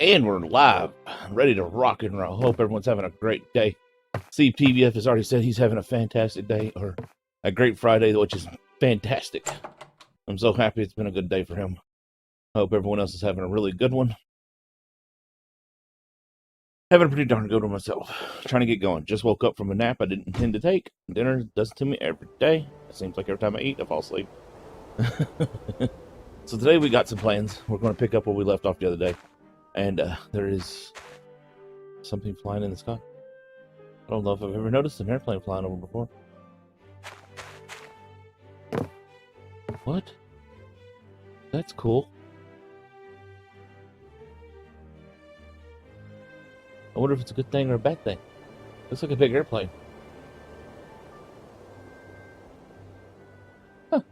And we're live, ready to rock and roll. Hope everyone's having a great day. Steve PBF has already said he's having a fantastic day, or a great Friday, which is fantastic. I'm so happy it's been a good day for him. I hope everyone else is having a really good one. Having a pretty darn good one myself. Trying to get going. Just woke up from a nap I didn't intend to take. Dinner does it to me every day. It seems like every time I eat, I fall asleep. So today we got some plans. We're going to pick up where we left off the other day. And there is something flying in the sky. I don't know if I've ever noticed an airplane flying over before. What? That's cool. I wonder if it's a good thing or a bad thing. Looks like a big airplane. Huh.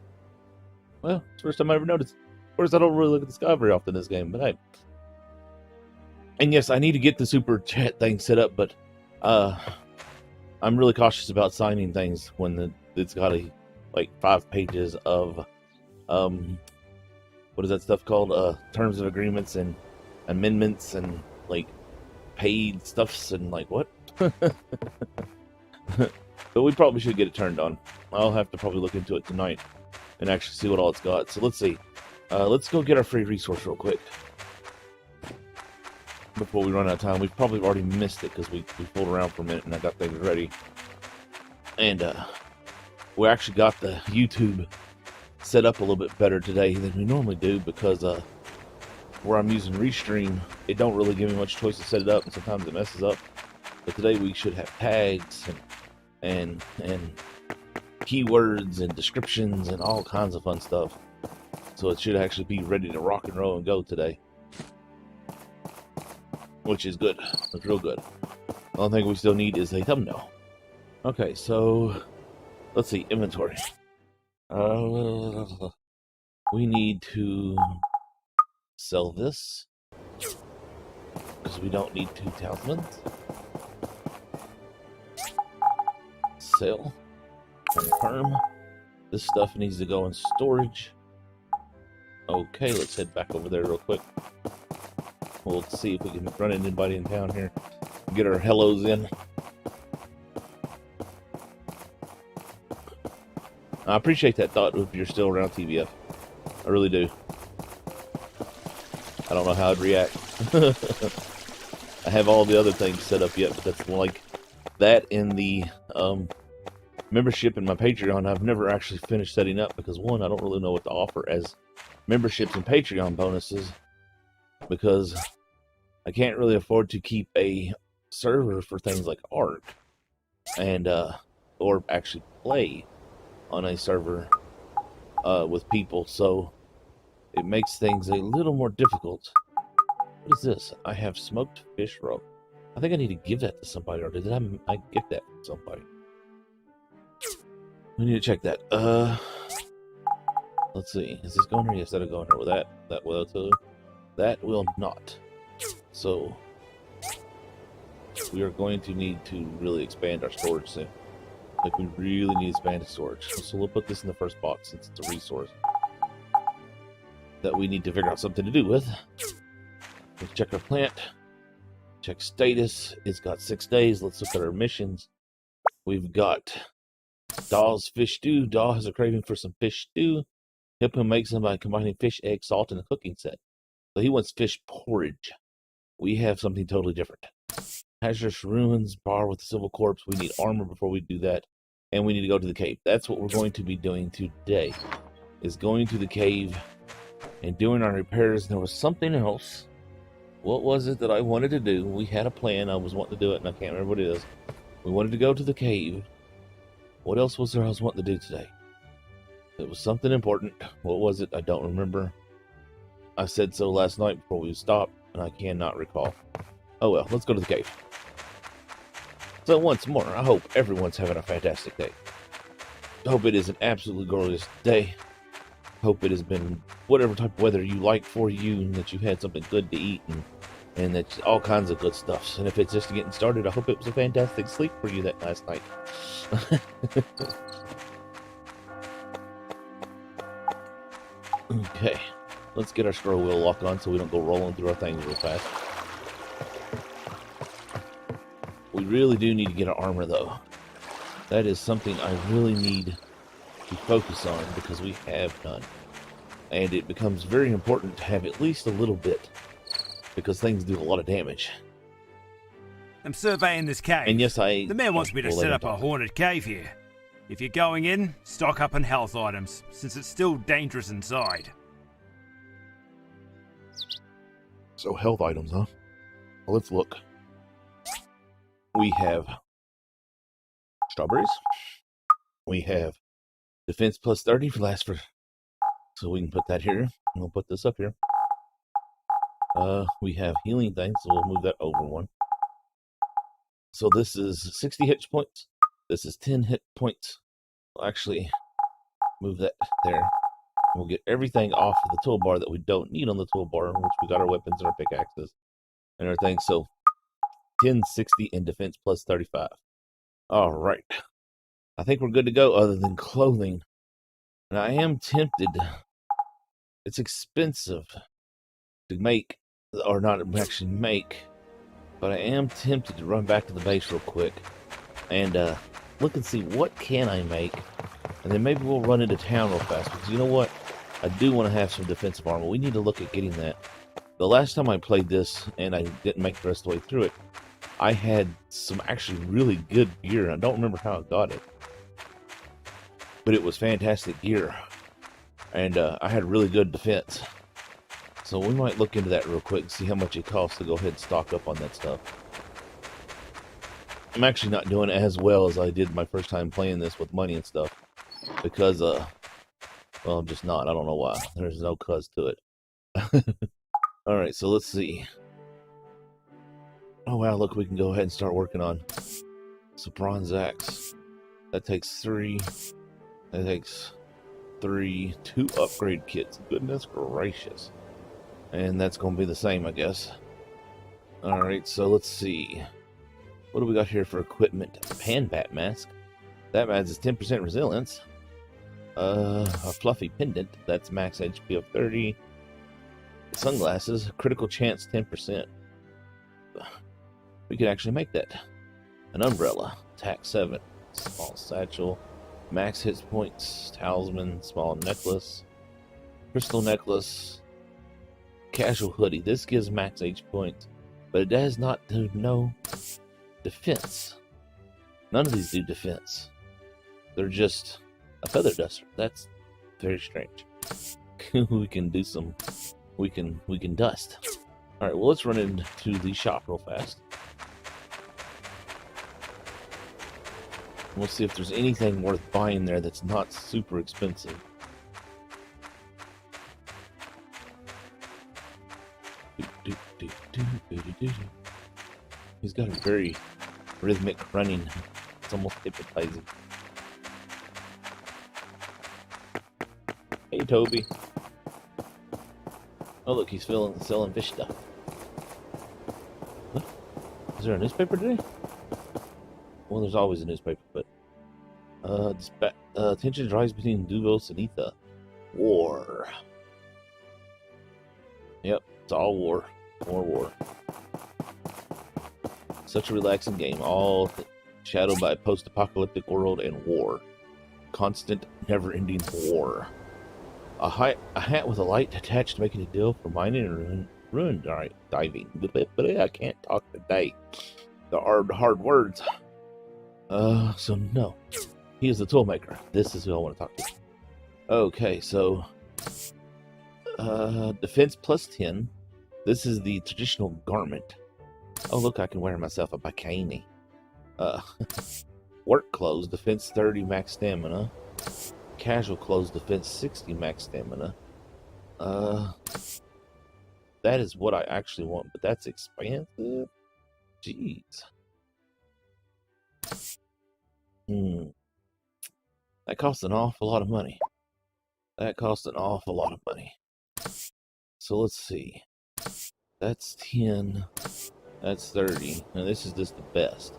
Well, it's the first time I ever noticed. Of course, I don't really look at the sky very often in this game, but hey. And yes, I need to get the super chat thing set up, but I'm really cautious about signing things when it's got like 5 pages of what is that stuff called? Terms of agreements and amendments and like paid stuffs and like what? But we probably should get it turned on. I'll have to probably look into it tonight and actually see what all it's got. So let's see. Let's go get our free resource real quick before we run out of time. We've probably already missed it because we pulled around for a minute and I got things ready. And we actually got the YouTube set up a little bit better today than we normally do because where I'm using Restream, it don't really give me much choice to set it up, and sometimes it messes up. But today we should have tags and keywords and descriptions and all kinds of fun stuff. So it should actually be ready to rock and roll and go today, which is good. It's real good. The only thing we still need is a thumbnail. Okay, so let's see, inventory. We need to sell this because we don't need 2 talismans. Sell. Confirm. This stuff needs to go in storage. Okay, let's head back over there real quick. We'll see if we can run into anybody in town here. Get our hellos in. I appreciate that thought if you're still around TBF. I really do. I don't know how I'd react. I have all the other things set up yet, but that's like that in the membership in my Patreon. I've never actually finished setting up because one, I don't really know what to offer as memberships and Patreon bonuses because I can't really afford to keep a server for things like art and or actually play on a server with people, so it makes things a little more difficult. What is this? I have smoked fish roe. I think I need to give that to somebody, or did I get that from somebody? We need to check that. Let's see. Is this going here? Yes, that'll go in here with that. That will too. That will not. So we are going to need to really expand our storage soon. Like, we really need expanded storage. So we'll put this in the first box since it's a resource that we need to figure out something to do with. Let's check our plant. Check status. It's got 6 days. Let's look at our missions. We've got Daw's fish stew. Daw has a craving for some fish stew. Help him make some by combining fish, egg, salt, and a cooking set. So he wants fish porridge. We have something totally different. Hazardous ruins, bar with the civil corpse. We need armor before we do that. And we need to go to the cave. That's what we're going to be doing today. Is going to the cave and doing our repairs. There was something else. What was it that I wanted to do? We had a plan. I was wanting to do it, and I can't remember what it is. We wanted to go to the cave. What else was there I was wanting to do today? It was something important. What was it? I don't remember. I said so last night before we stopped, and I cannot recall. Oh well, let's go to the cave. So once more, I hope everyone's having a fantastic day. I hope it is an absolutely glorious day. Hope it has been whatever type of weather you like for you, and that you had something good to eat, and that's all kinds of good stuff. And if it's just getting started, I hope it was a fantastic sleep for you that last night. Okay, let's get our scroll wheel lock on so we don't go rolling through our things real fast. We really do need to get our armor, though. That is something I really need to focus on because we have none. And it becomes very important to have at least a little bit because things do a lot of damage. I'm surveying this cave. And yes, The mayor wants me to set up a haunted cave here. If you're going in, stock up on health items, since it's still dangerous inside. So health items, huh? Well, let's look. We have strawberries. We have defense plus 30 for last for, so we can put that here. We'll put this up here. We have healing things, so we'll move that over one. So this is 60 hit points. This is 10 hit points. We'll actually move that there. We'll get everything off of the toolbar that we don't need on the toolbar, which we got our weapons and our pickaxes and everything. So 10, 60, and defense plus 35. All right. I think we're good to go other than clothing. And I am tempted. It's expensive to make, or not actually make, but I am tempted to run back to the base real quick and look and see what can I make. And then maybe we'll run into town real fast, because you know what? I do want to have some defensive armor. We need to look at getting that. The last time I played this, and I didn't make the rest of the way through it, I had some actually really good gear. I don't remember how I got it, but it was fantastic gear. And I had really good defense. So we might look into that real quick and see how much it costs to go ahead and stock up on that stuff. I'm actually not doing it as well as I did my first time playing this with money and stuff. Because, well, I'm just not. I don't know why. There's no cuz to it. Alright, so let's see. Oh, wow, look, we can go ahead and start working on some bronze axe. That takes 3. That takes 3. 2 upgrade kits. Goodness gracious. And that's going to be the same, I guess. Alright, so let's see. What do we got here for equipment? Pan bat mask. That adds 10% resilience. A fluffy pendant. That's max HP of 30. Sunglasses. Critical chance 10%. We could actually make that. An umbrella. Attack 7. Small satchel. Max hit points. Talisman. Small necklace. Crystal necklace. Casual hoodie. This gives max HP points, but it does not do no defense. None of these do defense. They're just a feather duster. That's very strange. We can do some. We can dust. All right. Well, let's run into the shop real fast. We'll see if there's anything worth buying there that's not super expensive. He's got a very rhythmic running. It's almost hypnotizing. Hey, Toby. Oh, look, he's selling fish stuff. What? Is there a newspaper today? Well, there's always a newspaper, but tensions rise between Duvos and Etha. War. Yep, it's all war. More war. Such a relaxing game, all shadowed by a post-apocalyptic world and war. Constant, never-ending war. A hat with a light attached making a deal for mining and ruin diving. But I can't talk today. The hard words. So no. He is the toolmaker. This is who I want to talk to. Okay, so defense plus 10. This is the traditional garment. Oh, look, I can wear myself a bikini. Work clothes, defense 30, max stamina. Casual clothes, defense 60, max stamina. That is what I actually want, but that's expensive. Jeez. That costs an awful lot of money. That costs an awful lot of money. So let's see. That's 10. That's 30. And this is just the best.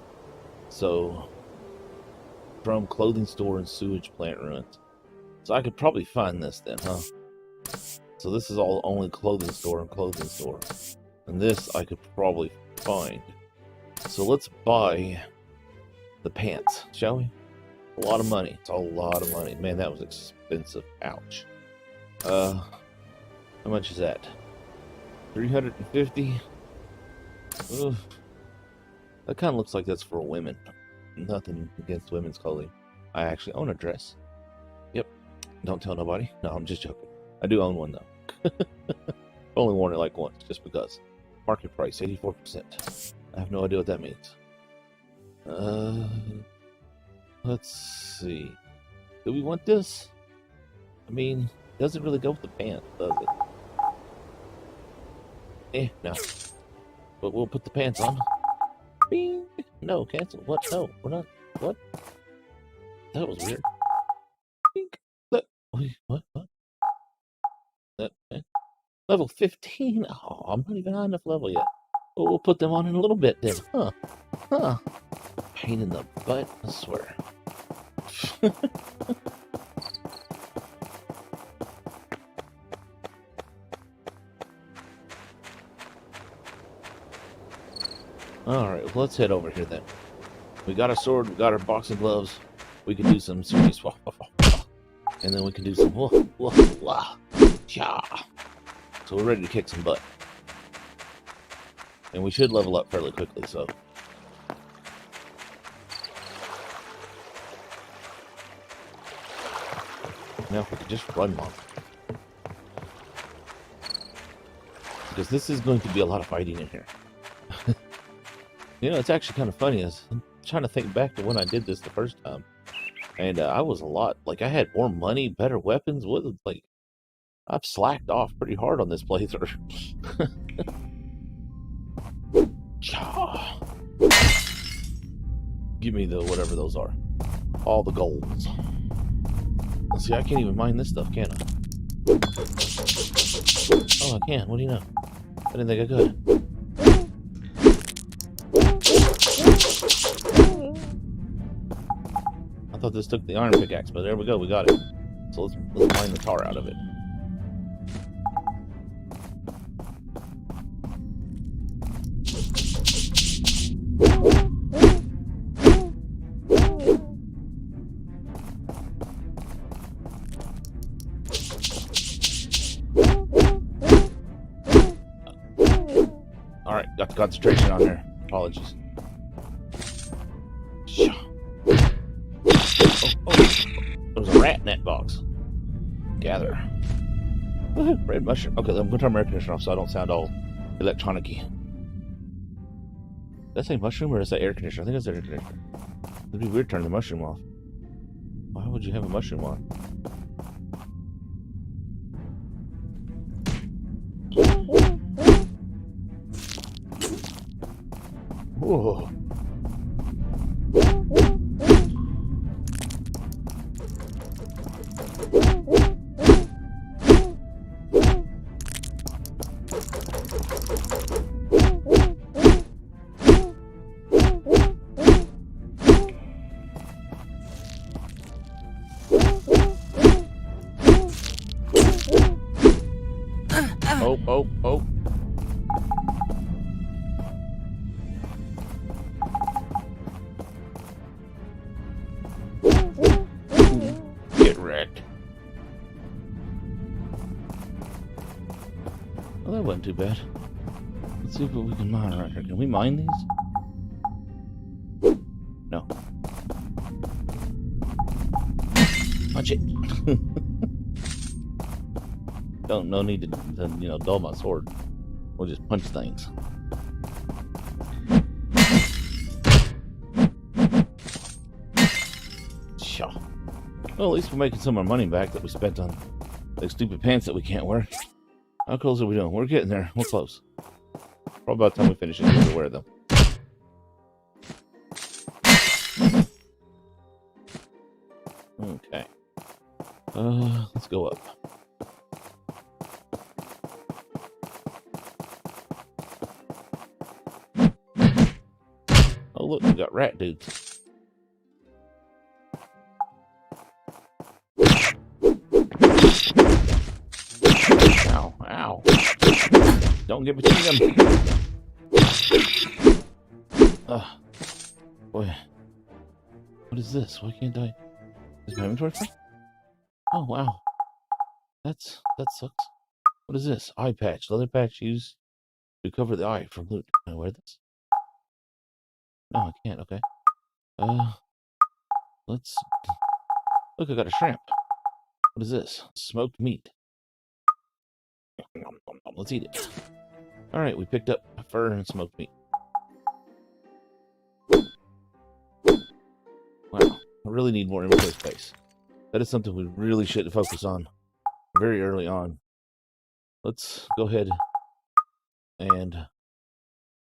So, from clothing store and sewage plant ruins. So I could probably find this then, huh? So this is all only clothing store and clothing store. And this I could probably find. So let's buy the pants, shall we? A lot of money. It's a lot of money. Man, that was expensive. Ouch. How much is that? 350? Ugh. That kind of looks like that's for women. Nothing against women's clothing. I actually own a dress. Yep. Don't tell nobody. No, I'm just joking. I do own one, though. Only worn it like once, just because. Market price, 84%. I have no idea what that means. Let's see. Do we want this? I mean, it doesn't really go with the pants, does it? No. But we'll put the pants on. Bing. No, cancel. What? No, we're not. What? That was weird. Bing. Look. Wait, what? Level 15? Oh, I'm not even on enough level yet. But we'll put them on in a little bit then. Huh. Pain in the butt, I swear. Alright, well, let's head over here then. We got our sword, we got our boxing gloves. We can do some serious and then we can do some so we're ready to kick some butt. And we should level up fairly quickly, so. Now if we could just run one. Because this is going to be a lot of fighting in here. You know, it's actually kind of funny. I'm trying to think back to when I did this the first time. And I was a lot, like I had more money, better weapons. Like, I've slacked off pretty hard on this playthrough. Give me the whatever those are. All the golds. See, I can't even mine this stuff, can I? Oh, I can. What do you know? I didn't think I could. I thought this took the iron pickaxe, but there we go. We got it. So let's mine the tar out of it. Alright, got the concentration on there. Apologies. There was a rat in that box. Gather. Red mushroom. Okay, I'm going to turn my air conditioner off so I don't sound all electronic-y. Did I say mushroom or is that air conditioner? I think it's air conditioner. It'd be weird turning the mushroom off. Why would you have a mushroom on? Whoa. Oh. Get wrecked. Well, that wasn't too bad. Let's see what we can mine around here. Can we mine these? No. Punch it. No need to dull my sword. We'll just punch things. Shaw. Well, at least we're making some of our money back that we spent on those stupid pants that we can't wear. How close are we doing? We're getting there. We're close. Probably about the time we finish it, we'll wear them. Okay. Let's go up. Oh, look, we got rat dudes. Ow. Don't get between them. Boy. What is this? Why can't I? Is my inventory full? Oh, wow. That sucks. What is this? Eye patch. Leather patch used to cover the eye from loot. Can I wear this? No, I can't. Okay. Let's... Look, I got a shrimp. What is this? Smoked meat. Let's eat it. Alright, we picked up fur and smoked meat. Wow. I really need more inventory space. That is something we really should focus on very early on. Let's go ahead and...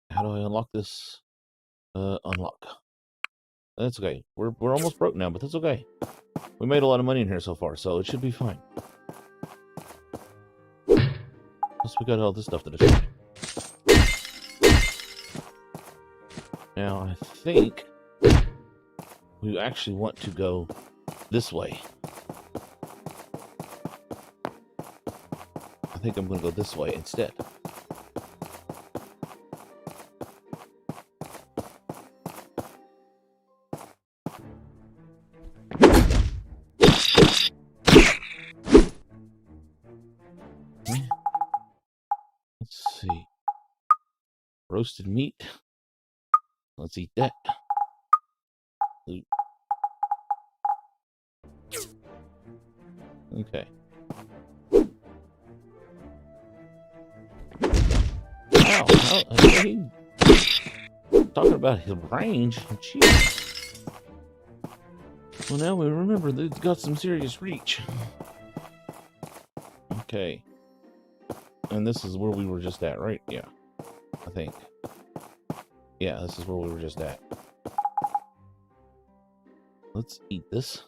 How do I unlock this? Unlock. That's okay. We're almost broke now, but that's okay. We made a lot of money in here so far, so it should be fine. Plus, we got all this stuff to destroy. Now, I think we actually want to go this way. I think I'm going to go this way instead. Let's see. Roasted meat. Let's eat that. Loot. Okay. Wow. Talking about his range. Jeez. Well, now we remember that it's got some serious reach. Okay. And this is where we were just at, right? Yeah. I think. Yeah, this is where we were just at. Let's eat this.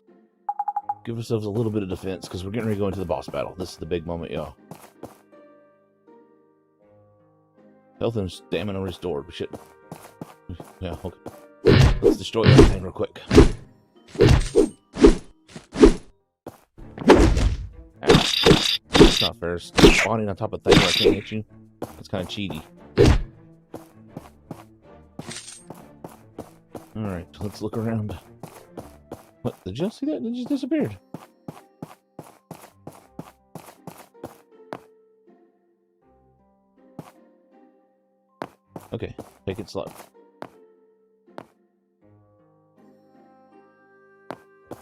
Give ourselves a little bit of defense, because we're getting ready to go into the boss battle. This is the big moment, y'all. Health and stamina restored. We should... Yeah, okay. Let's destroy everything real quick. That's not fair. Spawning on top of things where I can't hit you. That's kind of cheaty. Alright, let's look around. What? Did you see that? It just disappeared. Okay, take it slow.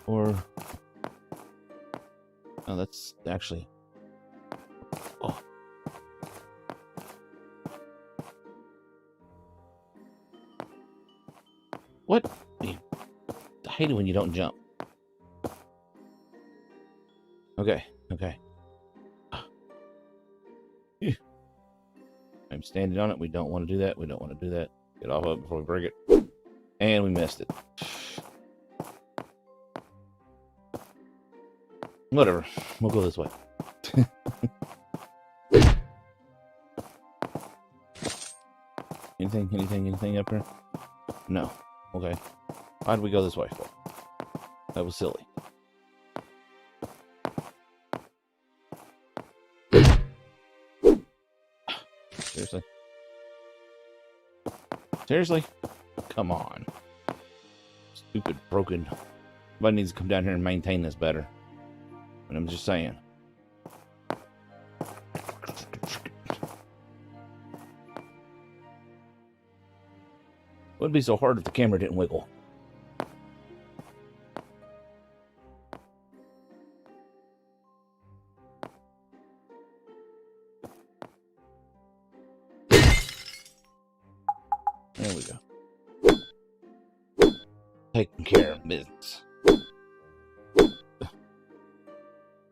Or... Oh, that's actually... Oh. What? I hate it when you don't jump. Okay, okay. I'm standing on it. We don't want to do that. We don't want to do that. Get off of it before we break it. And we missed it. Whatever. We'll go this way. Anything up here? No. Okay. Why did we go this way for? That was silly. Seriously? Seriously? Come on. Stupid, broken. Somebody needs to come down here and maintain this better. And I'm just saying. It wouldn't be so hard if the camera didn't wiggle. There we go. Taking care of business.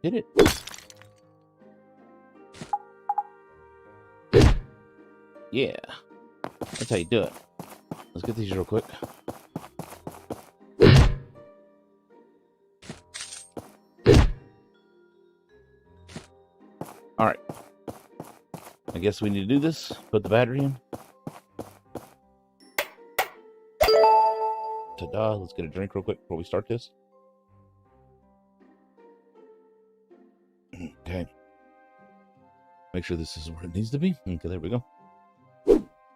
Hit it. Yeah. That's how you do it. Let's get these real quick. Alright. I guess we need to do this. Put the battery in. Ta-da. Let's get a drink real quick before we start this. Okay. Make sure this is where it needs to be. Okay, there we go.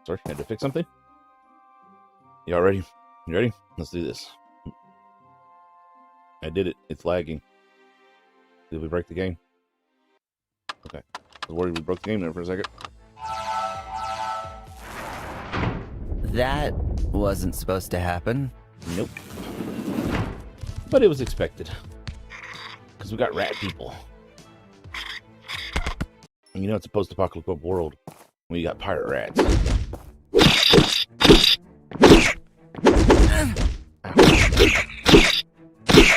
Sorry, had to fix something. Y'all ready? You ready? Let's do this. I did it. It's lagging. Did we break the game? Okay. I was worried we broke the game there for a second. That wasn't supposed to happen. Nope. But it was expected. Because we got rat people. And you know it's a post-apocalyptic world when you got pirate rats.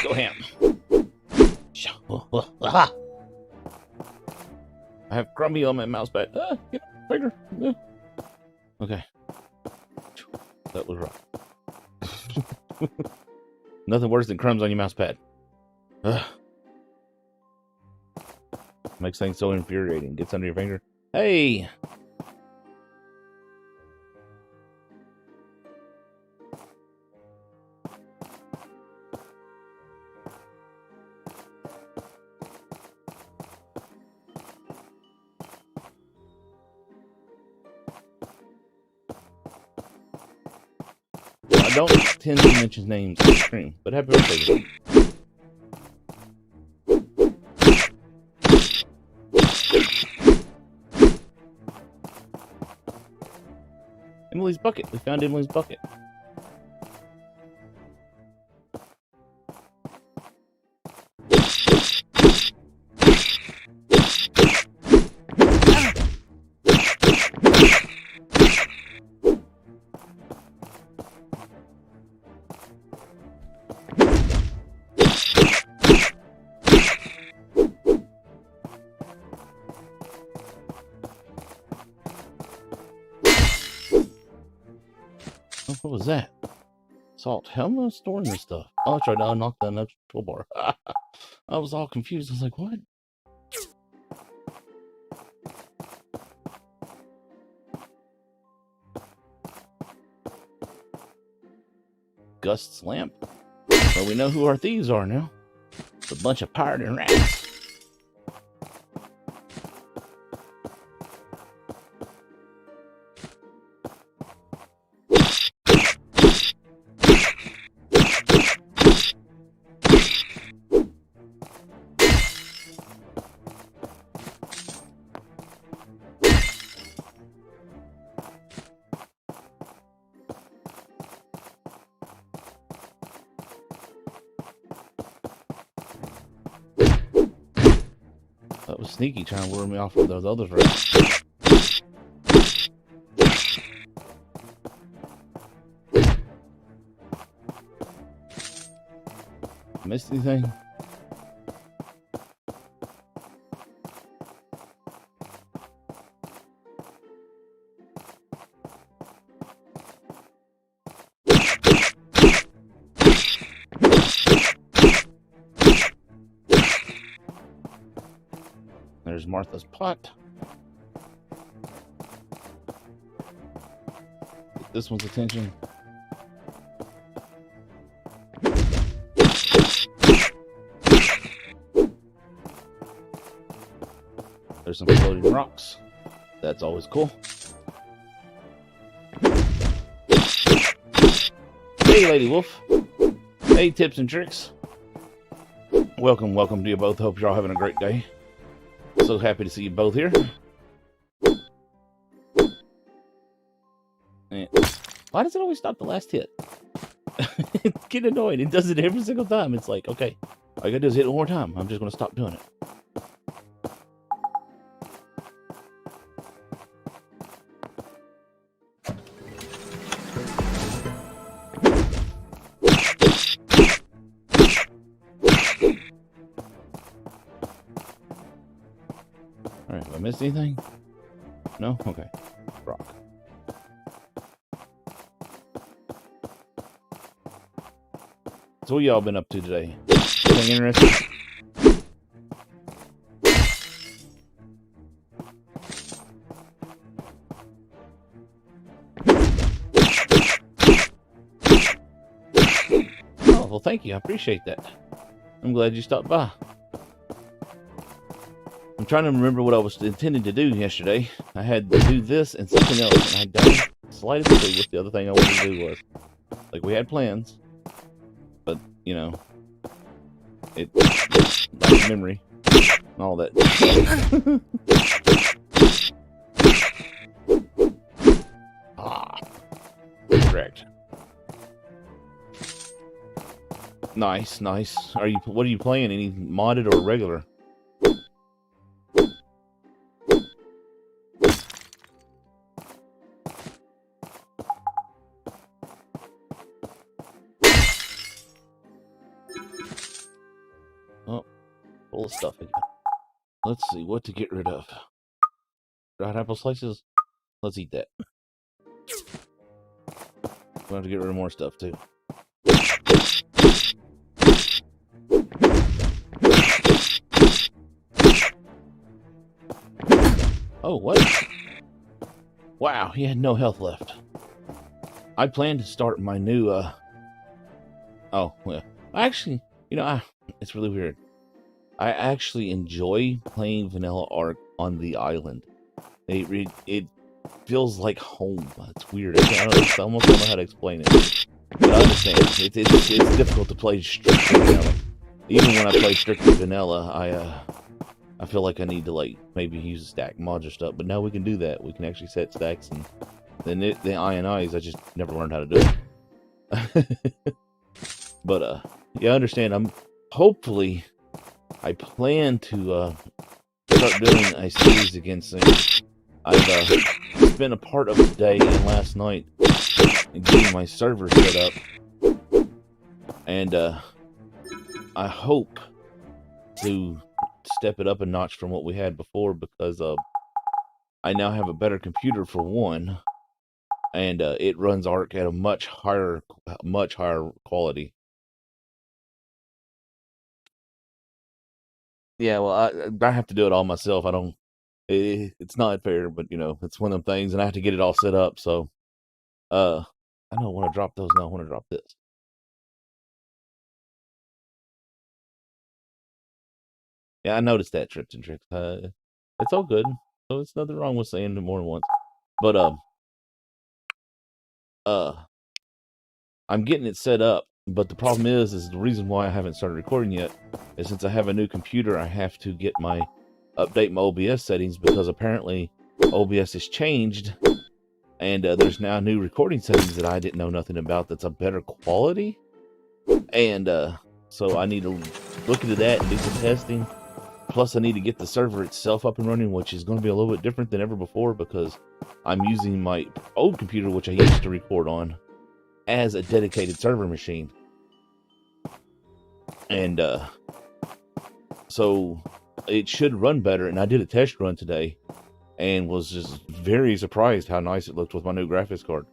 Go ham. I have Crumby on my mouse pad. Get finger. Okay. That was rough. Nothing worse than crumbs on your mouse pad. Makes things so infuriating. Gets under your finger. Hey! I don't tend to mention names on stream, but happy birthday to them. Emily's bucket. We found Emily's bucket. What was that? Salt. How am I storing this stuff? Oh, I tried to unlock the next toolbar. I was all confused. I was like, what? Gust's lamp. Well, we know who our thieves are now. It's a bunch of pirating rats. That was sneaky, trying to lure me off with those others rats. Missed anything? There's Martha's pot. Get this one's attention. There's some floating rocks. That's always cool. Hey, Lady Wolf. Hey, Tips and Tricks. Welcome to you both. Hope you're all having a great day. So happy to see you both here. And why does it always stop the last hit? It's getting annoying. It does it every single time. It's like, okay, all you gotta do is hit it one more time. I'm just gonna stop doing it. Alright, have I missed anything? No? Okay. Rock. So what y'all been up to today? Anything interesting? Oh, well thank you. I appreciate that. I'm glad you stopped by. I'm trying to remember what I was intending to do yesterday. I had to do this and something else, and I don't slightest clue what the other thing I wanted to do was. Like, we had plans, but, you know, it like memory and all that. Ah, correct. Nice, nice. What are you playing? Any modded or regular? Oh, full of stuff again. Let's see what to get rid of. Dried apple slices. Let's eat that. We'll have to get rid of more stuff too. Oh, what? Wow, he had no health left. I plan to start my new, Oh, well, actually, you know, it's really weird. I actually enjoy playing Vanilla Ark on the island. It feels like home. It's weird. I almost don't know how to explain it. But I understand. It's difficult to play strictly vanilla. Even when I play strictly vanilla, I feel like I need to, like, maybe use stack mods or stuff. But now we can do that. We can actually set stacks, and then the INIs, I just never learned how to do it. But yeah, I understand. Hopefully, I plan to start doing a series against things. I've spent a part of the day and last night getting my server set up, and I hope to step it up a notch from what we had before, because I now have a better computer for one, and it runs Arc at a much higher quality. Yeah, well, I have to do it all myself. I don't. It's not fair, but you know, it's one of them things, and I have to get it all set up. So, I don't want to drop those now. I want to drop this. Yeah, I noticed that, Trips and Tricks. It's all good. So it's nothing wrong with saying it more than once. But I'm getting it set up. But the problem is the reason why I haven't started recording yet is since I have a new computer, I have to update my OBS settings, because apparently OBS has changed, and there's now new recording settings that I didn't know nothing about that's a better quality. And so I need to look into that and do some testing. Plus, I need to get the server itself up and running, which is going to be a little bit different than ever before, because I'm using my old computer, which I used to record on, as a dedicated server machine. And so it should run better. And I did a test run today and was just very surprised how nice it looked with my new graphics card.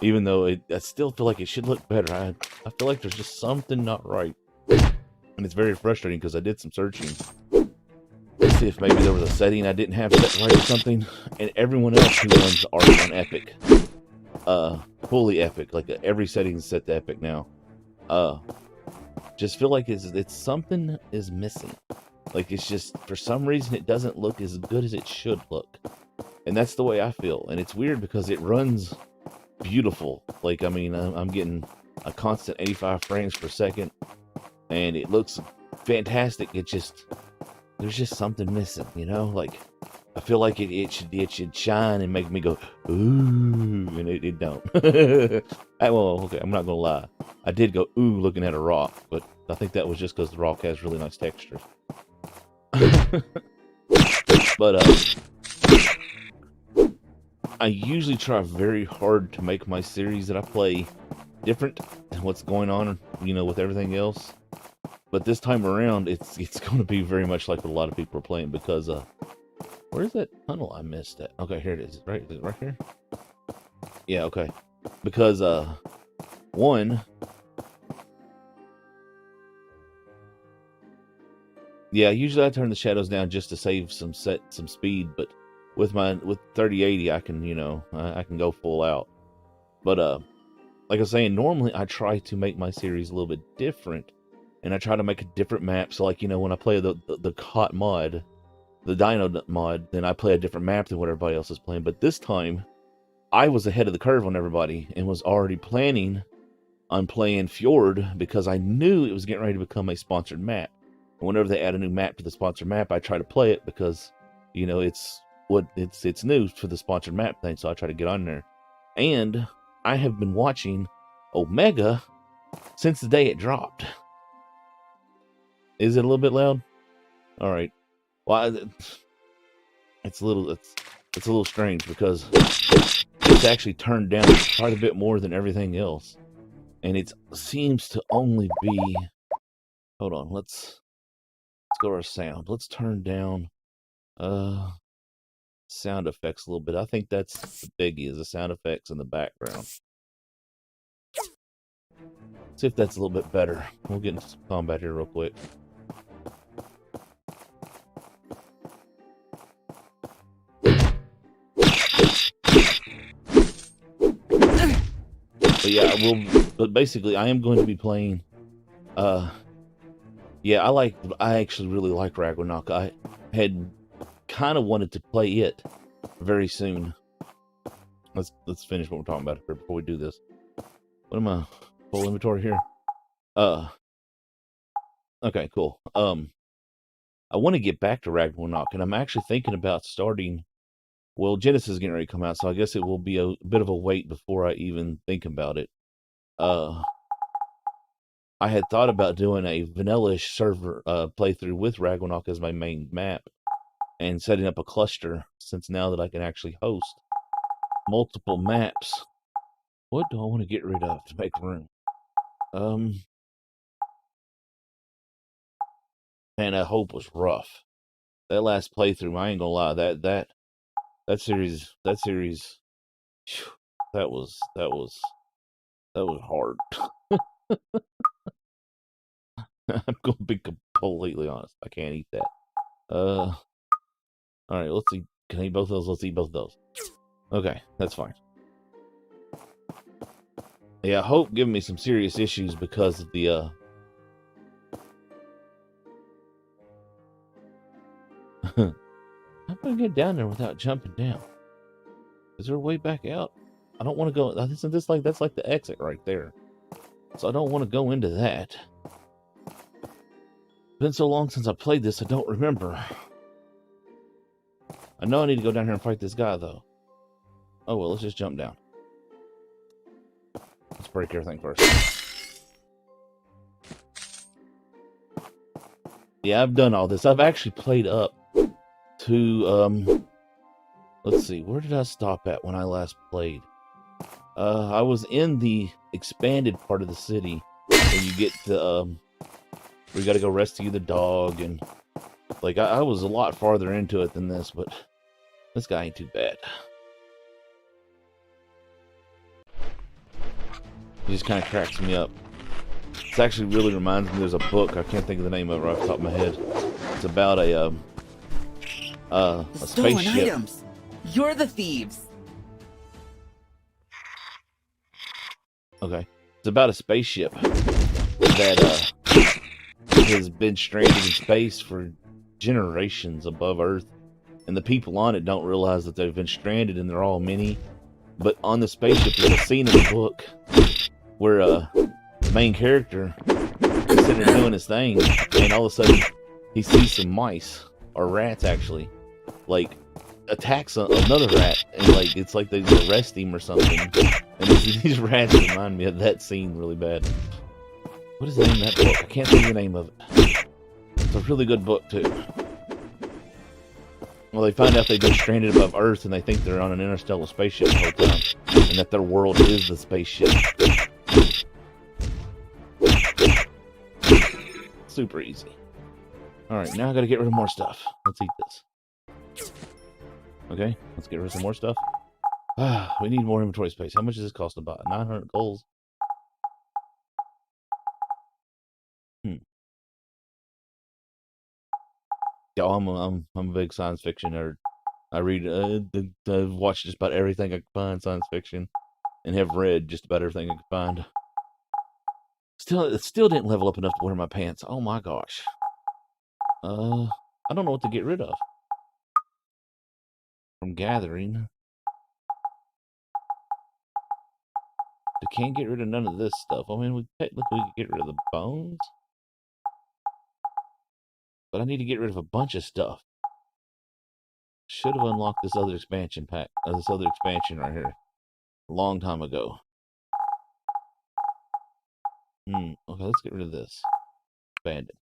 Even though I still feel like it should look better. I feel like there's just something not right. And it's very frustrating, because I did some searching to see if maybe there was a setting I didn't have set right or something. And everyone else who runs Arc on Epic, fully Epic, like every setting is set to Epic now, just feel like it's something is missing. Like, it's just, for some reason, it doesn't look as good as it should look. And that's the way I feel. And it's weird, because it runs beautiful. Like, I mean, I'm getting a constant 85 frames per second, and it looks fantastic. There's just something missing, you know? Like, I feel like it should shine and make me go, ooh, and it don't. Well, okay, I'm not gonna lie. I did go, ooh, looking at a rock, but I think that was just because the rock has really nice texture. But I usually try very hard to make my series that I play different than what's going on, you know, with everything else. But this time around, it's going to be very much like what a lot of people are playing, because where's that tunnel I missed at? Okay, here it is. Right, is it right here? Yeah, okay. Because one, yeah, usually I turn the shadows down just to save some speed, but with 3080 I can, you know, I can go full out. But like I was saying, normally I try to make my series a little bit different, and I try to make a different map. So, like, you know, when I play the COT mod, the Dino mod, then I play a different map than what everybody else is playing. But this time, I was ahead of the curve on everybody and was already planning on playing Fjord because I knew it was getting ready to become a sponsored map. And whenever they add a new map to the sponsored map, I try to play it because, you know, it's new for the sponsored map thing, so I try to get on there. And I have been watching Omega since the day it dropped. Is it a little bit loud? All right. Well, it's a little strange because it's actually turned down quite a bit more than everything else, and it seems to only be. Hold on, let's go to our sound. Let's turn down sound effects a little bit. I think that's the biggie, is the sound effects in the background. See if that's a little bit better. We'll get into some combat here real quick. But yeah, but basically I am going to be playing yeah, I actually really like Ragnarok. I had kind of wanted to play it very soon. Let's finish what we're talking about here before we do this. What am I full inventory here? Okay, cool. I want to get back to Ragnarok, and I'm actually thinking about starting. Well, Genesis is getting ready to come out, so I guess it will be a bit of a wait before I even think about it. I had thought about doing a vanilla-ish server playthrough with Ragnarok as my main map and setting up a cluster, since now that I can actually host multiple maps. What do I want to get rid of to make room? Man, that Hope was rough. That last playthrough, I ain't gonna lie, that series, whew, that was hard. I'm gonna be completely honest. I can't eat that. All right, let's see. Can I eat both of those? Let's eat both of those. Okay, that's fine. Yeah, Hope giving me some serious issues because of the how can I get down there without jumping down? Is there a way back out? I don't want to go. Isn't this like, that's like the exit right there? So I don't want to go into that. Been so long since I played this, I don't remember. I know I need to go down here and fight this guy though. Oh well, let's just jump down. Let's break everything first. Yeah, I've done all this. I've actually played up to let's see, where did I stop at when I last played? I was in the expanded part of the city where you get to we gotta go rescue the dog, and like I was a lot farther into it than this, but this guy ain't too bad. He just kind of cracks me up. This actually really reminds me, there's a book, I can't think of the name of it right off the top of my head. It's about a Stolen spaceship. items. You're the thieves. Okay. It's about a spaceship that has been stranded in space for generations above Earth. And the people on it don't realize that they've been stranded and they're all mini. But on the spaceship, there's a scene in the book where the main character is sitting there doing his thing, and all of a sudden he sees some mice, or rats actually, like attacks another rat, and like it's like they arrest him or something. And these rats remind me of that scene really bad. What is the name of that book? I can't think of the name of it. It's a really good book too. Well, they find out they've been stranded above Earth, and they think they're on an interstellar spaceship the whole time, and that their world is the spaceship. Super easy. Alright, now I gotta get rid of more stuff. Let's eat this. Okay, let's get rid of some more stuff. We need more inventory space. How much does this cost to buy? 900 goals. Y'all, I'm a big science fiction nerd. I read, I've watched just about everything I can find science fiction, and have read just about everything I can find. It still didn't level up enough to wear my pants. Oh my gosh. I don't know what to get rid of. From gathering. We can't get rid of none of this stuff. I mean, we technically could get rid of the bones. But I need to get rid of a bunch of stuff. Should have unlocked this other expansion pack, this other expansion right here, a long time ago. Okay, let's get rid of this. Bandit.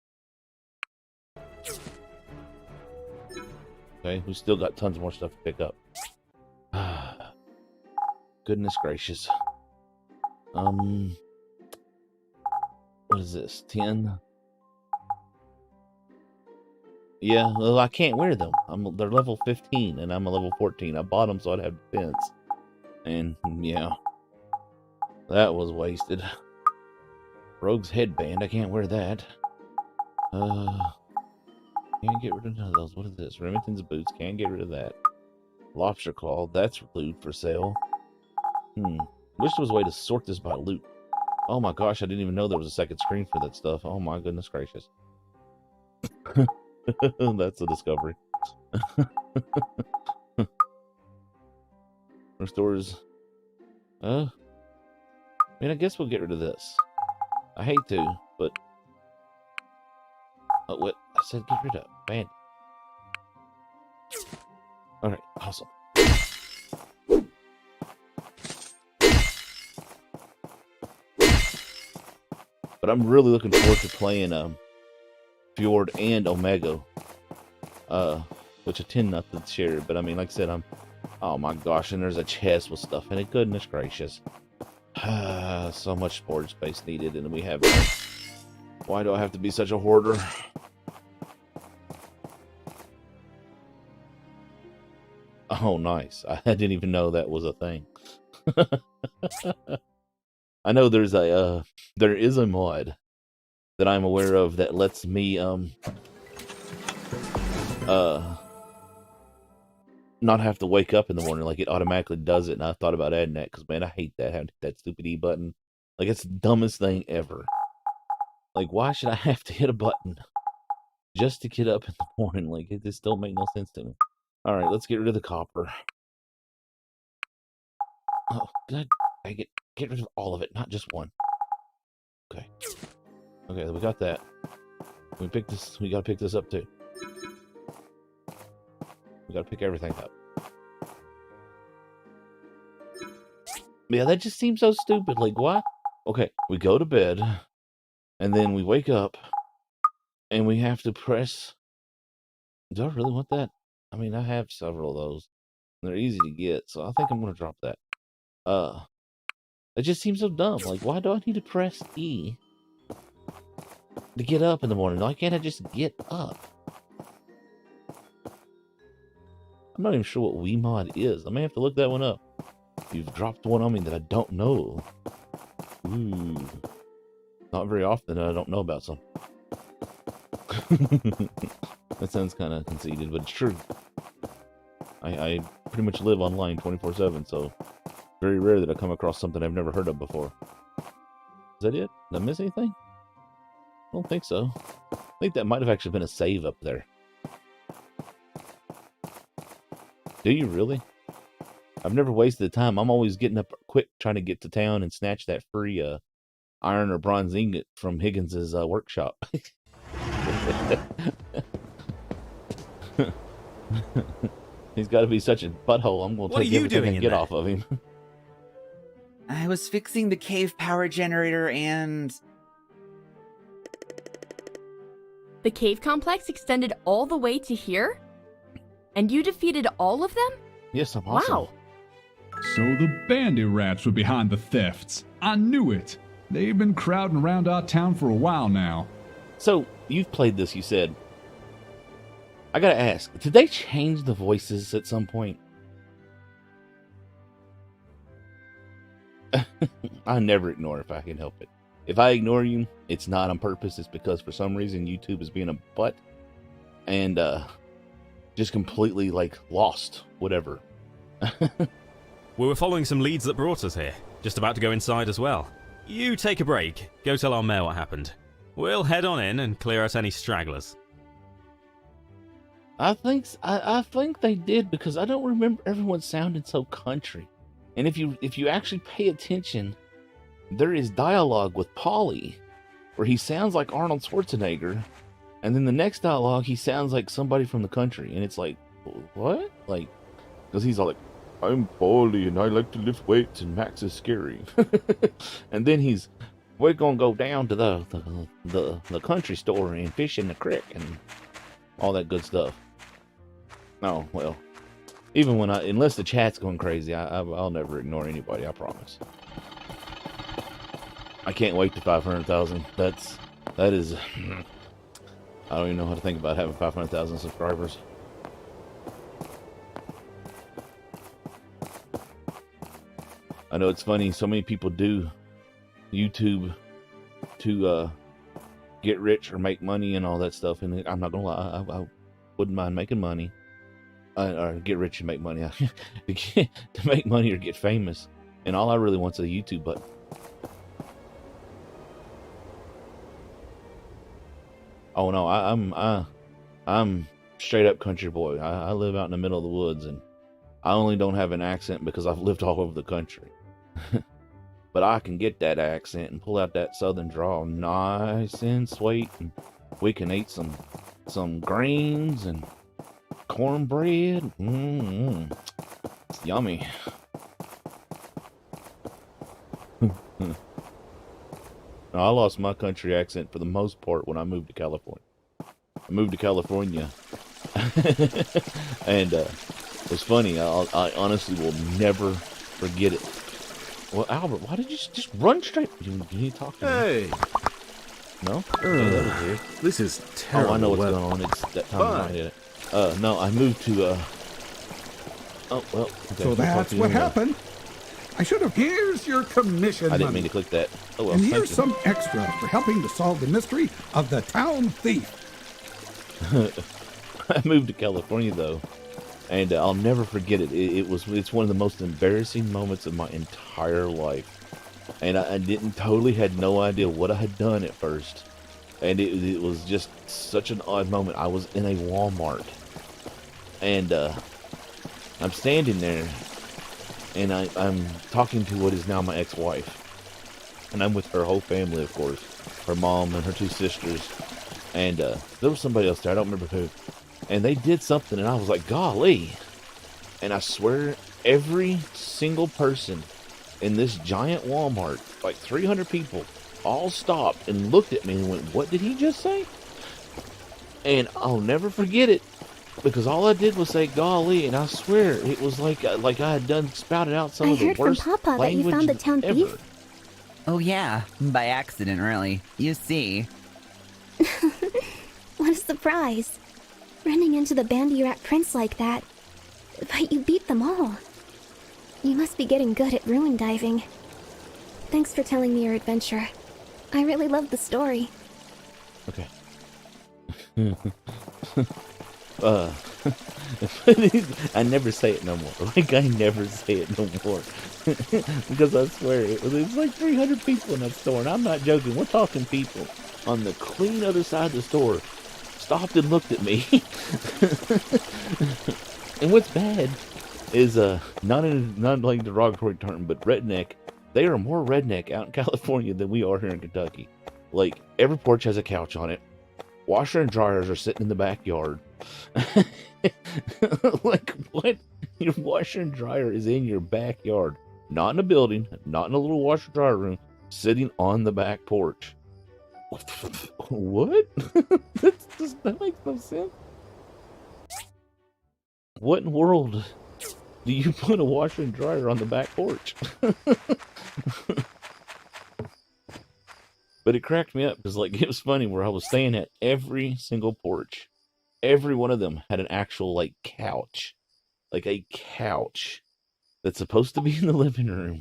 Okay, we still got tons more stuff to pick up. Goodness gracious. What is this? 10? Yeah, well, I can't wear them. They're level 15, and I'm a level 14. I bought them so I'd have defense. And, yeah. That was wasted. Rogue's headband, I can't wear that. Can't get rid of none of those. What is this? Remington's boots, can't get rid of that. Lobster claw, that's loot for sale. Wish there was a way to sort this by loot. Oh my gosh, I didn't even know there was a second screen for that stuff. Oh my goodness gracious. That's a discovery. Restores. I mean, I guess we'll get rid of this. I hate to, but. Oh, what? I said get rid of. Bandit. Alright, awesome. But I'm really looking forward to playing Fjord and Omega. Which I tend not to share, but I mean, like I said, oh my gosh, and there's a chest with stuff in it. Goodness gracious. So much storage space needed, and we have none. Why do I have to be such a hoarder? Oh, nice. I didn't even know that was a thing. I know there is a mod that I'm aware of that lets me not have to wake up in the morning. Like, it automatically does it, and I thought about adding that because, man, I hate that, having that stupid E button. Like, it's the dumbest thing ever. Like, why should I have to hit a button just to get up in the morning? Like, it just don't make no sense to me. Alright, let's get rid of the copper. Oh, good. Get rid of all of it, not just one. Okay. Okay, we got that. We gotta pick this up too. We gotta pick everything up. Yeah, that just seems so stupid. Like, why? Okay, we go to bed, and then we wake up, and we have to press... Do I really want that? I mean, I have several of those. They're easy to get, so I think I'm gonna drop that. It just seems so dumb. Like, why do I need to press E to get up in the morning? Why can't I just get up? I'm not even sure what Wiimod is. I may have to look that one up. You've dropped one on me that I don't know. Ooh. Not very often that I don't know about some. That sounds kind of conceited, but it's true. I pretty much live online 24/7, so very rare that I come across something I've never heard of before. Is that it? Did I miss anything? I don't think so. I think that might have actually been a save up there. Do you really? I've never wasted the time. I'm always getting up quick trying to get to town and snatch that free iron or bronze ingot from Higgins's workshop. He's got to be such a butthole. I'm going to take everything I can get off of him. I was fixing the cave power generator and... The cave complex extended all the way to here? And you defeated all of them? Yes, I'm awesome. Wow. So the bandit rats were behind the thefts. I knew it. They've been crowding around our town for a while now. So, you've played this, you said. I gotta ask, did they change the voices at some point? I never ignore if I can help it. If I ignore you, it's not on purpose. It's because for some reason YouTube is being a butt and just completely like lost whatever. We were following some leads that brought us here. Just about to go inside as well. You take a break. Go tell our mayor what happened. We'll head on in and clear out any stragglers. I think they did because I don't remember everyone sounding so country. And if you actually pay attention there is dialogue with Polly where he sounds like Arnold Schwarzenegger, and then the next dialogue he sounds like somebody from the country, and it's like, what? Like, because he's all like, I'm Polly and I like to lift weights and Max is scary. And then we're gonna go down to the country store and fish in the creek and all that good stuff. Oh, well, even when unless the chat's going crazy, I'll never ignore anybody, I promise. I can't wait to 500,000. That is, I don't even know how to think about having 500,000 subscribers. I know it's funny, so many people do YouTube to get rich or make money and all that stuff, and I'm not gonna lie, I wouldn't mind making money, or get rich and make money. To make money or get famous, and all I really want is a YouTube button. Oh no, I'm straight up country boy. I live out in the middle of the woods, and I only don't have an accent because I've lived all over the country. But I can get that accent and pull out that southern drawl nice and sweet, and we can eat some greens and cornbread. It's yummy. I lost my country accent for the most part when I moved to California. I moved to California, and it was funny. I honestly will never forget it. Well, Albert, why did you just run straight? You need to talk to me. Hey. No? Oh, that was weird. This is terrible. Oh, I know what's weather. going on. It's that time of night. No, I moved to, oh, well. Okay, So that's what happened. I should have. Here's your commission I didn't money. mean to click that. Oh, well, And thank here's you. some extra for helping to solve the mystery of the town thief. I moved to California, though, and I'll never forget it. It's one of the most embarrassing moments of my entire life. And I had no idea what I had done at first. And it was just such an odd moment. I was in a Walmart, and I'm standing there, and I'm talking to what is now my ex-wife. And I'm with her whole family, of course. Her mom and her two sisters. And there was somebody else there, I don't remember who. And they did something, and I was like, golly. And I swear, every single person in this giant Walmart, like 300 people, all stopped and looked at me and went, what did he just say? And I'll never forget it, because all I did was say golly, and I swear it was like I had done spouted out some of the worst I heard from Papa that you found the town ever. thief. Oh yeah, by accident, really. You see. What a surprise. Running into the bandy rat prince like that. But you beat them all. You must be getting good at ruin diving. Thanks for telling me your adventure. I really loved the story. Okay. I never say it no more. Like, I never say it no more. Because I swear, it was like 300 people in that store, and I'm not joking. We're talking people on the clean other side of the store stopped and looked at me. And what's bad is, not like derogatory term, but redneck. They are more redneck out in California than we are here in Kentucky. Like, every porch has a couch on it. Washer and dryers are sitting in the backyard. Like, what? Your washer and dryer is in your backyard. Not in a building, not in a little washer dryer room, sitting on the back porch. What? That makes no sense. What in the world do you put a washer and dryer on the back porch? But it cracked me up because, like, it was funny where I was staying at every single porch. Every one of them had an actual, like, couch. Like a couch that's supposed to be in the living room.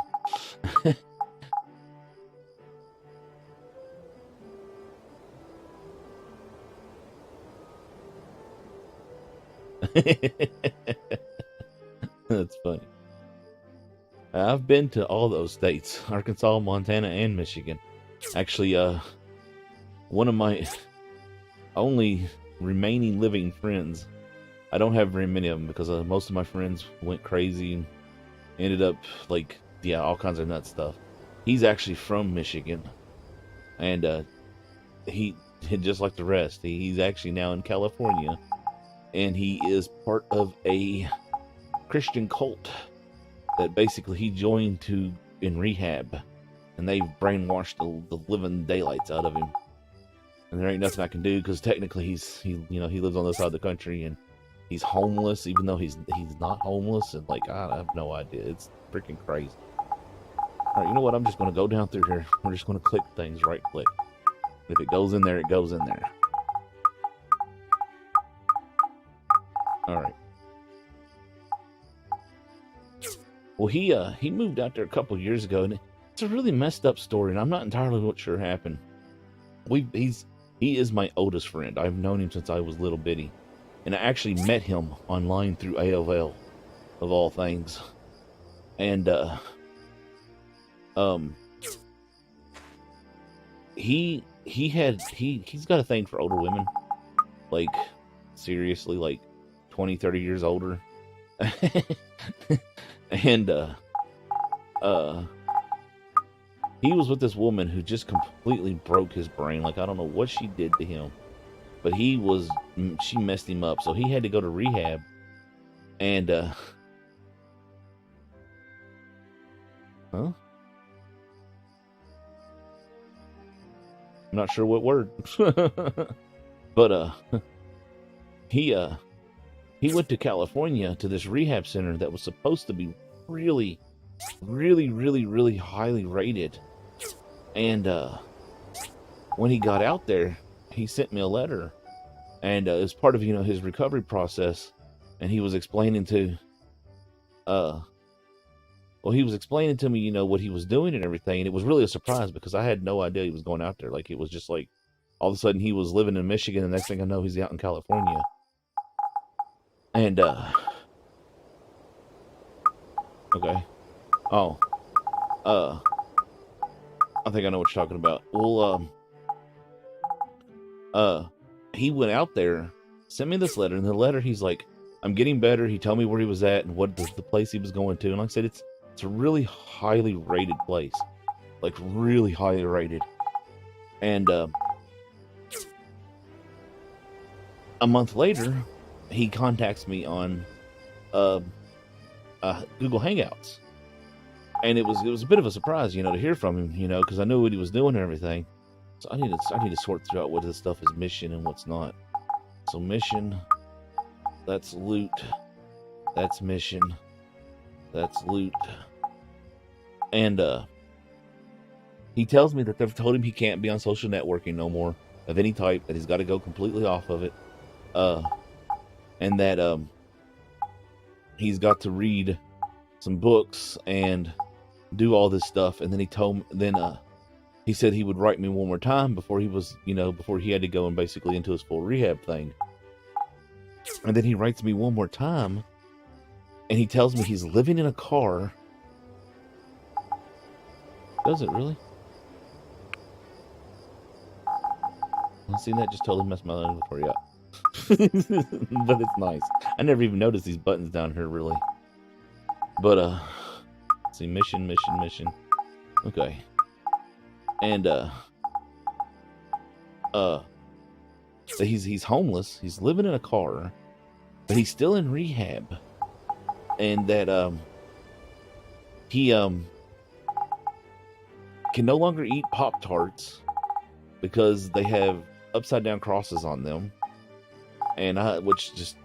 That's funny. I've been to all those states, Arkansas, Montana, and Michigan. Actually, one of my only remaining living friends, I don't have very many of them because most of my friends went crazy and ended up, like, yeah, all kinds of nut stuff. he's actually from Michigan, and he just like the rest, he's actually now in California, and he is part of a Christian cult that basically he joined to in rehab, and they've brainwashed the living daylights out of him. And there ain't nothing I can do because technically he lives on this side of the country and he's homeless, even though he's not homeless. And like, I have no idea. It's freaking crazy. All right, you know what? I'm just gonna go down through here. We're just gonna click things, right click. If it goes in there, it goes in there. All right. Well, he moved out there a couple years ago, and it's a really messed up story, and I'm not entirely sure happened. He is my oldest friend. I've known him since I was little bitty, and I actually met him online through AOL, of all things. And he's got a thing for older women, like seriously, like 20, 30 years older. And he was with this woman who just completely broke his brain. Like, I don't know what she did to him, but she messed him up, so he had to go to rehab. And huh? I'm not sure what word. But he went to California to this rehab center that was supposed to be really, really, really, really highly rated. And when he got out there, he sent me a letter, and it was part of his recovery process. And he was explaining to he was explaining to me what he was doing and everything. And it was really a surprise because I had no idea he was going out there. Like, it was just like all of a sudden he was living in Michigan, and the next thing I know, he's out in California. And okay. Oh. I think I know what you're talking about. Well, he went out there, sent me this letter, and in the letter he's like, I'm getting better. He told me where he was at and what the place he was going to. And like I said, it's a really highly rated place. Like, really highly rated. And a month later, he contacts me on Google Hangouts. And it was a bit of a surprise, to hear from him, because I knew what he was doing and everything. So I need to sort through out what this stuff is mission and what's not. So mission, that's loot, that's mission, that's loot. And he tells me that they've told him he can't be on social networking no more of any type, that he's got to go completely off of it. And that he's got to read some books and do all this stuff. And then he said he would write me one more time before he was, before he had to go and basically into his full rehab thing. And then he writes me one more time, and he tells me he's living in a car. Does it really? Well, see, that just totally messed my inventory up. But it's nice. I never even noticed these buttons down here, really. But let's see, mission. Okay. And so he's homeless. He's living in a car, but he's still in rehab. And that he can no longer eat Pop-Tarts because they have upside down crosses on them. And which just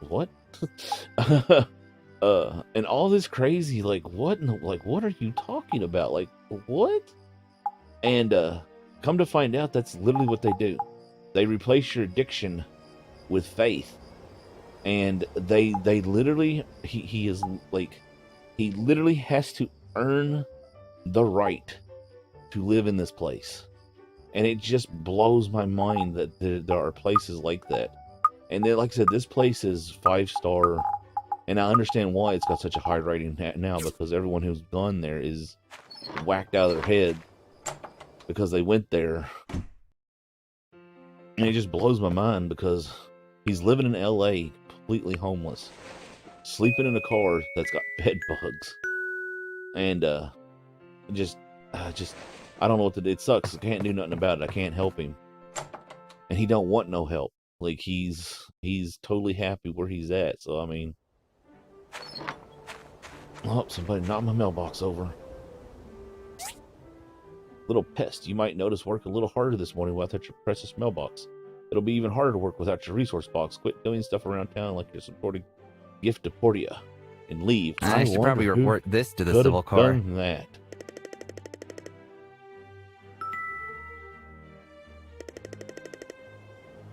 what? And all this crazy, like, what are you talking about? Like, what? And come to find out, that's literally what they do. They replace your addiction with faith. And they literally, he literally has to earn the right to live in this place. And it just blows my mind that there are places like that. And then, like I said, this place is 5-star. And I understand why it's got such a high rating now, because everyone who's gone there is whacked out of their head because they went there. And it just blows my mind because he's living in LA completely homeless, sleeping in a car that's got bed bugs. And just, I don't know what to do. It sucks. I can't do nothing about it. I can't help him, and he don't want no help. Like he's totally happy where he's at. So I mean, oh, somebody knocked my mailbox over. Little pest, you might notice work a little harder this morning without your precious mailbox. It'll be even harder to work without your resource box. Quit doing stuff around town like you're supporting gift to Portia and leave. I should probably wonder who report this to the could civil have court. done that.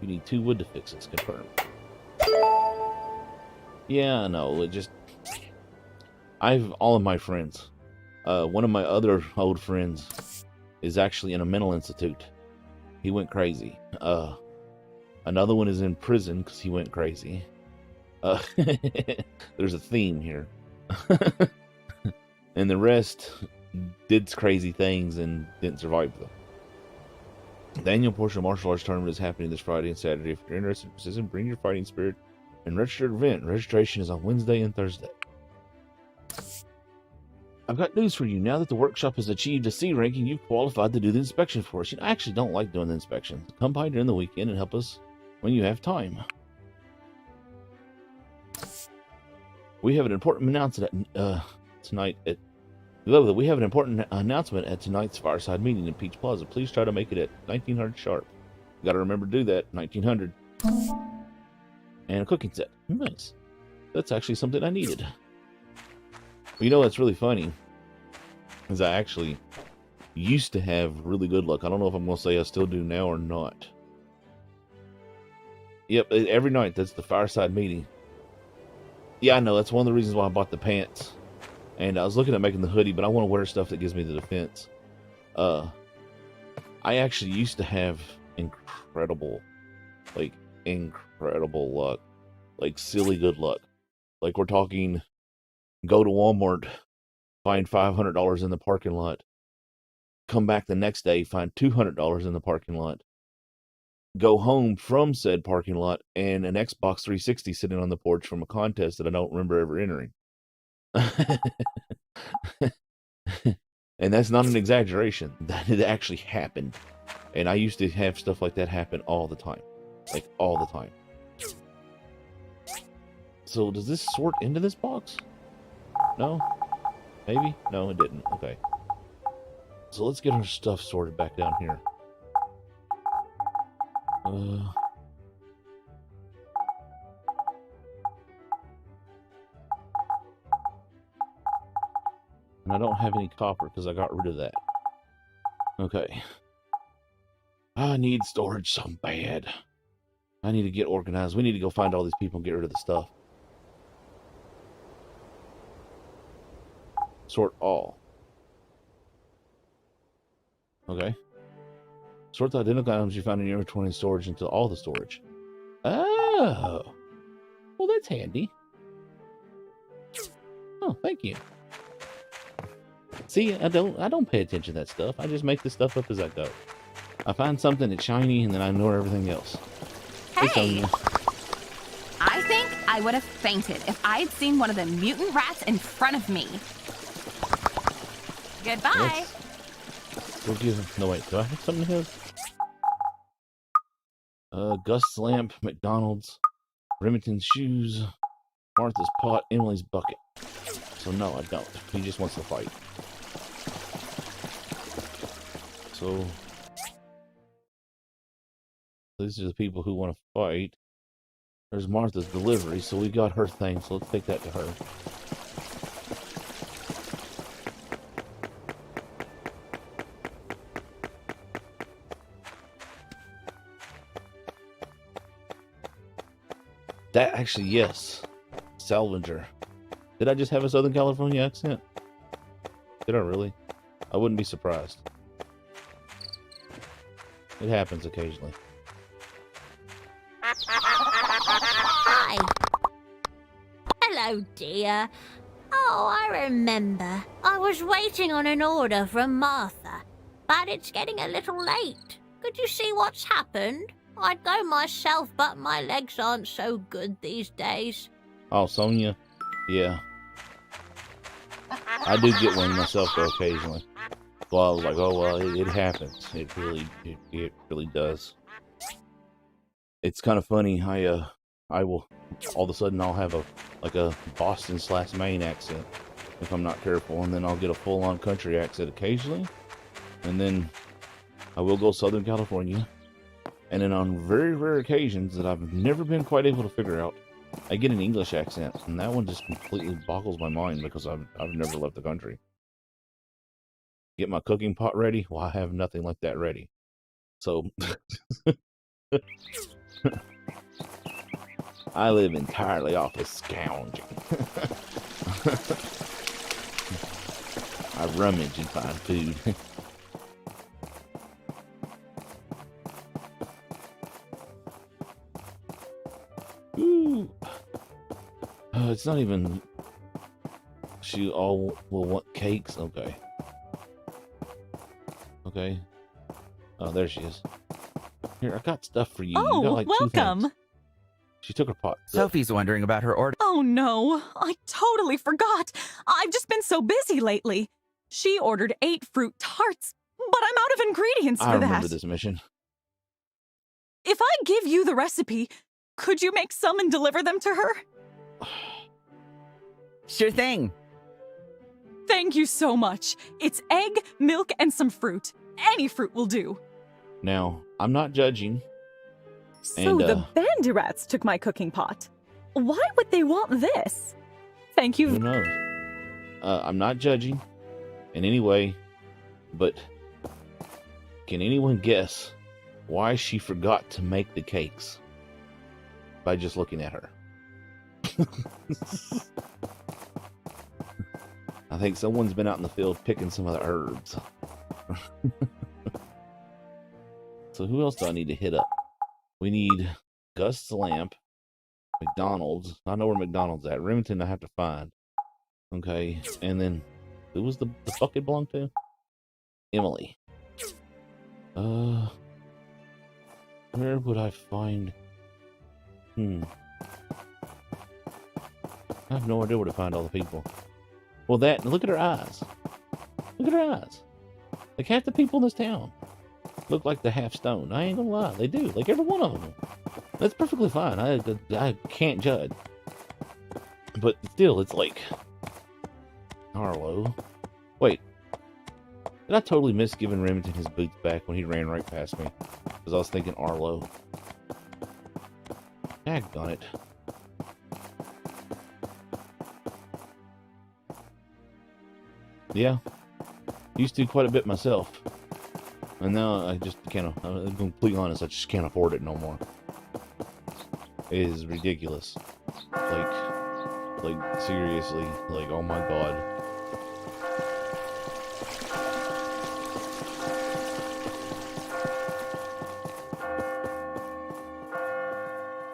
You need 2 wood to fix this. Confirmed. Yeah, I know. I've all of my friends. One of my other old friends is actually in a mental institute. He went crazy. Another one is in prison because he went crazy. There's a theme here. And the rest did crazy things and didn't survive them. The annual Portia Martial Arts Tournament is happening this Friday and Saturday. If you're interested in participating, bring your fighting spirit and register an event. Registration is on Wednesday and Thursday. I've got news for you. Now that the workshop has achieved a C ranking, you've qualified to do the inspection for us. I actually don't like doing the inspections. Come by during the weekend and help us when you have time. We have an important announcement tonight at we have an important announcement at tonight's fireside meeting in Peach Plaza. Please try to make it at 1900 sharp. You got to remember to do that. 1900. And a cooking set. Nice. That's actually something I needed. Well, you know what's really funny is I actually used to have really good luck. I don't know if I'm going to say I still do now or not. Yep, every night that's the fireside meeting. Yeah, I know. That's one of the reasons why I bought the pants. And I was looking at making the hoodie, but I want to wear stuff that gives me the defense. I actually used to have incredible luck. Like silly good luck. Like we're talking, go to Walmart, find $500 in the parking lot. Come back the next day, find $200 in the parking lot. Go home from said parking lot and an Xbox 360 sitting on the porch from a contest that I don't remember ever entering. And that's not an exaggeration. That had actually happened. And I used to have stuff like that happen all the time. Like all the time. So does this sort into this box? No? Maybe? No, it didn't. Okay. So let's get our stuff sorted back down here. And I don't have any copper because I got rid of that. Okay. I need storage so bad. I need to get organized. We need to go find all these people and get rid of the stuff. Sort all. Okay. Sort the identical items you found in your inventory and storage into all the storage. Oh. Well, that's handy. Oh, thank you. See, I don't pay attention to that stuff. I just make the stuff up as I go. I find something that's shiny and then I ignore everything else. Hey! I think I would have fainted if I had seen one of the mutant rats in front of me. Goodbye. We'll give him. No, wait. Do I have something here? Gust's lamp, McDonald's, Remington's shoes, Martha's pot, Emily's bucket. So no, I don't. He just wants to fight. So these are the people who want to fight. There's Martha's delivery, so we got her thing, so let's take that to her. That actually, yes. Salvager. Did I just have a Southern California accent? Did I really? I wouldn't be surprised. It happens occasionally. Hi. Hello, dear. Oh, I remember. I was waiting on an order from Martha, but it's getting a little late. Could you see what's happened? I'd go myself, but my legs aren't so good these days. Oh, Sonia? Yeah. I do get one myself, though, occasionally. Well, I was like, oh well, it happens. It really does. It's kind of funny. I will all of a sudden I'll have a Boston / Maine accent if I'm not careful, and then I'll get a full-on country accent occasionally, and then I will go Southern California, and then on very rare occasions that I've never been quite able to figure out, I get an English accent, and that one just completely boggles my mind because I've never left the country. Get my cooking pot ready? Well, I have nothing like that ready. So I live entirely off of scrounging. I rummage and find food. Ooh. It's not even... She all will want cakes? Okay. Okay. Oh, there she is. Here, I got stuff for you. Oh, you got, like, 2 welcome. things. She took her pot. Sophie's wondering about her order. Oh no, I totally forgot. I've just been so busy lately. She ordered 8 fruit tarts, but I'm out of ingredients for I that. remember this mission. If I give you the recipe, could you make some and deliver them to her? Sure thing. Thank you so much. It's egg, milk, and some fruit. Any fruit will do. Now, I'm not judging. So the bandy rats took my cooking pot. Why would they want this? Thank you. Who knows? I'm not judging in any way, but can anyone guess why she forgot to make the cakes by just looking at her? I think someone's been out in the field picking some of the herbs. So who else do I need to hit up? We need Gust's Lamp, McDonald's. I know where McDonald's at. Remington I have to find. Okay, and then who was the bucket belong to? Emily. Where would I find? I have no idea where to find all the people. Well, look at her eyes. Look at her eyes. Like half the people in this town look like the half stone. I ain't gonna lie, they do. Like every one of them. That's perfectly fine. I can't judge. But still, it's like Arlo. Wait, did I totally miss giving Remington his boots back when he ran right past me? Because I was thinking Arlo. Daggone it. Yeah, used to quite a bit myself, and now I just can't. I'm completely honest. I just can't afford it no more. It is ridiculous. Like seriously. Like, oh my god.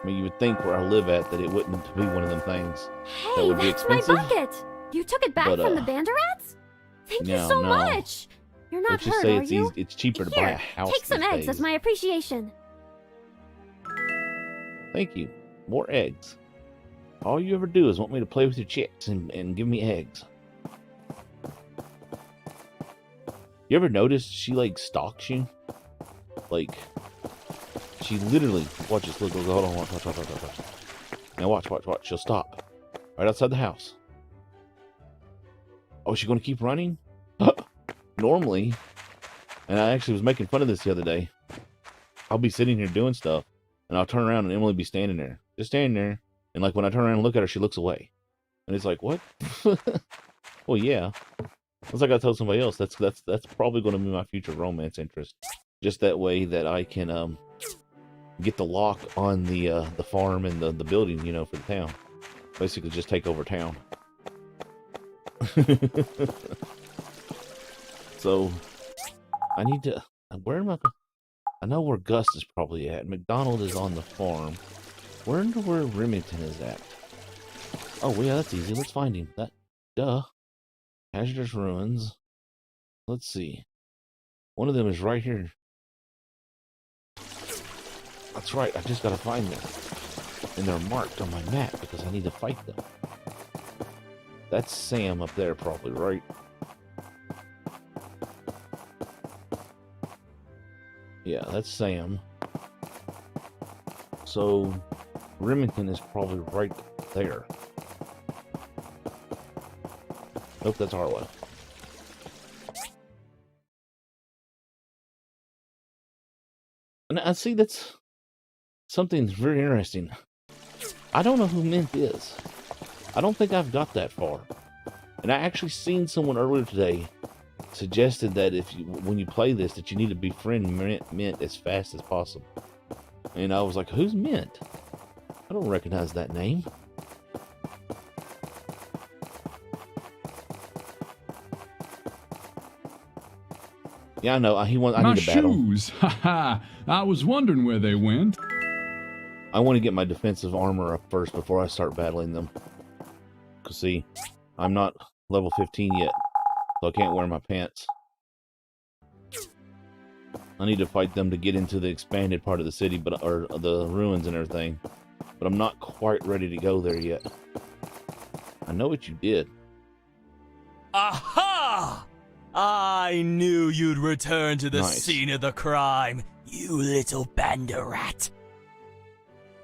I mean, you would think where I live at that it wouldn't be one of them things that would be expensive. My bucket! You took it back from the Banderats? Thank you so much! You're not Let's just hurt, say are it's you? it's cheaper to buy a house. Take some these eggs days. as my appreciation. Thank you. More eggs. All you ever do is want me to play with your chicks and give me eggs. You ever notice she like stalks you? Like she literally watch this. Look, hold on, watch. Now watch. She'll stop right outside the house. Oh, is she going to keep running? Normally, and I actually was making fun of this the other day. I'll be sitting here doing stuff, and I'll turn around and Emily be standing there, just standing there. And like when I turn around and look at her, she looks away, and it's like, what? Well, yeah. It's like I told somebody else. That's probably going to be my future romance interest. Just that way that I can get the lock on the farm and the building, you know, for the town. Basically, just take over town. So I need to. Where am I? I know where Gus is probably at. McDonald is on the farm. Where Remington is at? Oh, yeah, that's easy. Let's find him. Duh. Hazardous Ruins. Let's see. One of them is right here. That's right. I just gotta find them. And they're marked on my map because I need to fight them. That's Sam up there probably, right? Yeah, that's Sam. So, Remington is probably right there. Nope, that's Harlow. And I see that's something very interesting. I don't know who Mint is. I don't think I've got that far. And I actually seen someone earlier today suggested that when you play this, that you need to befriend Mint as fast as possible. And I was like, who's Mint? I don't recognize that name. Yeah, I know. I need a battle. My shoes! Haha! I was wondering where they went. I want to get my defensive armor up first before I start battling them. Because, see, I'm not level 15 yet, so I can't wear my pants. I need to fight them to get into the expanded part of the city, or the ruins and everything. But I'm not quite ready to go there yet. I know what you did. Aha! I knew you'd return to the scene of the crime, you little bandit rat.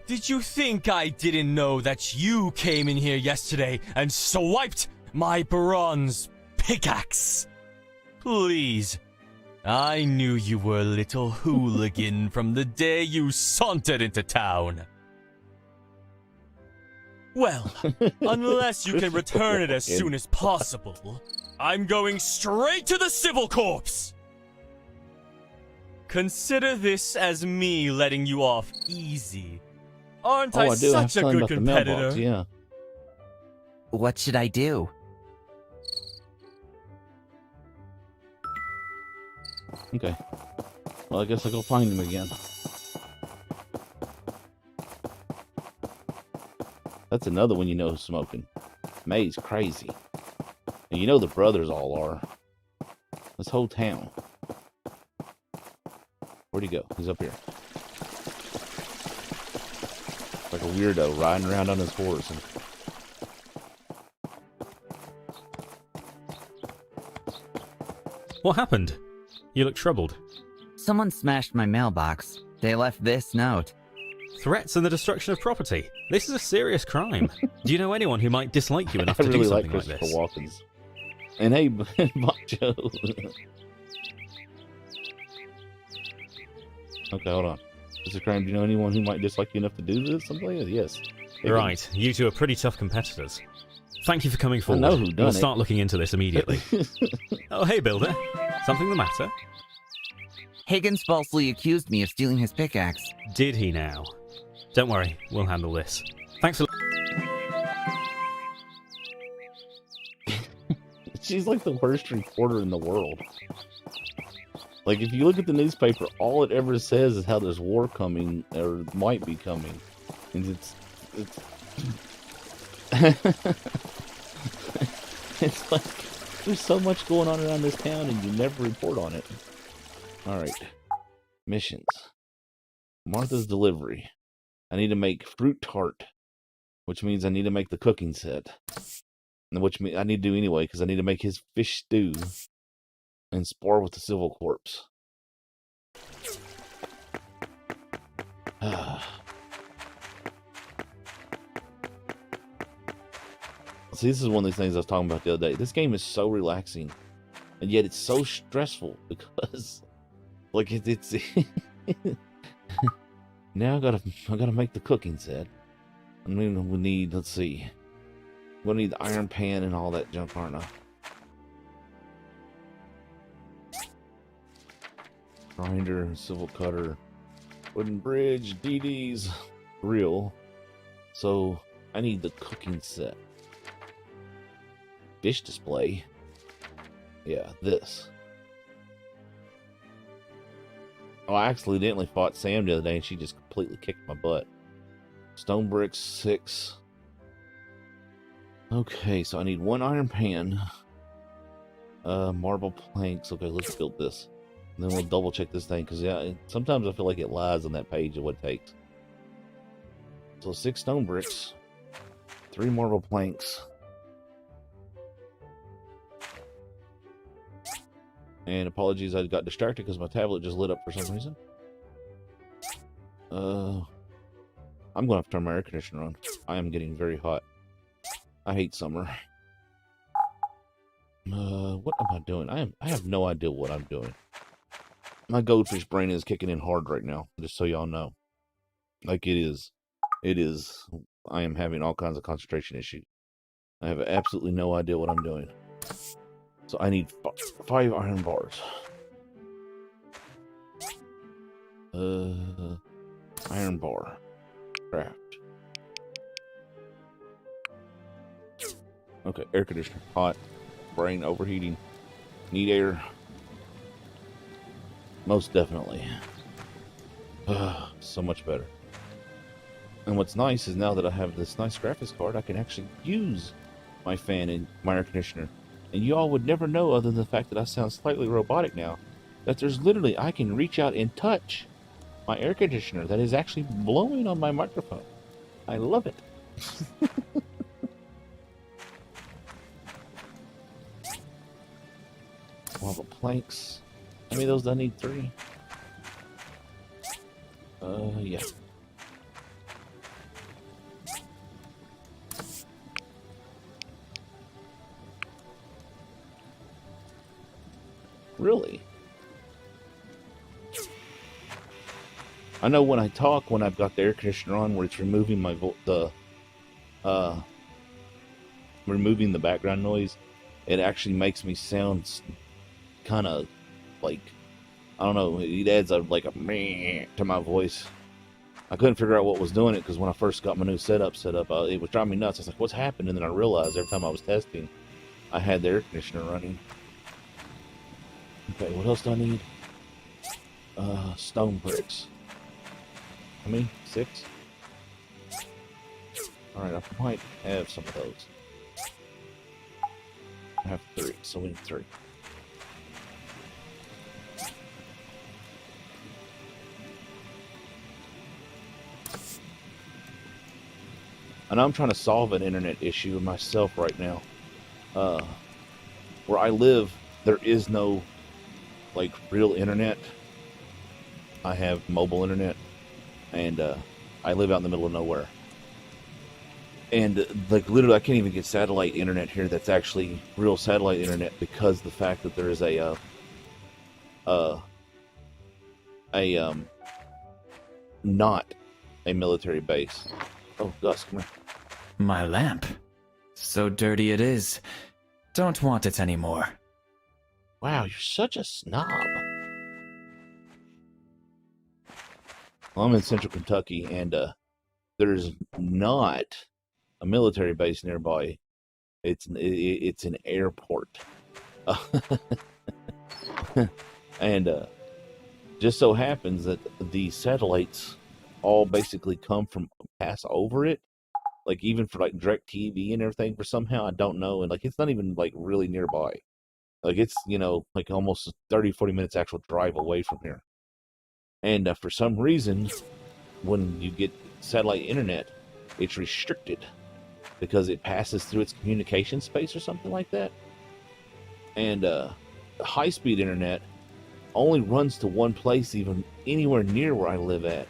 Did you think I didn't know that you came in here yesterday and swiped my bronze pickaxe? Please. I knew you were a little hooligan from the day you sauntered into town. Well, unless you can return it as soon as possible, I'm going straight to the civil corpse! Consider this as me letting you off easy. Aren't I such a good competitor? Mailbox, yeah. What should I do? Okay. Well, I guess I'll go find him again. That's another one you know who's smoking. May's crazy. And you know the brothers all are. This whole town. Where'd he go? He's up here. Like a weirdo riding around on his horse. What happened? You look troubled. Someone smashed my mailbox. They left this note. Threats and the destruction of property. This is a serious crime. Do you know anyone who might dislike you enough I to really do something like like Christopher this? Walken's. And hey, Macho. Okay, hold on. Is a crime? Do you know anyone who might dislike you enough to do this? Something like that? Yes. Right. You two are pretty tough competitors. Thank you for coming forward. I know who done We'll it. start looking into this immediately. Oh, hey, Builder. Something the matter? Higgins falsely accused me of stealing his pickaxe. Did he now? Don't worry, we'll handle this. Thanks for... She's like the worst reporter in the world. Like, if you look at the newspaper, all it ever says is how there's war coming, or might be coming. And it's it's like, there's so much going on around this town, and you never report on it. Alright. Missions. Martha's delivery. I need to make fruit tart, which means I need to make the cooking set. Which I need to do anyway, because I need to make his fish stew and spar with the civil corpse. See, this is one of these things I was talking about the other day. This game is so relaxing, and yet it's so stressful because, like, it's now I gotta make the cooking set. I mean, we need, let's see, we're gonna need the iron pan and all that junk, aren't I? Grinder, civil cutter, wooden bridge, DD's, grill. So I need the cooking set. Fish display. Yeah, this. Oh, I accidentally fought Sam the other day and she just completely kicked my butt. Stone bricks, 6. Okay, so I need 1 iron pan. Marble planks. Okay, let's build this. And then we'll double check this thing, because yeah, sometimes I feel like it lies on that page of what it takes. So 6 stone bricks, 3 marble planks, and apologies, I got distracted because my tablet just lit up for some reason. I'm going to have to turn my air conditioner on. I am getting very hot. I hate summer. What am I doing? I have no idea what I'm doing. My goldfish brain is kicking in hard right now, just so y'all know. Like it is. It is. I am having all kinds of concentration issues. I have absolutely no idea what I'm doing. So I need 5 iron bars. Iron bar. Craft. Okay, air conditioner. Hot. Brain overheating. Need air. Most definitely. So much better. And what's nice is now that I have this nice graphics card, I can actually use my fan and my air conditioner. And you all would never know, other than the fact that I sound slightly robotic now, that there's literally, I can reach out and touch my air conditioner that is actually blowing on my microphone. I love it. Lava planks. How many of those do I need? 3? Yeah. Really? I know when I talk, when I've got the air conditioner on, where it's removing my removing the background noise, it actually makes me sound kind of like, I don't know, it adds like a meh to my voice. I couldn't figure out what was doing it, because when I first got my new setup it was driving me nuts. I was like, what's happened? And then I realized every time I was testing, I had the air conditioner running. Okay, what else do I need? Stone bricks. How many? 6? Alright, I might have some of those. I have 3, so we need 3. And I'm trying to solve an internet issue myself right now. Where I live, there is no like real internet. I have mobile internet, and I live out in the middle of nowhere. And like literally, I can't even get satellite internet here. That's actually real satellite internet, because the fact that there is not a military base. Oh, Gus, come here. My lamp. So dirty it is. Don't want it anymore. Wow, you're such a snob. Well, I'm in central Kentucky, and there's not a military base nearby. It's an airport. And just so happens that the satellites all basically pass over it. Like even for like direct TV and everything, for somehow I don't know, and like it's not even like really nearby. Like it's, like almost 30-40 minutes actual drive away from here. And for some reason, when you get satellite internet, it's restricted because it passes through its communication space or something like that. And high-speed internet only runs to one place, even anywhere near where I live at,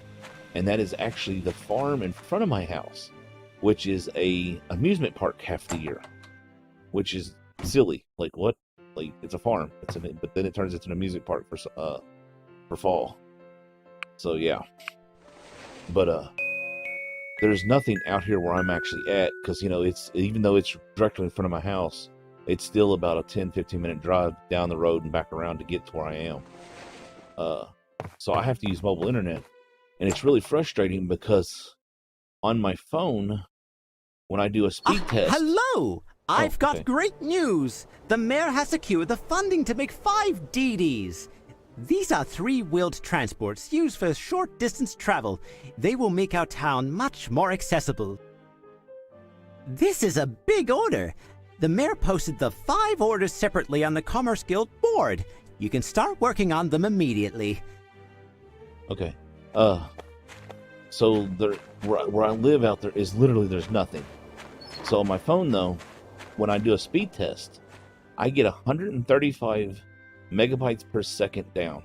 and that is actually the farm in front of my house, which is a amusement park half the year, which is silly. Like what? Like it's a farm, but then it turns into an amusement park for fall. So yeah, but there's nothing out here where I'm actually at, because it's, even though it's directly in front of my house, it's still about a 10-15 minute drive down the road and back around to get to where I am. So I have to use mobile internet, and it's really frustrating because on my phone, when I do a speed test... Hello! I've got great news! The mayor has secured the funding to make 5 DDs. These are 3-wheeled transports used for short-distance travel. They will make our town much more accessible. This is a big order. The mayor posted the 5 orders separately on the Commerce Guild board. You can start working on them immediately. Okay. So where I live out there is literally there's nothing. So on my phone though, when I do a speed test, I get 135 megabytes per second down.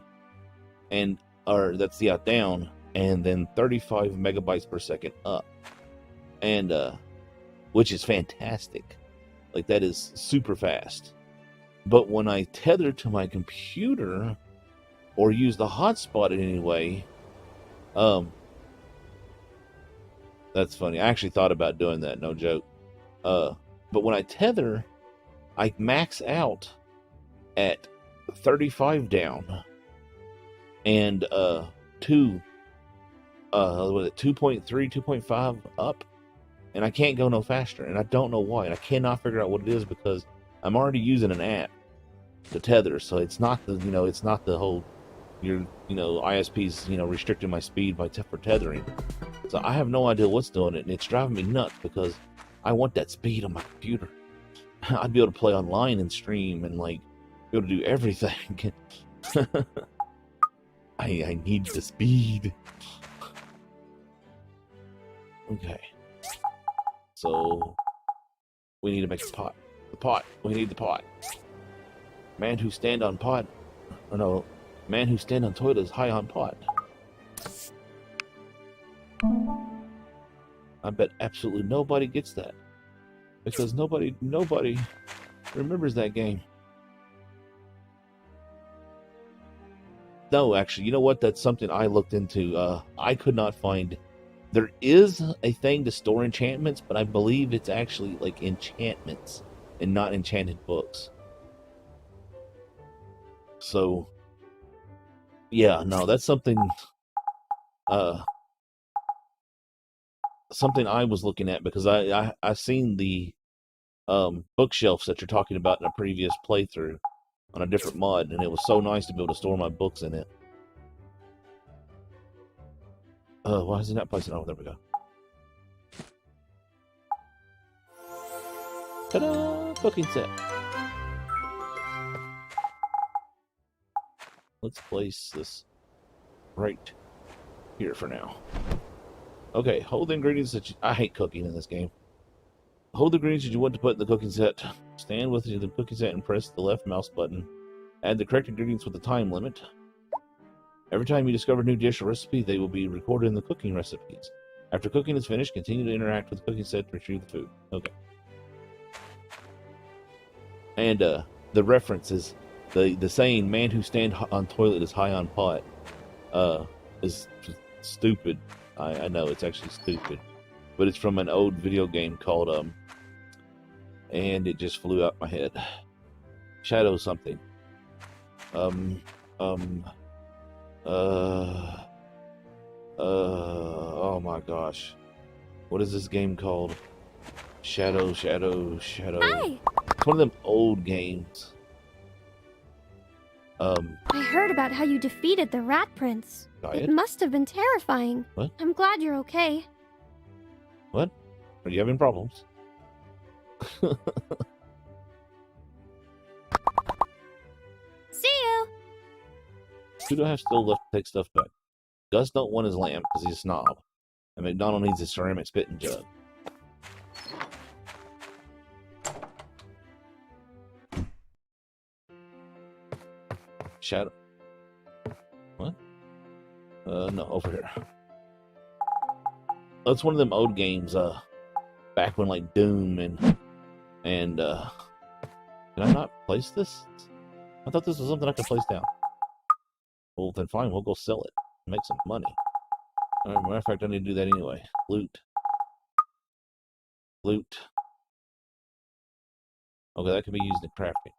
Down. and then 35 megabytes per second up. And, which is fantastic. Like, that is super fast. But when I tether to my computer or use the hotspot in any way, that's funny. I actually thought about doing that, no joke. But when I tether, I max out at 35 down and 2.3, 2.5 up, and I can't go no faster, and I don't know why, and I cannot figure out what it is because I'm already using an app to tether, so it's not the it's not the whole ISP's restricting my speed for tethering. So I have no idea what's doing it, and it's driving me nuts because I want that speed on my computer. I'd be able to play online and stream and like be able to do everything. I need the speed. Okay. So we need to make a pot. The pot. We need the pot. Man who stand on pot. Or no, man who stand on toilet is high on pot. I bet absolutely nobody gets that. Because nobody remembers that game. No, actually, you know what? That's something I looked into. I could not find. There is a thing to store enchantments, but I believe it's actually like enchantments and not enchanted books. So, yeah, no, that's something. Something I was looking at because I seen the bookshelves that you're talking about in a previous playthrough on a different mod, and it was so nice to be able to store my books in it. Why is it not placing? Oh, there we go. Ta-da! Cooking set. Let's place this right here for now. Okay, hold the ingredients that I hate cooking in this game. Hold the ingredients that you want to put in the cooking set. Stand with the cooking set and press the left mouse button. Add the correct ingredients with the time limit. Every time you discover a new dish or recipe, they will be recorded in the cooking recipes. After cooking is finished, continue to interact with the cooking set to retrieve the food. Okay. And the reference is the saying, man who stand on toilet is high on pot, is stupid. I know, it's actually stupid. But it's from an old video game called, and it just flew out my head. Shadow something. Oh my gosh. What is this game called? Shadow. Hi! It's one of them old games. I heard about how you defeated the Rat Prince. Diet? It must have been terrifying. What? I'm glad you're okay. What? Are you having problems? See you! Who do I have still left to take stuff back? Gus don't want his lamp because he's a snob. And McDonald needs his ceramic spitting jug. Shadow. What? No, over here. That's one of them old games, back when like Doom and did I not place this? I thought this was something I could place down. Well, then fine, we'll go sell it. Make some money. Matter of fact, I need to do that anyway. Loot. Okay, that can be used in crafting.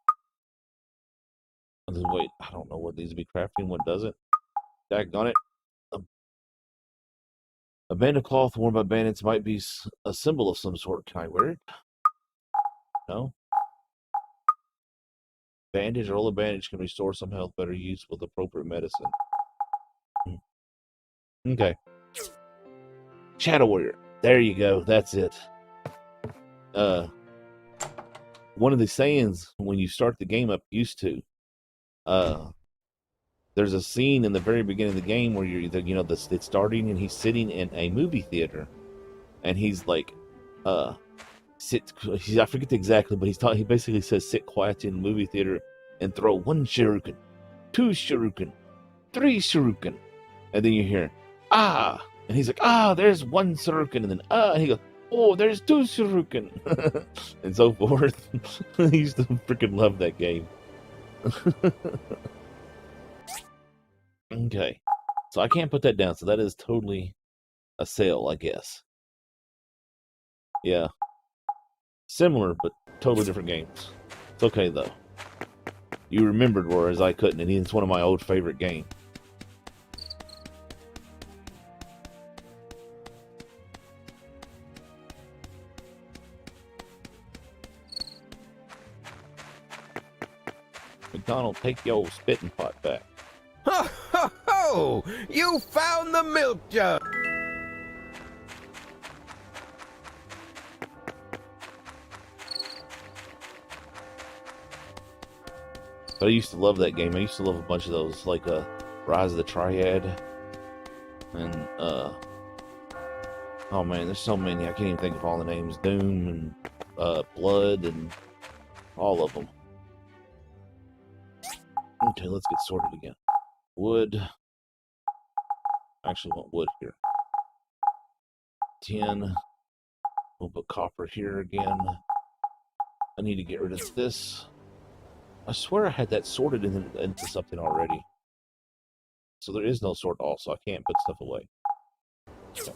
Wait, I don't know what needs to be crafting, what doesn't. Daggone it. A band of cloth worn by bandits might be a symbol of some sort. Can I wear it? No. Bandage. Roll a bandage can restore some health, better use with appropriate medicine. Okay. Shadow Warrior. There you go. That's it. One of the sayings when you start the game up used to. There's a scene in the very beginning of the game where it's starting and he's sitting in a movie theater, and he's like, I forget exactly, but he basically says, sit quiet in the movie theater and throw 1 shuriken, 2 shuriken, 3 shuriken, and then you hear, ah, and he's like, ah, there's one shuriken, and then and he goes, oh, there's two shuriken, and so forth. I used to freaking love that game. Okay, so I can't put that down. So that is totally a sale, I guess. Yeah, similar but totally different games. It's okay though. You remembered, whereas I couldn't, and it's one of my old favorite games. McDonald, take your spitting pot back. Ho, ho, ho! You found the milk jug! But I used to love that game. I used to love a bunch of those, like Rise of the Triad, and oh man, there's so many. I can't even think of all the names. Doom and Blood and all of them. Okay, let's get sorted again. Wood. I actually want wood here. 10. We'll put copper here again. I need to get rid of this. I swear I had that sorted into something already. So there is no sort also. I can't put stuff away. Okay.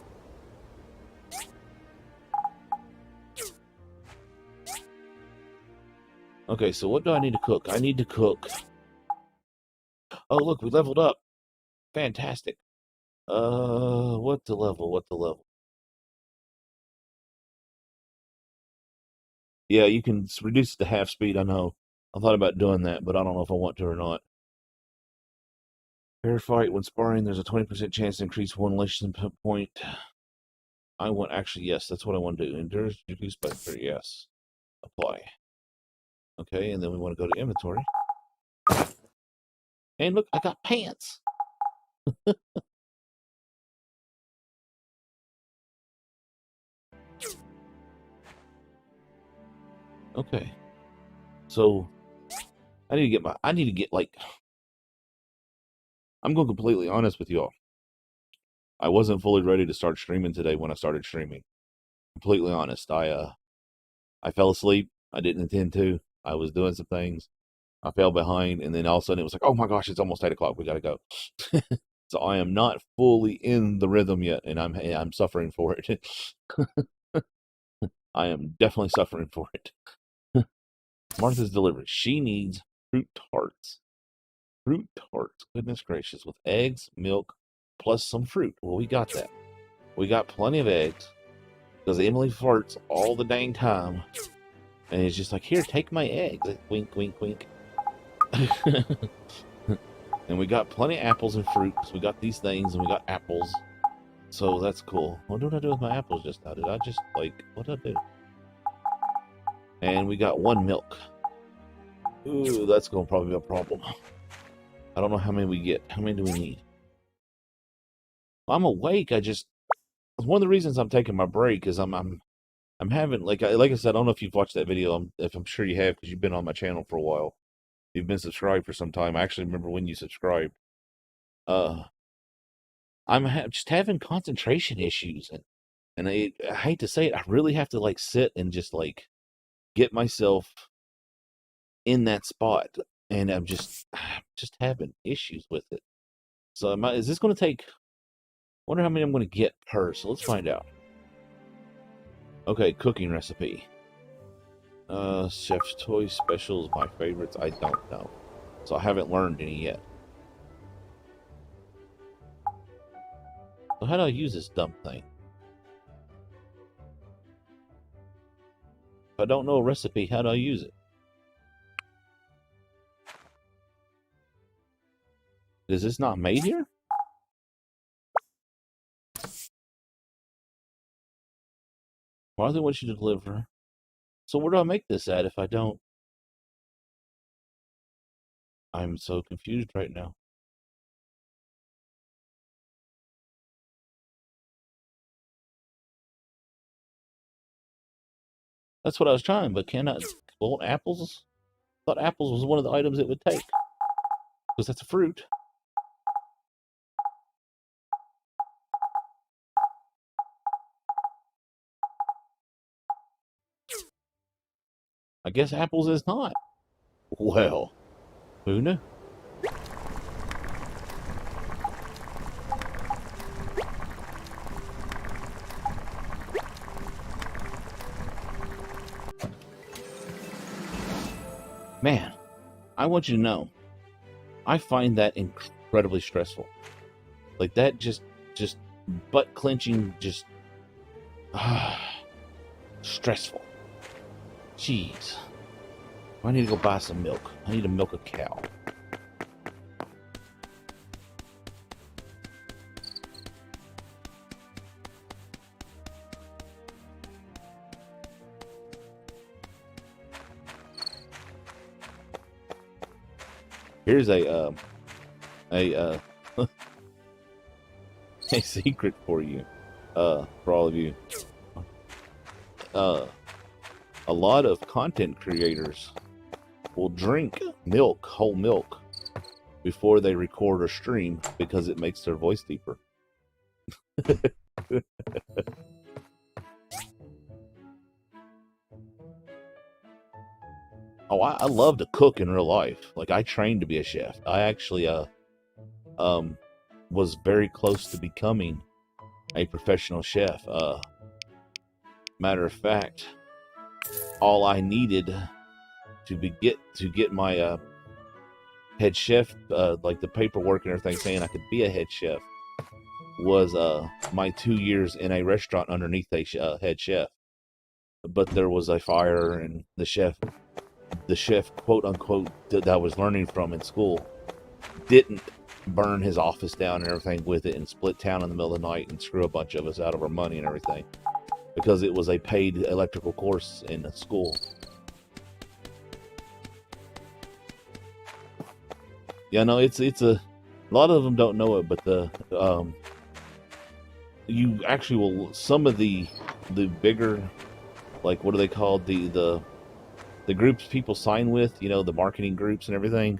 Okay, so what do I need to cook? I need to cook. Oh, look, we leveled up. Fantastic. What to level? What to level? Yeah, you can reduce it to half speed, I know. I thought about doing that, but I don't know if I want to or not. Fair fight. When sparring, there's a 20% chance to increase one relationship point. I want, actually, yes, that's what I want to do. Endurance reduced by 3, yes. Apply. Okay, and then we want to go to inventory. And look, I got pants. Okay. So I need to get like, I'm going completely honest with y'all. I wasn't fully ready to start streaming today when I started streaming. Completely honest. I fell asleep. I didn't intend to. I was doing some things. I fell behind, and then all of a sudden it was like, oh my gosh, it's almost 8 o'clock. We got to go. So I am not fully in the rhythm yet, and I'm suffering for it. I am definitely suffering for it. Martha's delivery. She needs fruit tarts. Fruit tarts. Goodness gracious. With eggs, milk, plus some fruit. Well, we got that. We got plenty of eggs. Because Emily farts all the dang time. And it's just like, here, take my eggs. Like, wink, wink, wink. And we got plenty of apples and fruit. So we got these things, and we got apples. So that's cool. What did I do with my apples just now? Did I just, like, what did I do? And we got 1 milk. Ooh, that's going to probably be a problem. I don't know how many we get. How many do we need? I'm awake. One of the reasons I'm taking my break is I'm having, like I said, I don't know if you've watched that video. I'm sure you have, because you've been on my channel for a while. You've been subscribed for some time. I actually remember when you subscribed. I'm just having concentration issues, and I hate to say it, I really have to like sit and just like get myself in that spot, and I'm just having issues with it. So is this going to take? Wonder how many I'm going to get per. So let's find out. Okay, cooking recipe. Chef's Toy Specials, my favorites. I don't know, so I haven't learned any yet. So how do I use this dumb thing? If I don't know a recipe, how do I use it? Is this not made here? Why do they want you to deliver? So where do I make this at if I don't? I'm so confused right now. That's what I was trying, but cannot. Well, apples? I thought apples was one of the items it would take. Because that's a fruit. I guess apples is not. Well, who knew? Man, I want you to know, I find that incredibly stressful. Like that just butt clenching, just stressful. Jeez. I need to go buy some milk. I need to milk a cow. Here's a a secret for you, for all of you. A lot of content creators will drink milk, whole milk, before they record or stream because it makes their voice deeper. Oh, I love to cook in real life. Like, I trained to be a chef. I actually was very close to becoming a professional chef. Matter of fact, all I needed to get my head chef, like the paperwork and everything saying I could be a head chef, was my 2 years in a restaurant underneath a head chef. But there was a fire, and the chef, quote unquote, that I was learning from in school, didn't burn his office down and everything with it and split town in the middle of the night and screw a bunch of us out of our money and everything, because it was a paid electrical course in the school. Yeah, no, it's a lot of them don't know it, but you actually will, some of the bigger, like, what are they called, the groups people sign with, you know, the marketing groups and everything.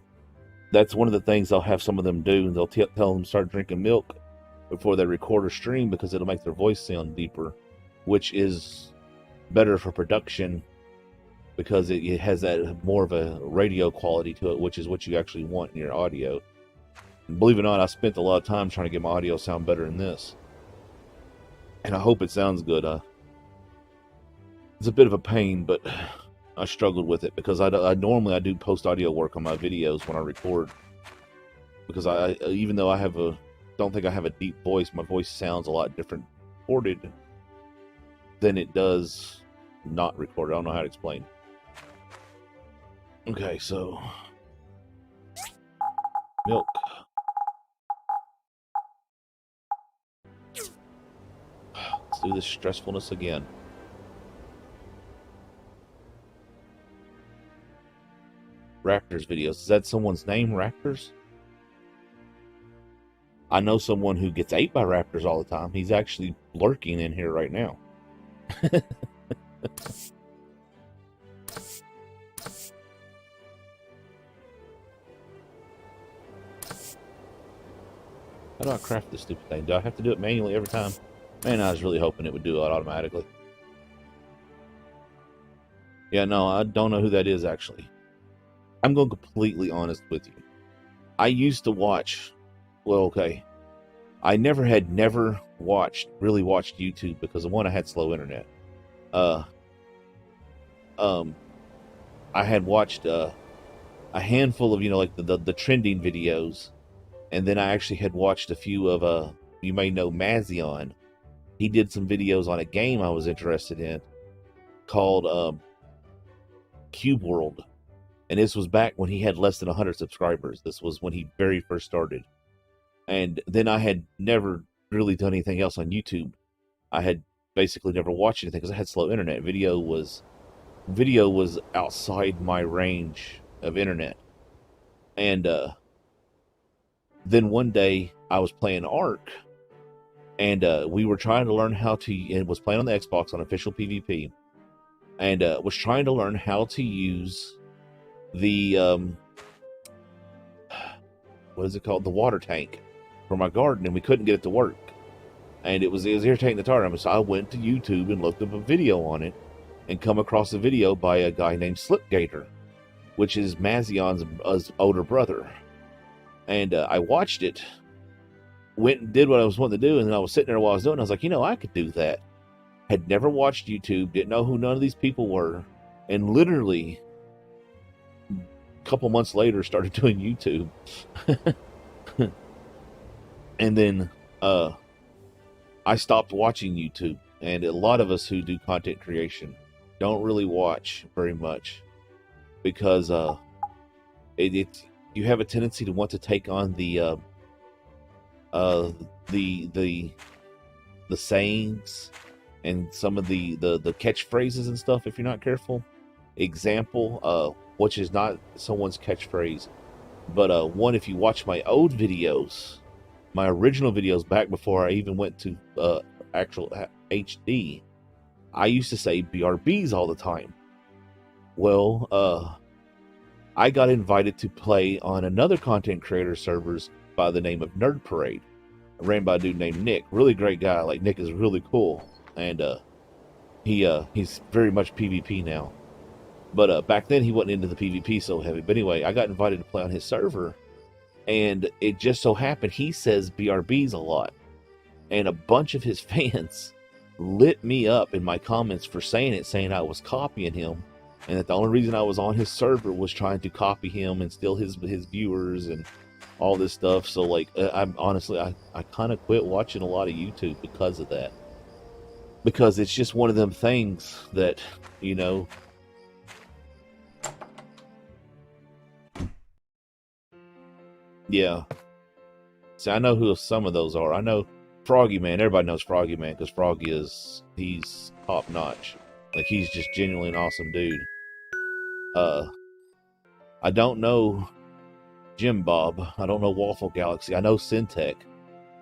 That's one of the things they'll have some of them do. They'll tell them to start drinking milk before they record or stream because it'll make their voice sound deeper, which is better for production because it has that more of a radio quality to it, which is what you actually want in your audio. And believe it or not, I spent a lot of time trying to get my audio sound better than this, and I hope it sounds good. It's a bit of a pain, but I struggled with it because I normally do post audio work on my videos when I record, because I even though I don't think I have a deep voice, my voice sounds a lot different recorded than it does not recorded. I don't know how to explain. Okay, so milk. Let's do this stressfulness again. Raptors videos. Is that someone's name, Raptors? I know someone who gets ate by raptors all the time. He's actually lurking in here right now. How do I craft this stupid thing? Do I have to do it manually every time? Man, I was really hoping it would do it automatically. Yeah, no, I don't know who that is, actually. I'm going completely honest with you. I used to watch, well, okay, I never really watched YouTube because, one, I had slow internet. I had watched a handful of, you know, like the trending videos, and then I actually had watched a few of, you may know Mazion. He did some videos on a game I was interested in called Cube World. And this was back when he had less than 100 subscribers. This was when he very first started. And then I had never really done anything else on YouTube. I had basically never watched anything because I had slow internet. Video was outside my range of internet. And then one day I was playing Ark, and we were trying to learn how to, it was playing on the Xbox on official PvP, and was trying to learn how to use the what is it called, the water tank for my garden, and we couldn't get it to work, and it was irritating the tar out of me. So I went to YouTube and looked up a video on it, and come across a video by a guy named Slipgator, which is Mazion's older brother. And I watched it, went and did what I was wanting to do, and then I was sitting there while I was doing it. I was like, I could do that. Had never watched YouTube, didn't know who none of these people were, and literally a couple months later started doing YouTube. And then I stopped watching YouTube, and a lot of us who do content creation don't really watch very much because you have a tendency to want to take on the sayings and some of the catchphrases and stuff if you're not careful. Example, which is not someone's catchphrase, but one, if you watch my old videos, my original videos back before I even went to actual HD, I used to say BRBs all the time. Well, I got invited to play on another content creator servers by the name of Nerd Parade, ran by a dude named Nick. Really great guy. Like, Nick is really cool, and he's very much PvP now. But back then he wasn't into the PvP so heavy. But anyway, I got invited to play on his server, and it just so happened he says BRBs a lot, and a bunch of his fans lit me up in my comments for saying it, saying I was copying him, and that the only reason I was on his server was trying to copy him and steal his viewers and all this stuff. So like, I'm honestly, I kind of quit watching a lot of YouTube because of that, because it's just one of them things that, yeah. See, I know who some of those are. I know Froggy Man. Everybody knows Froggy Man because Froggy he's top notch. Like, he's just genuinely an awesome dude. I don't know Jim Bob. I don't know Waffle Galaxy. I know Syntech.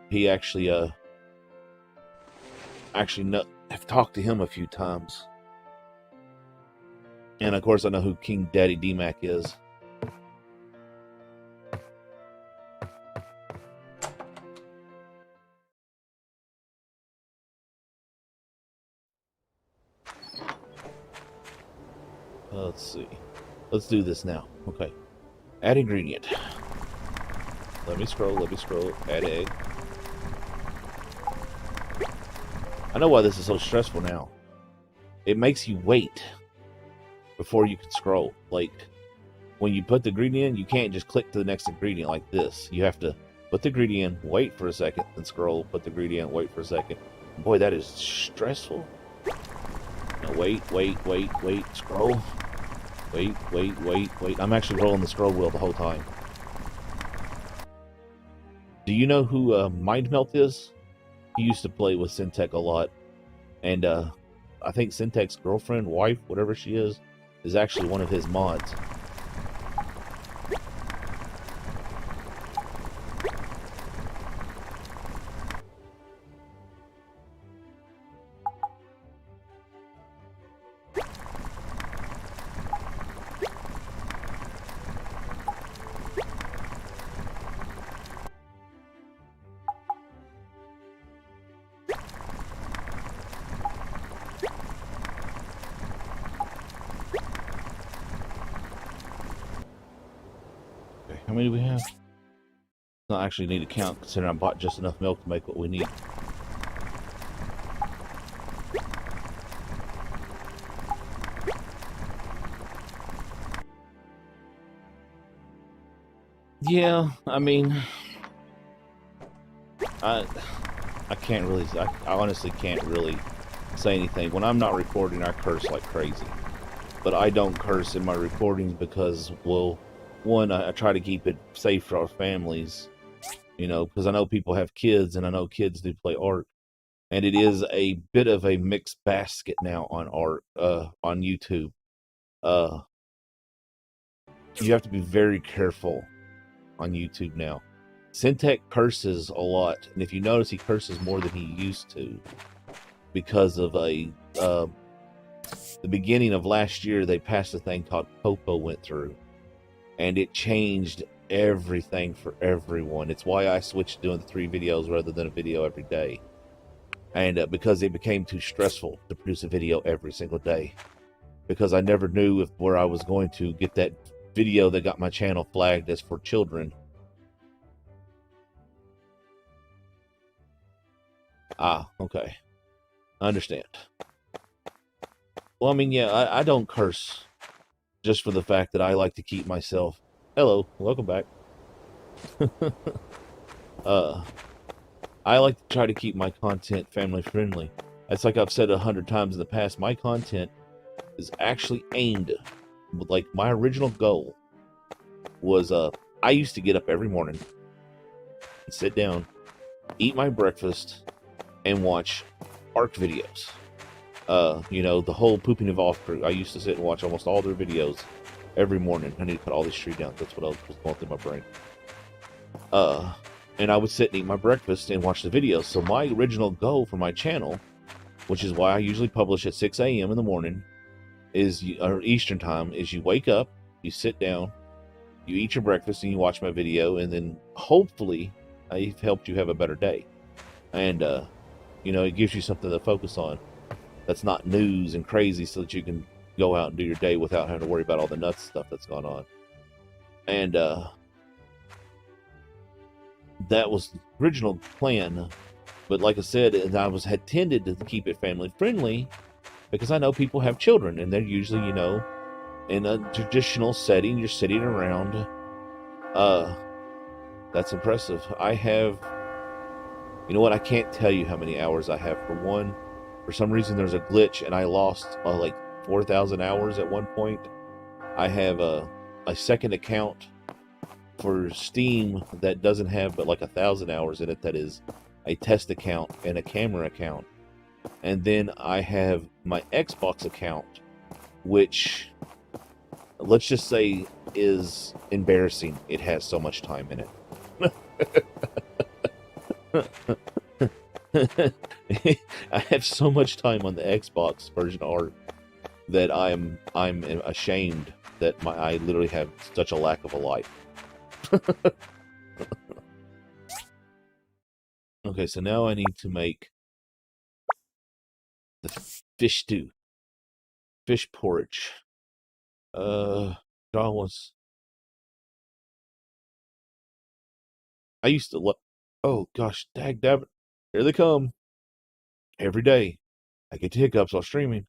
He actually I've talked to him a few times. And of course I know who King Daddy D-Mac is. Let's see. Let's do this now. Okay. Add ingredient. Let me scroll. Add egg. I know why this is so stressful now. It makes you wait before you can scroll. Like, when you put the ingredient in, you can't just click to the next ingredient like this. You have to put the ingredient in, wait for a second, then scroll, put the ingredient in, wait for a second. Boy, that is stressful. Now wait, scroll. Wait. I'm actually rolling the scroll wheel the whole time. Do you know who Mind Melt is? He used to play with Syntech a lot. And I think Syntech's girlfriend, wife, whatever she is actually one of his mods. How many do we have? Not actually need to count, considering I bought just enough milk to make what we need. Yeah, I mean, I can't really, I honestly can't really say anything. When I'm not recording, I curse like crazy. But I don't curse in my recordings because, well, one, I try to keep it safe for our families, because I know people have kids, and I know kids do play art, and it is a bit of a mixed basket now on art, on YouTube. You have to be very careful on YouTube now. Syntech curses a lot, and if you notice, he curses more than he used to because of the beginning of last year. They passed a thing called Popo went through. And it changed everything for everyone. It's why I switched to doing the 3 videos rather than a video every day. And because it became too stressful to produce a video every single day. because I never knew where I was going to get that video that got my channel flagged as for children. Ah, okay. I understand. Well, I mean, yeah, I don't curse just for the fact that I like to keep myself... Hello, welcome back. I like to try to keep my content family friendly. It's like I've said 100 times in the past, my content is actually aimed, like my original goal was, I used to get up every morning, sit down, eat my breakfast, and watch ARC videos. You know, the whole Pooping Evolved crew. I used to sit and watch almost all their videos every morning. I need to put all this tree down. That's what was going through my brain. And I would sit and eat my breakfast and watch the videos. So my original goal for my channel, which is why I usually publish at 6 a.m. in the morning, or Eastern time, is you wake up, you sit down, you eat your breakfast, and you watch my video, and then hopefully I've helped you have a better day. And, you know, it gives you something to focus on that's not news and crazy, so that you can go out and do your day without having to worry about all the nuts stuff that's gone on. And that was the original plan, but like I said, had tended to keep it family friendly because I know people have children, and they're usually, you know, in a traditional setting. You're sitting around. That's impressive. I have, you know what, I can't tell you how many hours I have. For one, for some reason there's a glitch and I lost like 4,000 hours at one point. I have a second account for Steam that doesn't have but like 1,000 hours in it, that is a test account and a camera account. And then I have my Xbox account, which, let's just say, is embarrassing. It has so much time in it. I have so much time on the Xbox version art that I'm ashamed that I literally have such a lack of a life. Okay, so now I need to make the fish stew, fish porridge. John was. I used to love. Oh gosh, dag dabbit, here they come. Every day, I get hiccups while streaming.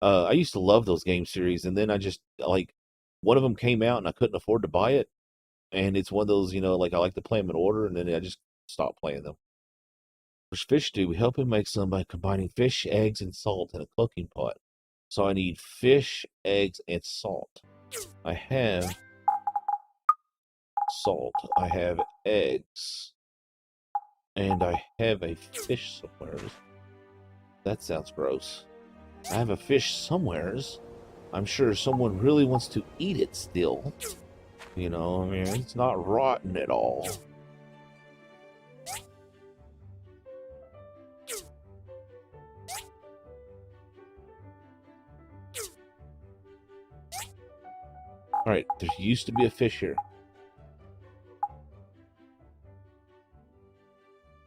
I used to love those game series, and then I just, like, one of them came out and I couldn't afford to buy it, and it's one of those, you know, like, I like to play them in order, and then I just stopped playing them. For fish stew, we help him make some by combining fish, eggs, and salt in a cooking pot. So I need fish, eggs, and salt. I have salt, I have eggs, and I have a fish somewhere. That sounds gross. I have a fish somewheres. I'm sure someone really wants to eat it still. You know, I mean, it's not rotten at all. Alright, there used to be a fish here.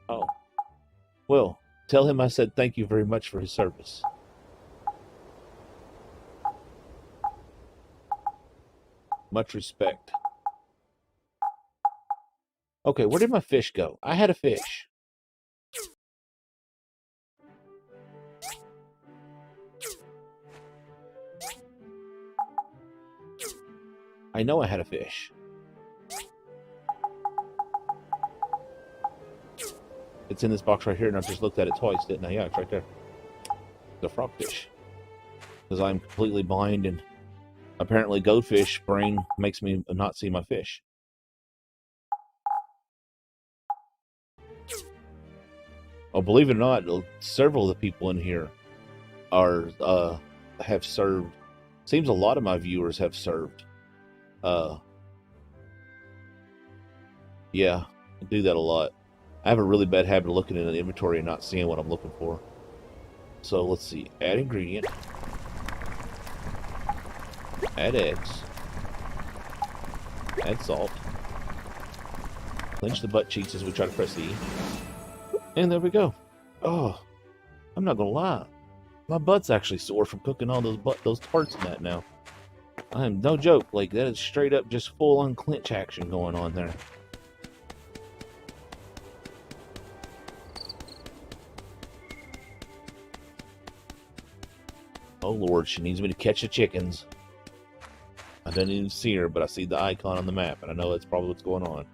Oh. Well, tell him I said thank you very much for his service. Much respect. Okay, where did my fish go? I had a fish. I know I had a fish. It's in this box right here, and I've just looked at it twice, didn't I? Yeah, it's right there. The frogfish. Because I'm completely blind, and apparently goldfish brain makes me not see my fish. Oh, believe it or not, several of the people in here have served. Seems a lot of my viewers have served. Yeah, I do that a lot. I have a really bad habit of looking in the inventory and not seeing what I'm looking for. So let's see. Add ingredient. Add eggs. Add salt. Clench the butt cheeks as we try to press E. And there we go. Oh, I'm not gonna lie. My butt's actually sore from cooking all those tarts and that now. I am no joke. Like, that is straight up just full on clinch action going on there. Oh Lord, she needs me to catch the chickens. I don't even see her, but I see the icon on the map, and I know that's probably what's going on.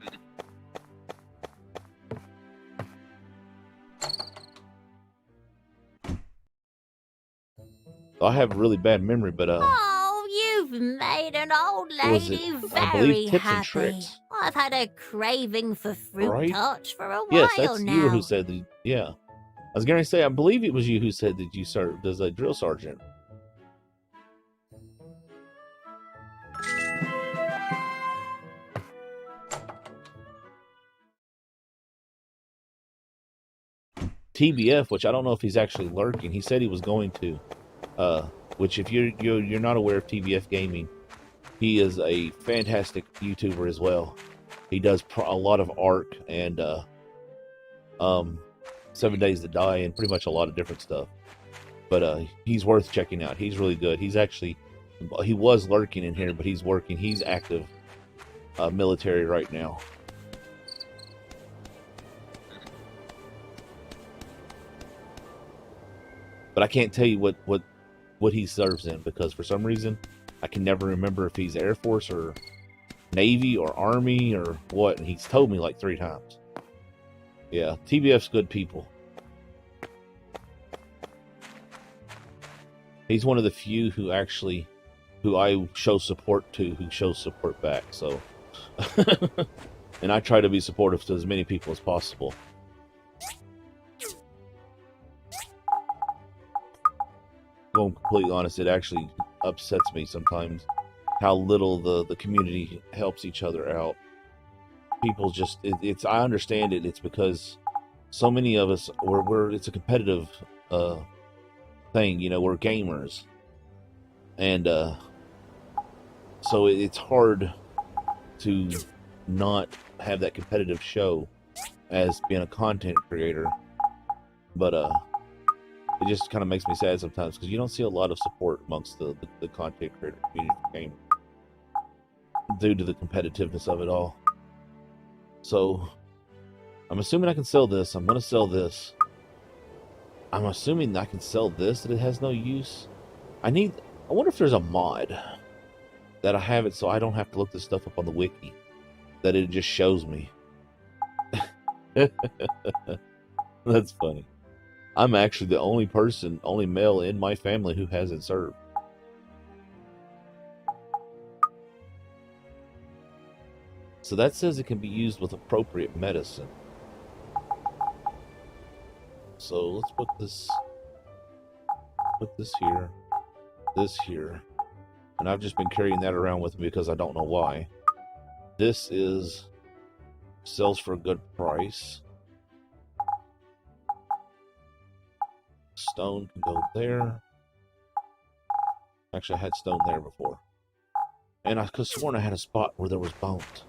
I have really bad memory, but Oh, you've made an old was it? lady I very believe Tips and happy. Tricks. I've had a craving for fruit Right? tarts for a Yes, while that's now. you who said that. Yeah, I was going to say, I believe it was you who said that you served as a drill sergeant. TBF, which I don't know if he's actually lurking. He said he was going to. Which, if you're not aware of TBF Gaming, he is a fantastic YouTuber as well. He does a lot of art and 7 Days to Die and pretty much a lot of different stuff. But he's worth checking out. He's really good. He was lurking in here, but he's working. He's active military right now. But I can't tell you what he serves in, because for some reason I can never remember if he's Air Force or Navy or Army or what, and he's told me like 3 times. Yeah, TBF's good people. He's one of the few who I show support to, who shows support back, so and I try to be supportive to as many people as possible. Well, I'm completely honest, it actually upsets me sometimes how little the community helps each other out. People just, I understand it. It's because so many of us, it's a competitive thing, you know, we're gamers. And so it's hard to not have that competitive show as being a content creator. But it just kind of makes me sad sometimes, because you don't see a lot of support amongst the content creator community for gaming due to the competitiveness of it all. So I'm assuming I can sell this. I'm going to sell this. I'm assuming I can sell this, that it has no use. I wonder if there's a mod that I have it so I don't have to look this stuff up on the wiki, that it just shows me. That's funny. I'm actually the only male in my family who hasn't served. So that says it can be used with appropriate medicine. So let's put this here, and I've just been carrying that around with me because I don't know why. This sells for a good price. Stone can go there. Actually, I had stone there before, and I could have sworn I had a spot where there was bones.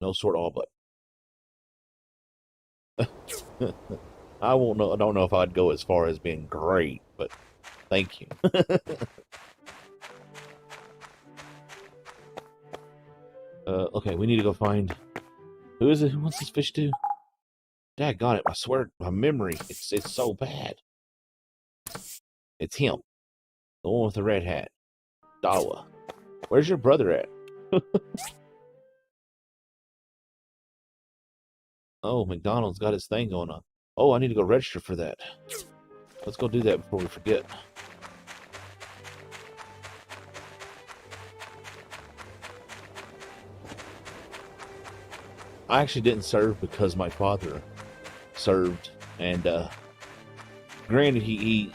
No sort all but. I don't know if I'd go as far as being great, but thank you. Okay, we need to go find. Who is it? Who wants this fish too? Daggone it! I swear, my memory, it's so bad. It's him, the one with the red hat, Dawa. Where's your brother at? Oh, McDonald's got his thing going on. Oh, I need to go register for that. Let's go do that before we forget. I actually didn't serve because my father served, and granted, he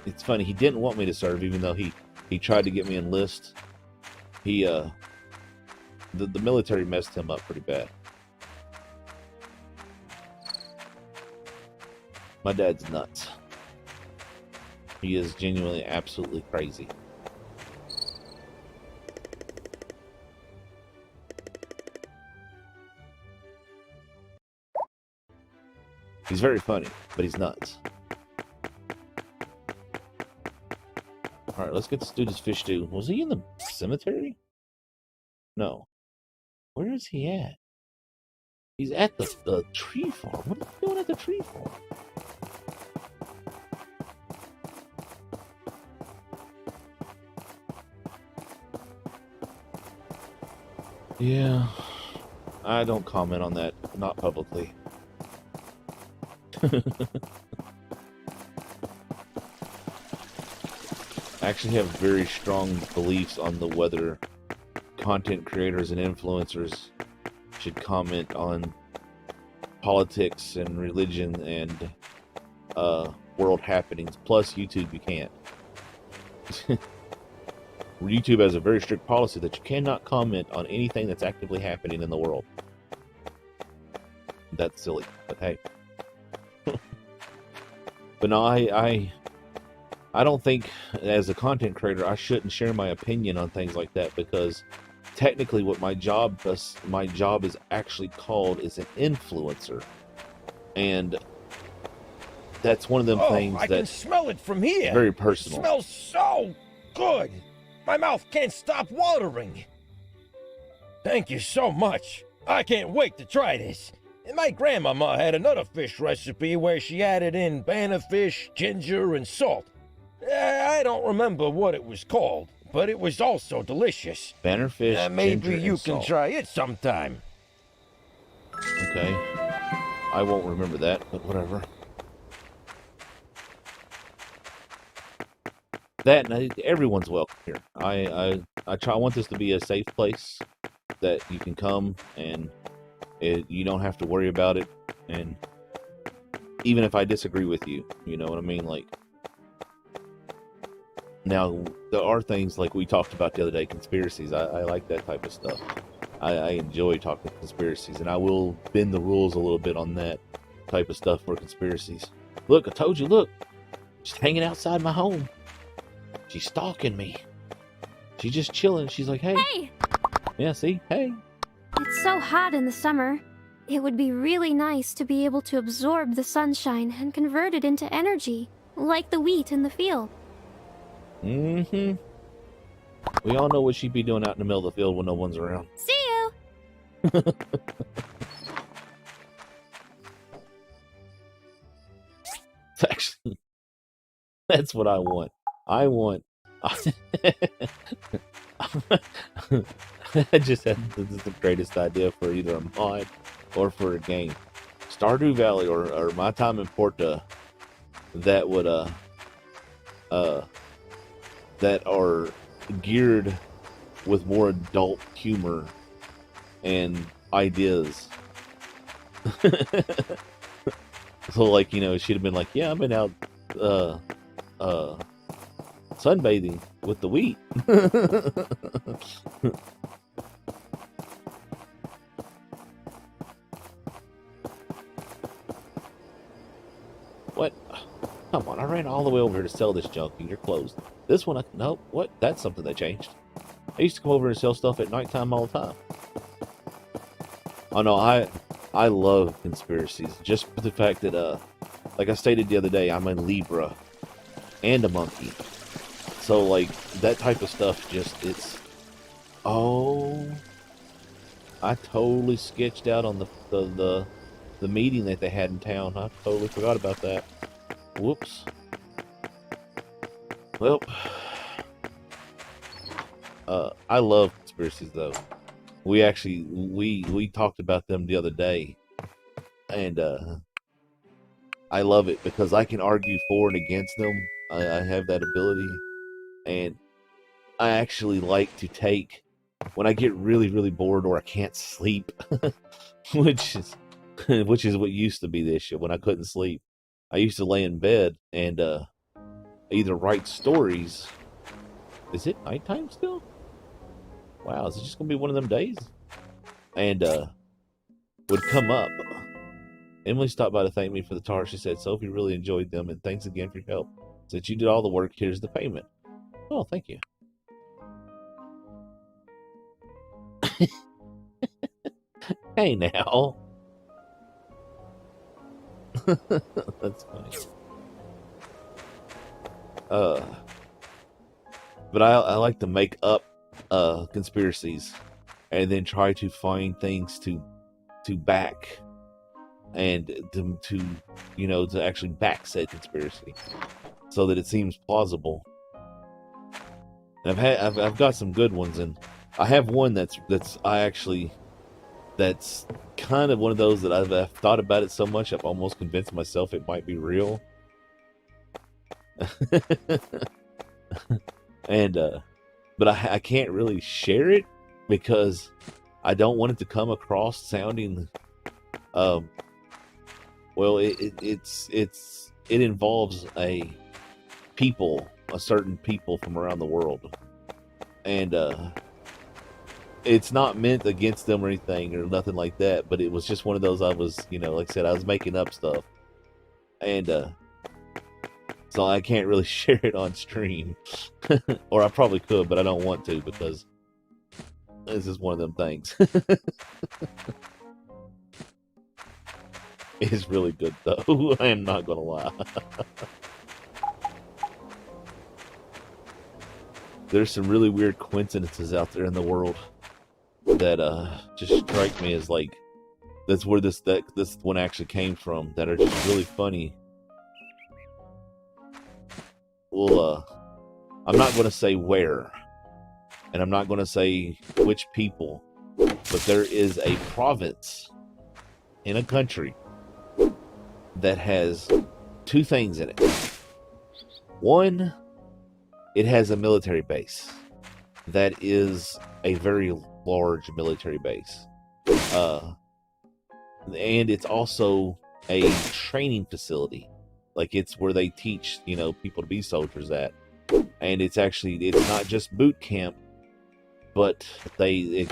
it's funny, he didn't want me to serve, even though he tried to get me enlist. The military messed him up pretty bad. My dad's nuts. He is genuinely absolutely crazy. He's very funny, but he's nuts. Alright, let's get this dude his fish stew. Was he in the cemetery? No. Where is he at? He's at the tree farm. What is he doing at the tree farm? Yeah. I don't comment on that. Not publicly. I actually have very strong beliefs on the whether content creators and influencers should comment on politics and religion and world happenings. Plus YouTube, you can't. YouTube has a very strict policy that you cannot comment on anything that's actively happening in the world. That's silly, but hey. But no, I don't think as a content creator I shouldn't share my opinion on things like that, because technically what my job is actually called is an influencer, and that's one of them things I that can smell it from here. Very personal. It smells so good. My mouth can't stop watering. Thank you so much. I can't wait to try this. And my grandmama had another fish recipe where she added in banana fish, ginger, and salt. I don't remember what it was called, but it was also delicious. Banner fish, maybe ginger, you and can salt. try it sometime. Okay. I won't remember that, but whatever. That, and everyone's welcome here. I want this to be a safe place that you can come and you don't have to worry about it. And even if I disagree with you, you know what I mean? Like, now there are things like we talked about the other day, conspiracies. I like that type of stuff. I enjoy talking conspiracies, and I will bend the rules a little bit on that type of stuff for conspiracies. Look, I told you, look, she's hanging outside my home. She's stalking me. She's just chilling. She's like, hey. Hey! Yeah, see? Hey. It's so hot in the summer. It would be really nice to be able to absorb the sunshine and convert it into energy, like the wheat in the field. Mm-hmm. We all know what she'd be doing out in the middle of the field when no one's around. See you! Actually, that's what I want. I just had this is the greatest idea for either a mod or for a game. Stardew Valley or My Time in Portia that would that are geared with more adult humor and ideas. So like, you know, she'd have been like, yeah, I've been out sunbathing with the wheat. What? Come on, I ran all the way over here to sell this junk and you're closed. This one, nope, what? That's something that changed. I used to come over and sell stuff at nighttime all the time. Oh no, I love conspiracies. Just for the fact that, like I stated the other day, I'm a Libra and a monkey. So, like, that type of stuff just, it's... Oh... I totally sketched out on the meeting that they had in town. I totally forgot about that. Whoops. Well... I love conspiracies, though. We actually, we talked about them the other day. And, I love it because I can argue for and against them. I have that ability. And I actually like to take, when I get really, really bored or I can't sleep, which is what used to be the issue when I couldn't sleep. I used to lay in bed and either write stories. Is it nighttime still? Wow, is it just gonna be one of them days? And would come up. Emily stopped by to thank me for the tar. She said, Sophie really enjoyed them and thanks again for your help. Since you did all the work, here's the payment. Oh, thank you. Hey now. That's funny. but I like to make up conspiracies and then try to find things to back and to you know, to actually back said conspiracy so that it seems plausible. And I've got some good ones, and I have one that's kind of one of those that I've thought about it so much I've almost convinced myself it might be real. And but I can't really share it because I don't want it to come across sounding well, it involves a certain people from around the world, and it's not meant against them or anything or nothing like that, but it was just one of those, I was, you know, like I said, I was making up stuff, and so I can't really share it on stream. Or I probably could, but I don't want to because this is one of them things. It's really good though. I am not gonna lie. There's some really weird coincidences out there in the world that just strike me as like, that's where this one actually came from, that are just really funny. Well, I'm not going to say where, and I'm not going to say which people, but there is a province in a country that has two things in it. One, it has a military base that is a very large military base. And it's also a training facility. Like, it's where they teach, you know, people to be soldiers at. And it's not just boot camp, but they,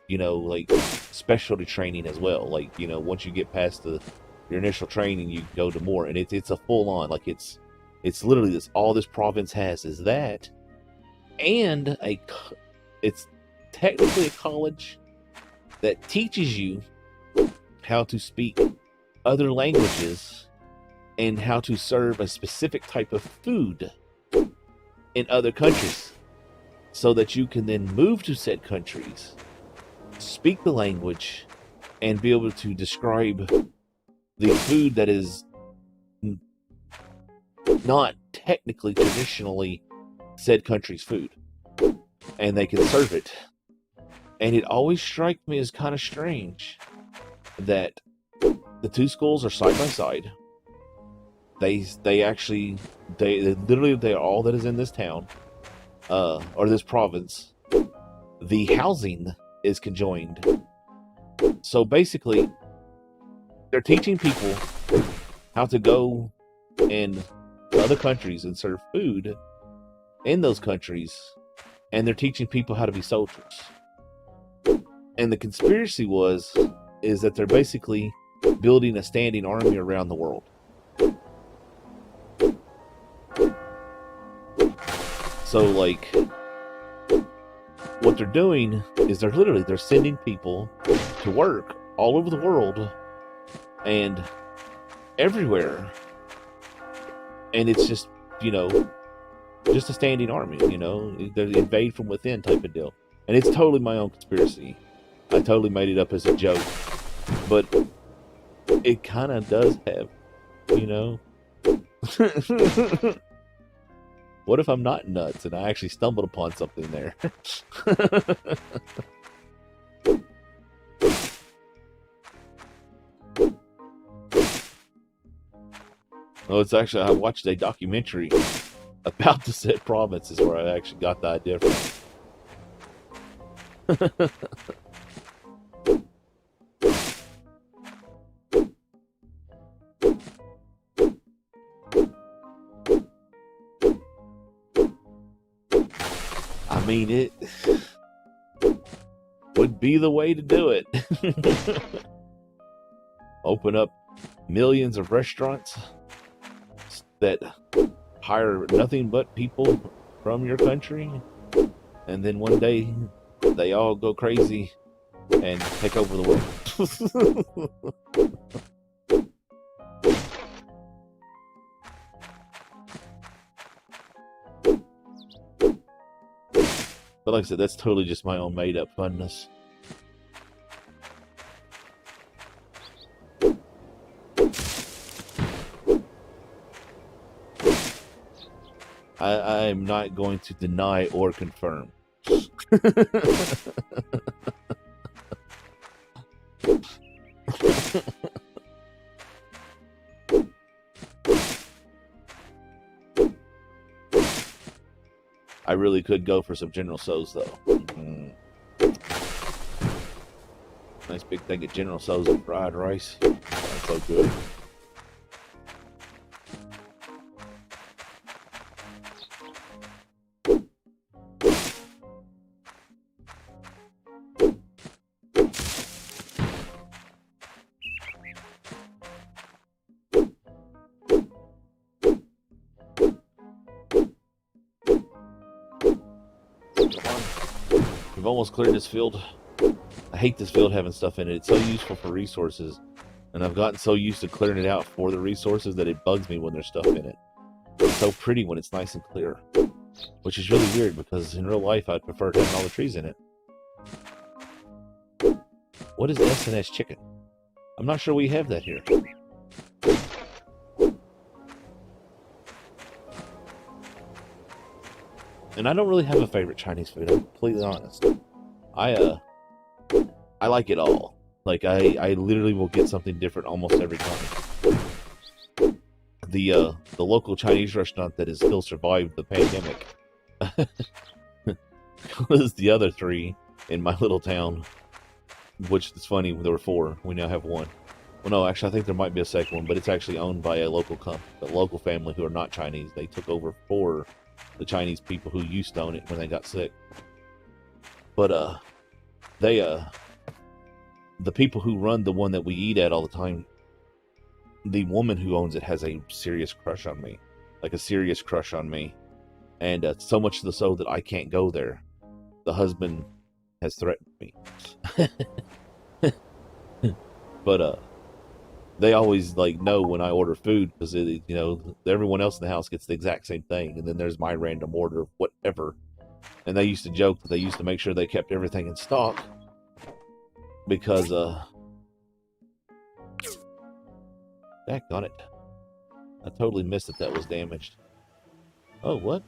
you know, like specialty training as well. Like, you know, once you get past your initial training, you go to more, and it's a full on, like, it's literally this, all this province has is that, and it's technically a college that teaches you how to speak other languages and how to serve a specific type of food in other countries, so that you can then move to said countries, speak the language, and be able to describe the food that is not technically traditionally said country's food, and they can serve it. And it always struck me as kind of strange that the two schools are side by side. They literally are all that is in this town, or this province. The housing is conjoined. So basically, they're teaching people how to go in other countries and serve food in those countries, and they're teaching people how to be soldiers. And the conspiracy is that they're basically building a standing army around the world. So, like, what they're doing is they're sending people to work all over the world and everywhere. And it's just, you know, just a standing army, you know, they invade from within type of deal. And it's totally my own conspiracy. I totally made it up as a joke, but it kind of does have, you know. What if I'm not nuts and I actually stumbled upon something there? Oh, it's actually, I watched a documentary about the said provinces where I actually got the idea from. I mean, it would be the way to do it. Open up millions of restaurants that hire nothing but people from your country, and then one day they all go crazy and take over the world. But like I said, that's totally just my own made-up funness. I am not going to deny or confirm. I really could go for some General Tso's though. Nice big thing of General Tso's and fried rice. That's so good. We've almost cleared this field. I hate this field having stuff in it. It's so useful for resources. And I've gotten so used to clearing it out for the resources that it bugs me when there's stuff in it. It's so pretty when it's nice and clear. Which is really weird because in real life I'd prefer having all the trees in it. What is S&S chicken? I'm not sure we have that here. And I don't really have a favorite Chinese food, I'm completely honest. I like it all. Like, I literally will get something different almost every time. The local Chinese restaurant that has still survived the pandemic was the other three in my little town. Which is funny, there were 4. We now have 1. Well, no, actually, I think there might be a second one, but it's actually owned by a local family who are not Chinese. They took over for the Chinese people who used to own it when they got sick. But the people who run the one that we eat at all the time, the woman who owns it has a serious crush on me. Like a serious crush on me. And so much so that I can't go there. The husband has threatened me. But they always like know when I order food because everyone else in the house gets the exact same thing, and then there's my random order of whatever. And they used to joke that they used to make sure they kept everything in stock because daggone it, I totally missed that was damaged. Oh, what?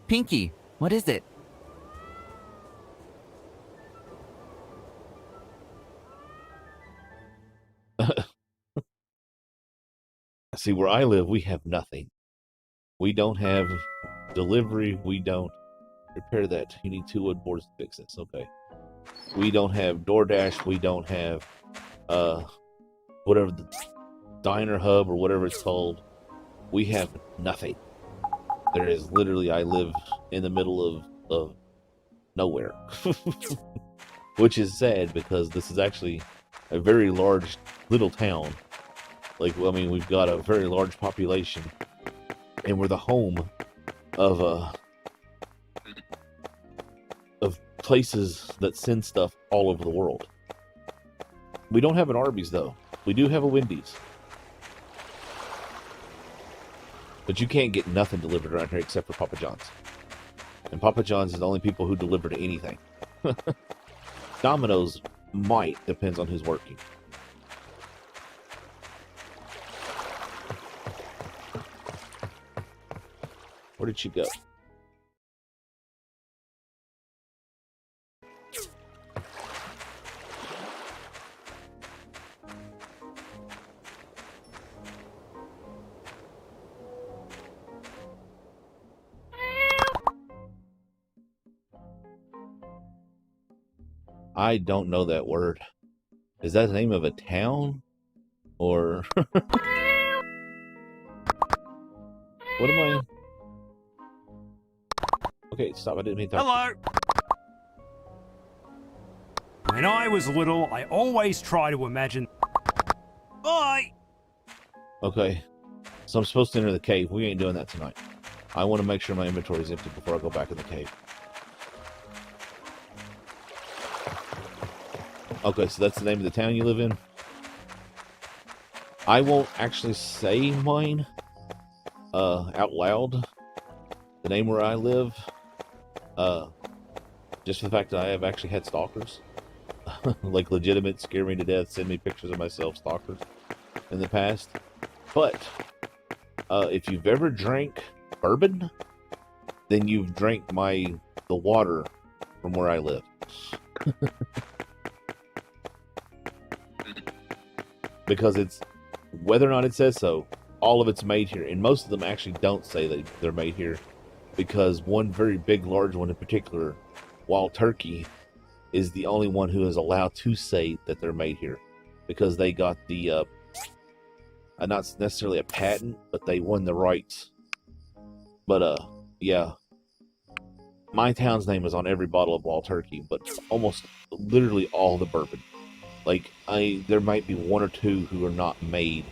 Pinky, what is it? See, where I live, we have nothing. We don't have delivery. We don't repair that. You need 2 wood boards to fix this. Okay. We don't have DoorDash. We don't have whatever the diner hub or whatever it's called. We have nothing. There is literally, I live in the middle of nowhere. Which is sad because this is actually a very large little town. Like, I mean, we've got a very large population, and we're the home of places that send stuff all over the world. We don't have an Arby's, though. We do have a Wendy's. But you can't get nothing delivered around here except for Papa John's. And Papa John's is the only people who deliver to anything. Domino's might, depends on who's working. Where did she go? I don't know that word. Is that the name of a town? Or... What am I... Okay, stop. I didn't mean to... Hello! When I was little, I always try to imagine... Bye! Okay. So I'm supposed to enter the cave. We ain't doing that tonight. I want to make sure my inventory is empty before I go back in the cave. Okay, so that's the name of the town you live in? I won't actually say mine out loud. The name where I live. Just for the fact that I have actually had stalkers. Like legitimate, scare me to death, send me pictures of myself stalkers in the past. But if you've ever drank bourbon, then you've drank the water from where I live. Because it's, whether or not it says so, all of it's made here. And most of them actually don't say that they're made here. Because one very big, large one in particular, Wild Turkey, is the only one who is allowed to say that they're made here. Because they got the, not necessarily a patent, but they won the rights. But, yeah. My town's name is on every bottle of Wild Turkey, but almost literally all the bourbon. Like, there might be one or two who are not made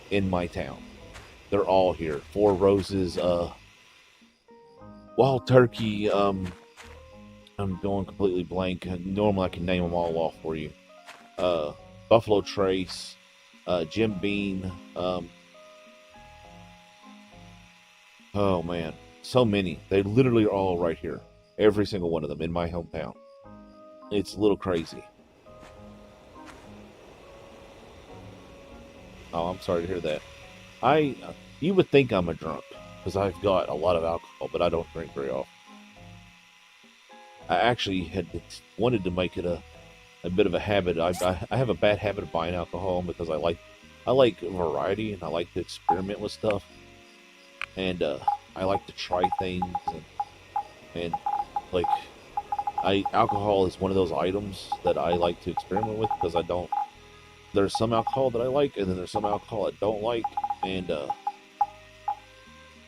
in my town. They're all here. Four Roses, Wild Turkey, I'm going completely blank. Normally I can name them all off for you. Buffalo Trace, Jim Beam, oh man, so many. They literally are all right here. Every single one of them in my hometown. It's a little crazy. Oh, I'm sorry to hear that. You would think I'm a drunk, because I've got a lot of alcohol, but I don't drink very often. I actually had wanted to make it a bit of a habit. I have a bad habit of buying alcohol because I like variety and I like to experiment with stuff, and I like to try things and like alcohol is one of those items that I like to experiment with because there's some alcohol that I like, and then there's some alcohol I don't like, and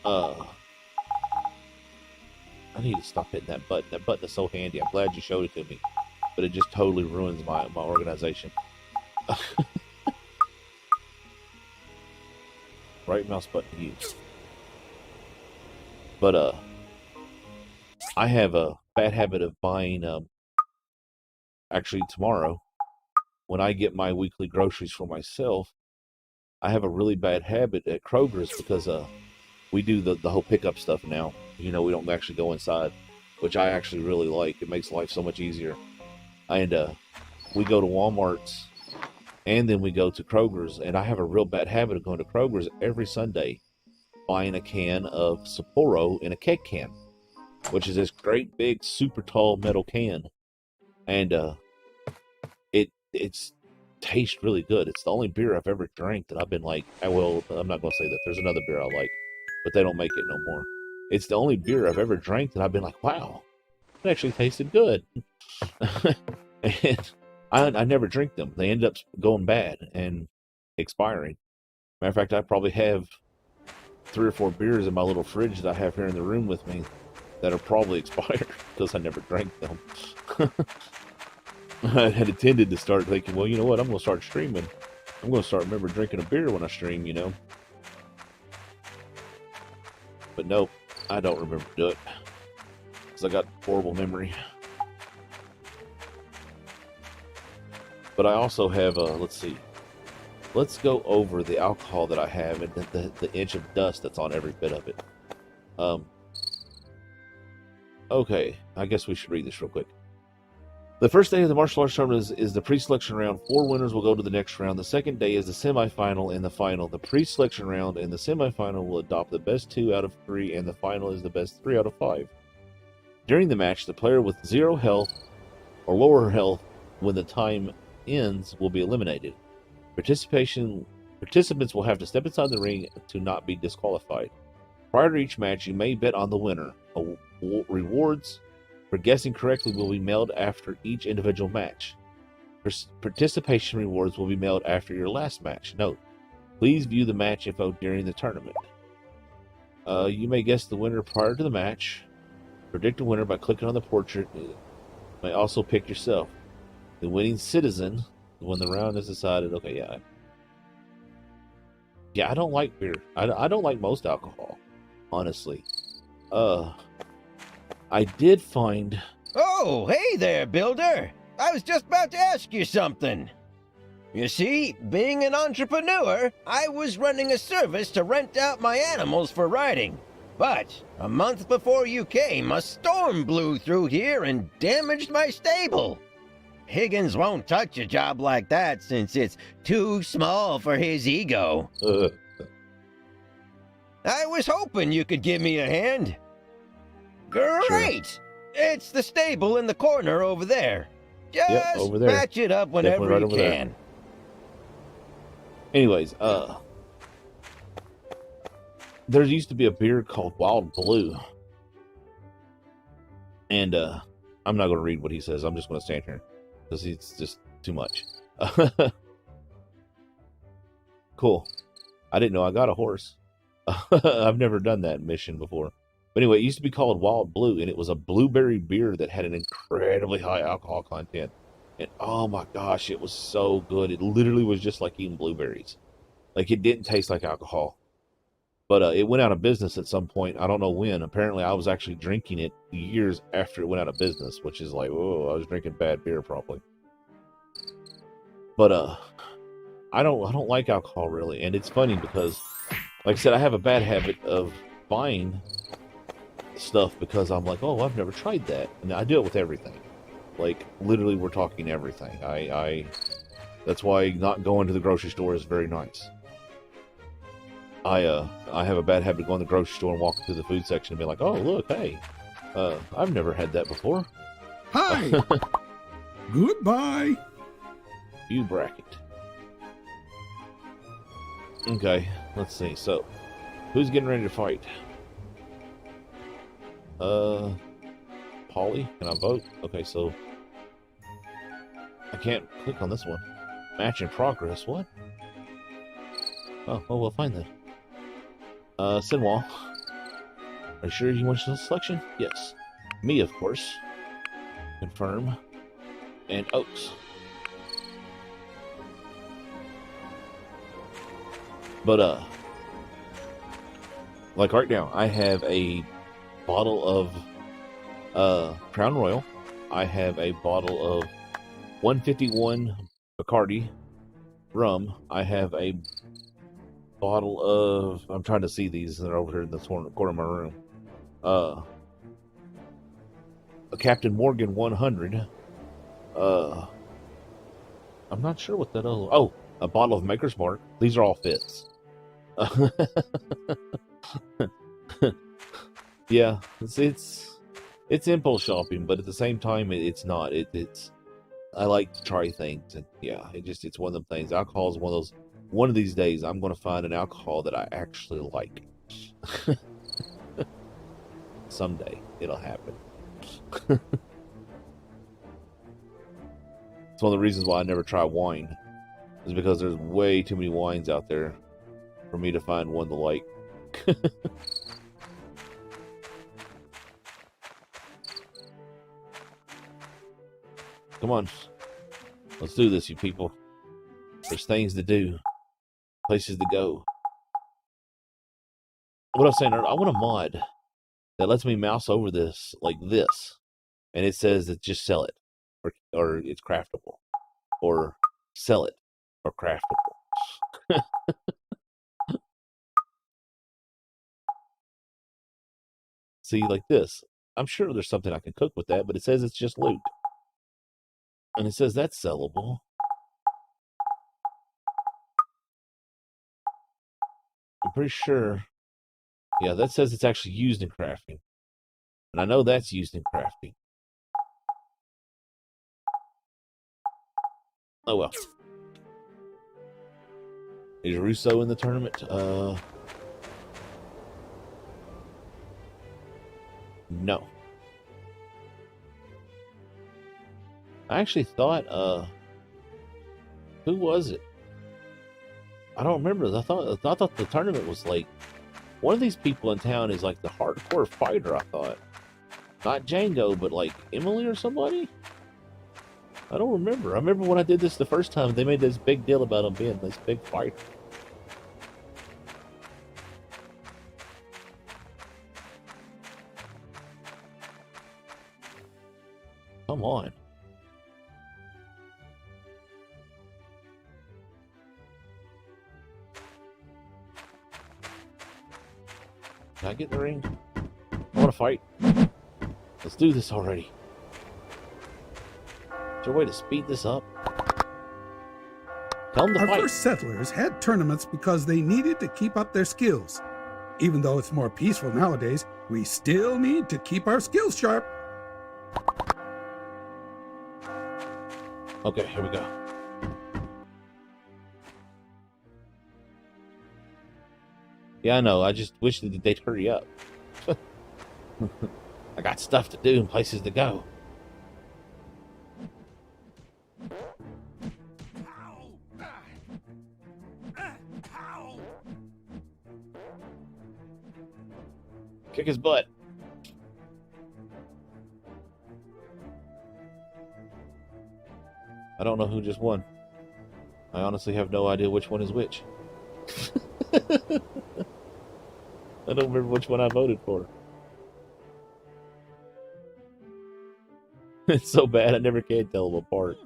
I need to stop hitting that button. That button is so handy. I'm glad you showed it to me, but it just totally ruins my organization. Right mouse button used. But I have a bad habit of buying. Actually, tomorrow, when I get my weekly groceries for myself, I have a really bad habit at Kroger's because we do the whole pickup stuff now. You know, we don't actually go inside, which I actually really like. It makes life so much easier. And we go to Walmart's, and then we go to Kroger's, and I have a real bad habit of going to Kroger's every Sunday, buying a can of Sapporo in a keg can, which is this great big super tall metal can, and it's tastes really good. It's the only beer I've ever drank that I've been like, well, I'm not gonna say that. There's another beer I like, but they don't make it no more. It's the only beer I've ever drank that I've been like, wow, it actually tasted good. And I never drink them. They end up going bad and expiring. Matter of fact, I probably have 3 or 4 beers in my little fridge that I have here in the room with me that are probably expired because I never drank them. I had intended to start thinking, well, you know what, I'm going to start streaming. I'm going to start remember drinking a beer when I stream, you know. But no, I don't remember to do it because I got horrible memory. But I also have, let's see. Let's go over the alcohol that I have and the inch of dust that's on every bit of it. Okay, I guess we should read this real quick. The first day of the martial arts tournament is the pre-selection round. 4 winners will go to the next round. The second day is the semifinal and the final. The pre-selection round and the semifinal will adopt the best 2 out of 3, and the final is the best 3 out of 5. During the match, the player with 0 health or lower health when the time ends will be eliminated. Participants will have to step inside the ring to not be disqualified. Prior to each match, you may bet on the winner. Rewards for guessing correctly will be mailed after each individual match. Participation rewards will be mailed after your last match. Note, please view the match info during the tournament. You may guess the winner prior to the match. Predict a winner by clicking on the portrait. You may also pick yourself. The winning citizen, when the round is decided. Okay, yeah. Yeah, I don't like beer. I don't like most alcohol, honestly. I did find... Oh, hey there, Builder! I was just about to ask you something. You see, being an entrepreneur, I was running a service to rent out my animals for riding. But a month before you came, a storm blew through here and damaged my stable. Higgins won't touch a job like that since it's too small for his ego. I was hoping you could give me a hand. Great! Sure. It's the stable in the corner over there. Just over there. Patch it up whenever right you can. There. Anyways, there used to be a beer called Wild Blue. And I'm not going to read what he says. I'm just going to stand here because it's just too much. Cool. I didn't know I got a horse. I've never done that mission before. But anyway, it used to be called Wild Blue, and it was a blueberry beer that had an incredibly high alcohol content. And oh my gosh, it was so good. It literally was just like eating blueberries. Like, it didn't taste like alcohol. But it went out of business at some point. I don't know when. Apparently, I was actually drinking it years after it went out of business, which is like, oh, I was drinking bad beer probably. But I don't like alcohol really, and it's funny because, like I said, I have a bad habit of buying stuff because I'm like, oh, I've never tried that, and I do it with everything. Like, literally, we're talking everything. That's why not going to the grocery store is very nice. I have a bad habit of going to the grocery store and walking through the food section and be like, oh, look, hey, I've never had that before. Hi. Goodbye. You bracket. Okay, let's see. So, who's getting ready to fight? Polly, can I vote? Okay, so I can't click on this one. Match in progress. What? Oh, well, we'll find that. Sinwall. Are you sure you want the selection? Yes. Me, of course. Confirm. And Oaks. But, like right now, I have a bottle of Crown Royal. I have a bottle of 151 Bacardi rum. I have a bottle of, I'm trying to see these, they're over here in the corner of my room. A Captain Morgan 100. I'm not sure what that other, oh, a bottle of Maker's Mark. These are all fits. Yeah, it's impulse shopping, but at the same time, it's not. It's I like to try things, and yeah, it's one of them things. Alcohol is one of those. One of these days, I'm going to find an alcohol that I actually like. Someday, it'll happen. It's one of the reasons why I never try wine, is because there's way too many wines out there for me to find one to like. Come on. Let's do this, you people. There's things to do. Places to go. What I was saying, I want a mod that lets me mouse over this like this. And it says that just sell it. Or it's craftable. Or sell it. Or craftable. See, like this. I'm sure there's something I can cook with that, but it says it's just loot. And it says that's sellable. I'm pretty sure. Yeah, that says it's actually used in crafting. And I know that's used in crafting. Oh well. Is Russo in the tournament? No. I actually thought, who was it? I don't remember. I thought the tournament was like, one of these people in town is like the hardcore fighter, I thought. Not Django, but like Emily or somebody? I don't remember. I remember when I did this the first time, they made this big deal about him being this big fighter. Come on. Can I get in the ring? I want to fight. Let's do this already. Is there a way to speed this up? Tell them to Our fight. first settlers had tournaments because they needed to keep up their skills. Even though it's more peaceful nowadays, we still need to keep our skills sharp. Okay, here we go. Yeah, I know. I just wish that they'd hurry up. I got stuff to do and places to go. Kick his butt. I don't know who just won. I honestly have no idea which one is which. I don't remember which one I voted for. It's so bad I never can tell them apart.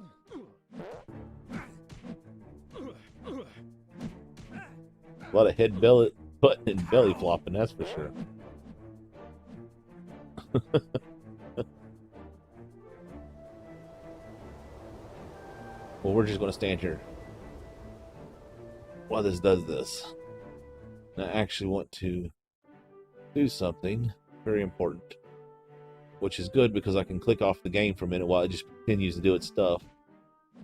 A lot of head belly, butt and belly flopping, that's for sure. Well, we're just going to stand here while this does this. And I actually want to do something very important, which is good because I can click off the game for a minute while it just continues to do its stuff.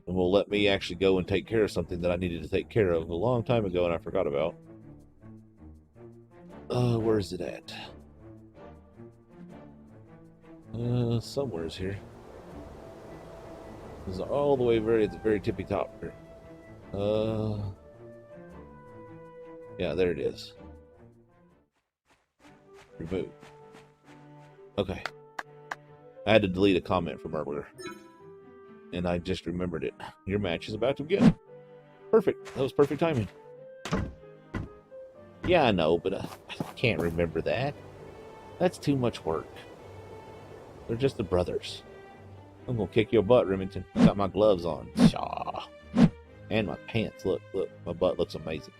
And will let me actually go and take care of something that I needed to take care of a long time ago and I forgot about. Where is it at? Somewhere's here. This is all the way at the very tippy top here. Yeah, there it is. Remove. Okay. I had to delete a comment from earlier. And I just remembered it. Your match is about to begin. Perfect. That was perfect timing. Yeah, I know, but I can't remember that. That's too much work. They're just the brothers. I'm gonna kick your butt, Remington. I got my gloves on. Shaw. And my pants. Look, my butt looks amazing.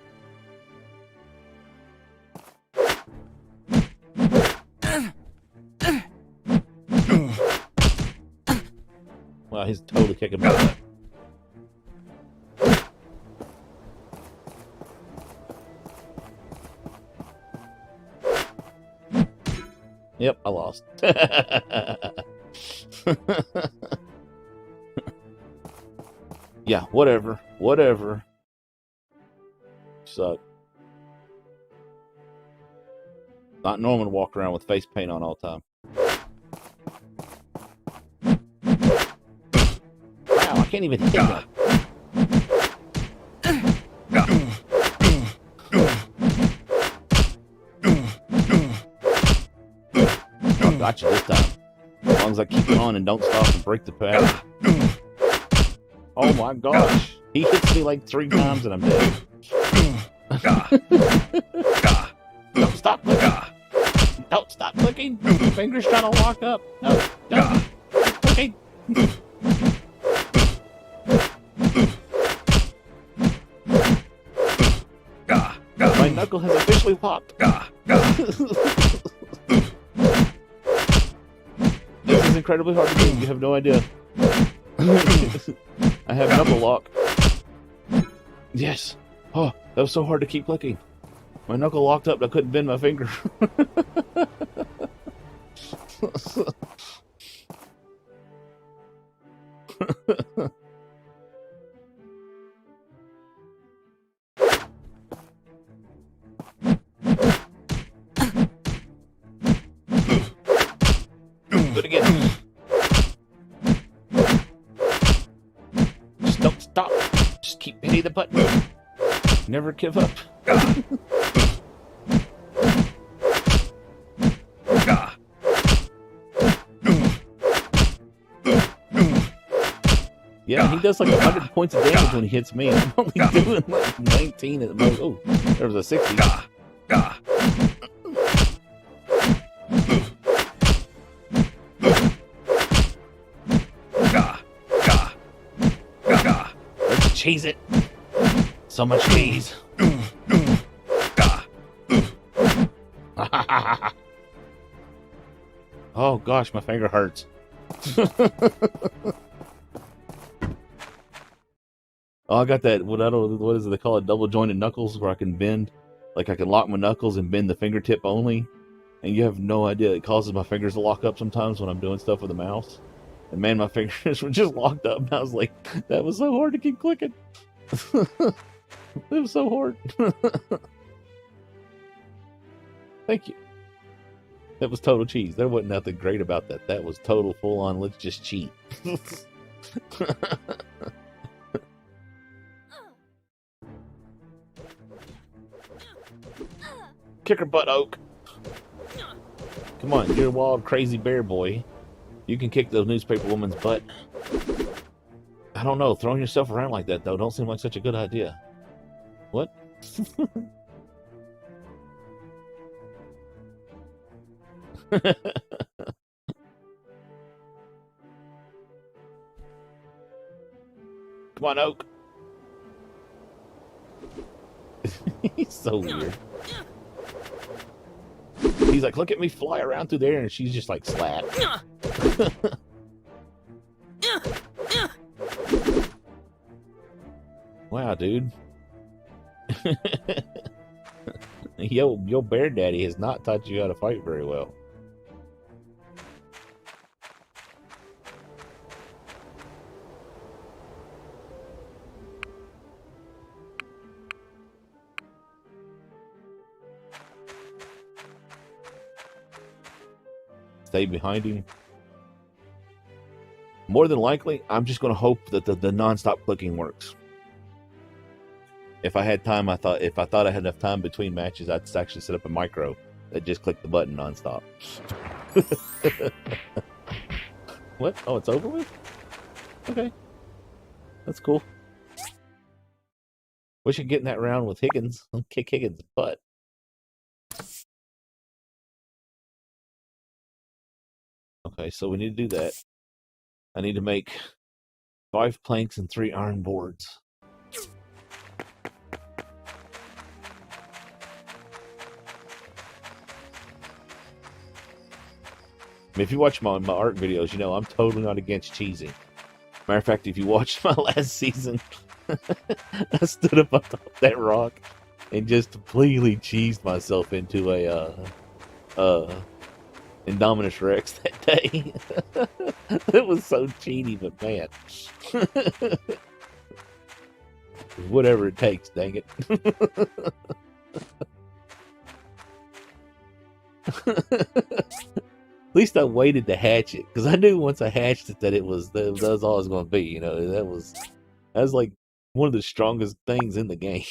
Wow, he's totally kicking my butt. Yep, I lost. Yeah, whatever. Suck. Not normal to walk around with face paint on all the time. Wow, I can't even hit that. I got you this time. As long as I keep it on and don't stop and break the pad. Oh my gosh. He hits me like 3 times and I'm dead. Don't stop clicking. Don't stop clicking. Your fingers trying to lock up. No, don't. Keep clicking. My knuckle has officially popped. This is incredibly hard to do. You have no idea. I have knuckle lock. Yes. Oh, that was so hard to keep clicking. My knuckle locked up and I couldn't bend my finger. Do it again. Just don't stop. Just keep hitting the button. Never give up. Yeah, he does like 100 points of damage when he hits me. I'm only doing like 19 at the most. Oh, there was a 60. Let's cheese it. So much cheese. Oh gosh, my finger hurts. Oh, I got that. What is it? They call it double jointed knuckles, where I can bend, like I can lock my knuckles and bend the fingertip only. And you have no idea. It causes my fingers to lock up sometimes when I'm doing stuff with the mouse. And man, my fingers were just locked up. And I was like, that was so hard to keep clicking. It was so hard. Thank you. That was total cheese. There wasn't nothing great about that. That was total full on, let's just cheat. Kick her butt, Oak. Come on, you're a wild, crazy bear boy. You can kick those newspaper woman's butt. I don't know. Throwing yourself around like that, though, don't seem like such a good idea. What? Come on, Oak. He's so weird. He's like, look at me fly around through there, and she's just like, slap. Wow, dude. Your bear daddy has not taught you how to fight very well. Stay behind him. More than likely, I'm just going to hope that the non-stop clicking works. If I had time, if I thought I had enough time between matches, I'd actually set up a micro that just clicked the button non-stop. What? Oh, it's over with? Okay. That's cool. Wish I could get in that round with Higgins. I'll kick Higgins' butt. Okay, so we need to do that. I need to make 5 planks and 3 iron boards. I mean, if you watch my art videos, you know I'm totally not against cheesing. Matter of fact, if you watched my last season, I stood up on top of that rock and just completely cheesed myself into a Indominus Rex that day. It was so cheaty, but man. Whatever it takes, dang it. At least I waited to hatch it, because I knew once I hatched it that that was all it was going to be. You know, that was like one of the strongest things in the game.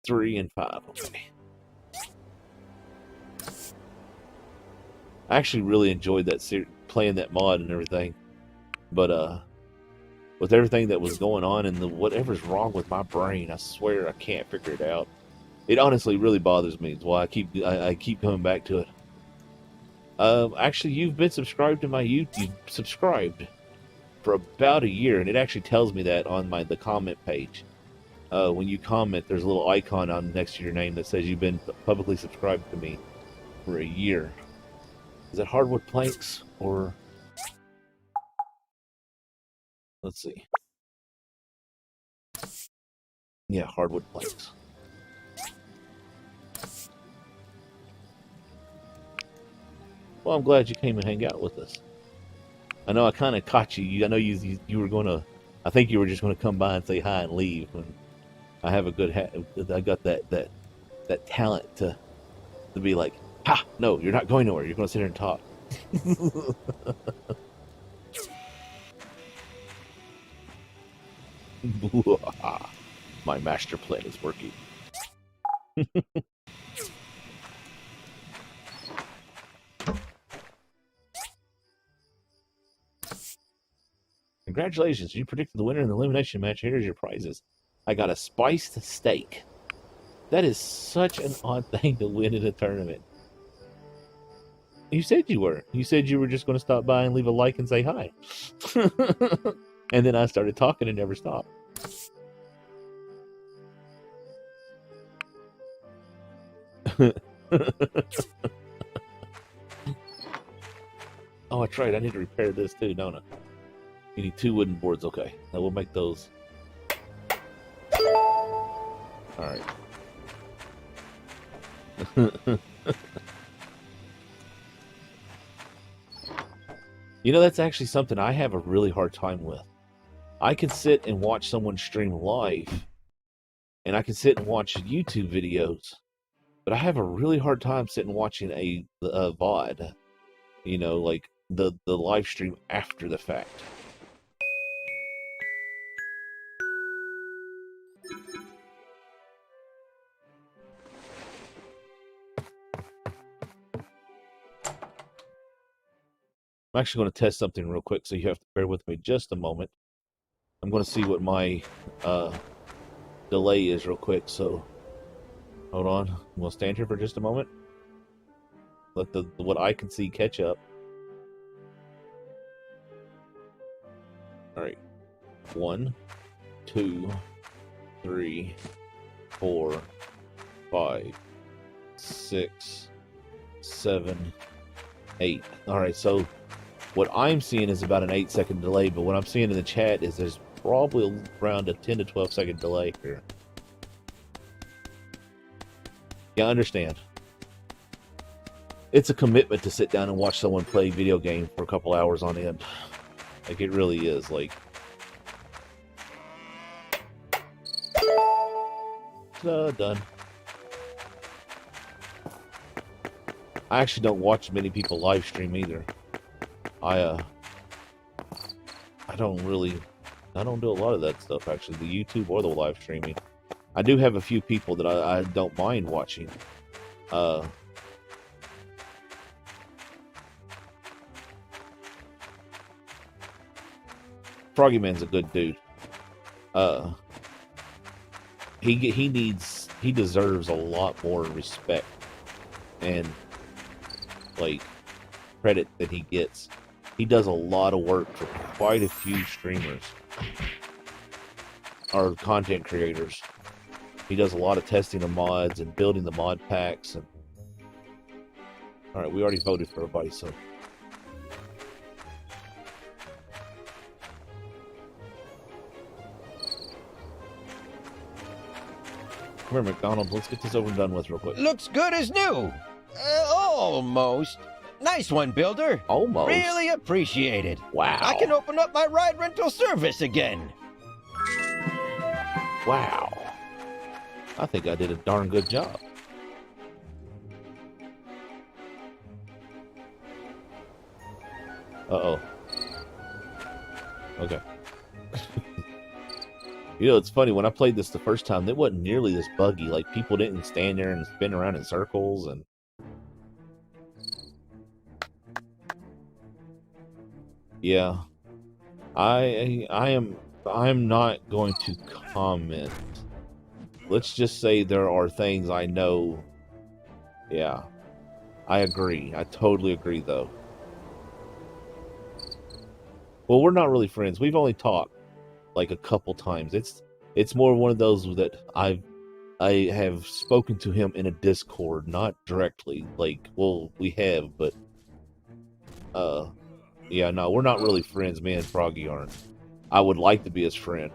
3 and 5. Okay. I actually really enjoyed that playing that mod and everything, but with everything that was going on and whatever's wrong with my brain, I swear I can't figure it out. It honestly really bothers me. It's why I keep coming back to it. Actually, you've been subscribed to my YouTube. Subscribed for about a year, and it actually tells me that on the comment page. When you comment, there's a little icon on next to your name that says you've been publicly subscribed to me for a year. Is it hardwood planks or? Let's see. Yeah, hardwood planks. Well, I'm glad you came and hang out with us. I know I kind of caught you. I know you were going to. I think you were just going to come by and say hi and leave. And I have a good. I got that talent to be like, ha! No, you're not going nowhere. You're going to sit here and talk. My master plan is working. Congratulations, you predicted the winner in the elimination match. Here's your prizes. I got a spiced steak. That is such an odd thing to win in a tournament. You said you were. You said you were just going to stop by and leave a like and say hi. And then I started talking and never stopped. Oh, that's right. I need to repair this too, don't I? You need 2 wooden boards. Okay. Now we'll make those. Alright. You know, that's actually something I have a really hard time with. I can sit and watch someone stream live, and I can sit and watch YouTube videos, but I have a really hard time sitting watching a VOD. You know, like the live stream after the fact. I'm actually going to test something real quick, so you have to bear with me just a moment. I'm going to see what my delay is real quick, so hold on. I'm going to stand here for just a moment. Let what I can see catch up. All right. 1, 2, 3, 4, 5, 6, 7, 8. All right, so what I'm seeing is about an 8-second delay, but what I'm seeing in the chat is there's probably around a 10 to 12 second delay here. Yeah, I understand. It's a commitment to sit down and watch someone play video game for a couple hours on end. Like, it really is. Like, done. I actually don't watch many people live stream either. I don't do a lot of that stuff, actually, the YouTube or the live streaming. I do have a few people that I don't mind watching. Froggy Man's a good dude. He deserves a lot more respect and like credit that he gets. He does a lot of work for quite a few streamers or content creators. He does a lot of testing of mods and building the mod packs. And all right, we already voted for everybody, so come here, McDonald. Let's get this over and done with real quick. Looks good as new. Almost. Nice one, Builder. Almost. Really appreciate it. Wow. I can open up my ride rental service again. Wow. I think I did a darn good job. Uh-oh. Okay. You know, it's funny, when I played this the first time, it wasn't nearly this buggy. Like, people didn't stand there and spin around in circles, and yeah. I'm not going to comment. Let's just say there are things I know. Yeah. I agree. I totally agree, though. Well, we're not really friends. We've only talked like a couple times. It's more one of those that I have spoken to him in a Discord, not directly. Like, well, we have, but yeah, no, we're not really friends. Me and Froggy aren't. I would like to be his friend.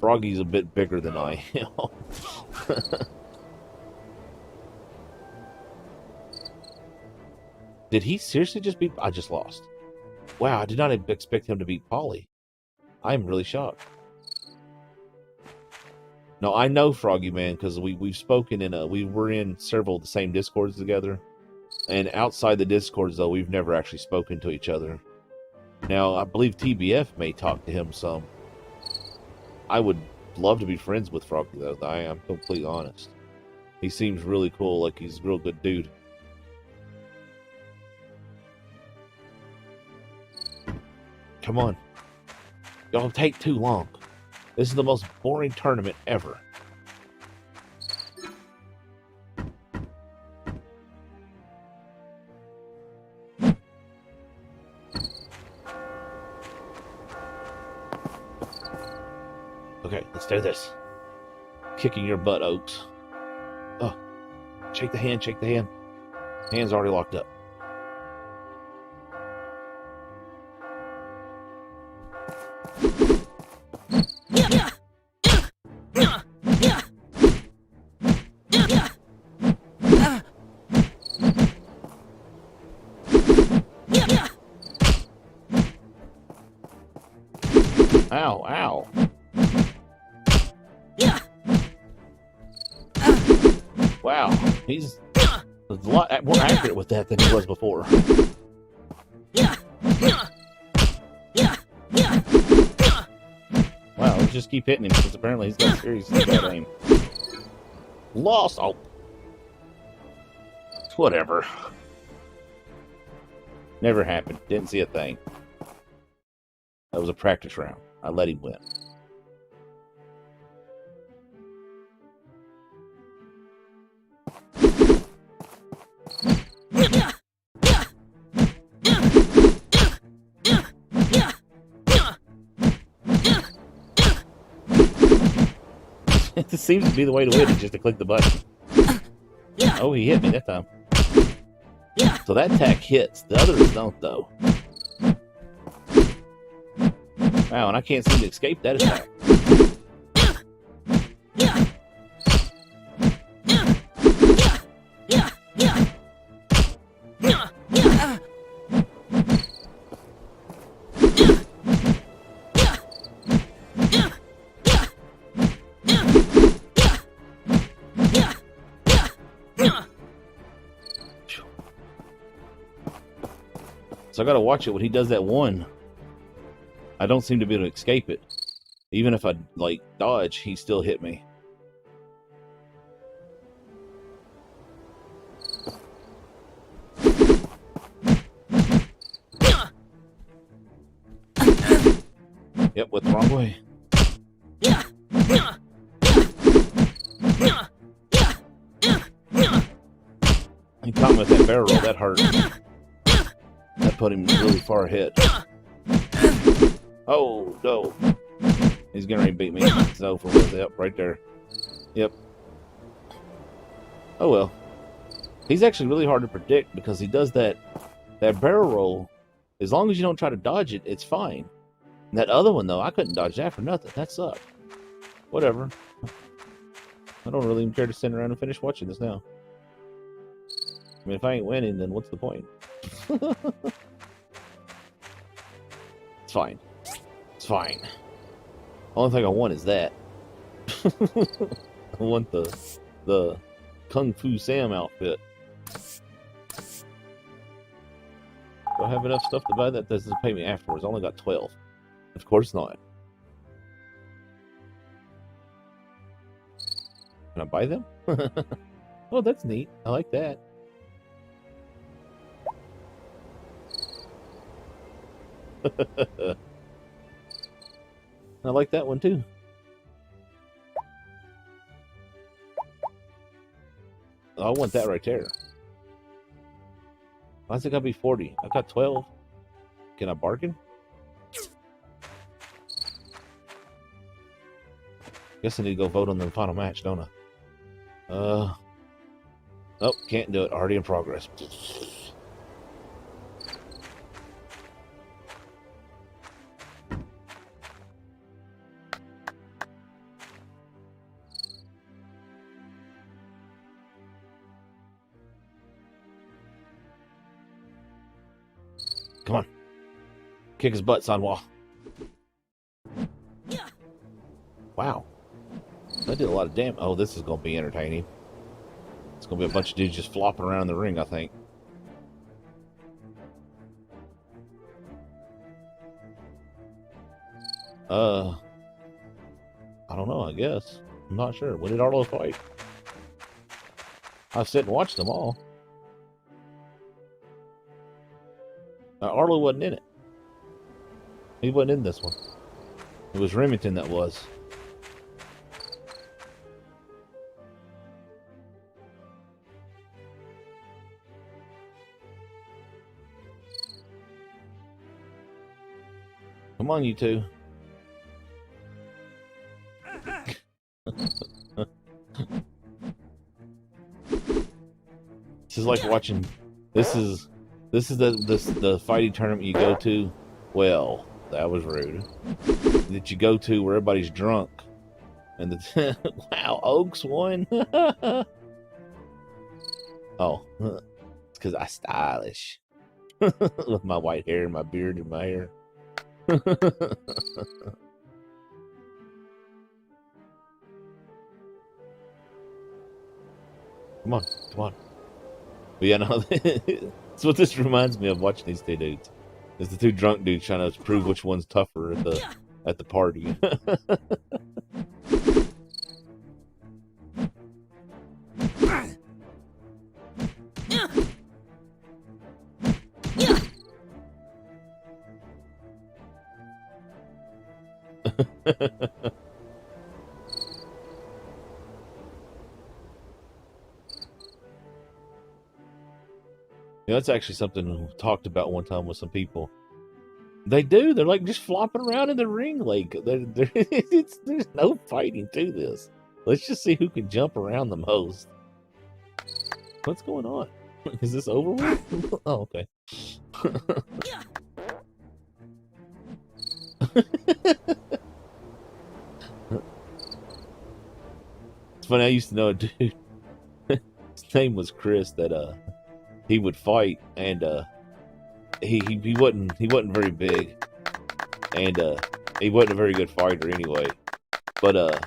Froggy's a bit bigger than I am. Did he seriously just beat? I just lost. Wow, I did not expect him to beat Polly. I'm really shocked. No, I know Froggy Man because we've spoken in we were in several of the same Discords together, and outside the Discords though we've never actually spoken to each other. Now I believe TBF may talk to him some. I would love to be friends with Froggy though. I am completely honest. He seems really cool. Like he's a real good dude. Come on. Don't take too long. This is the most boring tournament ever. Okay, let's do this. Kicking your butt, Oaks. Oh, shake the hand, shake the hand. Hand's already locked up. Ow, ow. Wow, he's a lot more accurate with that than he was before. Wow, let's just keep hitting him because apparently he's got seriously bad aim. Lost. Oh. Whatever. Never happened. Didn't see a thing. That was a practice round. I let him win. It seems to be the way to win, is just to click the button. Oh, he hit me that time. So that attack hits. The others don't, though. Wow, and I can't seem to escape that attack. So I gotta watch it when he does that one. I don't seem to be able to escape it. Even if I, like, dodge, he still hit me. Yep, went the wrong way. He caught me with that barrel roll, that hurt. That put him really far ahead. Oh, no. He's gonna beat me. It's over with. Yep, right there. Yep. Oh, well. He's actually really hard to predict because he does that barrel roll. As long as you don't try to dodge it, it's fine. And that other one, though, I couldn't dodge that for nothing. That sucked. Whatever. I don't really even care to sit around and finish watching this now. I mean, if I ain't winning, then what's the point? It's fine. It's fine. Only thing I want is that. I want the Kung Fu Sam outfit. Do I have enough stuff to buy that? Doesn't pay me afterwards. I only got 12. Of course not. Can I buy them? Oh, that's neat. I like that. I like that one too. I want that right there. Why does it gotta be 40? I got 12. Can I bargain? Guess I need to go vote on the final match, don't I? Oh, can't do it. Already in progress. Come on. Kick his butt, Sunwall. Wow. That did a lot of damage. Oh, this is going to be entertaining. It's going to be a bunch of dudes just flopping around the ring, I think. I don't know, I guess. I'm not sure. When did Arlo fight? I've sit and watched them all. Arlo wasn't in it. He wasn't in this one. It was Remington that was. Come on, you two. This is like watching. This is the fighting tournament you go to. Well, that was rude. That you go to where everybody's drunk, and the wow, Oaks won. Oh, it's because I stylish with my white hair, my beard, and my hair. Come on, come on. But yeah, no, that's what this reminds me of watching these two dudes. There's the two drunk dudes trying to prove which one's tougher at the party. Yeah, that's actually something we talked about one time with some people. They do. They're like just flopping around in the ring. Like there's no fighting to this. Let's just see who can jump around the most. What's going on? Is this over with? Oh, okay. It's funny. I used to know a dude. His name was Chris. That he would fight, and he wasn't very big, and he wasn't a very good fighter anyway. But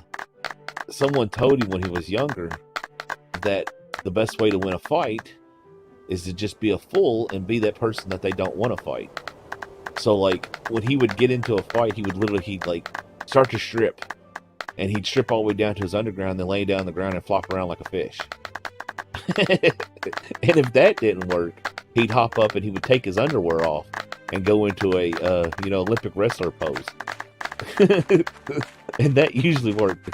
someone told him when he was younger that the best way to win a fight is to just be a fool and be that person that they don't want to fight. So like when he would get into a fight, he'd like start to strip, and he'd strip all the way down to his underground, then lay down on the ground and flop around like a fish. And if that didn't work, he'd hop up and he would take his underwear off and go into a Olympic wrestler pose. And that usually worked.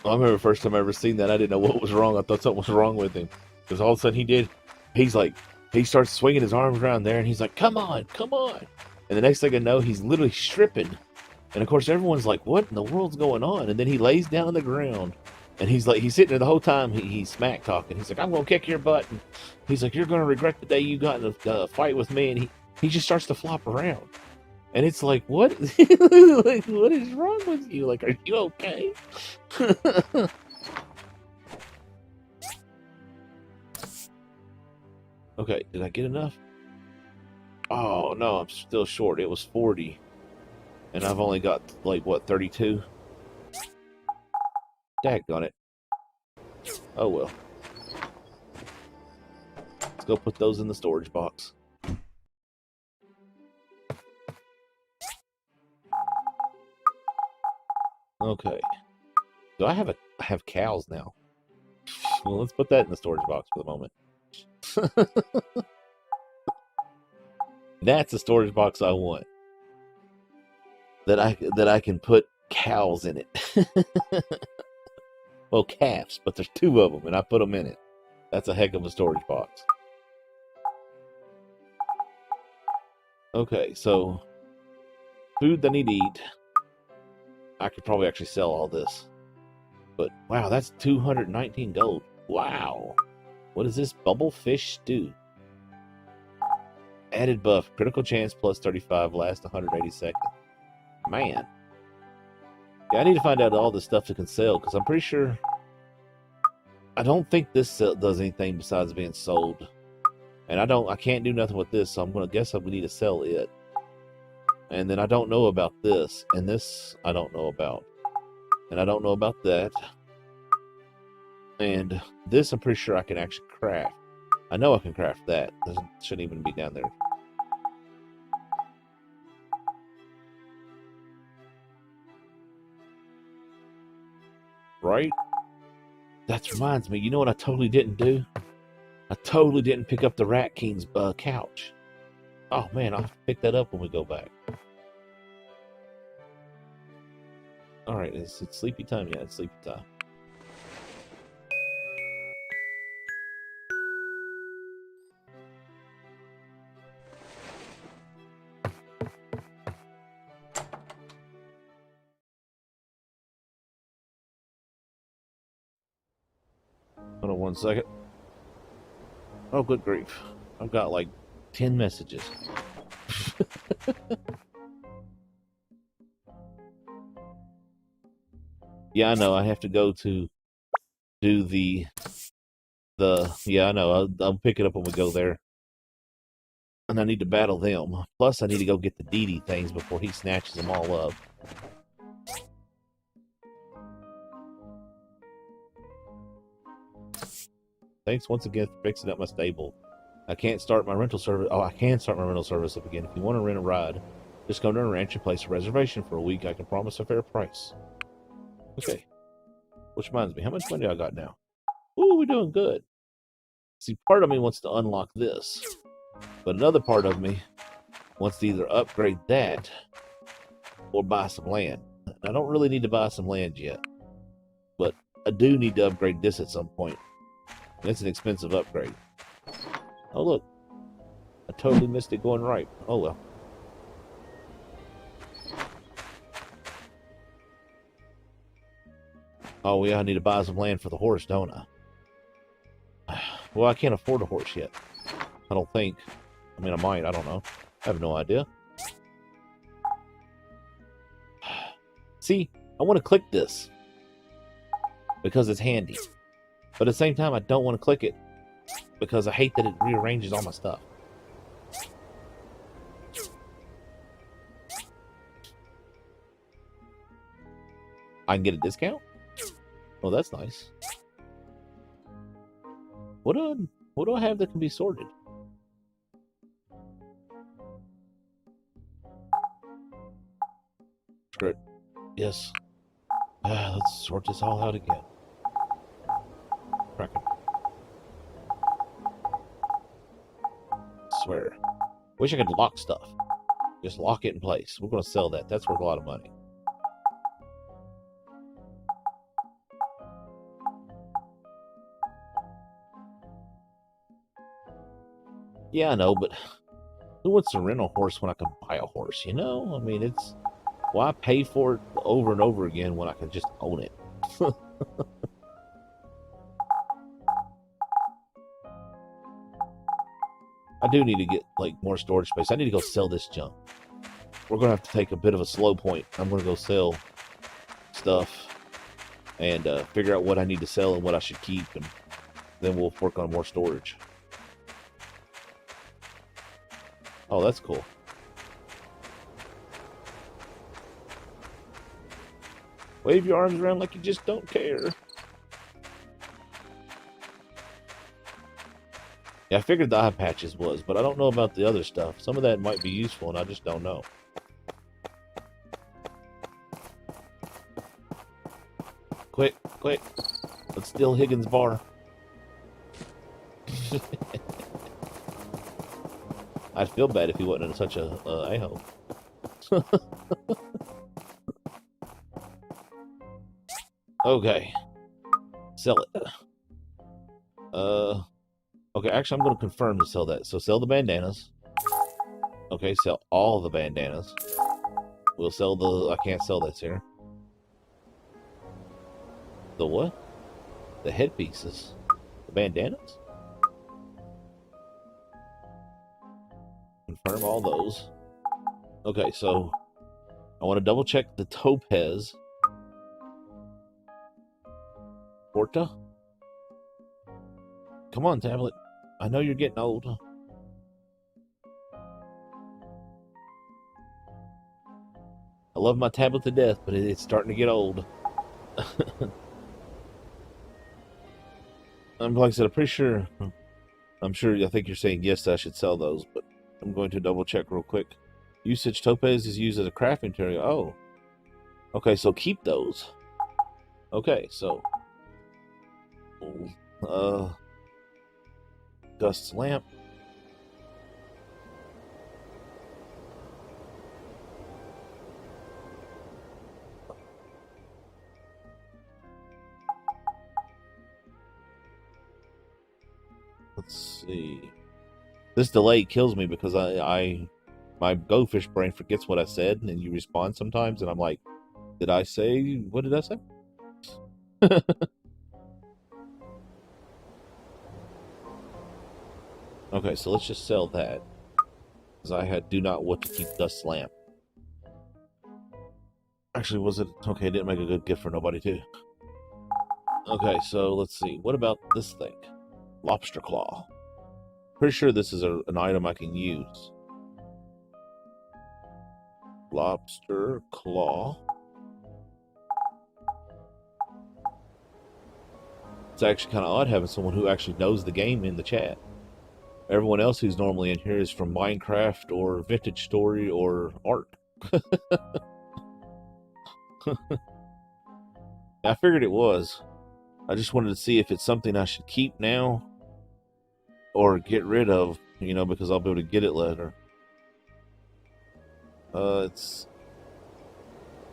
I remember the first time I ever seen that, I didn't know what was wrong. I thought something was wrong with him. Because all of a sudden he starts swinging his arms around there, and he's like, come on, come on. And the next thing I know, he's literally stripping. And of course, everyone's like, what in the world's going on? And then he lays down on the ground, and he's sitting there the whole time, he's smack talking. He's like, I'm going to kick your butt. And he's like, you're going to regret the day you got in a fight with me. And he just starts to flop around. And it's like, what? Like, what is wrong with you? Like, are you okay? Okay, did I get enough? Oh, no, I'm still short. It was 40. And I've only got, like, what, 32? Daggone it. Oh, well. Let's go put those in the storage box. Okay. So I have cows now. Well, let's put that in the storage box for the moment. That's the storage box I want. That I can put cows in it. Well, calves, but there's 2 of them, and I put them in it. That's a heck of a storage box. Okay, so food I need to eat. I could probably actually sell all this. But wow, that's 219 gold. Wow. What is this? Bubble fish stew. Added buff. Critical chance plus 35. Last 180 seconds. Man. Yeah, I need to find out all the stuff that can sell, because I'm pretty sure... I don't think this does anything besides being sold. And I can't do nothing with this, so I'm going to guess we need to sell it. And then I don't know about this. And this I don't know about. And I don't know about that. And this I'm pretty sure I can actually craft. I know I can craft that. Shouldn't even be down there. Right? That reminds me. You know what I totally didn't do? I totally didn't pick up the Rat King's couch. Oh man, I'll have to pick that up when we go back. Alright, it's sleepy time. Yeah, it's sleepy time. Hold on one second. Oh, good grief. I've got like 10 messages. Yeah, I know. I have to go to do the Yeah, I know. I'll pick it up when we go there. And I need to battle them. Plus, I need to go get the DD things before he snatches them all up. Thanks once again for fixing up my stable. I can't start my rental service. Oh, I can start my rental service up again. If you want to rent a ride, just go to a ranch and place a reservation for a week. I can promise a fair price. Okay. Which reminds me, how much money I got now? Ooh, we're doing good. See, part of me wants to unlock this, but another part of me wants to either upgrade that or buy some land. I don't really need to buy some land yet, but I do need to upgrade this at some point. It's an expensive upgrade. Oh, look. I totally missed it going right. Oh, well. Oh, yeah, I need to buy some land for the horse, don't I? Well, I can't afford a horse yet. I don't think. I mean, I might. I don't know. I have no idea. See, I want to click this because it's handy. But at the same time, I don't want to click it because I hate that it rearranges all my stuff. I can get a discount? Oh, that's nice. What do I have that can be sorted? Screw it. Yes. Let's sort this all out again. Cracking. Swear. Wish I could lock stuff. Just lock it in place. We're going to sell that. That's worth a lot of money. Yeah, I know, but who wants to rent a horse when I can buy a horse, you know? I mean, it's... Why pay for it over and over again when I can just own it? I do need to get, like, more storage space. I need to go sell this junk. We're going to have to take a bit of a slow point. I'm going to go sell stuff and figure out what I need to sell and what I should keep, and then we'll work on more storage. Oh, that's cool. Wave your arms around like you just don't care. Yeah, I figured the eye patches was, but I don't know about the other stuff. Some of that might be useful, and I just don't know. Quick, quick. Let's steal Higgins' bar. I'd feel bad if he wasn't such a a-hole. Okay. Sell it. Okay, actually, I'm going to confirm to sell that. So sell the bandanas. Okay, sell all the bandanas. We'll sell the... I can't sell this here. The what? The headpieces. The bandanas? Confirm all those. Okay, so I want to double check the topaz. Portia? Come on, tablet. I know you're getting old. I love my tablet to death, but it's starting to get old. Like I said, I'm pretty sure. I think you're saying yes, I should sell those, but I'm going to double check real quick. Usage topaz is used as a crafting material. Oh. Okay, so keep those. Okay, so. Dust's lamp. Let's see. This delay kills me because my goldfish brain forgets what I said, and then you respond sometimes, and I'm like, did I say, what did I say? Okay, so let's just sell that. Because I do not want to keep Dust's lamp. Actually, was it? Okay, it didn't make a good gift for nobody, too. Okay, so let's see. What about this thing? Lobster claw. Pretty sure this is an item I can use. Lobster claw. It's actually kind of odd having someone who actually knows the game in the chat. Everyone else who's normally in here is from Minecraft or Vintage Story or art. I figured it was. I just wanted to see if it's something I should keep now or get rid of, you know, because I'll be able to get it later. It's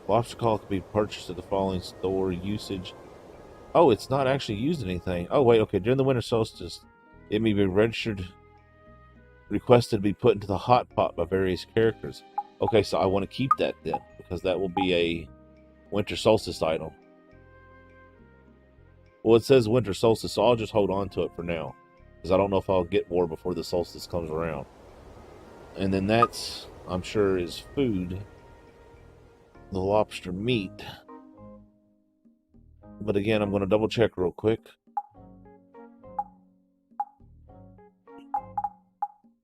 lobster claw can be purchased at the following store. Usage. Oh, it's not actually used in anything. Oh, wait, okay. During the winter solstice, it may be requested to be put into the hot pot by various characters. Okay, so I want to keep that then, because that will be a winter solstice item. Well, it says winter solstice, so I'll just hold on to it for now, because I don't know if I'll get more before the solstice comes around. And then that's, I'm sure, is food. The lobster meat. But again, I'm going to double check real quick.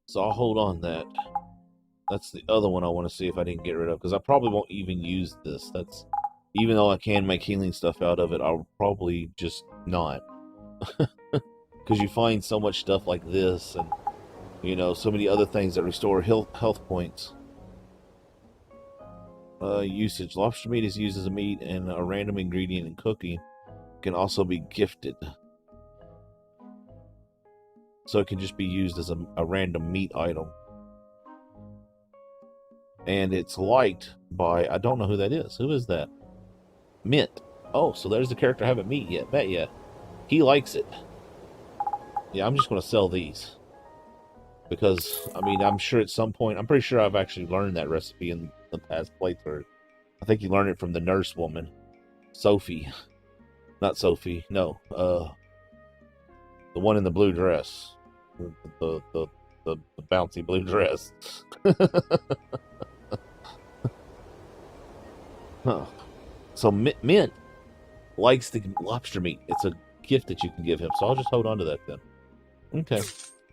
So I'll hold on that. That's the other one I want to see if I didn't get rid of, because I probably won't even use this. That's, even though I can make healing stuff out of it, I'll probably just not. Because you find so much stuff like this, and you know, so many other things that restore health points. Usage. Lobster meat is used as a meat and a random ingredient in cooking. Can also be gifted. So it can just be used as a random meat item. And it's liked by, I don't know who that is. Who is that? Mint. Oh, so there's the character I haven't met yet. He likes it. Yeah, I'm just going to sell these. Because, I mean, I'm sure at some point, I'm pretty sure I've actually learned that recipe in the past playthrough. I think you learned it from the nurse woman. Sophie. Not Sophie, no. The one in the blue dress. The bouncy blue dress. Huh. So Mint likes the lobster meat. It's a gift that you can give him. So I'll just hold on to that then. Okay.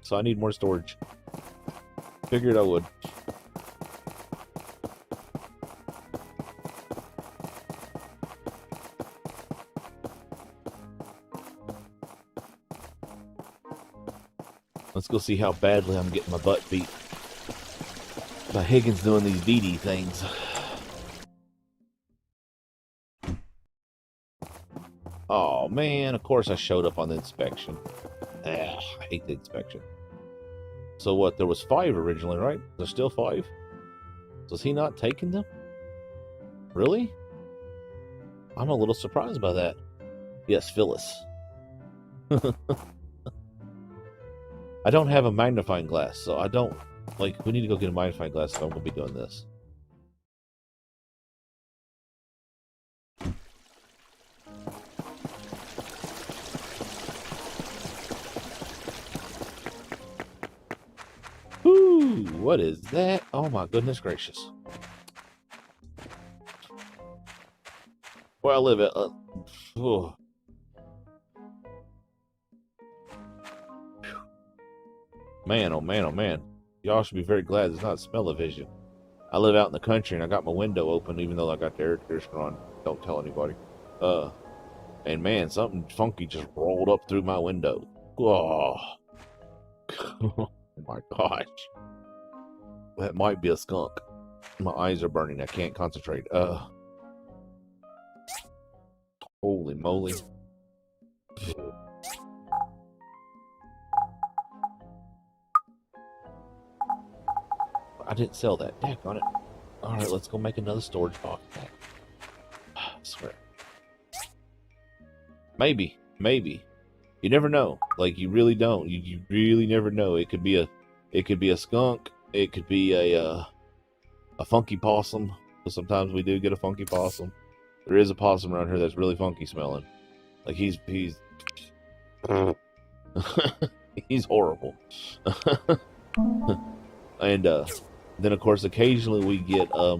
So I need more storage. Figured I would. Let's go see how badly I'm getting my butt beat by Higgins doing these DD things. Oh man, of course I showed up on the inspection. I hate the inspection. So what, there was 5 originally, right? There's still 5? So is he not taking them? Really? I'm a little surprised by that. Yes, Phyllis. I don't have a magnifying glass, so I don't, like, we need to go get a magnifying glass if I'm going to be doing this. Ooh, what is that? Oh my goodness gracious. Where I live at, oh. Man, oh man, oh man. Y'all should be very glad it's not smell-o-vision. I live out in the country and I got my window open even though I got the air conditioner on. Don't tell anybody. And man, something funky just rolled up through my window. Oh. Oh my gosh. That might be a skunk. My eyes are burning. I can't concentrate. Holy moly. I didn't sell that. Dack on it. Alright, let's go make another storage box. I swear. Maybe. You never know. Like, you really don't. You really never know. It could be a skunk. It could be a funky possum. So sometimes we do get a funky possum. There is a possum around here that's really funky smelling. Like he's he's horrible. And then of course occasionally we get I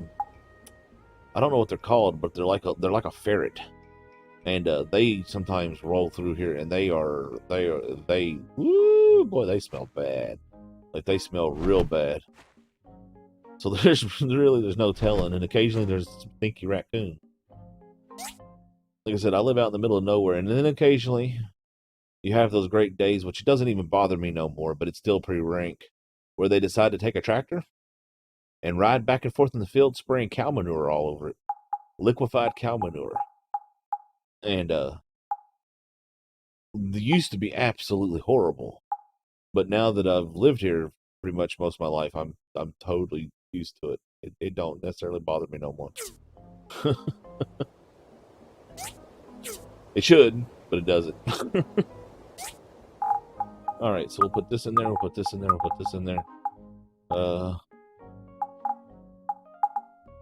don't know what they're called, but they're like a ferret. And they sometimes roll through here, and they woo, boy, they smell bad. Like, they smell real bad. So there's no telling, and occasionally there's a stinky raccoon. Like I said, I live out in the middle of nowhere, and then occasionally you have those great days, which doesn't even bother me no more, but it's still pretty rank, where they decide to take a tractor and ride back and forth in the field spraying cow manure all over it. Liquefied cow manure. And they used to be absolutely horrible. But now that I've lived here pretty much most of my life, I'm totally used to it. It don't necessarily bother me no more. It should, but it doesn't. Alright, so we'll put this in there, we'll put this in there, we'll put this in there.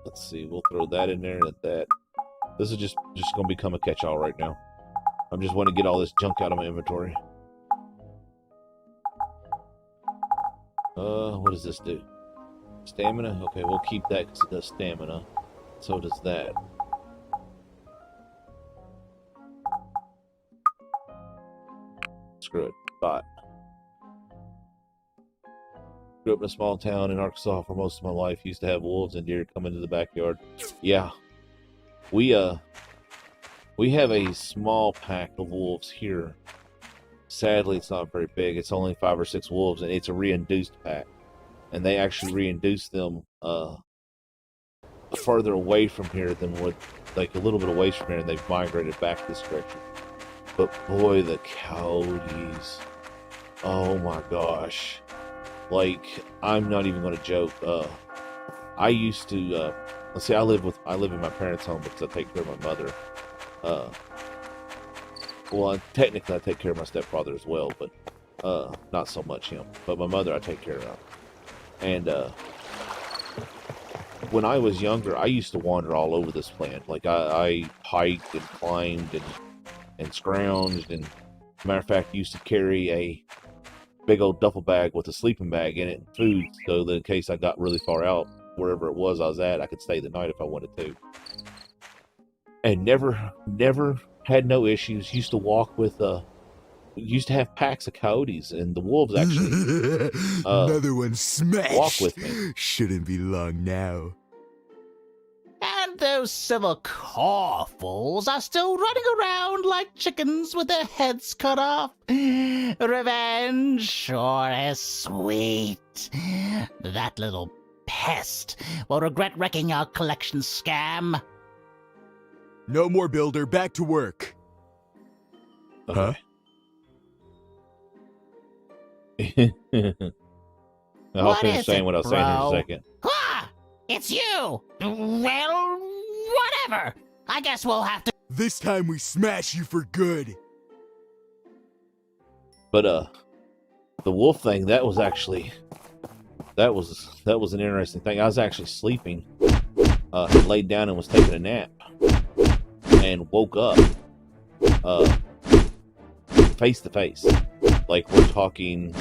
Let's see, we'll throw that in there and that. This is just going to become a catch-all right now. I'm just want to get all this junk out of my inventory. What does this do? Stamina? Okay, we'll keep that because it does stamina. So does that. Screw it. Bye. Grew up in a small town in Arkansas for most of my life. Used to have wolves and deer come into the backyard. Yeah. We have a small pack of wolves here. Sadly, it's not very big. It's only 5 or 6 wolves, and it's a reinduced pack. And they actually reinduced them further away from here than what, like a little bit away from here, and they've migrated back this direction. But boy, the coyotes. Oh my gosh. Like, I'm not even going to joke. I used to, let's see, I live in my parents' home because I take care of my mother. Well, technically I take care of my stepfather as well, but not so much him. But my mother I take care of. And when I was younger, I used to wander all over this plant. Like, I hiked and climbed and scrounged, and matter of fact, used to carry a big old duffel bag with a sleeping bag in it and food, so that in case I got really far out, wherever it was I was at, I could stay the night if I wanted to. And never had no issues. Used to walk with used to have packs of coyotes, and the wolves actually another one smashed. Walk with me. Shouldn't be long now. And those silver corfles are still running around like chickens with their heads cut off. Revenge sure is sweet. That little pest will regret wrecking our collection scam. No more, Builder. Back to work. Okay. Huh? I'll finish saying what I was saying in a second. Ah, it's you! Well, whatever. I guess we'll have to... This time we smash you for good. But, the wolf thing, that was actually... That was an interesting thing. I was actually sleeping, laid down and was taking a nap, and woke up, face to face. Like, we're talking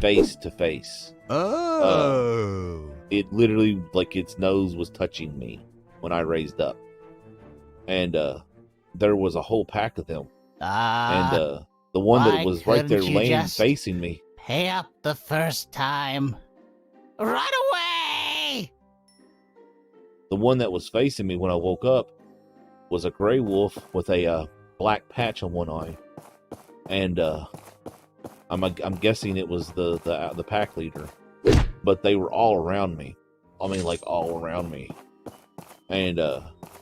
face to face. Oh. It literally, like, its nose was touching me when I raised up. And there was a whole pack of them. And the one that was right there laying facing me. Pay up the first time. Run away! The one that was facing me when I woke up was a gray wolf with a black patch on one eye. And I'm guessing it was the pack leader, but they were all around me. I mean, like, all around me. And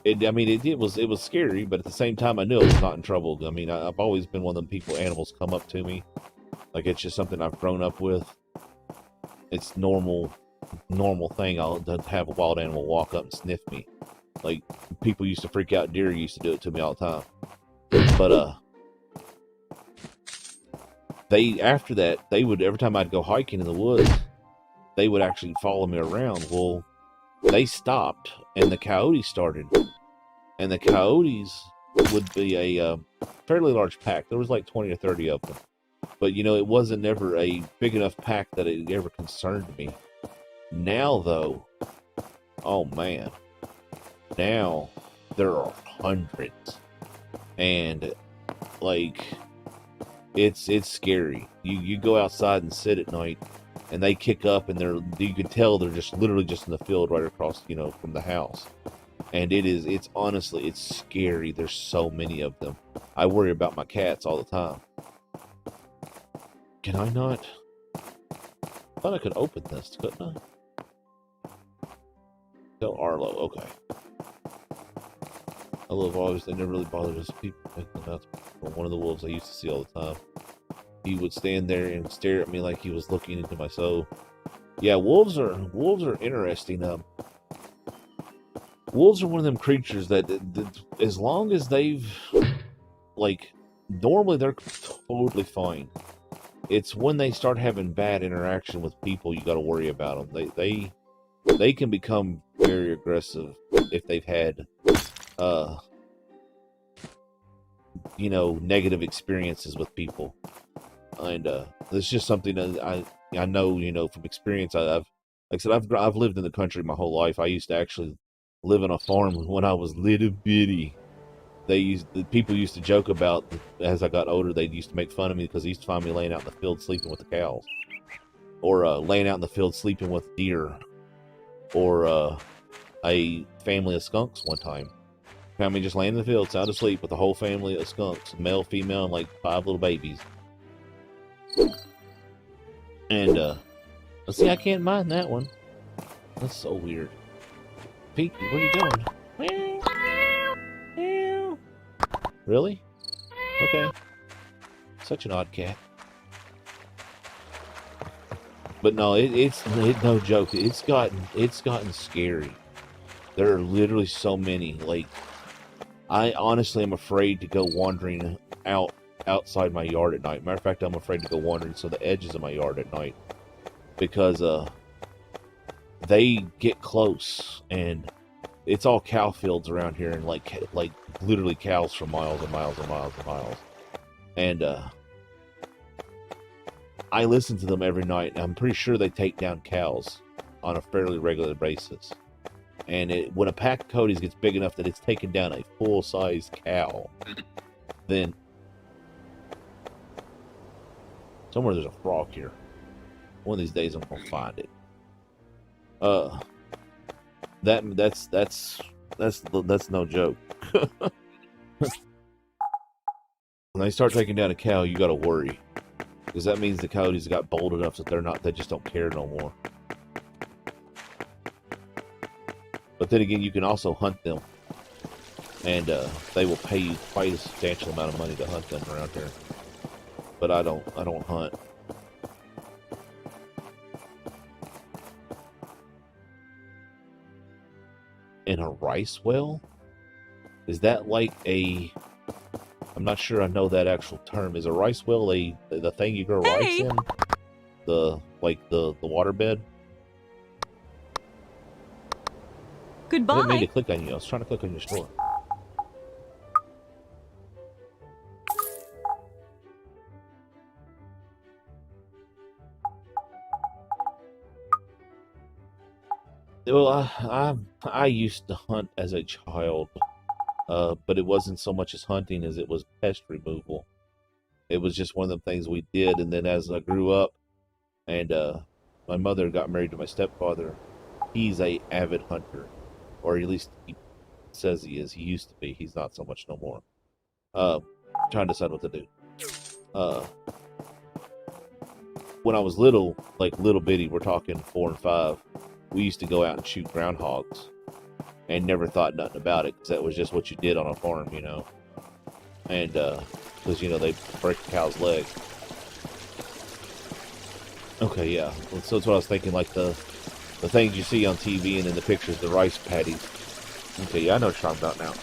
it was scary, but at the same time, I knew I was not in trouble. I mean, I've always been one of them people. Animals come up to me, like, it's just something I've grown up with. It's normal thing. I'll have a wild animal walk up and sniff me. Like, people used to freak out. Deer used to do it to me all the time. But after that, they would, every time I'd go hiking in the woods, they would actually follow me around. Well, they stopped, and the coyotes started. And the coyotes would be a fairly large pack. There was like 20 or 30 of them. But, you know, it wasn't ever a big enough pack that it ever concerned me. Now, though, oh man, now there are hundreds. and like it's scary. You go outside and sit at night, and they kick up, and you can tell they're just literally just in the field right across, from the house. And it's honestly, it's scary. There's so many of them. I worry about my cats all the time. Can I not? I thought I could open this, couldn't I? Tell Arlo, okay. I love wolves. They never really bothered us. People make them out. One of the wolves I used to see all the time. He would stand there and stare at me like he was looking into my soul. Yeah, wolves are interesting. Wolves are one of them creatures that as long as they've, normally they're totally fine. It's when they start having bad interaction with people you got to worry about them. They can become very aggressive if they've had, negative experiences with people. And it's just something that I know, from experience. Like I said, I've lived in the country my whole life. I used to actually live on a farm when I was little bitty. People used to joke about, as I got older, they used to make fun of me because they used to find me laying out in the field sleeping with the cows, or laying out in the field sleeping with deer, or a family of skunks one time. Found me just laying in the field, sound asleep, with a whole family of skunks, male, female, and like 5 little babies. And see, I can't mind that one. That's so weird. Pete, what are you doing? Really? Okay. Such an odd cat. But no, it's no joke. It's gotten scary. There are literally so many. Like, I honestly am afraid to go wandering outside my yard at night. Matter of fact, I'm afraid to go wandering to the edges of my yard at night, because they get close, and it's all cow fields around here, and like literally cows for miles and miles and miles and miles. And I listen to them every night, and I'm pretty sure they take down cows on a fairly regular basis. And when a pack of coyotes gets big enough that it's taken down a full-size cow, then somewhere there's a frog here. One of these days I'm gonna find it. That's no joke. When they start taking down a cow, you gotta worry, because that means the coyotes got bold enough that they just don't care no more. But then again, you can also hunt them, and they will pay you quite a substantial amount of money to hunt them around here. But I don't hunt. In a rice well? Is that like a... I'm not sure I know that actual term. Is a rice well the thing you grow rice in? The waterbed? Goodbye. I didn't mean to click on you. I was trying to click on your store. Well, I used to hunt as a child, but it wasn't so much as hunting as it was pest removal. It was just one of the things we did, and then as I grew up, and my mother got married to my stepfather, he's a avid hunter, or at least he says he is. He used to be. He's not so much no more. Trying to decide what to do. When I was little, like little bitty, we're talking 4 and 5. We used to go out and shoot groundhogs, and never thought nothing about it, because that was just what you did on a farm, And because they break a cow's leg. Okay, yeah. So that's what I was thinking, like the things you see on TV, and in the pictures, the rice paddies. Okay, yeah, I know what you're talking about now.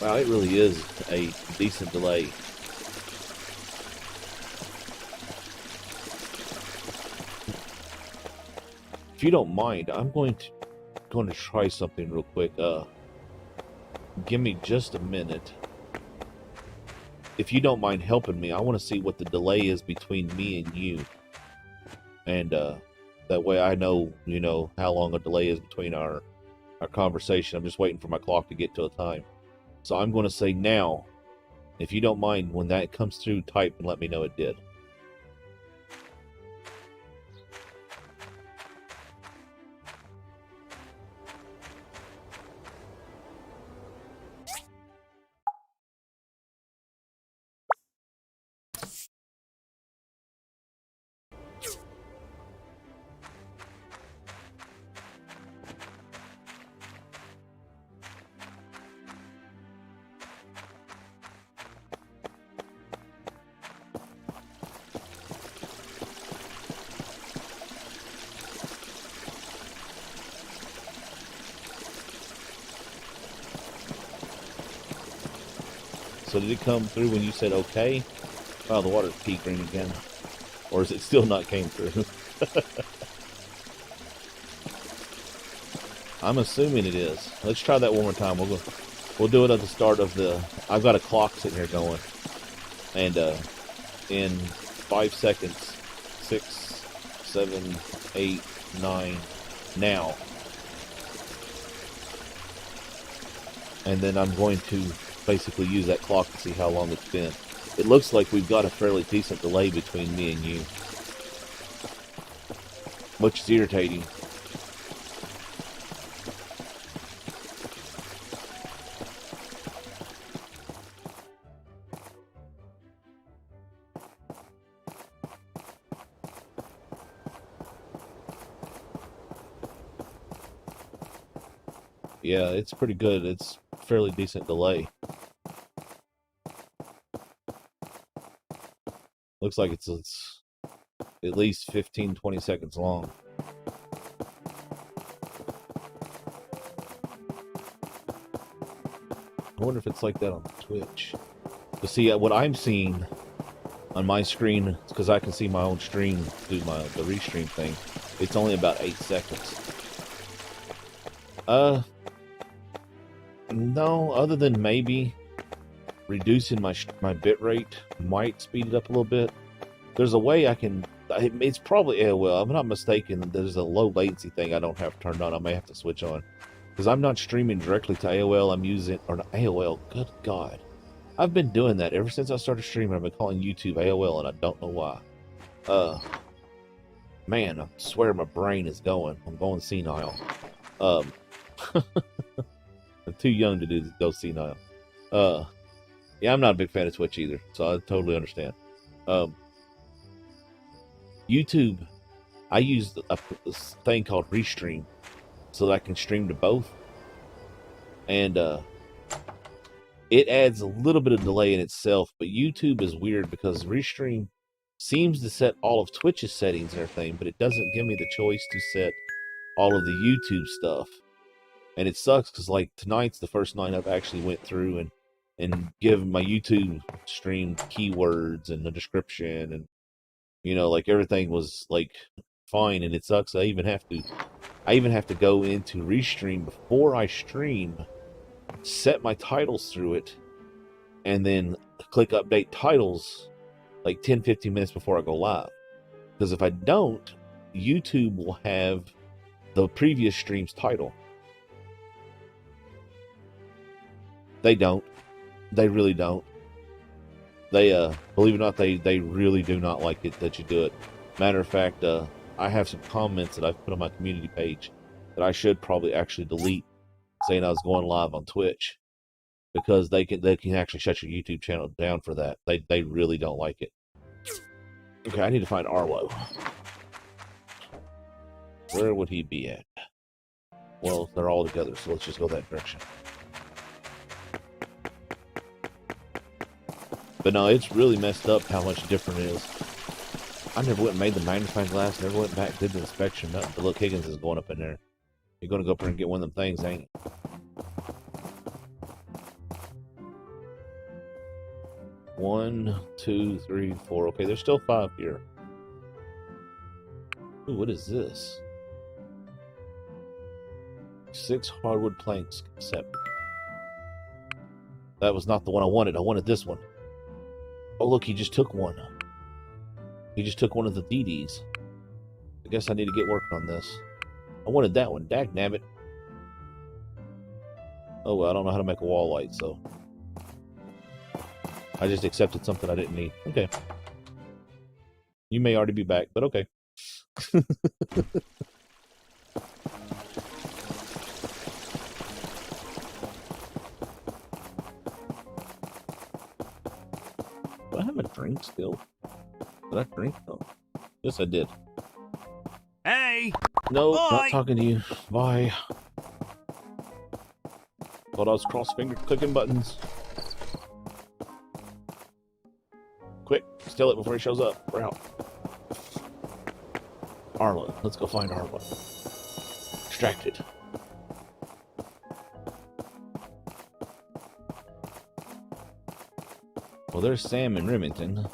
Wow, it really is a decent delay. If you don't mind, I'm going to try something real quick. Give me just a minute. If you don't mind helping me, I want to see what the delay is between me and you. And that way I know, how long a delay is between our conversation. I'm just waiting for my clock to get to a time. So I'm going to say now, if you don't mind, when that comes through, type and let me know it did. So did it come through when you said okay? Oh, the water's pea green again. Or is it still not came through? I'm assuming it is. Let's try that one more time. We'll do it at the start of the... I've got a clock sitting here going. And in 5 seconds, 6, 7, 8, 9, now. And then I'm going to basically use that clock to see how long it's been. It looks like we've got a fairly decent delay between me and you, which is irritating. Yeah, it's pretty good. It's fairly decent delay. Looks like it's at least 15-20 seconds long. I wonder if it's like that on Twitch. But see, what I'm seeing on my screen, because I can see my own stream through the restream thing, it's only about 8 seconds. No, other than maybe reducing my bit rate might speed it up a little bit. There's a way I can... It's probably AOL. I'm not mistaken. There's a low latency thing I don't have turned on. I may have to switch on. Because I'm not streaming directly to AOL. I'm using... Or not AOL. Good God. I've been doing that ever since I started streaming. I've been calling YouTube AOL, and I don't know why. Man, I swear my brain is going. I'm going senile. I'm too young to go senile. Yeah, I'm not a big fan of Twitch either, so I totally understand. YouTube, I use a thing called Restream so that I can stream to both. And it adds a little bit of delay in itself, but YouTube is weird because Restream seems to set all of Twitch's settings and everything, but it doesn't give me the choice to set all of the YouTube stuff. And it sucks because, like, tonight's the first night I've actually went through and given my YouTube stream keywords and the description, and you know, like, everything was like fine. And it sucks. I even have to go into Restream before I stream, set my titles through it, and then click update titles like 10-15 minutes before I go live. Because if I don't, YouTube will have the previous stream's title. They don't. They really don't. They, believe it or not, they really do not like it that you do it. Matter of fact, I have some comments that I've put on my community page that I should probably actually delete, saying I was going live on Twitch, because they can actually shut your YouTube channel down for that. They really don't like it. Okay, I need to find Arlo. Where would he be at? Well, they're all together, so let's just go that direction. But no, it's really messed up how much different it is. I never went and made the magnifying glass, never went back, did the inspection, nothing. But look, Higgins is going up in there. You're going to go up there and get one of them things, ain't you? One, two, three, four. Okay, there's still 5 here. Ooh, what is this? 6 hardwood planks, except that was not the one I wanted. I wanted this one. Oh, look, he just took one. He just took one of the DDs. I guess I need to get working on this. I wanted that one. Dag nabbit. Oh, well, I don't know how to make a wall light, so I just accepted something I didn't need. Okay. You may already be back, but okay. Do I have a drink still? Did I drink? Oh. Yes, I did. Hey! No, Bye. not talking to you. Bye. Thought I was cross-finger clicking buttons. Quick, steal it before he shows up. We're out. Arla. Let's go find Arla. Distracted. Well, there's Sam in Remington.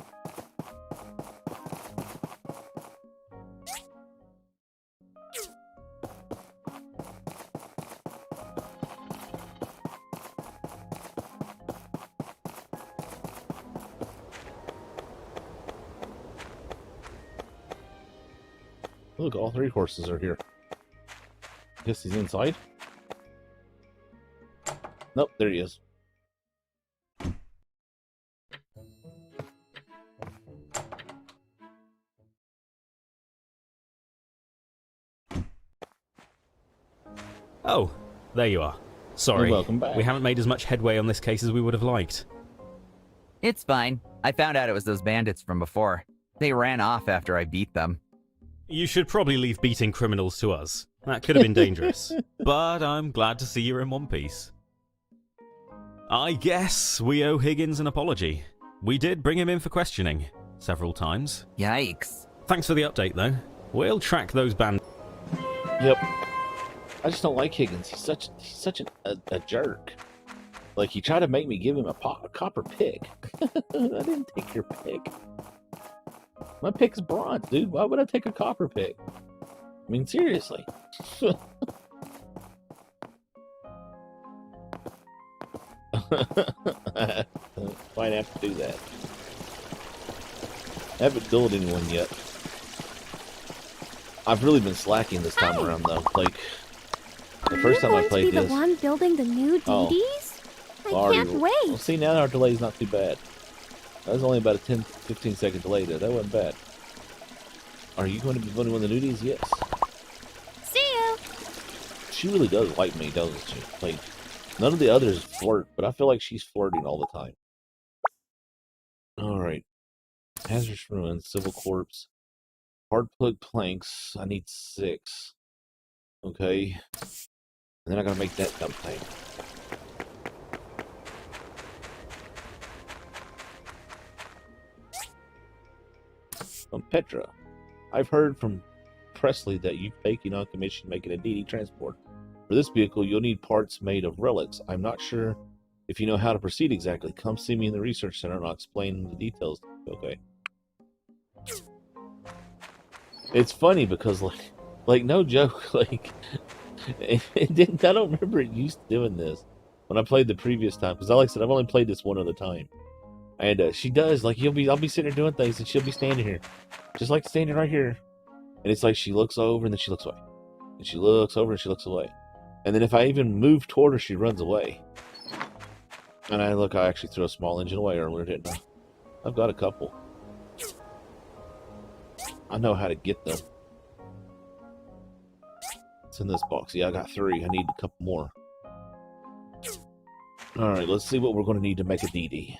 Look, all three horses are here. Guess he's inside? Nope, there he is. Oh, there you are. Sorry, welcome back. we haven't made as much headway on this case as we would have liked. It's fine. I found out it was those bandits from before. They ran off after I beat them. You should probably leave beating criminals to us. That could have been dangerous. But I'm glad to see you're in one piece. I guess we owe Higgins an apology. We did bring him in for questioning several times. Yikes. Thanks for the update, though. We'll track those bandits. Yep. I just don't like Higgins. He's such a jerk. Like, he tried to make me give him a copper pick. I didn't take your pick. My pick's bronze, dude. Why would I take a copper pick? I mean, seriously. Might have to do that. I haven't built anyone yet. I've really been slacking this time around, though. Like, the first time I played the this. one building the new DDs? I can't wait. Well, see, now our delay's not too bad. That was only about a 10-15 second delay there. That wasn't bad. Are you going to be building one of the nudies? Yes. See you. She really does like me, doesn't she? Like, none of the others flirt, but I feel like she's flirting all the time. Alright. Hazardous ruins, civil corpse. Hard plug planks. I need 6. Okay. And then I gotta make that dump tank. Petra. I've heard from Presley that you've taken on commission making a DD transport. For this vehicle, you'll need parts made of relics. I'm not sure if you know how to proceed exactly. Come see me in the research center and I'll explain the details. Okay. It's funny because, like no joke, like, it didn't. I don't remember it used to doing this when I played the previous time. Because, like I said, I've only played this one other time. And she does, like, I'll be sitting there doing things, and she'll be standing here, just like standing right here. And it's like she looks over, and then she looks away. And she looks over, and she looks away. And then if I even move toward her, she runs away. And I actually threw a small engine away earlier, didn't I? I've got a couple. I know how to get them. It's in this box. Yeah, I got 3. I need a couple more. Alright, let's see what we're going to need to make a DD.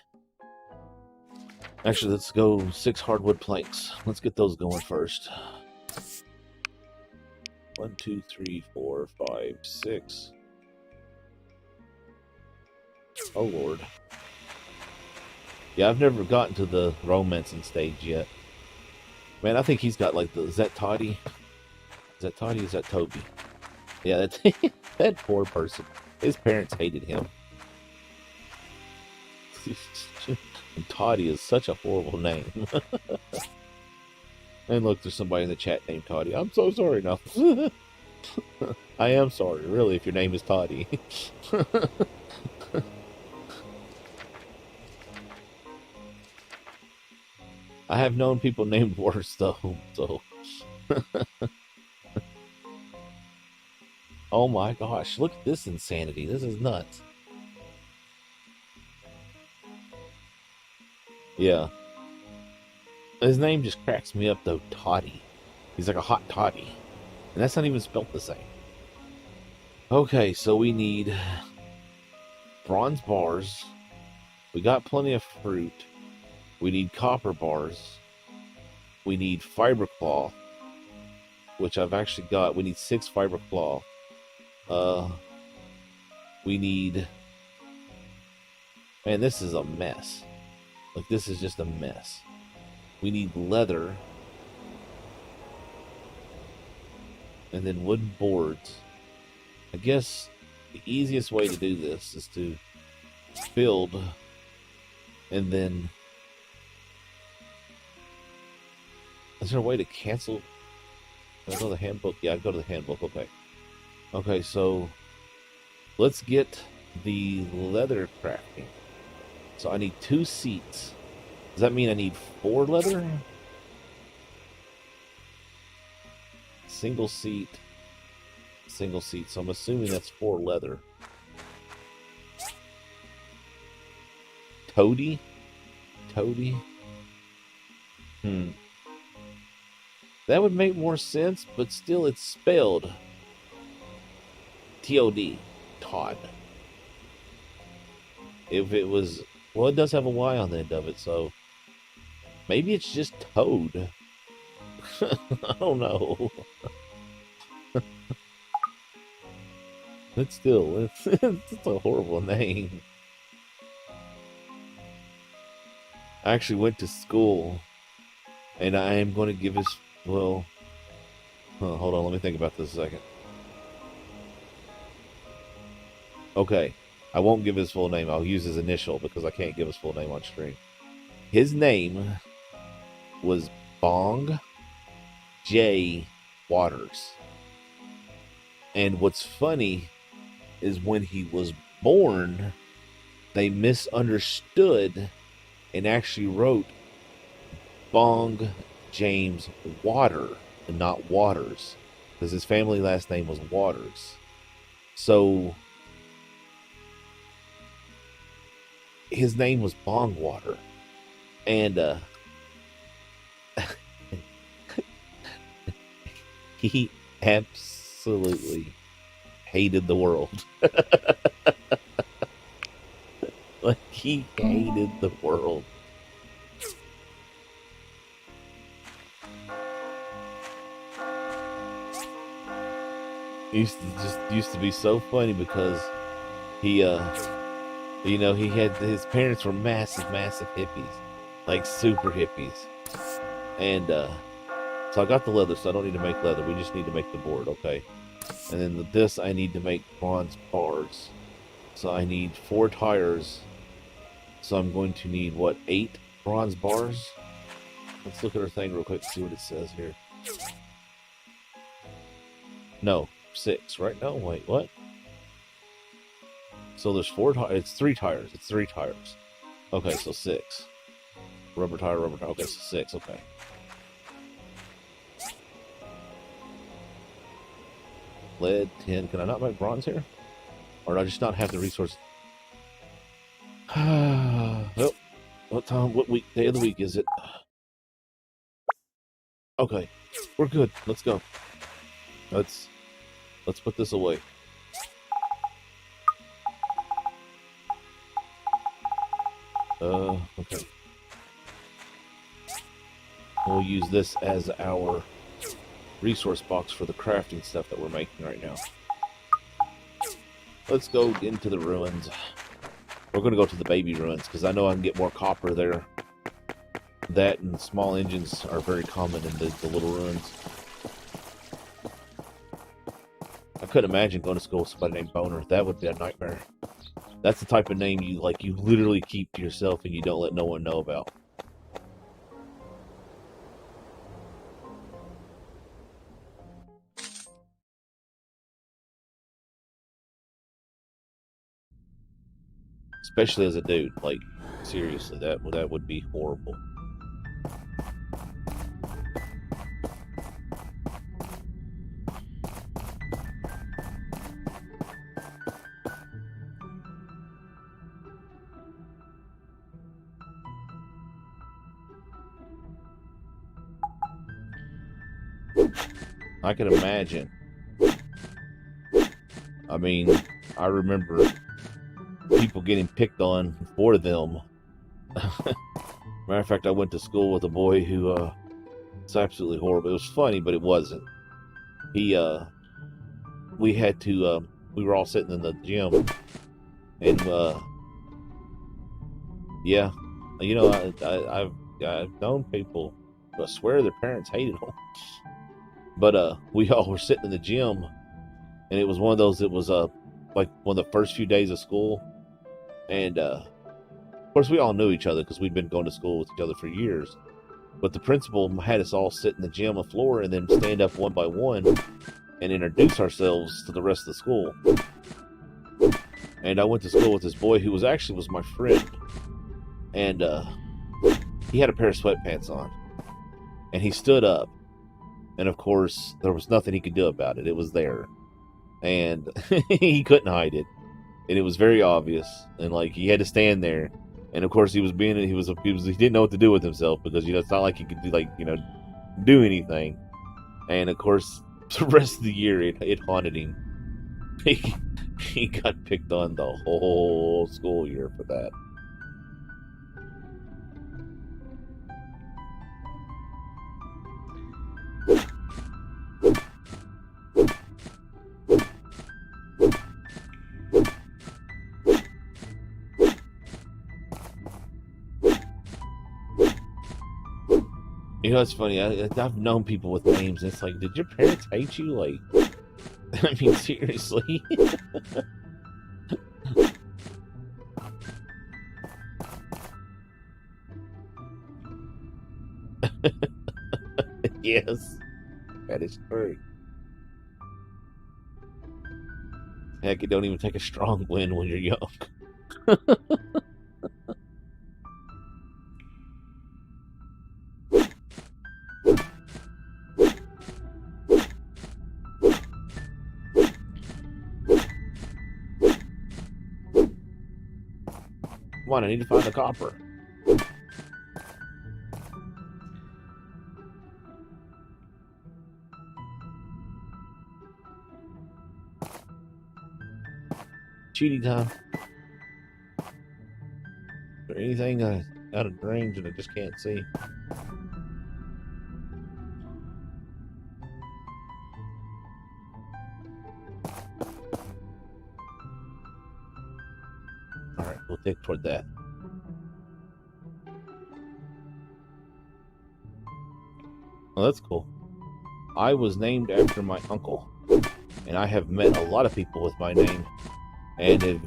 Actually, let's go 6 hardwood planks. Let's get those going first. 1, 2, 3, 4, 5, 6. Oh, Lord. Yeah, I've never gotten to the romancing stage yet. Man, I think he's got, like, is that Toddy? Is that Toddy? Is that Toby? Yeah, that's, that poor person. His parents hated him. Toddy is such a horrible name. And look, there's somebody in the chat named Toddy. I'm so sorry. No. I am sorry, really, if your name is Toddy. I have known people named worse, though, so... Oh my gosh, look at this insanity. This is nuts. Yeah. His name just cracks me up though, Toddy. He's like a hot toddy. And that's not even spelt the same. Okay, so we need bronze bars. We got plenty of fruit. We need copper bars. We need fiber cloth, which I've actually got. We need 6 fiber cloth. We need... Man, this is a mess. Like, this is just a mess. We need leather. And then wooden boards. I guess the easiest way to do this is to build and then... Is there a way to cancel? Can I go to the handbook? Yeah, I go to the handbook. Okay. Okay, so let's get the leather crafting. So I need 2 seats. Does that mean I need 4 leather? Single seat. Single seat. So I'm assuming that's 4 leather. Toady? Toady? That would make more sense, but still it's spelled T-O-D. Todd. If it was... Well, it does have a Y on the end of it, so... Maybe it's just Toad. I don't know. But still, it's a horrible name. I actually went to school, and I am going to give his... Well, hold on, let me think about this a second. Okay, I won't give his full name. I'll use his initial because I can't give his full name on stream. His name was Bong J. Waters. And what's funny is when he was born, they misunderstood and actually wrote Bong James Water and not Waters, because his family last name was Waters. So his name was Bong Water, and he absolutely hated the world. Like, he hated the world. Used to be so funny because he you know, he had, his parents were massive hippies, like super hippies. And so I got the leather, so I don't need to make leather. We just need to make the board, okay? And then this I need to make bronze bars. So I need 4 tires. So I'm going to need, what, 8 bronze bars? Let's look at our thing real quick and see what it says here. No, 6, right? No, wait, what? So there's 4 tires. It's 3 tires. It's 3 tires. Okay, so 6. Rubber tire, rubber tire. Okay, so 6, okay. Lead, tin. Can I not make bronze here? Or do I just not have the resources? Oh, what time, what week, day of the week is it? Okay, we're good. Let's go. Let's put this away. Okay. We'll use this as our resource box for the crafting stuff that we're making right now. Let's go into the ruins. We're going to go to the baby ruins because I know I can get more copper there. That and small engines are very common in the little ruins. I couldn't imagine going to school with somebody named Boner. That would be a nightmare. That's the type of name you literally keep to yourself and you don't let no one know about. Especially as a dude. Like, seriously, that would be horrible. I can imagine. I mean, I remember people getting picked on for them. Matter of fact, I went to school with a boy who, it's absolutely horrible. It was funny, but it wasn't. We had to, we were all sitting in the gym, and, yeah, you know, I've known people, I swear their parents hated them. But, we all were sitting in the gym, and it was one of those, it was, like one of the first few days of school, and, of course, we all knew each other because we'd been going to school with each other for years. But the principal had us all sit in the gym floor and then stand up one by one and introduce ourselves to the rest of the school. And I went to school with this boy who was my friend. And he had a pair of sweatpants on. And he stood up. And of course, there was nothing he could do about it. It was there. And he couldn't hide it. And it was very obvious. And like, he had to stand there. And of course, he didn't know what to do with himself because, you know, it's not like he could do, like, you know, do anything. And of course, the rest of the year, it haunted him. He got picked on the whole school year for that. You know, it's funny. I've known people with names. And it's like, did your parents hate you? Like, I mean, seriously. Yes, that is true. Heck, it don't even take a strong wind when you're young. 1, I need to find the copper. Cheating time. Is there anything out of range that I just can't see? Alright, we'll take toward that. Well, that's cool. I was named after my uncle, and I have met a lot of people with my name, and have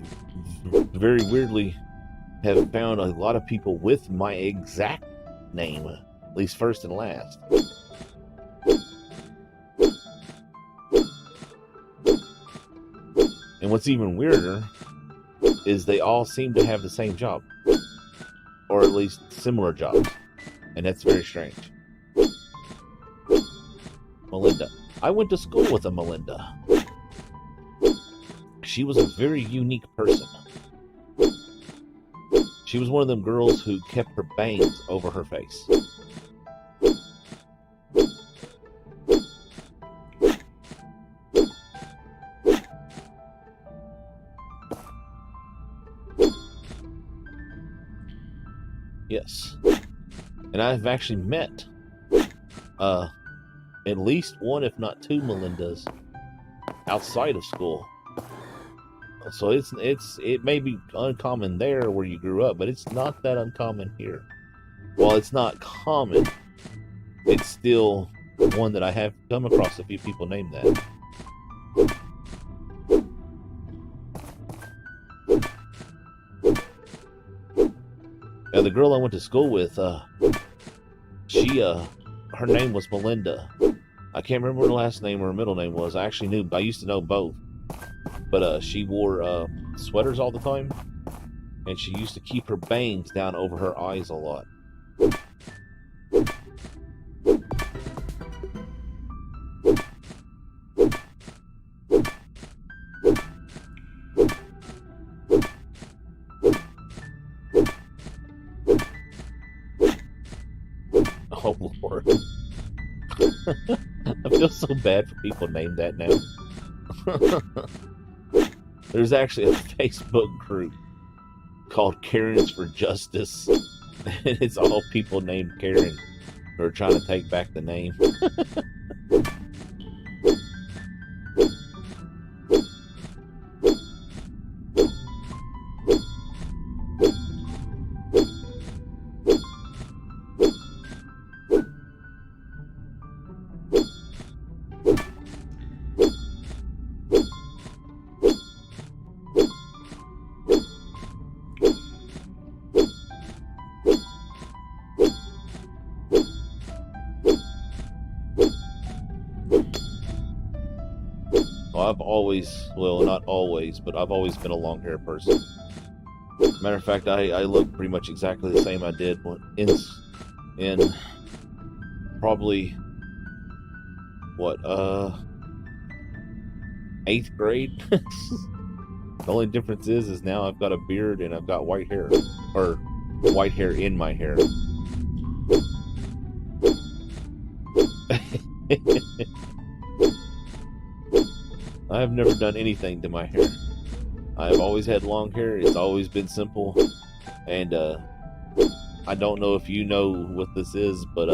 very weirdly have found a lot of people with my exact name, at least first and last. And what's even weirder is they all seem to have the same job, or at least similar jobs, and that's very strange. Melinda. I went to school with a Melinda. She was a very unique person. She was one of them girls who kept her bangs over her face. Yes. And I've actually met at least one, if not two, Melindas outside of school. So it may be uncommon there where you grew up, but it's not that uncommon here. While it's not common, it's still one that I have come across a few people named that. Now, the girl I went to school with, her name was Melinda. I can't remember what her last name or her middle name was. I used to know both. But she wore sweaters all the time, and she used to keep her bangs down over her eyes a lot. Oh, Lord. feel so bad for people named that now. There's actually a Facebook group called Karens for Justice. And it's all people named Karen who are trying to take back the name. Well, not always, but I've always been a long hair person. Matter of fact, I look pretty much exactly the same I did in probably, what, 8th grade? The only difference is now I've got a beard and I've got white hair. Or, white hair in my hair. I have never done anything to my hair. I've always had long hair. It's always been simple. And I don't know if you know what this is, but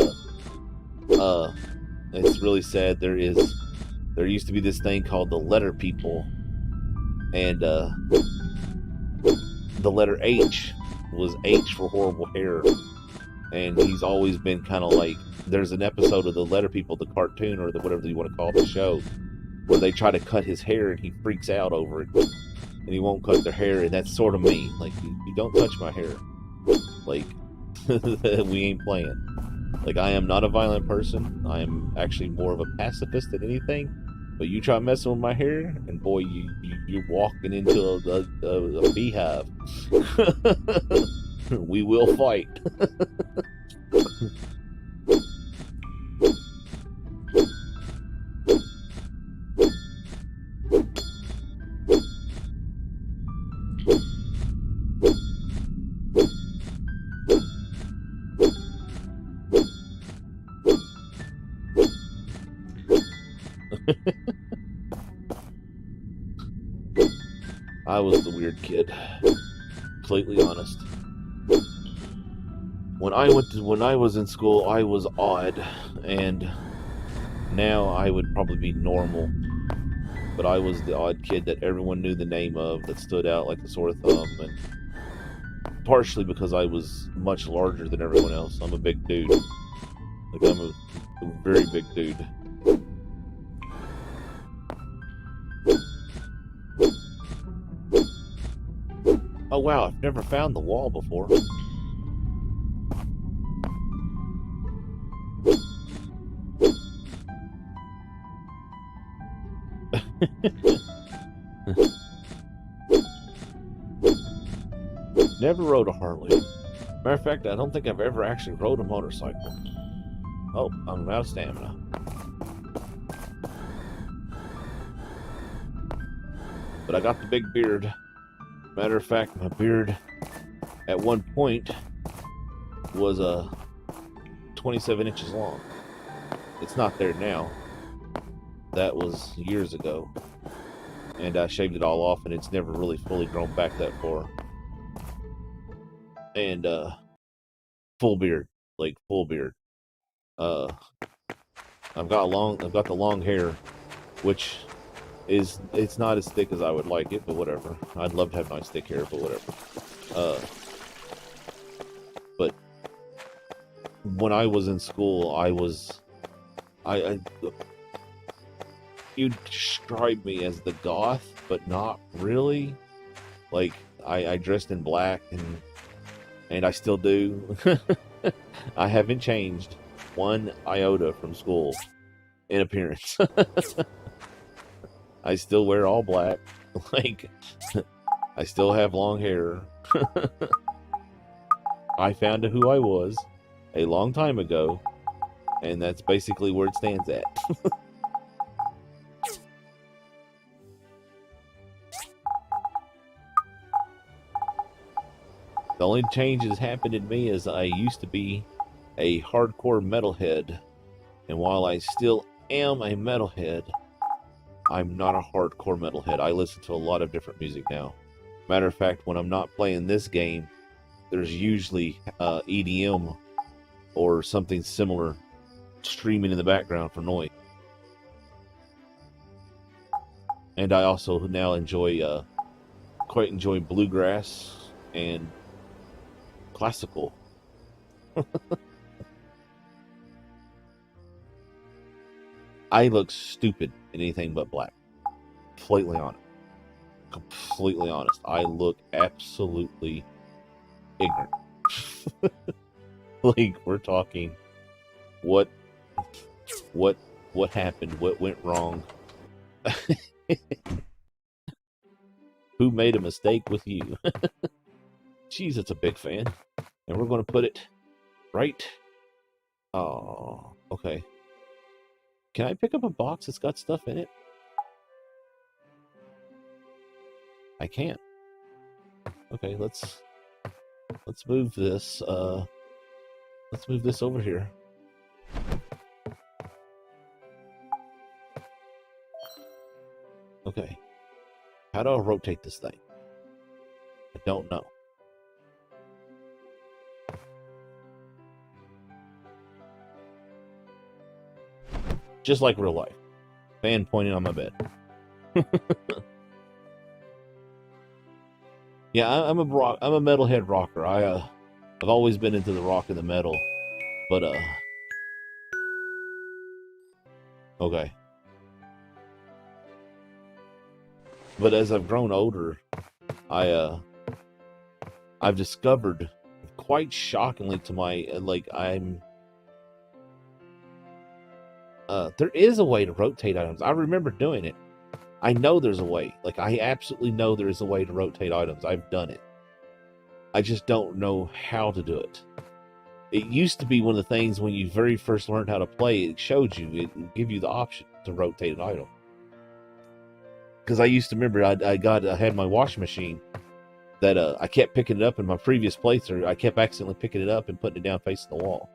it's really sad. There used to be this thing called the letter people. And the letter H was H for horrible hair. And he's always been kind of like, there's an episode of the letter people, the cartoon or the whatever you want to call the show, where they try to cut his hair and he freaks out over it and he won't cut their hair, and that's sort of me. Like, you don't touch my hair. Like, we ain't playing. Like, I am not a violent person. I am actually more of a pacifist than anything, but you try messing with my hair and boy, you're walking into a beehive. We will fight. I was the weird kid, completely honest. When I was in school, I was odd, and now I would probably be normal. But I was the odd kid that everyone knew the name of, that stood out like a sore thumb, and partially because I was much larger than everyone else. I'm a big dude. Like, I'm a very big dude. Oh wow, I've never found the wall before. Never rode a Harley. Matter of fact, I don't think I've ever actually rode a motorcycle. Oh, I'm out of stamina. But I got the big beard. Matter of fact, my beard at one point was 27 inches long. It's not there now. That was years ago. And I shaved it all off, and it's never really fully grown back that far. And full beard, like full beard. I've got the long hair, which it's not as thick as I would like it, but whatever. I'd love to have nice thick hair, but whatever. But when I was in school, you'd describe me as the goth, but not really. Like, I dressed in black, and I still do. I haven't changed one iota from school in appearance. I still wear all black. Like, I still have long hair. I found who I was a long time ago, and that's basically where it stands at. The only change that's happened in me is I used to be a hardcore metalhead, and while I still am a metalhead, I'm not a hardcore metalhead. I listen to a lot of different music now. Matter of fact, when I'm not playing this game, there's usually EDM or something similar streaming in the background for noise. And I also now quite enjoy bluegrass and classical. I look stupid in anything but black. Completely honest. Completely honest. I look absolutely ignorant. Like, we're talking what happened, what went wrong. Who made a mistake with you? Jeez, it's a big fan. And we're going to put it right. Oh, okay. Can I pick up a box that's got stuff in it? I can't. Okay, let's move this. Let's move this over here. Okay. How do I rotate this thing? I don't know. Just like real life. Fan pointing on my bed. Yeah, I'm a metalhead rocker. I've always been into the rock and the metal, but okay. But as I've grown older, I've discovered, quite shockingly to my there is a way to rotate items. I remember doing it. I know there's a way. Like, I absolutely know there is a way to rotate items. I've done it. I just don't know how to do it. It used to be one of the things when you very first learned how to play, it showed you, it would give you the option to rotate an item. Because I used to remember I had my washing machine that I kept picking it up in my previous playthrough. I kept accidentally picking it up and putting it down facing the wall.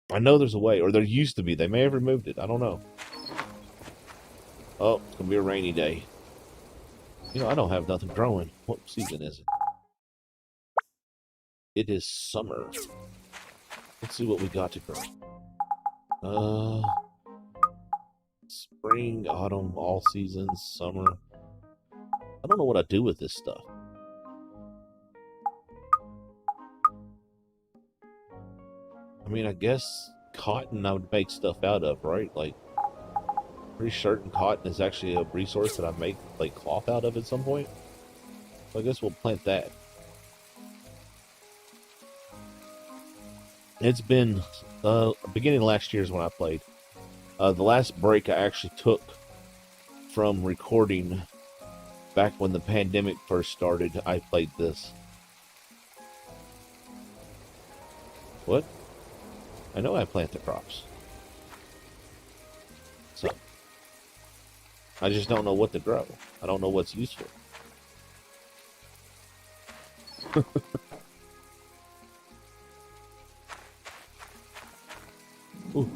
I know there's a way, or there used to be. They may have removed it. I don't know. Oh, it's going to be a rainy day. You know, I don't have nothing growing. What season is it? It is summer. Let's see what we got to grow. Spring, autumn, all seasons, summer. I don't know what I do with this stuff. I mean, I guess cotton I would make stuff out of, right? Like, pretty certain cotton is actually a resource that I make, like, cloth out of at some point. So I guess we'll plant that. It's been, beginning of last year is when I played. The last break I actually took from recording back when the pandemic first started, I played this. What? I know I plant the crops. So, I just don't know what to grow. I don't know what's useful. Ooh.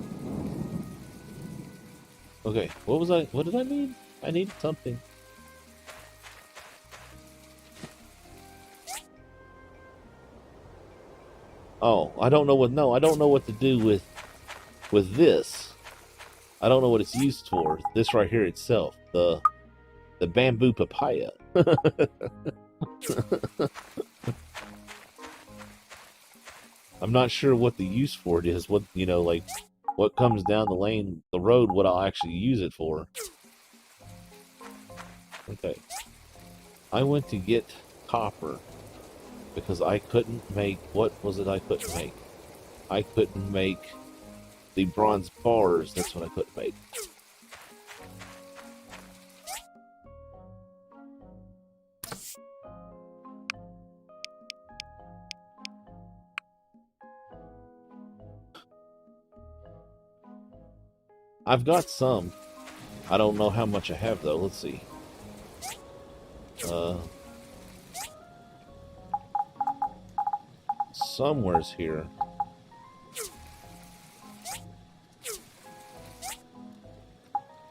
Okay, what did I need? I needed something. Oh, I don't know what to do with this. I don't know what it's used for. This right here itself, the bamboo papaya. I'm not sure what the use for it is. What, you know, like what comes down the road, what I'll actually use it for. Okay. I went to get copper because I couldn't make, what was it I couldn't make? I couldn't make the bronze bars. That's what I couldn't make. I've got some. I don't know how much I have though. Let's see. somewhere's here.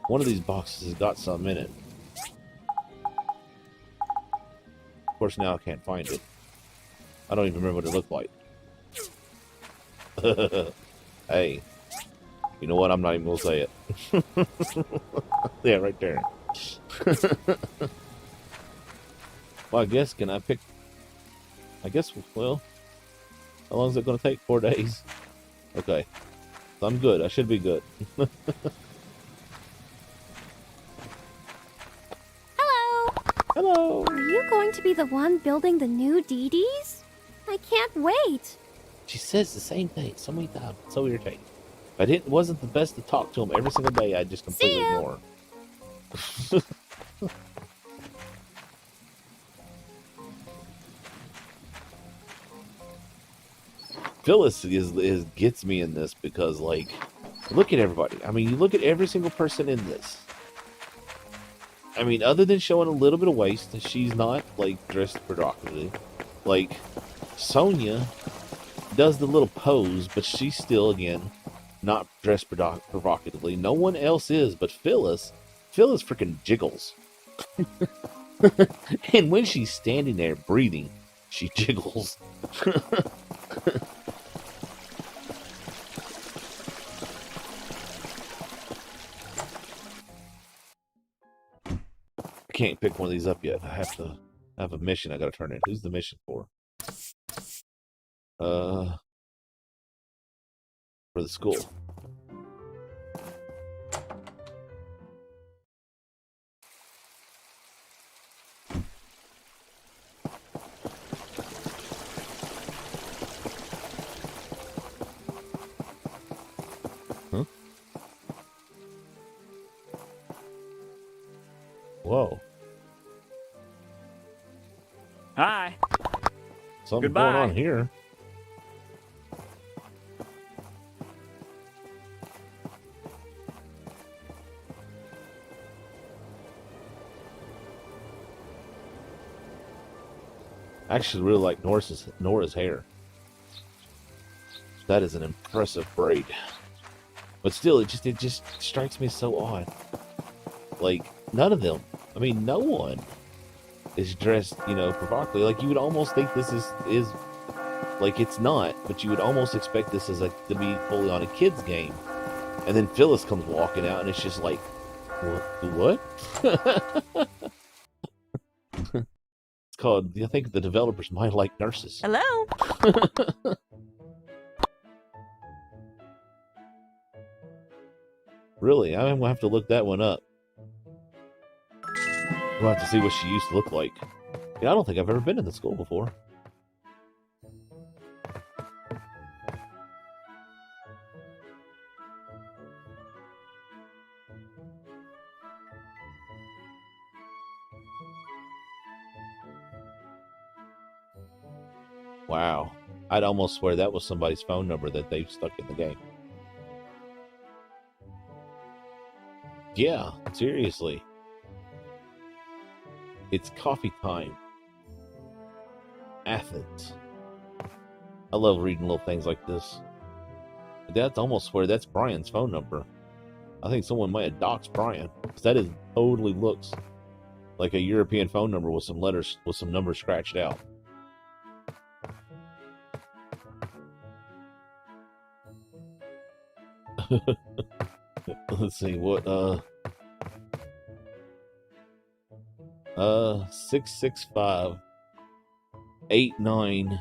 One of these boxes has got something in it. Of course, now I can't find it. I don't even remember what it looked like. Hey, you know what? I'm not even gonna say it. Yeah, right there. Well, I guess, can I pick? I guess, well, how long is it gonna take? 4 days? Okay. So I'm good. I should be good. Hello! Are you going to be the one building the new DDs? I can't wait. She says the same thing so many times. It's so irritating. If I wasn't the best to talk to him every single day, I'd just completely ignore her. Phyllis gets me in this because, like, look at everybody. I mean, you look at every single person in this. I mean, other than showing a little bit of waist, she's not, like, dressed provocatively. Like, Sonia does the little pose, but she's still, again, not dressed provocatively. No one else is, but Phyllis freaking jiggles. And when she's standing there breathing, she jiggles. I can't pick one of these up yet. I have a mission I gotta turn in. Who's the mission for? For the school. Huh? Whoa. Hi. Something Goodbye. going on here. I actually really like Nora's hair. That is an impressive braid. But still, it just strikes me so odd. Like, none of them, I mean, no one is dressed, provocatively. Like, you would almost think this is like, it's not, but you would almost expect this as to be fully on a kid's game. And then Phyllis comes walking out, and it's just like, what? It's called, I think the developers might like nurses. Hello? Really? I'm gonna have to look that one up. We'll have to see what she used to look like. Yeah, I don't think I've ever been in the school before. Wow. I'd almost swear that was somebody's phone number that they've stuck in the game. Yeah, seriously. It's coffee time. Athens. I love reading little things like this. That's almost swear that's Brian's phone number. I think someone might have doxed Brian, because that totally looks like a European phone number with some letters, with some numbers scratched out. Let's see what 66589,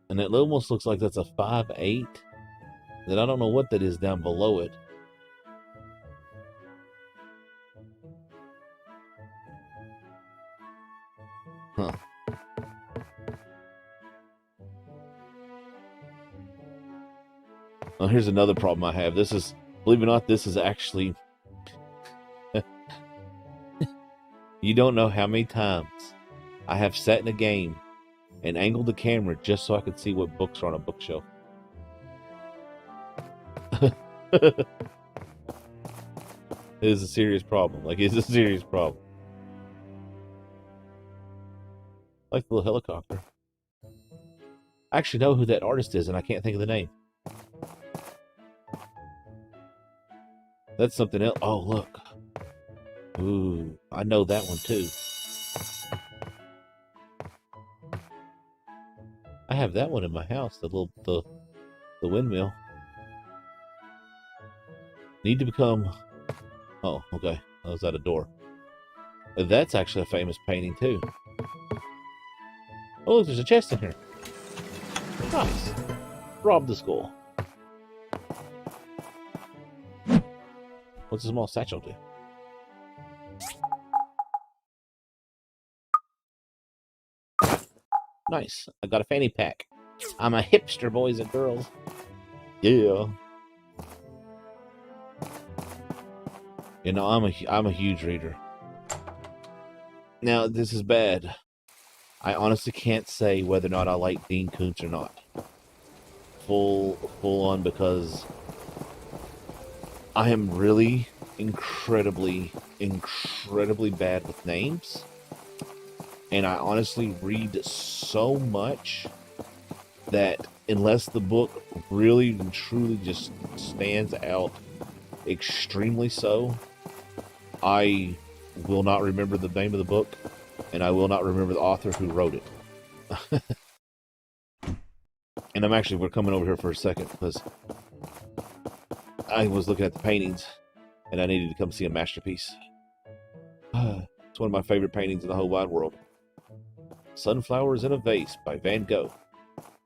and it almost looks like that's a 58. Then I don't know what that is down below it. Huh. Oh, here's another problem I have. This is, believe it or not, this is actually... You don't know how many times I have sat in a game and angled the camera just so I could see what books are on a bookshelf. It is a serious problem. Like, it's a serious problem. Like the little helicopter. I actually know who that artist is, and I can't think of the name. That's something else. Oh, look. Ooh, I know that one too. I have that one in my house, the windmill. Need to become... Oh, okay. I was at a door. That's actually a famous painting too. Oh, look, there's a chest in here. Nice. Rob the skull. What's a small satchel do? Nice. I got a fanny pack. I'm a hipster, boys and girls. Yeah. You know, I'm a huge reader. Now, this is bad. I honestly can't say whether or not I like Dean Koontz or not. Full on, because I am really incredibly bad with names. And I honestly read so much that unless the book really and truly just stands out extremely so, I will not remember the name of the book, and I will not remember the author who wrote it. And we're coming over here for a second because I was looking at the paintings and I needed to come see a masterpiece. It's one of my favorite paintings in the whole wide world. Sunflowers in a Vase by Van Gogh.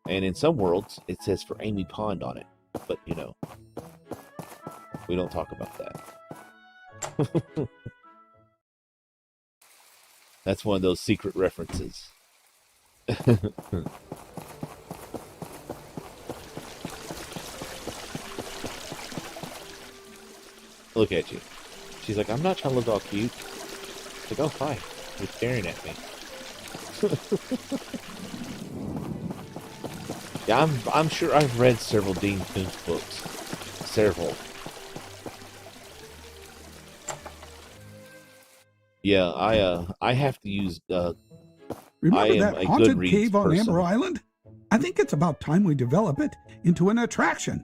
And in some worlds, it says for Amy Pond on it. But, you know, we don't talk about that. That's one of those secret references. Look at you. She's like, I'm not trying to look all cute. She's like, oh, hi. You're staring at me. Yeah, I'm sure I've read several Dean Koontz books. Several. Yeah, I have to use. Remember that haunted cave on Amber Island? I think it's about time we develop it into an attraction.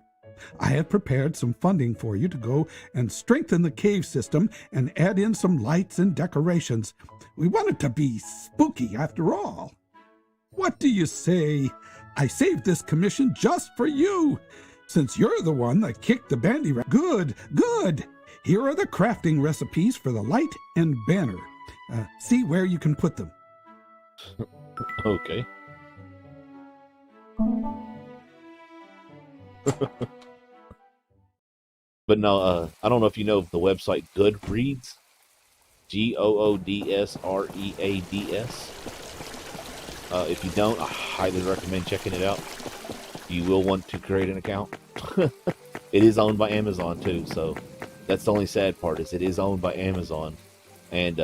I have prepared some funding for you to go and strengthen the cave system and add in some lights and decorations. We want it to be spooky after all. What do you say? I saved this commission just for you, since you're the one that kicked the bandy rat. Good, good. Here are the crafting recipes for the light and banner. See where you can put them. Okay. But no, I don't know if you know the website Goodreads. Goodsreads. If you don't, I highly recommend checking it out. You will want to create an account. It is owned by Amazon too, so that's the only sad part, is it is owned by Amazon. And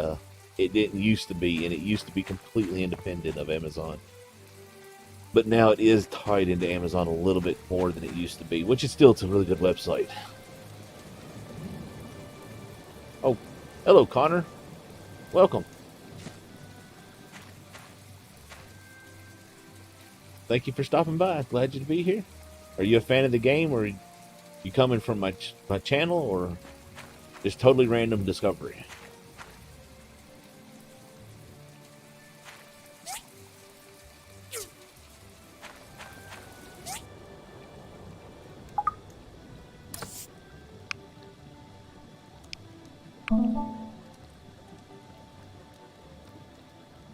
it didn't used to be, and it used to be completely independent of Amazon. But now it is tied into Amazon a little bit more than it used to be, which is still, it's a really good website. Oh, hello, Connor. Welcome. Thank you for stopping by. Glad you to be here. Are you a fan of the game, or you coming from my channel, or just totally random discovery?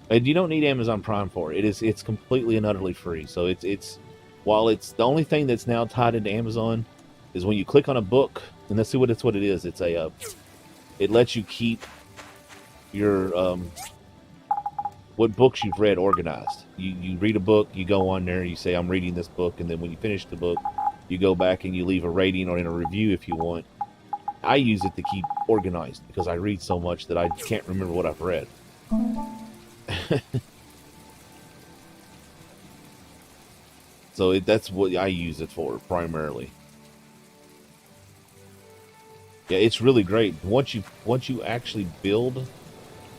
And you don't need Amazon Prime for it. It's completely and utterly free. So it's while it's the only thing that's now tied into Amazon is when you click on a book, and let's see what it is. It's a it lets you keep your what books you've read organized. You read a book, you go on there, you say I'm reading this book, and then when you finish the book, you go back and you leave a rating or in a review if you want. I use it to keep organized because I read so much that I can't remember what I've read. So that's what I use it for primarily. Yeah, it's really great. Once you actually build,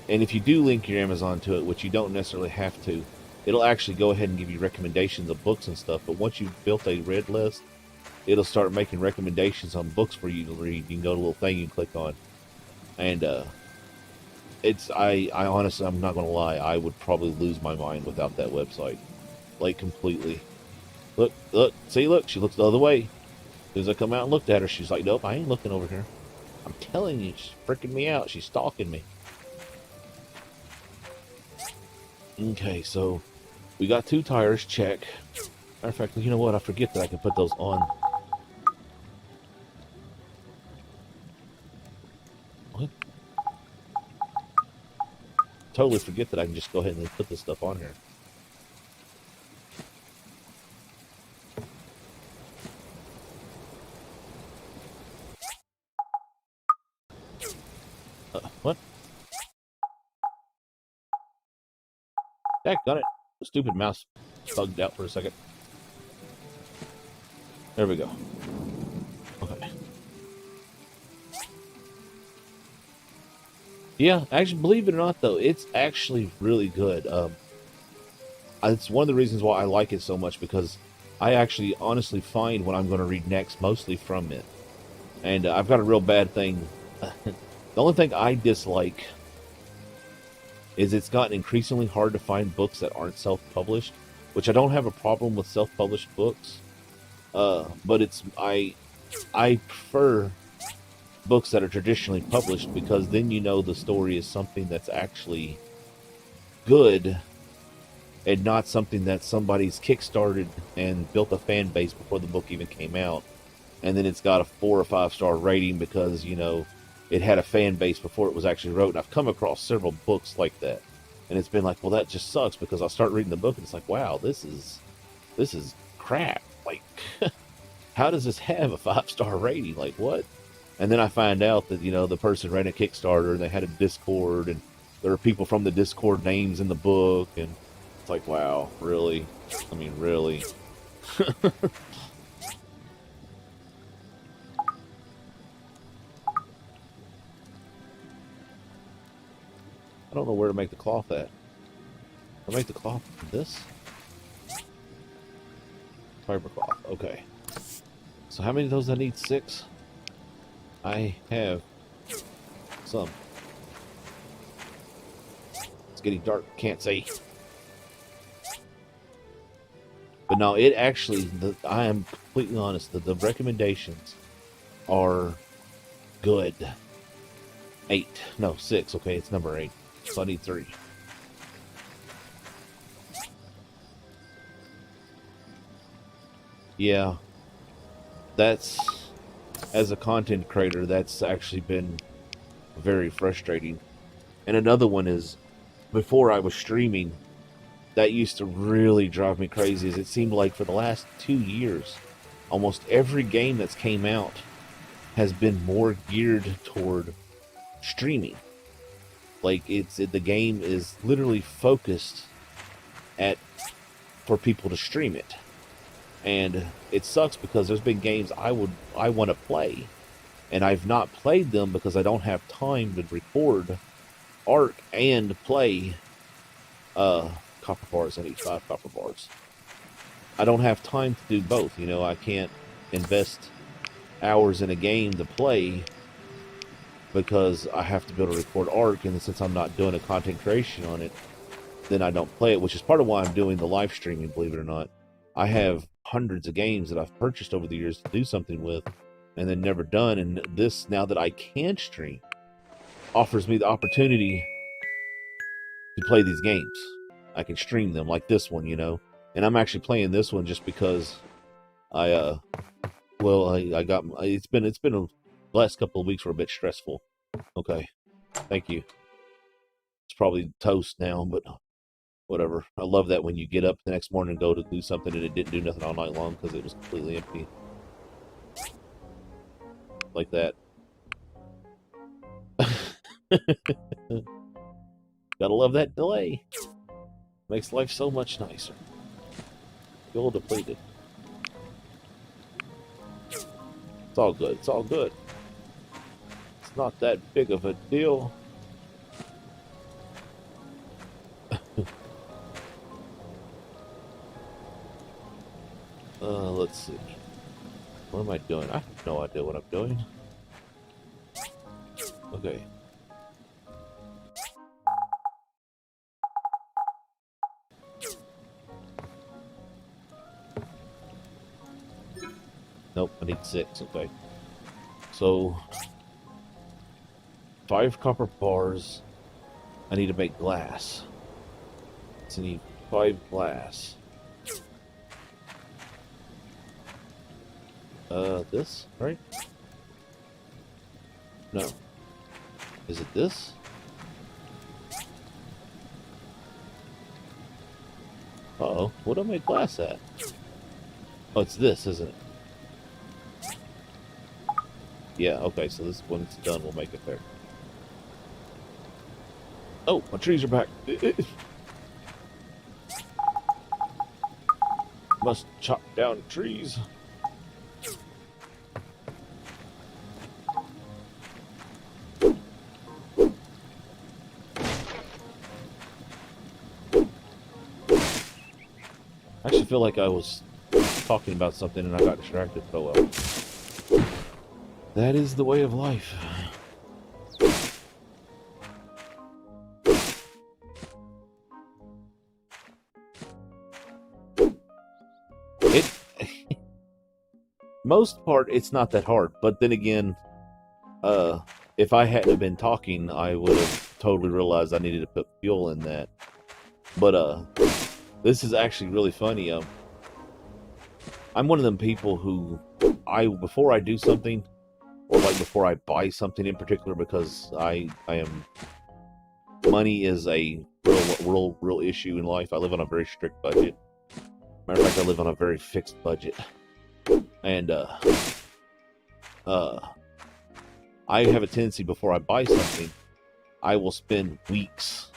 and if you do link your Amazon to it, which you don't necessarily have to, it'll actually go ahead and give you recommendations of books and stuff. But once you've built a read list, it'll start making recommendations on books for you to read. You can go to a little thing you can click on. And I honestly, I'm not going to lie, I would probably lose my mind without that website. Like, completely. Look, see, look, she looks the other way. As soon as I come out and looked at her, she's like, nope, I ain't looking over here. I'm telling you, she's freaking me out. She's stalking me. Okay, so we got 2 tires, check. Matter of fact, you know what? I forget that I can put those on. What? Totally forget that I can just go ahead and put this stuff on here. What? Heck, got it. The stupid mouse bugged out for a second. There we go. Okay. Yeah, actually, believe it or not, though, it's actually really good. It's one of the reasons why I like it so much, because I actually honestly find what I'm going to read next mostly from it. And I've got a real bad thing. The only thing I dislike is it's gotten increasingly hard to find books that aren't self-published, which I don't have a problem with self-published books. But I prefer books that are traditionally published, because then you know the story is something that's actually good and not something that somebody's kickstarted and built a fan base before the book even came out, and then it's got a 4 or 5 star rating because, you know, it had a fan base before it was actually wrote. And I've come across several books like that, and it's been like, well, that just sucks, because I'll start reading the book and it's like, wow, this is crap. Like, how does this have a 5 star rating? Like, what? And then I find out that, you know, the person ran a Kickstarter and they had a Discord, and there are people from the Discord names in the book, and it's like, wow, really? I mean, really? I don't know where to make the cloth at. I'll make the cloth this? Fiber cloth, okay. So how many of those I need? 6? I have some. It's getting dark, can't see. But no, it actually, I am completely honest, the recommendations are good. 8, no, 6, okay, it's number 8. So I need 3. Yeah, that's, as a content creator, that's actually been very frustrating. And another one is, before I was streaming, that used to really drive me crazy, is it seemed like for the last 2 years, almost every game that's came out has been more geared toward streaming. Like, the game is literally focused for people to stream it. And it sucks, because there's been games I want to play, and I've not played them because I don't have time to record Arc and play copper bars. I need 5 copper bars. I don't have time to do both. You know, I can't invest hours in a game to play because I have to be able to record Arc, and since I'm not doing a content creation on it, then I don't play it, which is part of why I'm doing the live streaming, believe it or not. I have hundreds of games that I've purchased over the years to do something with, and then never done, and this, now that I can stream, offers me the opportunity to play these games. I can stream them, like this one, you know, and I'm actually playing this one just because I got, it's been the last couple of weeks were a bit stressful. Okay, thank you. It's probably toast now, but whatever. I love that when you get up the next morning and go to do something and it didn't do nothing all night long because it was completely empty. Like that. Gotta love that delay. Makes life so much nicer. Fuel depleted. It's all good. It's all good. It's not that big of a deal. Let's see. What am I doing? I have no idea what I'm doing. Okay. Nope, I need 6. Okay. So, 5 copper bars. I need to make glass. So I need 5 glass. This, right? No. Is it this? Uh-oh. What do I make glass at? Oh, it's this, isn't it? Yeah, okay, so this, when it's done, we'll make it there. Oh, my trees are back. Must chop down trees. I actually feel like I was talking about something and I got distracted. Oh well. That is the way of life. Most part, it's not that hard. But then again, if I hadn't have been talking, I would have totally realized I needed to put fuel in that. But this is actually really funny. I'm one of them people who before I do something, or like before I buy something in particular, because I am, money is a real issue in life. I live on a very strict budget. Matter of fact, I live on a very fixed budget. And I have a tendency, before I buy something, I will spend weeks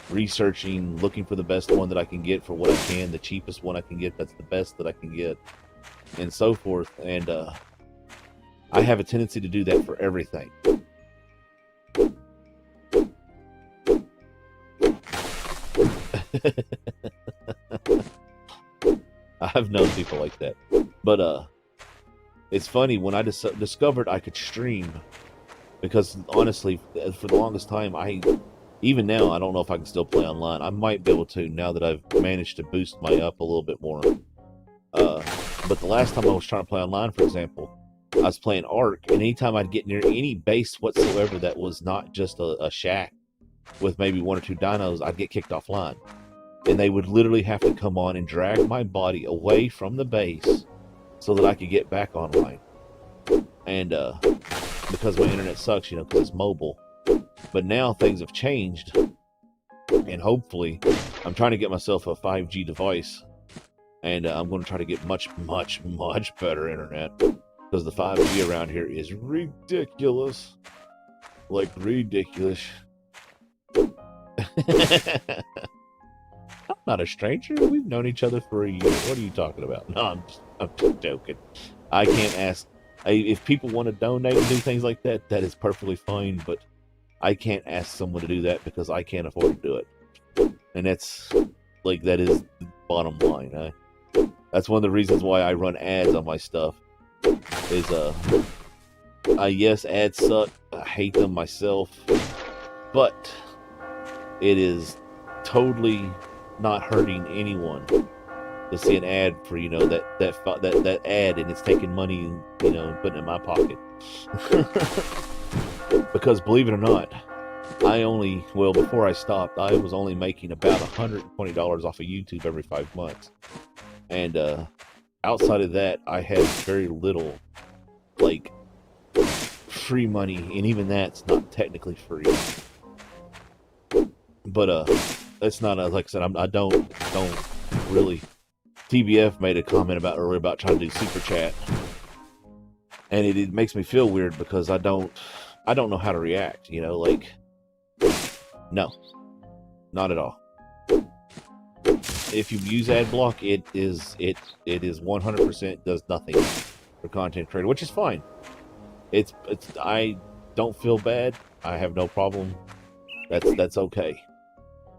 researching, looking for the best one that I can get for what I can, the cheapest one I can get that's the best that I can get, and so forth. And I have a tendency to do that for everything. I've known people like that. But it's funny, when I discovered I could stream, because honestly, for the longest time, even now, I don't know if I can still play online. I might be able to now that I've managed to boost my up a little bit more. But the last time I was trying to play online, for example, I was playing Ark, and anytime I'd get near any base whatsoever that was not just a shack with maybe 1 or 2 dinos, I'd get kicked offline. And they would literally have to come on and drag my body away from the base so that I could get back online. And because my internet sucks, because it's mobile. But now things have changed, and hopefully I'm trying to get myself a 5G device, and I'm going to try to get much better internet, because the 5G around here is ridiculous. Like, ridiculous. I'm not a stranger. We've known each other for a year. What are you talking about? No, I'm just joking. I can't ask. If people want to donate and do things like that, that is perfectly fine, but I can't ask someone to do that because I can't afford to do it. And that's, like, that is the bottom line. That's one of the reasons why I run ads on my stuff. Is, yes, ads suck. I hate them myself. But it is totally not hurting anyone to see an ad for, that ad, and it's taking money, and putting it in my pocket. Because believe it or not, before I stopped, I was only making about $120 off of YouTube every 5 months. And outside of that, I had very little, like, free money, and even that's not technically free. But it's not, like I said, I don't really. TBF made a comment earlier about trying to do super chat, and it makes me feel weird because I don't know how to react. Like, no, not at all. If you use ad block, it is 100% does nothing for content creator, which is fine. I don't feel bad. I have no problem. That's okay.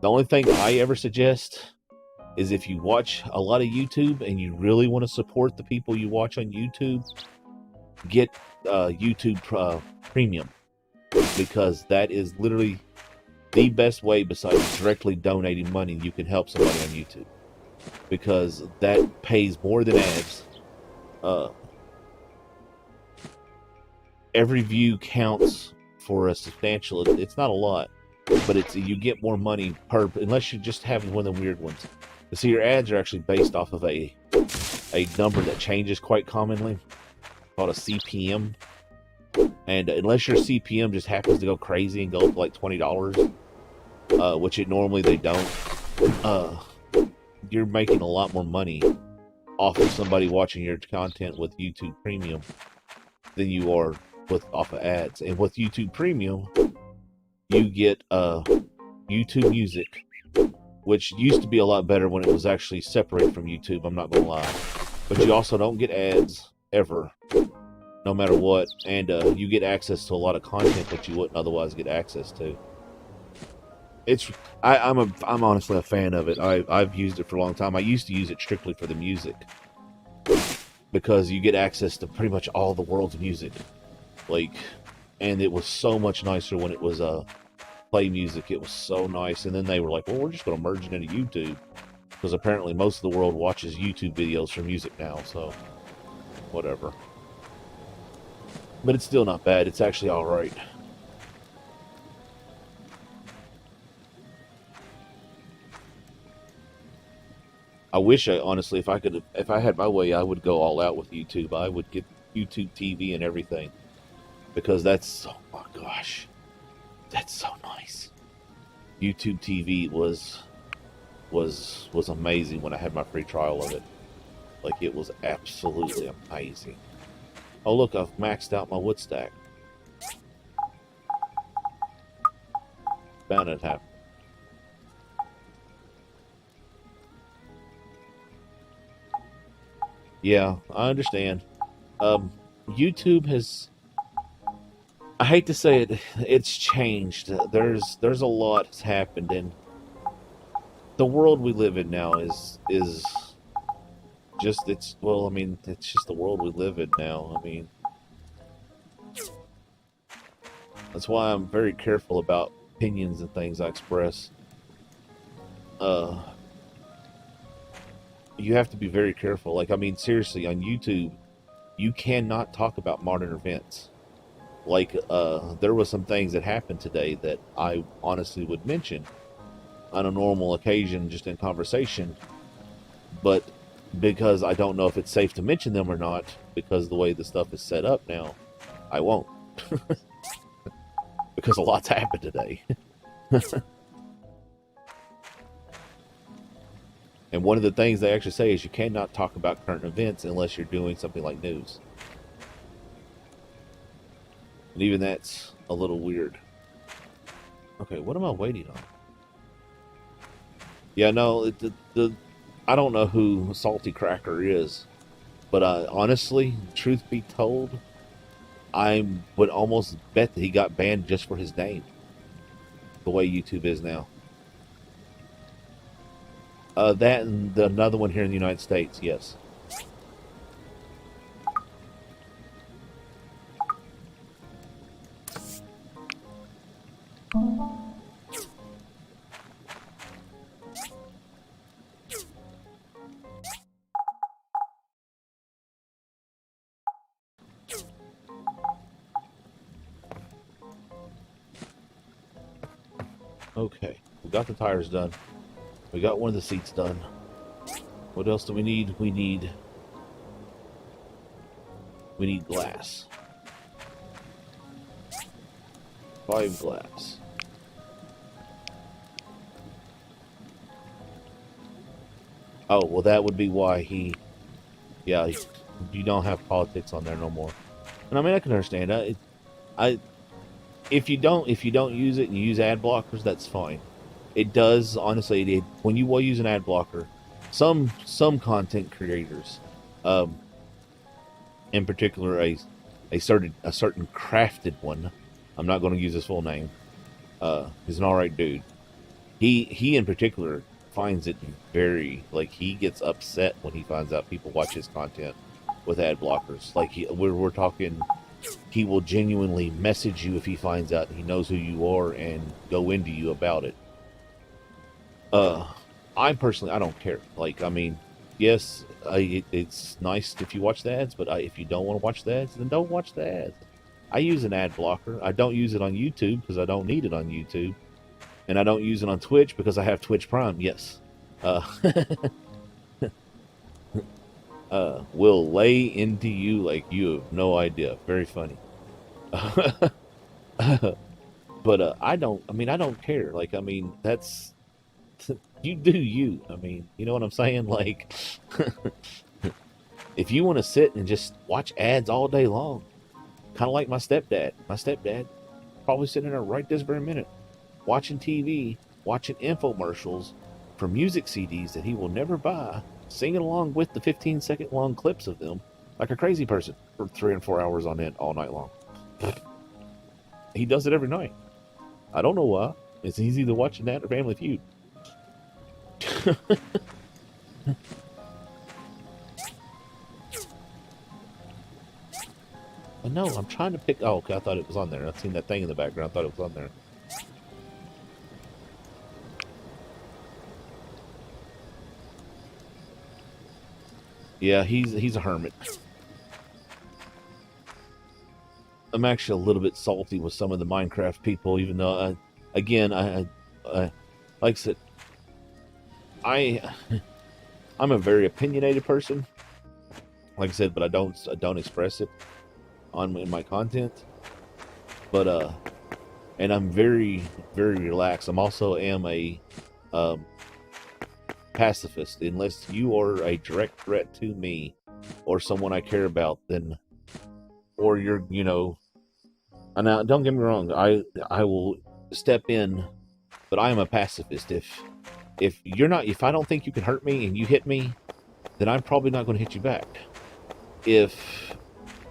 The only thing I ever suggest is if you watch a lot of YouTube and you really want to support the people you watch on YouTube, get YouTube Premium, because that is literally the best way besides directly donating money you can help somebody on YouTube, because that pays more than ads. Every view counts for a substantial, it's not a lot, but it's, you get more money per, unless you just have one of the weird ones. See, your ads are actually based off of a number that changes quite commonly, called a CPM. And unless your CPM just happens to go crazy and go up to like $20, which it normally they don't, you're making a lot more money off of somebody watching your content with YouTube Premium than you are off of ads. And with YouTube Premium, you get YouTube Music, which used to be a lot better when it was actually separated from YouTube, I'm not gonna lie. But you also don't get ads ever, no matter what, and you get access to a lot of content that you wouldn't otherwise get access to. I'm honestly a fan of it. I've used it for a long time. I used to use it strictly for the music, because you get access to pretty much all the world's music, and it was so much nicer when it was Play Music. It was so nice. And then they were like, well, we're just going to merge it into YouTube, because apparently most of the world watches YouTube videos for music now, so whatever. But it's still not bad. It's actually all right. I wish, honestly, if I had my way, I would go all out with YouTube. I would get YouTube TV and everything, because that's, oh my gosh, that's so nice. YouTube TV was amazing when I had my free trial of it. Like, it was absolutely amazing. Oh look, I've maxed out my wood stack. Bound it happened. Yeah, I understand. YouTube has, I hate to say it, it's changed. There's a lot that's happened, and the world we live in now is just, it's just the world we live in now. I mean, that's why I'm very careful about opinions and things I express. You have to be very careful. Like, I mean, seriously, on YouTube, you cannot talk about modern events. Like, there was some things that happened today that I honestly would mention on a normal occasion, just in conversation, but because I don't know if it's safe to mention them or not, because the way the stuff is set up now, I won't. Because a lot's happened today. And one of the things they actually say is you cannot talk about current events unless you're doing something like news. And even that's a little weird. Okay, what am I waiting on? Yeah, no, I don't know who Salty Cracker is, but honestly, truth be told, I would almost bet that he got banned just for his name, the way YouTube is now. That and another one here in the United States, yes. Okay, we got the tires done. We got one of the seats done. What else do we need? We need glass. 5 glass. Oh, well, that would be why you don't have politics on there no more. And I mean, I can understand that. If you don't use it and you use ad blockers, that's fine. It does, honestly, when you will use an ad blocker, some content creators, in particular a certain crafted one, I'm not going to use his full name, he's an alright dude. He in particular finds it very, like, he gets upset when he finds out people watch his content with ad blockers. Like, we're talking, he will genuinely message you if he finds out he knows who you are and go into you about it. I personally, I don't care. Like, I mean, yes, it's nice if you watch the ads, but if you don't want to watch the ads, then don't watch the ads. I use an ad blocker. I don't use it on YouTube because I don't need it on YouTube. And I don't use it on Twitch because I have Twitch Prime, yes. Will lay into you like you have no idea. Very funny. But I don't care. Like, I mean, that's... You do you. I mean, you know what I'm saying? Like, if you want to sit and just watch ads all day long, kind of like my stepdad. My stepdad probably sitting there right this very minute, watching TV, watching infomercials for music CDs that he will never buy, singing along with the 15-second long clips of them like a crazy person for 3 and 4 hours on end all night long. He does it every night. I don't know why. It's easy to watch that or Family Feud. No, I'm trying to pick... Oh, okay, I thought it was on there. I've seen that thing in the background. I thought it was on there. Yeah, he's a hermit. I'm actually a little bit salty with some of the Minecraft people, even though, again, like I said, I'm a very opinionated person, like I said, but I don't express it in my content. But and I'm very, very relaxed. I'm also a pacifist. Unless you are a direct threat to me or someone I care about, then, or you're, you know, and now don't get me wrong, I will step in, but I am a pacifist. If I don't think you can hurt me and you hit me, then I'm probably not going to hit you back. If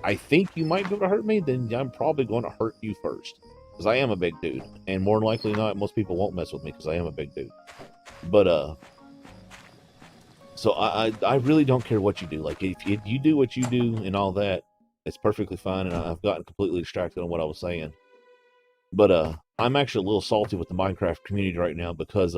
I think you might be able to hurt me, then I'm probably going to hurt you first, because I am a big dude, and more than likely not, most people won't mess with me because I am a big dude. But so I really don't care what you do. Like, if you do what you do and all that, it's perfectly fine. And I've gotten completely distracted on what I was saying. But I'm actually a little salty with the Minecraft community right now because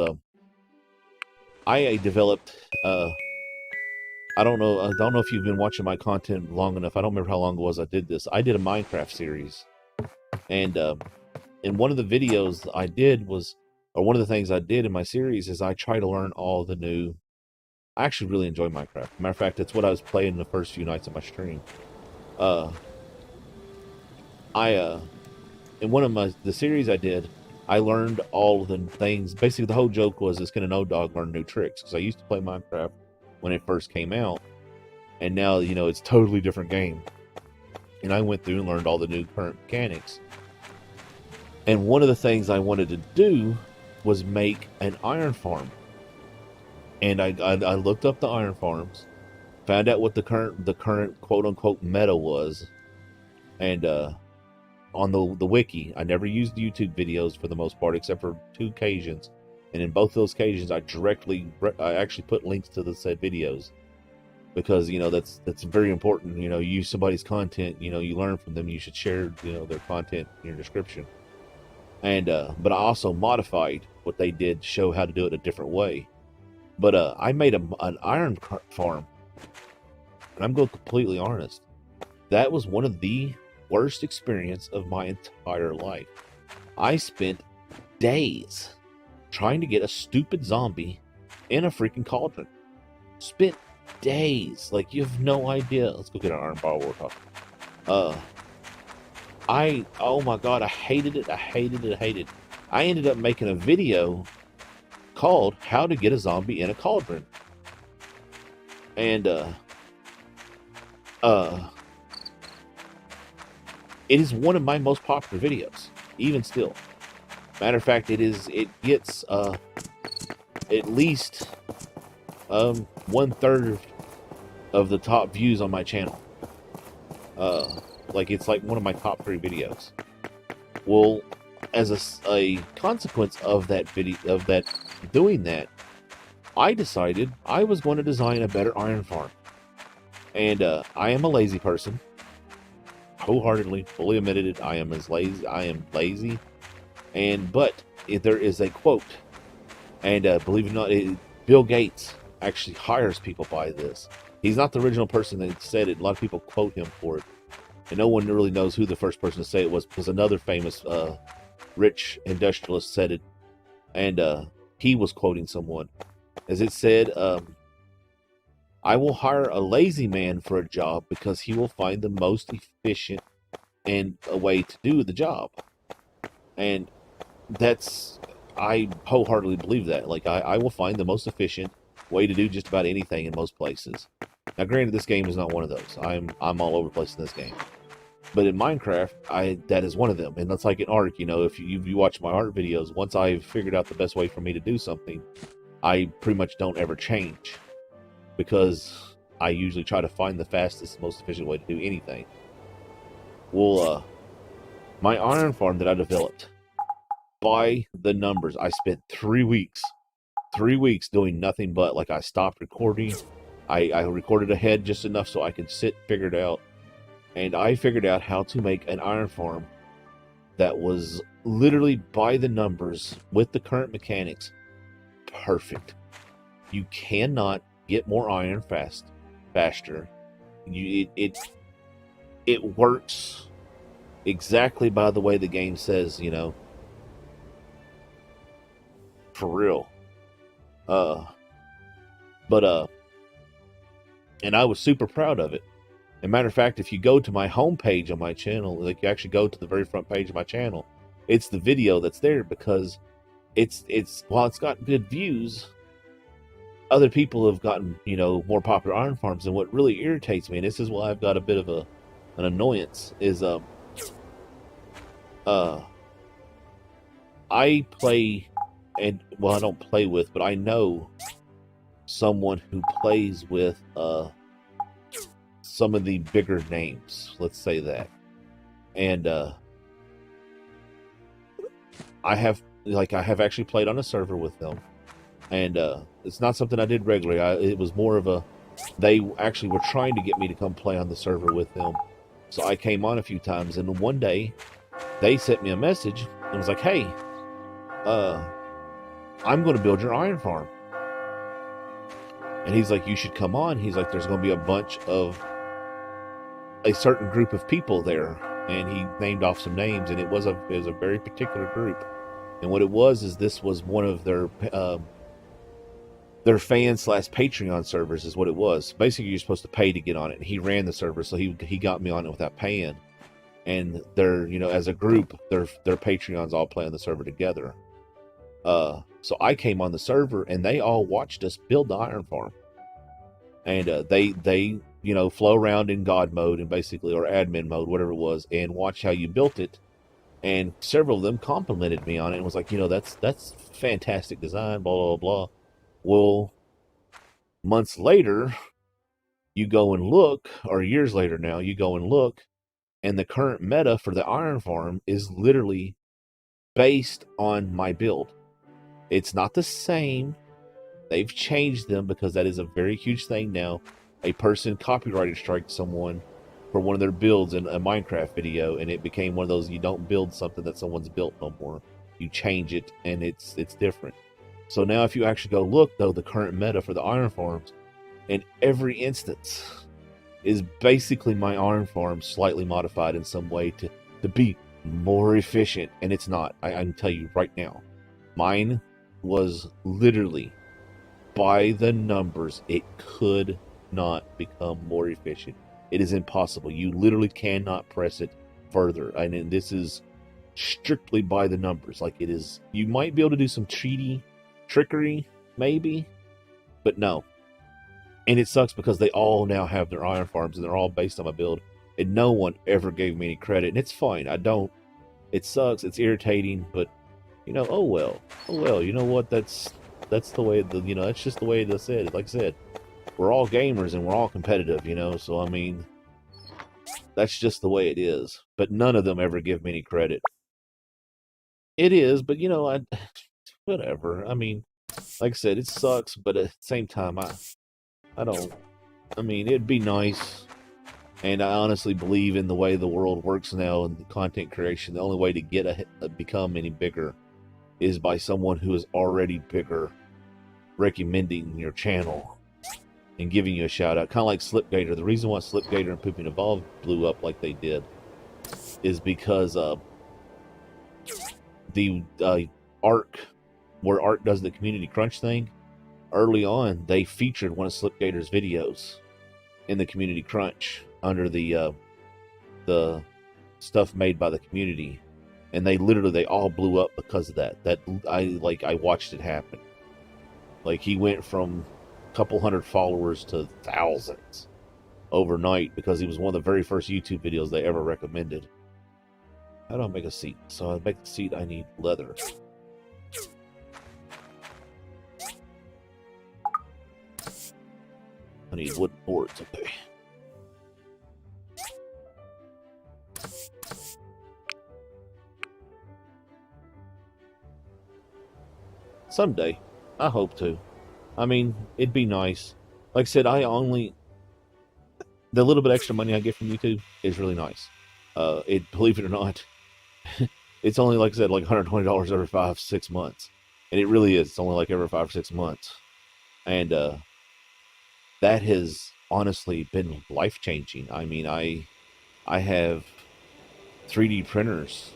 I developed I don't know if you've been watching my content long enough. I don't remember how long it was I did this. I did a Minecraft series, and in one of the videos I did was, or one of the things I did in my series is I try to learn all the new. I actually really enjoy Minecraft. Matter of fact, that's what I was playing the first few nights of my stream. In one of the series I did, I learned all the things. Basically, the whole joke was, it's going to no dog learn new tricks, because I used to play Minecraft when it first came out, and now, you know, it's a totally different game. And I went through and learned all the new current mechanics. And one of the things I wanted to do was make an iron farm. And I looked up the iron farms, found out what the current quote unquote meta was, and on the wiki, I never used YouTube videos for the most part, except for 2 occasions, and in both those occasions, I actually put links to the said videos, because, you know, that's very important. You know, you use somebody's content, you know, you learn from them, you should share, you know, their content in your description. And but I also modified what they did to show how to do it a different way. But I made an iron farm, and I'm going completely honest. That was one of the worst experience of my entire life. I spent days trying to get a stupid zombie in a freaking cauldron. Spent days. Like, you have no idea. Let's go get an iron bar we're talking. Oh my god, I hated it. I hated it. I ended up making a video called How to Get a Zombie in a Cauldron. And it is one of my most popular videos, even still. Matter of fact, it gets at least 1/3 of the top views on my channel. Like, it's like one of my top 3 videos. Well, as a consequence of that video, doing that, I decided I was going to design a better iron farm. And I am a lazy person. Wholeheartedly, fully admitted it. I am lazy. But there is a quote, and believe it or not, Bill Gates actually hires people by this. He's not the original person that said it. A lot of people quote him for it, and no one really knows who the first person to say it was, because another famous rich industrialist said it, and he was quoting someone, as it said, I will hire a lazy man for a job because he will find the most efficient and a way to do the job. And I wholeheartedly believe that. Like, I will find the most efficient way to do just about anything in most places. Now, granted, this game is not one of those. I'm all over the place in this game. But in Minecraft, that is one of them. And that's like an art, if you watch my art videos, once I've figured out the best way for me to do something, I pretty much don't ever change. Because I usually try to find the fastest, most efficient way to do anything. Well, my iron farm that I developed, by the numbers, I spent 3 weeks doing nothing but, like, I stopped recording. I recorded ahead just enough so I could figure it out. And I figured out how to make an iron farm that was literally by the numbers, with the current mechanics, perfect. You cannot get more iron faster. It works exactly by the way the game says, for real. And I was super proud of it. As a matter of fact, if you go to my homepage on my channel, like, you actually go to the very front page of my channel, it's the video that's there, because while it's got good views, other people have gotten, more popular iron farms. And what really irritates me, and this is why I've got a bit of an annoyance, is I play, I don't play with, but I know someone who plays with some of the bigger names, let's say that. And I have actually played on a server with them. And it's not something I did regularly. It was more of they actually were trying to get me to come play on the server with them. So I came on a few times, and one day they sent me a message and was like, hey, I'm going to build your iron farm. And he's like, you should come on. He's like, there's going to be a bunch of a certain group of people there. And he named off some names, and it was a very particular group. And what it was this was one of their fan/Patreon servers is what it was. Basically, you're supposed to pay to get on it. And he ran the server, so he got me on it without paying. And they're, as a group, their Patreons all play on the server together. So I came on the server, and they all watched us build the iron farm. And they flow around in God mode, and basically, or admin mode, whatever it was, and watch how you built it. And several of them complimented me on it and was like, that's fantastic design, blah, blah, blah. Well, months later, you go and look, or years later now, you go and look, and the current meta for the iron farm is literally based on my build. It's not the same. They've changed them, because that is a very huge thing now. A person copyrighted striked someone for one of their builds in a Minecraft video, and it became one of those, you don't build something that someone's built no more. You change it, and it's different. So now if you actually go look, though, the current meta for the iron farms, in every instance, is basically my iron farm slightly modified in some way to be more efficient. And it's not. I can tell you right now. Mine was literally, by the numbers, it could not become more efficient. It is impossible. You literally cannot press it further. And this is strictly by the numbers. Like, it is, you might be able to do some trickery, maybe, but no. And it sucks, because they all now have their iron farms, and they're all based on my build, and no one ever gave me any credit. And it's fine. It sucks. It's irritating, but oh well. You know what? That's the way that's just the way it is said. Like I said, we're all gamers and we're all competitive, so I mean, that's just the way it is. But none of them ever give me any credit. It is, but whatever. I mean, like I said, it sucks, but at the same time, I mean, it'd be nice. And I honestly believe in the way the world works now and the content creation. The only way to become any bigger is by someone who is already bigger recommending your channel and giving you a shout out. Kind of like Slipgator. The reason why Slipgator and Pooping Evolved blew up like they did is because the Arc, where Arc does the community crunch thing, early on they featured one of Slipgator's videos in the community crunch under the stuff made by the community, and they all blew up because of that. I watched it happen. Like, he went from a couple hundred followers to thousands overnight because he was one of the very first YouTube videos they ever recommended. How do I make a seat? So I make the seat, I need leather. I need wooden boards, okay. Someday. I hope to. I mean, it'd be nice. Like I said, the little bit extra money I get from YouTube is really nice. Believe it or not, it's only, like I said, like $120 every 5-6 months. And it really is. It's only like every 5 or 6 months. And that has honestly been life-changing. I mean, I have 3D printers,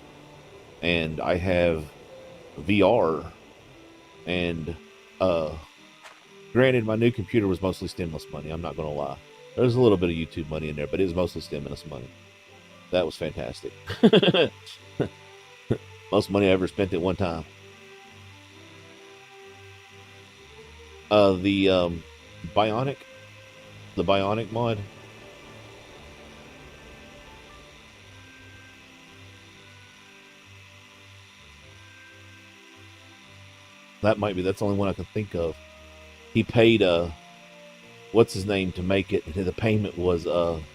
and I have VR, and granted, my new computer was mostly stimulus money. I'm not going to lie. There's a little bit of YouTube money in there, but it was mostly stimulus money. That was fantastic. Most money I ever spent at one time. The Bionic mod. That's the only one I can think of. He paid what's his name to make it, and the payment was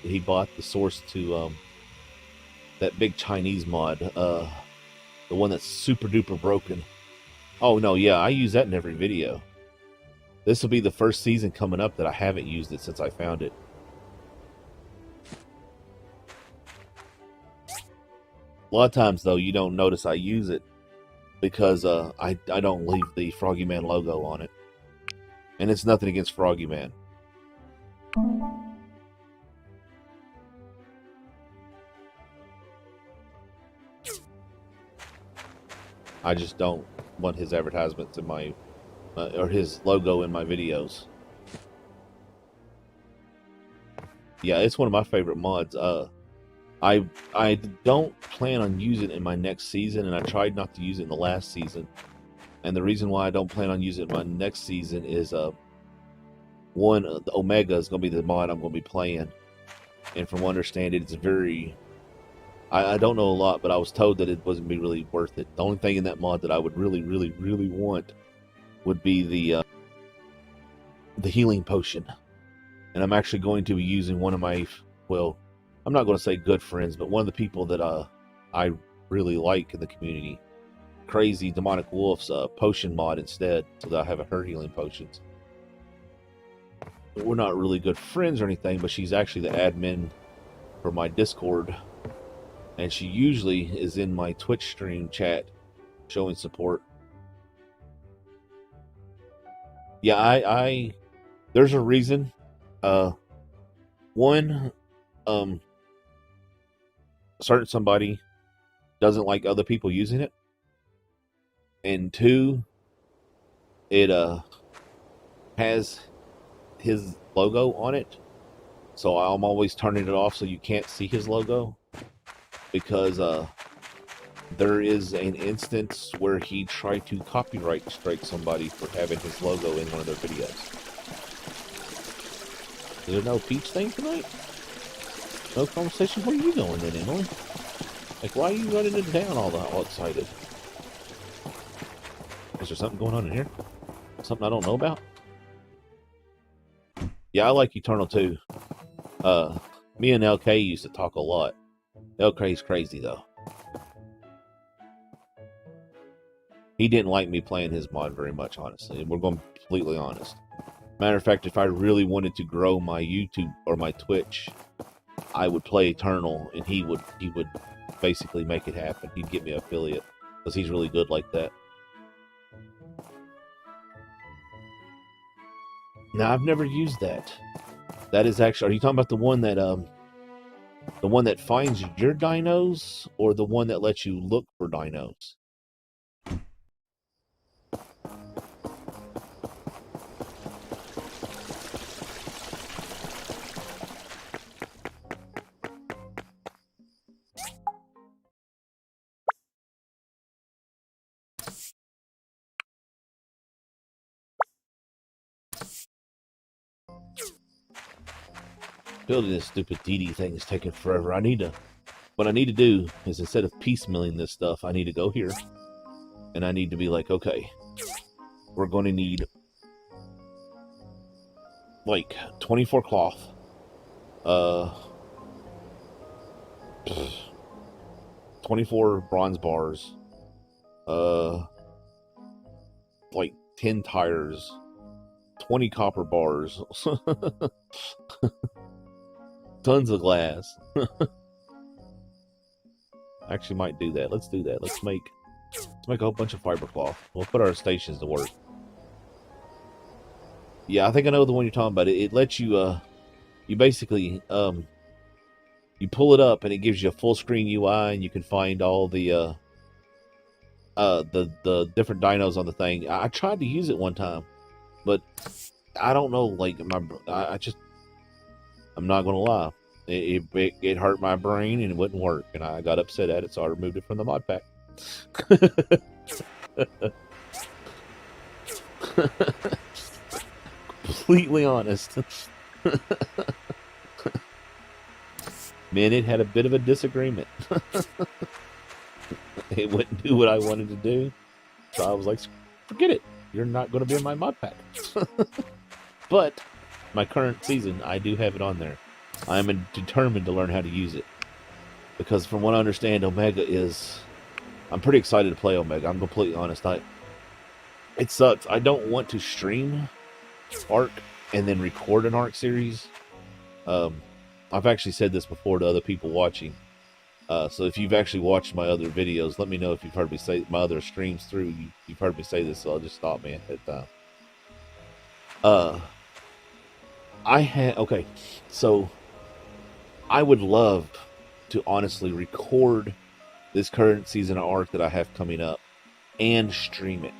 he bought the source to that big Chinese mod, the one that's super duper broken. Oh no, yeah, I use that in every video. This will be the first season coming up that I haven't used it since I found it. A lot of times though, you don't notice I use it because I don't leave the Froggy Man logo on it. And it's nothing against Froggy Man. I just don't want his advertisements in my or his logo in my videos. Yeah, it's one of my favorite mods. I don't plan on using it in my next season, and I tried not to use it in the last season. And the reason why I don't plan on using it in my next season is one, the Omega is going to be the mod I'm going to be playing, and from what I understand, it's very. I don't know a lot, but I was told that it wasn't really worth it. The only thing in that mod that I would really want would be the healing potion. And I'm actually going to be using one of my, well, I'm not going to say good friends, but one of the people that I really like in the community, Crazy Demonic Wolf's potion mod instead, so that I have her healing potions. We're not really good friends or anything, but she's actually the admin for my Discord. And she usually is in my Twitch stream chat showing support. Yeah, there's a reason. One, certain somebody doesn't like other people using it. And two, it has his logo on it. So I'm always turning it off so you can't see his logo. Because there is an instance where he tried to copyright strike somebody for having his logo in one of their videos. Is there no peach thing tonight? No conversation? Where are you going then, Emily? Like, why are you running into town all excited? Is there something going on in here? Something I don't know about? Yeah, I like Eternal too. Me and LK used to talk a lot. LK's crazy though. He didn't like me playing his mod very much, honestly. We're going to be completely honest. Matter of fact, if I really wanted to grow my YouTube or my Twitch, I would play Eternal, and he would basically make it happen. He'd get me an affiliate because he's really good like that. Now, I've never used that. That is actually, are you talking about the one that finds your dinos, or the one that lets you look for dinos? Building this stupid DD thing is taking forever. What I need to do is, instead of piecemealing this stuff, I need to go here, and I need to be like, okay, we're going to need like 24 cloth, 24 bronze bars, like 10 tires, 20 copper bars, tons of glass. I actually might do that. Let's do that. Let's make a whole bunch of fiber cloth. We'll put our stations to work. Yeah, I think I know the one you're talking about. It lets you you basically you pull it up and it gives you a full screen UI, and you can find all the different dinos on the thing. I tried to use it one time, but I don't know, like I'm not gonna lie. It hurt my brain and it wouldn't work, and I got upset at it, so I removed it from the mod pack. Completely honest. Man, it had a bit of a disagreement. It wouldn't do what I wanted to do, so I was like, forget it. You're not going to be in my mod pack. But my current season, I do have it on there. I'm determined to learn how to use it, because from what I understand, Omega is... I'm pretty excited to play Omega. I'm completely honest. It sucks. I don't want to stream Ark and then record an Ark series. I've actually said this before to other people watching. So if you've actually watched my other videos, let me know if you've heard me say my other streams through. You've heard me say this, so I'll just stop me at that time. Okay, so I would love to honestly record this current season of Ark that I have coming up and stream it,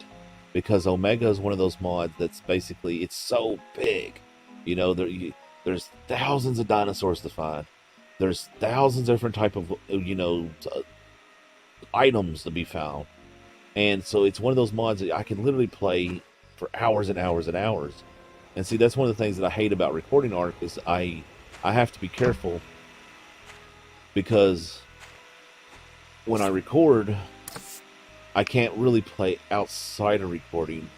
because Omega is one of those mods that's basically, it's so big. You know, there's thousands of dinosaurs to find. There's thousands of different type of, items to be found. And so it's one of those mods that I can literally play for hours and hours and hours. And see, that's one of the things that I hate about recording Ark, is I have to be careful, because when I record, I can't really play outside of recording,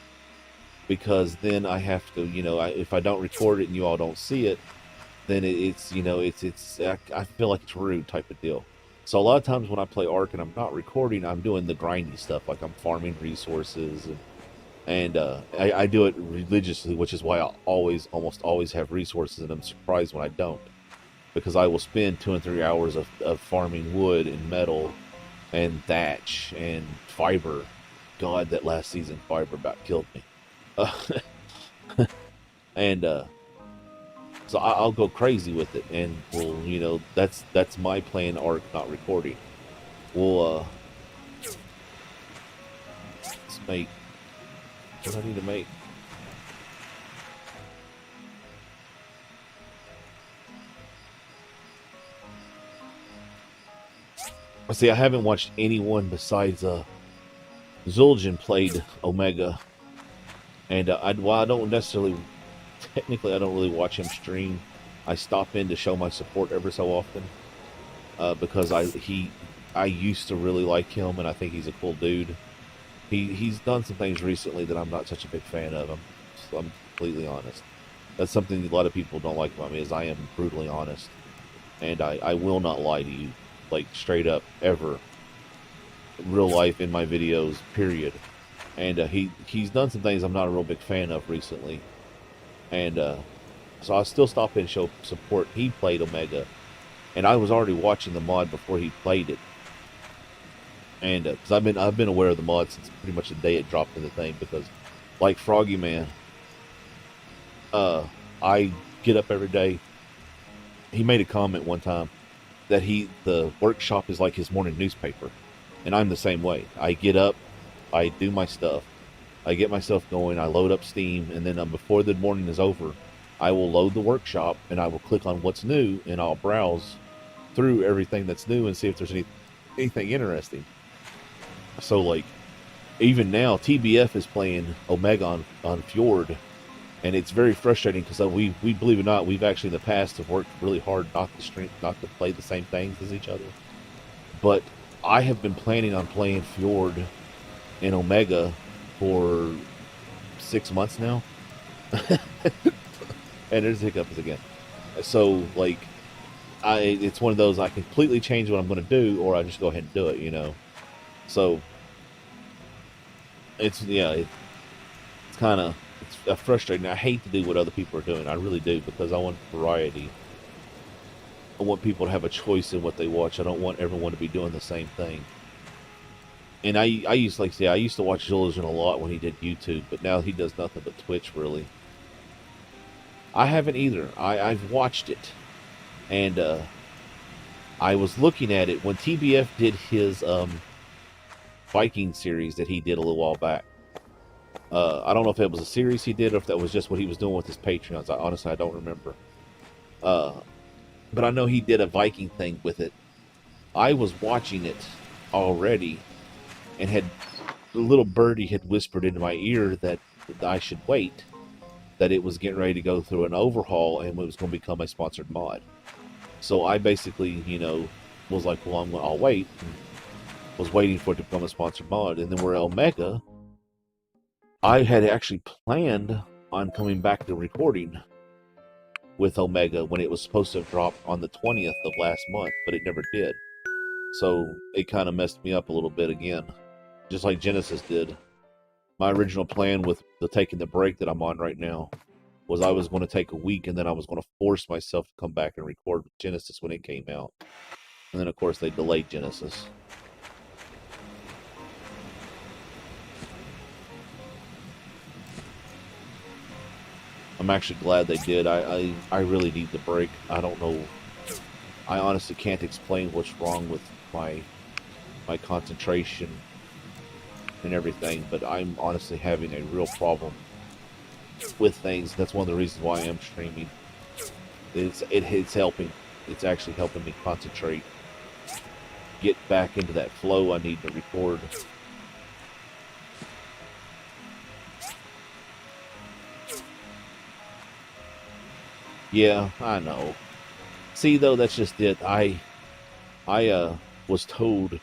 because then I have to, if I don't record it and you all don't see it, then I feel like it's rude type of deal. So a lot of times when I play Ark and I'm not recording, I'm doing the grindy stuff, like I'm farming resources, and I do it religiously, which is why I almost always have resources, and I'm surprised when I don't, because I will spend 2 and 3 hours of farming wood and metal and thatch and fiber. God, that last season fiber about killed me. And so I'll go crazy with it, and we'll, that's my plan. Ark not recording. We'll let's make what I need to make. See, I haven't watched anyone besides Zul'jin played Omega, and while I don't necessarily, technically, I don't really watch him stream. I stop in to show my support every so often, because I used to really like him, and I think he's a cool dude. He's done some things recently that I'm not such a big fan of him. So I'm completely honest. That's something a lot of people don't like about me, is I am brutally honest, and I will not lie to you, like straight up, ever. Real life, in my videos, period. and he's done some things I'm not a real big fan of recently, and so I still stop in and show support. He played Omega, and I was already watching the mod before he played it, and because I've been aware of the mod since pretty much the day it dropped in the thing. Because, like Froggy Man, I get up every day. He made a comment one time that the workshop is like his morning newspaper, and I'm the same way. I get up, I do my stuff, I get myself going, I load up Steam, and then before the morning is over, I will load the workshop and I will click on what's new, and I'll browse through everything that's new and see if there's anything interesting. So, like, even now, TBF is playing Omega on Fjord, and it's very frustrating because we believe it or not, we've actually in the past have worked really hard not to play the same things as each other. But I have been planning on playing Fjord and Omega for 6 months now. And there's hiccups again. So, like, it's one of those, I completely change what I'm going to do, or I just go ahead and do it, you know. So, it's kind of frustrating. I hate to do what other people are doing. I really do, because I want variety. I want people to have a choice in what they watch. I don't want everyone to be doing the same thing. And I used to watch Zillion a lot when he did YouTube, but now he does nothing but Twitch, really. I haven't either. I've watched it, and I was looking at it when TBF did his Viking series that he did a little while back. I don't know if it was a series he did or if that was just what he was doing with his Patreons. Honestly, I don't remember. But I know he did a Viking thing with it. I was watching it already, and the little birdie had whispered into my ear that I should wait, that it was getting ready to go through an overhaul and it was going to become a sponsored mod. So I basically, was like, well, I'll wait. And was waiting for it to become a sponsored mod. And then we're Omega. I had actually planned on coming back to recording with Omega when it was supposed to drop on the 20th of last month, but it never did. So it kind of messed me up a little bit again, just like Genesis did. My original plan with taking the break that I'm on right now was I was going to take a week, and then I was going to force myself to come back and record with Genesis when it came out. And then, of course, they delayed Genesis. I'm actually glad they did. I really need the break. I don't know. I honestly can't explain what's wrong with my concentration and everything, but I'm honestly having a real problem with things. That's one of the reasons why I am streaming. It's helping. It's actually helping me concentrate, get back into that flow I need to record. Yeah, I know. See, though, that's just it. I was told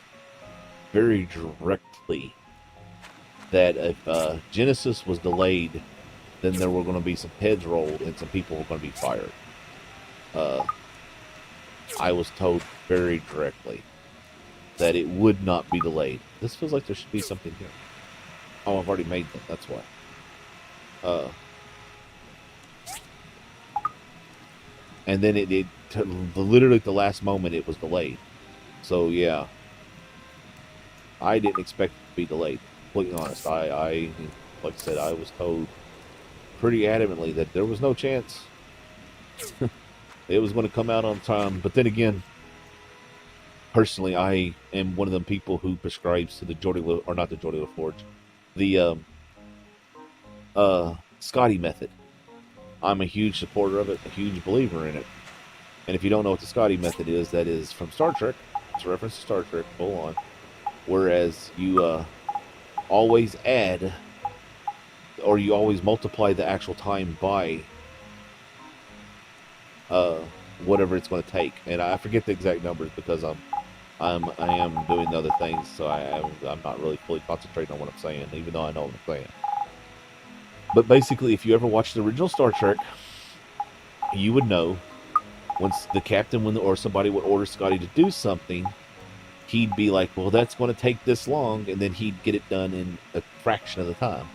very directly that if Genesis was delayed, then there were going to be some heads rolled and some people were going to be fired. I was told very directly that it would not be delayed. This feels like there should be something here. Oh, I've already made them. That's why. And then literally at the last moment, it was delayed. So, yeah. I didn't expect it to be delayed. Completely honest. I like I said, I was told pretty adamantly that there was no chance it was going to come out on time. But then again, personally, I am one of them people who prescribes to the not the Geordie LaForge, the Scotty method. I'm a huge supporter of it, a huge believer in it. And if you don't know what the Scotty method is, that is from Star Trek. It's a reference to Star Trek, full on. Whereas you always add, or you always multiply the actual time by whatever it's going to take. And I forget the exact numbers because I am doing other things, so I'm not really fully concentrating on what I'm saying, even though I know what I'm saying. But basically, if you ever watched the original Star Trek, you would know once the captain or somebody would order Scotty to do something, he'd be like, well, that's going to take this long, and then he'd get it done in a fraction of the time.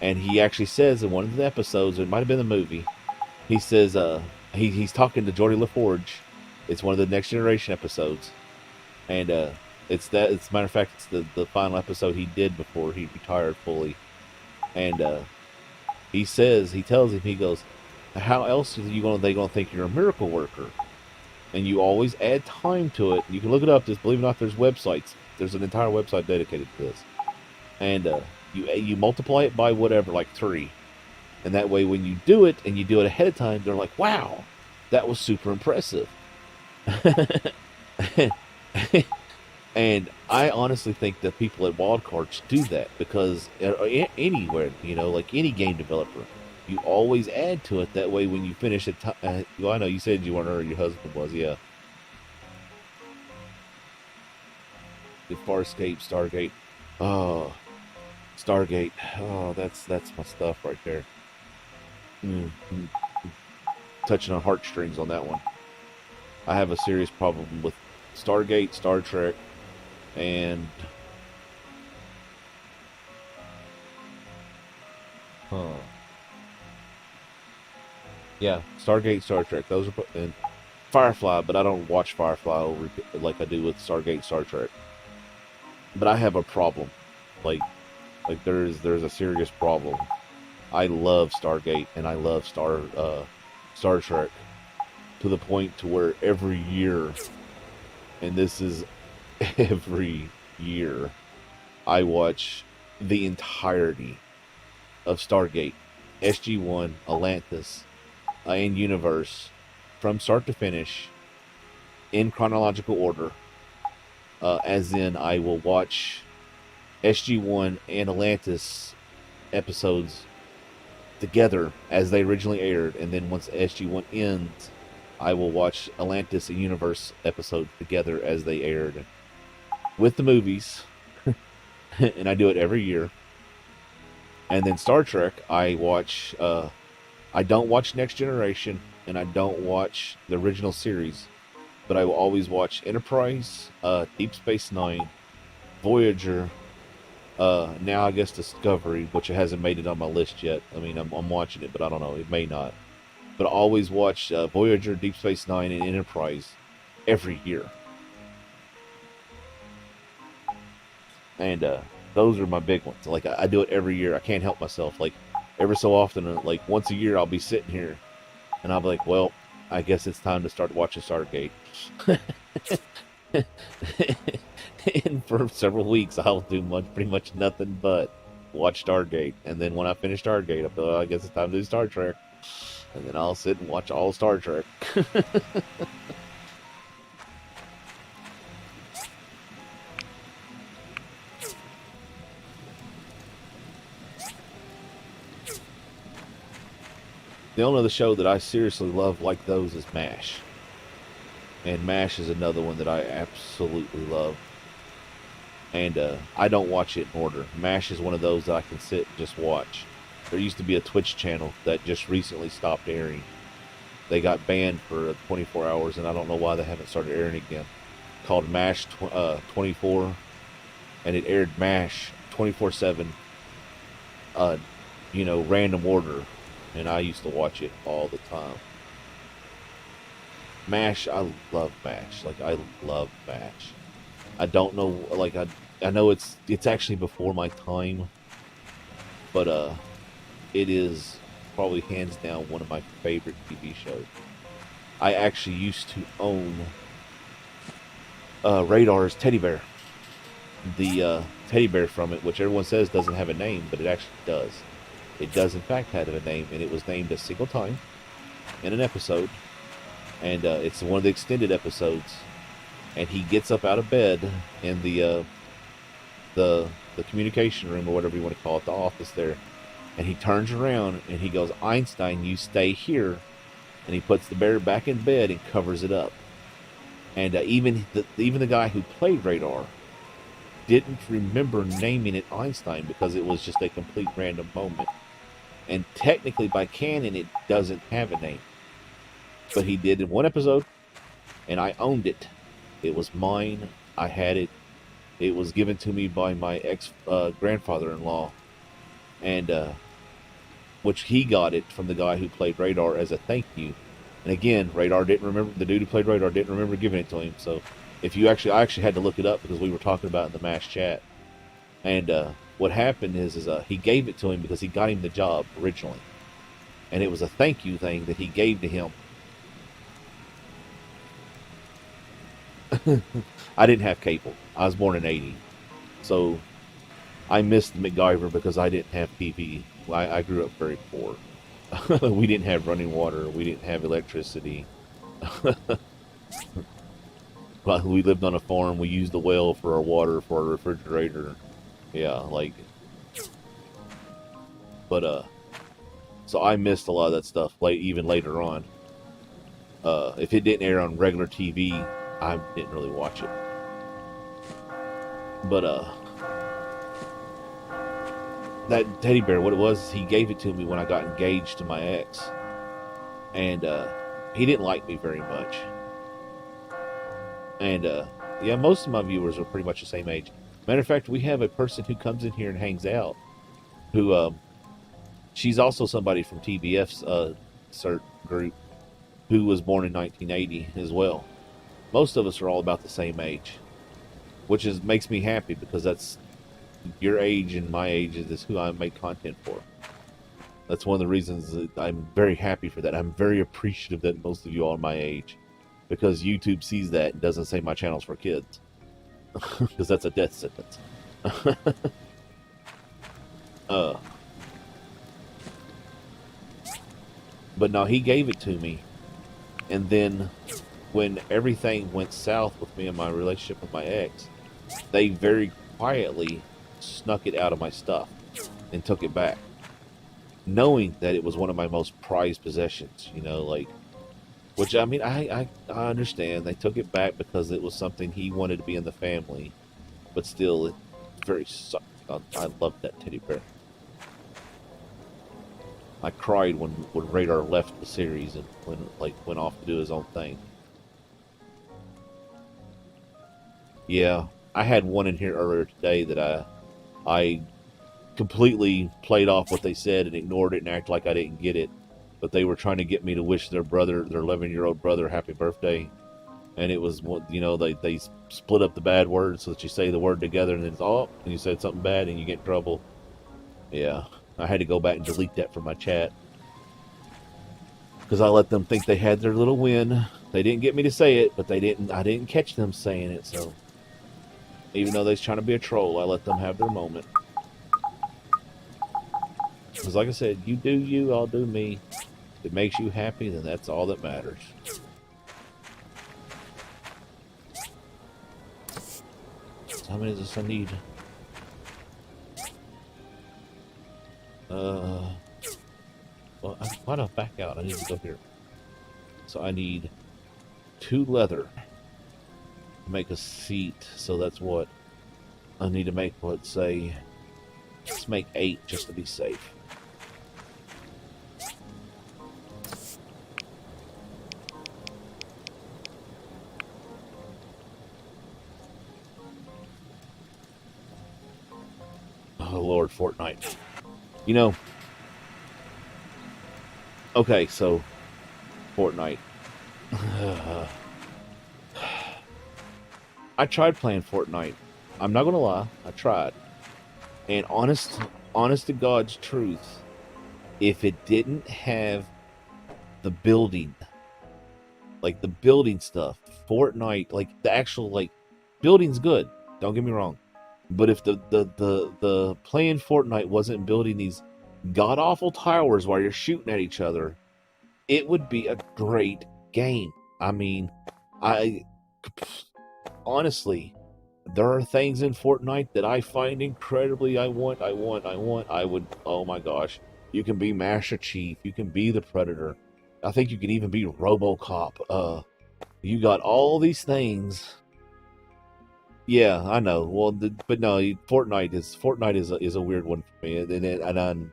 And he actually says in one of the episodes, it might have been the movie, he says he's talking to Geordie LaForge. It's one of the Next Generation episodes, and it's that. As a matter of fact, it's the final episode he did before he retired fully. And he tells him, he goes, how else are they going to think you're a miracle worker? And you always add time to it. You can look it up. Just believe it or not, there's websites. There's an entire website dedicated to this. And you multiply it by whatever, like 3. And that way, when you do it, and you do it ahead of time, they're like, wow, that was super impressive. And I honestly think that people at Wild Cards do that, because anywhere, like any game developer, you always add to it. That way, when you finish it, well, I know you said you weren't, or your husband was, yeah. The Farscape, Stargate. Oh, Stargate. Oh, that's my stuff right there. Touching on heartstrings on that one. I have a serious problem with Stargate, Star Trek, and yeah, Stargate, Star Trek. Those are, and Firefly, but I don't watch Firefly over like I do with Stargate, Star Trek. But I have a problem. Like there's a serious problem. I love Stargate and I love Star Trek to the point to where every year, and this is every year, I watch the entirety of Stargate, SG-1, Atlantis, and Universe from start to finish in chronological order. As in, I will watch SG-1 and Atlantis episodes together as they originally aired, and then once SG-1 ends, I will watch Atlantis and Universe episodes together as they aired with the movies. And I do it every year. And then Star Trek, I watch I don't watch Next Generation, and I don't watch the original series, but I will always watch Enterprise, Deep Space Nine, Voyager, now I guess Discovery, which it hasn't made it on my list yet. I mean, I'm watching it, but I don't know, it may not. But I always watch Voyager, Deep Space Nine, and Enterprise every year. And those are my big ones. Like, I do it every year. I can't help myself. Like, every so often, like once a year, I'll be sitting here, and I'll be like, well, I guess it's time to start watching Stargate. And for several weeks, I'll do pretty much nothing but watch Stargate. And then when I finish Stargate, I'll be like, I guess it's time to do Star Trek. And then I'll sit and watch all Star Trek. The only other show that I seriously love like those is MASH. And MASH is another one that I absolutely love. And I don't watch it in order. MASH is one of those that I can sit and just watch. There used to be a Twitch channel that just recently stopped airing. They got banned for 24 hours, and I don't know why they haven't started airing again. Called MASH 24, and it aired MASH 24/7, random order, and I used to watch it all the time. MASH, I love MASH. Like, I love MASH. I don't know, like, I know it's actually before my time, but it is probably hands down one of my favorite TV shows. I actually used to own Radar's teddy bear. The teddy bear from it, which everyone says doesn't have a name, but it actually does. It does in fact have a name, and it was named a single time in an episode, and it's one of the extended episodes. And he gets up out of bed in the communication room, or whatever you want to call it, the office there, and he turns around and he goes, "Einstein, you stay here," and he puts the bear back in bed and covers it up. And even the guy who played Radar didn't remember naming it Einstein because it was just a complete random moment. And technically, by canon, it doesn't have a name, but he did in one episode, and I owned it. It was mine I had it. It was given to me by my ex-grandfather-in-law, and which he got it from the guy who played Radar as a thank you. And again, Radar didn't remember, the dude who played Radar didn't remember giving it to him. So if you actually, I actually had to look it up because we were talking about it in the mass chat. And what happened is he gave it to him because he got him the job originally. And it was a thank you thing that he gave to him. I didn't have cable. I was born in 80. So I missed MacGyver because I didn't have TV. I grew up very poor. We didn't have running water. We didn't have electricity. But we lived on a farm. We used the well for our water, for our refrigerator. Yeah, like... But, so I missed a lot of that stuff, even later on. If it didn't air on regular TV, I didn't really watch it. But, that teddy bear, what it was, he gave it to me when I got engaged to my ex. And, he didn't like me very much. And, yeah, most of my viewers are pretty much the same age. Matter of fact, we have a person who comes in here and hangs out, who, she's also somebody from TBF's, CERT group, who was born in 1980 as well. Most of us are all about the same age, which makes me happy because that's your age and my age is who I make content for. That's one of the reasons that I'm very happy for that. I'm very appreciative that most of you are my age, because YouTube sees that and doesn't say my channel's for kids, because that's a death sentence. But no, he gave it to me, and then when everything went south with me and my relationship with my ex, they very quietly snuck it out of my stuff and took it back, knowing that it was one of my most prized possessions, you know, like, which, I mean, I understand. They took it back because it was something he wanted to be in the family, but still, it very sucked. I loved that teddy bear. I cried when Radar left the series and went off to do his own thing. Yeah, I had one in here earlier today that I completely played off what they said and ignored it and acted like I didn't get it. But they were trying to get me to wish their 11-year-old brother, happy birthday. And it was, you know, they split up the bad words so that you say the word together and then it's, oh, and you said something bad and you get in trouble. Yeah, I had to go back and delete that from my chat, because I let them think they had their little win. They didn't get me to say it, but I didn't catch them saying it, so even though they was trying to be a troll, I let them have their moment. Because like I said, you do you, I'll do me. If it makes you happy, then that's all that matters. So how many is this I need? Well, why don't I back out? I need to go here. So I need 2 leather to make a seat. So that's what I need to make. Let's say, let's make 8 just to be safe. Oh Lord, Fortnite. You know, okay, so Fortnite. I tried playing Fortnite. I'm not gonna lie, I tried. And honest to God's truth, if it didn't have the building, like the building stuff, Fortnite, like the actual, like, building's good, don't get me wrong. But if the playing Fortnite wasn't building these god-awful towers while you're shooting at each other, it would be a great game. I mean, honestly, there are things in Fortnite that I find incredibly, I would, oh my gosh. You can be Master Chief, you can be the Predator. I think you can even be RoboCop. You got all these things. Yeah, I know. Well, but no, Fortnite is a weird one for me, and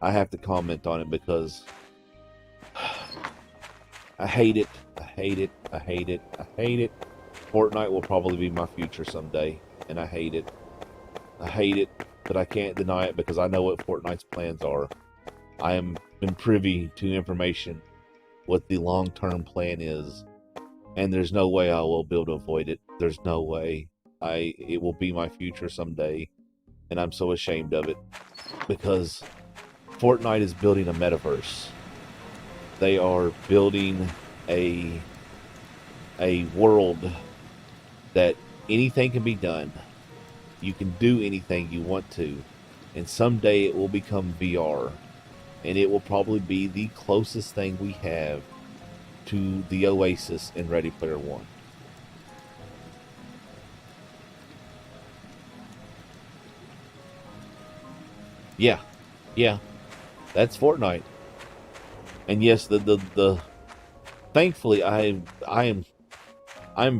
I have to comment on it because I hate it. I hate it. I hate it. I hate it. Fortnite will probably be my future someday, and I hate it. I hate it, but I can't deny it because I know what Fortnite's plans are. I am been privy to information what the long-term plan is, and there's no way I will be able to avoid it. There's no way. It will be my future someday, and I'm so ashamed of it because Fortnite is building a metaverse. They are building a world that anything can be done. You can do anything you want to, and someday it will become VR, and it will probably be the closest thing we have to the Oasis in Ready Player One. Yeah, that's Fortnite. And yes, the thankfully I'm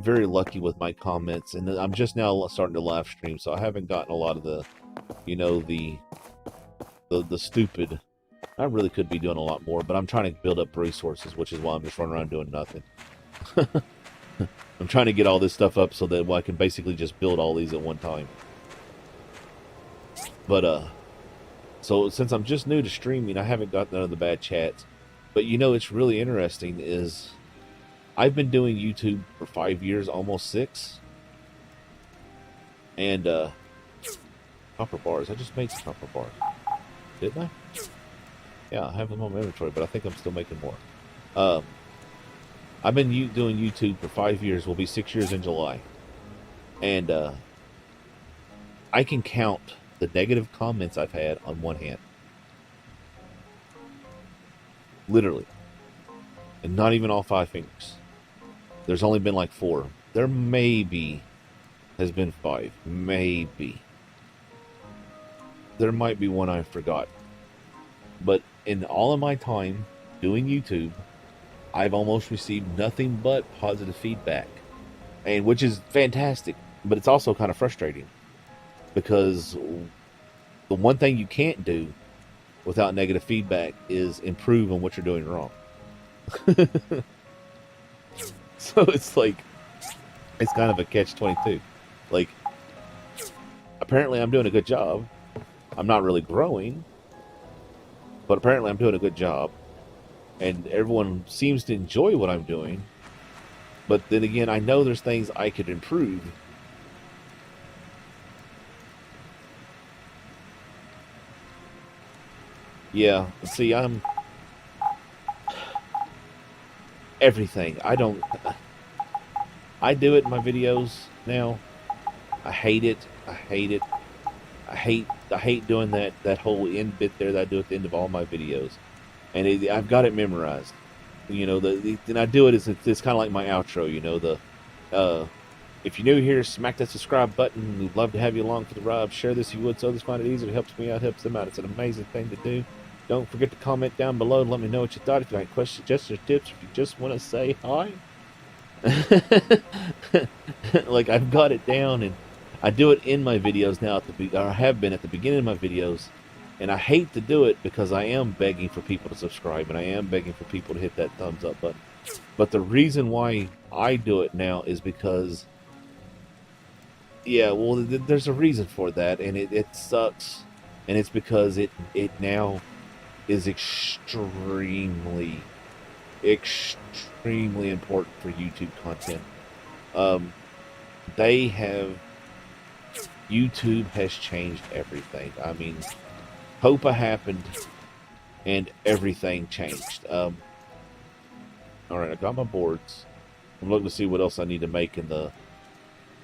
very lucky with my comments, and I'm just now starting to live stream, so I haven't gotten a lot of the, you know, the stupid. I really could be doing a lot more, but I'm trying to build up resources, which is why I'm just running around doing nothing. I'm trying to get all this stuff up so that I can basically just build all these at one time. But so since I'm just new to streaming, I haven't got none of the bad chats. But you know, it's really interesting is I've been doing YouTube for 5 years, almost 6. And copper bars. I just made some copper bars, didn't I? Yeah, I have them on my inventory, but I think I'm still making more. I've been doing YouTube for 5 years. Will be 6 years in July. And I can count the negative comments I've had on one hand. Literally. And not even all 5 fingers. There's only been like 4. There maybe has been 5. Maybe. There might be one I forgot. But in all of my time doing YouTube, I've almost received nothing but positive feedback. And which is fantastic, but it's also kind of frustrating. Because the one thing you can't do without negative feedback is improve on what you're doing wrong. So it's like, it's kind of a catch-22. Like, apparently I'm doing a good job. I'm not really growing, but apparently I'm doing a good job. And everyone seems to enjoy what I'm doing. But then again, I know there's things I could improve. Yeah, see, I'm everything. I do it in my videos now. I hate it. I hate it. I hate doing that whole end bit there that I do at the end of all my videos. And I've got it memorized. You know, and I do it as it's kind of like my outro, you know, if you're new here, smack that subscribe button. We'd love to have you along for the ride. Share this if you would, so others find it easier. It helps me out, helps them out. It's an amazing thing to do. Don't forget to comment down below and let me know what you thought. If you have questions, suggestions, or tips, if you just want to say hi. Like, I've got it down, and I do it in my videos now, or I have been at the beginning of my videos. And I hate to do it because I am begging for people to subscribe, and I am begging for people to hit that thumbs up button. But the reason why I do it now is because, yeah, well, there's a reason for that, and it sucks. And it's because it now is extremely important for YouTube content. YouTube has changed everything. I mean, Copa happened and everything changed. Alright, I got my boards. I'm looking to see what else I need to make in the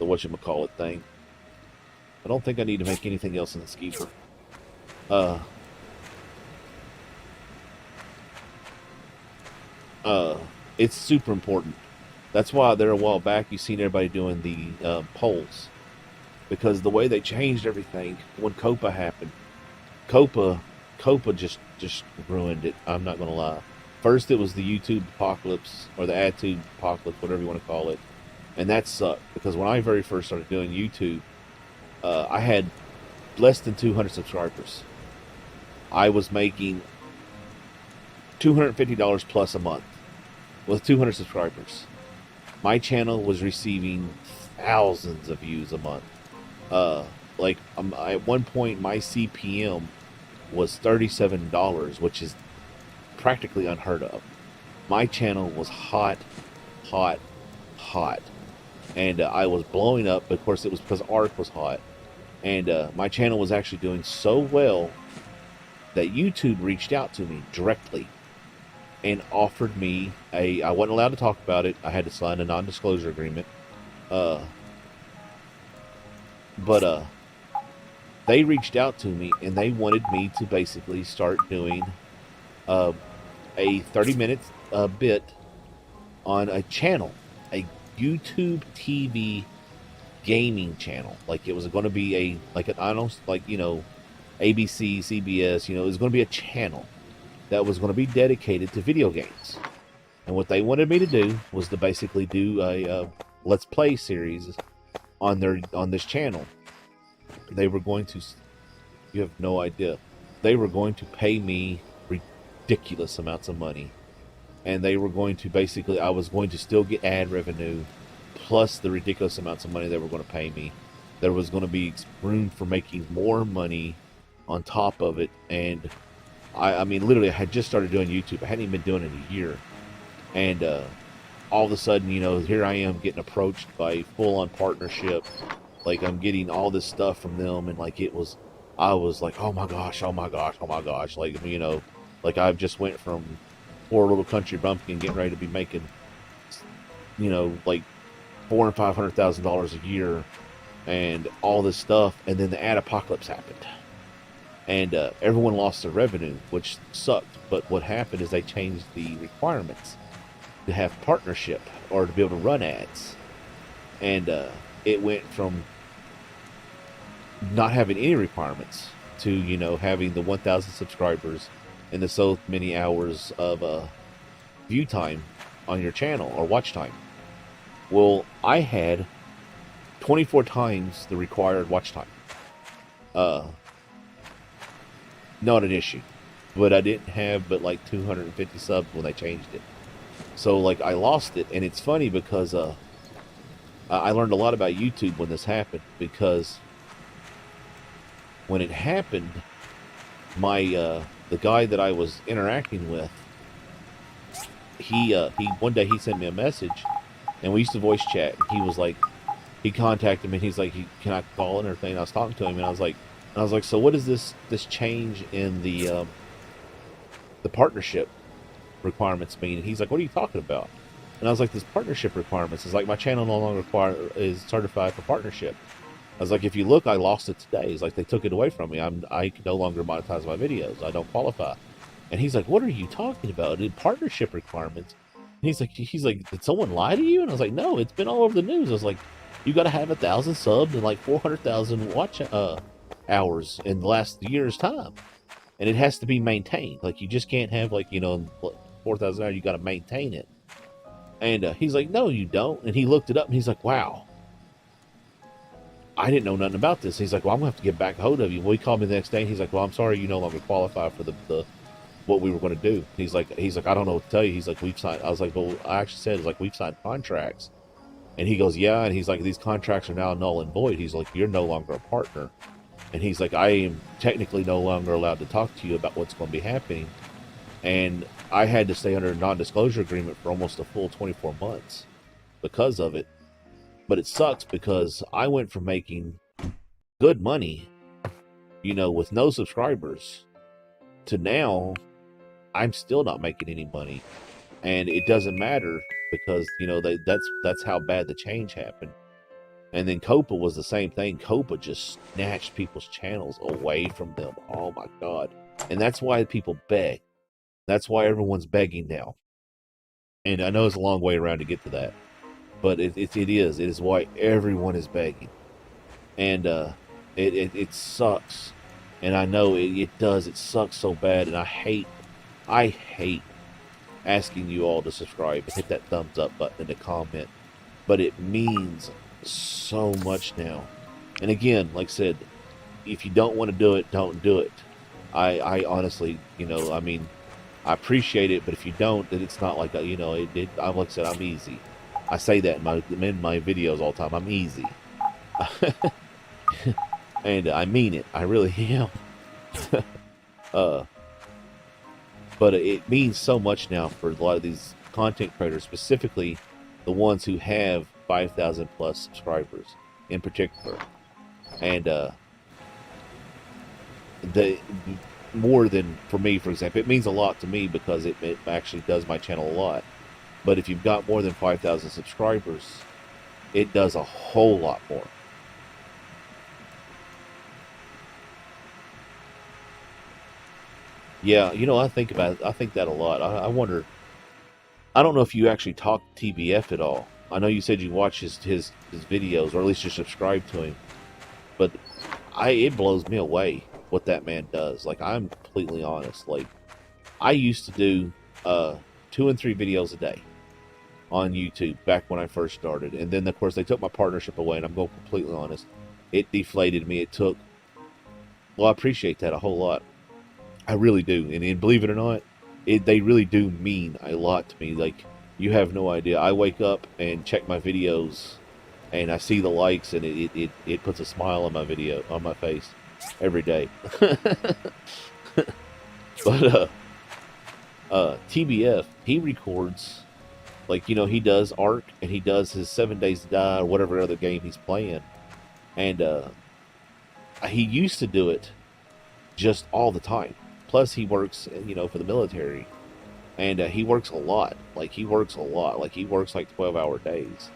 whatchamacallit thing. I don't think I need to make anything else in the Skeeper. It's super important. That's why there a while back you seen everybody doing the polls, because the way they changed everything when Copa happened, Copa just ruined it. I'm not gonna lie. First it was the YouTube apocalypse, or the AdTube apocalypse, whatever you want to call it, and that sucked because when I very first started doing YouTube, I had less than 200 subscribers. I was making $250 plus a month with 200 subscribers. my channel was receiving thousands of views a month. At one point, my CPM was $37, which is practically unheard of. My channel was hot, and I was blowing up. Of course, it was because Ark was hot, and my channel was actually doing so well that YouTube reached out to me directly and offered me I wasn't allowed to talk about it. I had to sign a non-disclosure agreement. But they reached out to me and they wanted me to basically start doing a 30-minute bit on a channel, a YouTube TV gaming channel. Like it was going to be ABC, CBS, it was going to be a channel that was going to be dedicated to video games. And what they wanted me to do was to basically do a Let's Play series on this channel. They were going to, you have no idea, they were going to pay me ridiculous amounts of money. And they were going to basically, I was going to still get ad revenue, plus the ridiculous amounts of money they were going to pay me. There was going to be room for making more money on top of it. And I mean, literally, I had just started doing YouTube. I hadn't even been doing it a year. And all of a sudden, here I am getting approached by full-on partnership. Like, I'm getting all this stuff from them. And, I was like, oh, my gosh. Like, I've just went from poor little country bumpkin getting ready to be making, like $400,000 and $500,000 a year and all this stuff. And then the ad apocalypse happened. And everyone lost their revenue, which sucked. But what happened is they changed the requirements to have partnership or to be able to run ads. And it went from not having any requirements to, having the 1,000 subscribers and the so many hours of view time on your channel or watch time. Well, I had 24 times the required watch time. Not an issue, but I didn't have but like 250 subs when they changed it. So I lost it. And it's funny because I learned a lot about YouTube when this happened, because when it happened, the guy that I was interacting with, he one day he sent me a message, and we used to voice chat. He was like, he contacted me and he's like, can I call and everything? And I was talking to him and I was like, so what is this change in the partnership requirements mean? And he's like, what are you talking about? And I was like, this partnership requirements is like, my channel no longer is certified for partnership. I was like, if you look, I lost it today. It's like they took it away from me. I can no longer monetize my videos. I don't qualify. And he's like, what are you talking about? Partnership requirements? And he's like, did someone lie to you? And I was like, no, it's been all over the news. I was like, you got to have 1,000 subs and like 400,000 watch hours in the last year's time, and it has to be maintained. Like, you just can't have 4,000 hours. You got to maintain it. And he's like, no, you don't. And he looked it up and he's like, wow, I didn't know nothing about this. He's like, well, I'm gonna have to get back a hold of you. Well, he called me the next day and he's like, well, I'm sorry, you no longer qualify for the what we were going to do. He's like, I don't know what to tell you. He's like, we've signed. I was like, well, I actually said, it's like, we've signed contracts. And he goes, yeah. And he's like, these contracts are now null and void. He's like, you're no longer a partner. And he's like, I am technically no longer allowed to talk to you about what's going to be happening. And I had to stay under a non-disclosure agreement for almost a full 24 months because of it. But it sucks because I went from making good money, with no subscribers, to now I'm still not making any money. And it doesn't matter because, that's how bad the change happened. And then Copa was the same thing. Copa just snatched people's channels away from them. Oh my God. And that's why people beg. That's why everyone's begging now. And I know it's a long way around to get to that, but it is why everyone is begging. And it sucks. And I know it does. It sucks so bad. And I hate asking you all to subscribe and hit that thumbs up button and to comment. But it means so much now. And again, like I said, if you don't want to do it, don't do it. I honestly, I appreciate it, but if you don't, then it's not like, like I said, I'm easy. I say that in my videos all the time. I'm easy. And I mean it. I really am. But it means so much now for a lot of these content creators, specifically the ones who have 5,000 plus subscribers in particular. And the more than for me, for example, it means a lot to me because it actually does my channel a lot. But if you've got more than 5,000 subscribers, it does a whole lot more. Yeah, you know, I think that a lot. I wonder, I don't know if you actually talk to TBF at all. I know you said you watch his videos, or at least you subscribe to him. But it blows me away what that man does. Like, I'm completely honest. Like, I used to do 2 and 3 videos a day on YouTube back when I first started. And then, of course, they took my partnership away, and I'm going completely honest. It deflated me. Well, I appreciate that a whole lot. I really do. And believe it or not, they really do mean a lot to me. Like, you have no idea. I wake up and check my videos, and I see the likes, and it puts a smile on my face every day. But TBF, he records, like, you know, he does Ark, and he does his 7 Days to Die or whatever other game he's playing, and he used to do it just all the time. Plus, he works, you know, for the military, and he works a lot. Like, he works a lot. Like, he works like 12-hour days.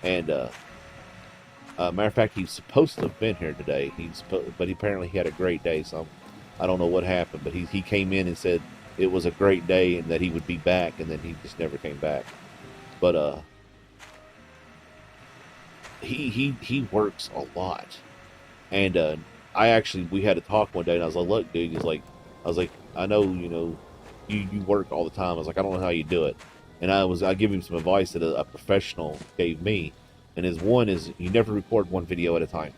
And matter of fact, he's supposed to have been here today. But apparently he had a great day. So I don't know what happened. But he came in and said it was a great day and that he would be back, and then he just never came back. But he works a lot, and we had a talk one day, and I was like, look, dude, I was like, I know, you know, you work all the time. I was like, I don't know how you do it. And I give him some advice that a professional gave me. And one is you never record one video at a time.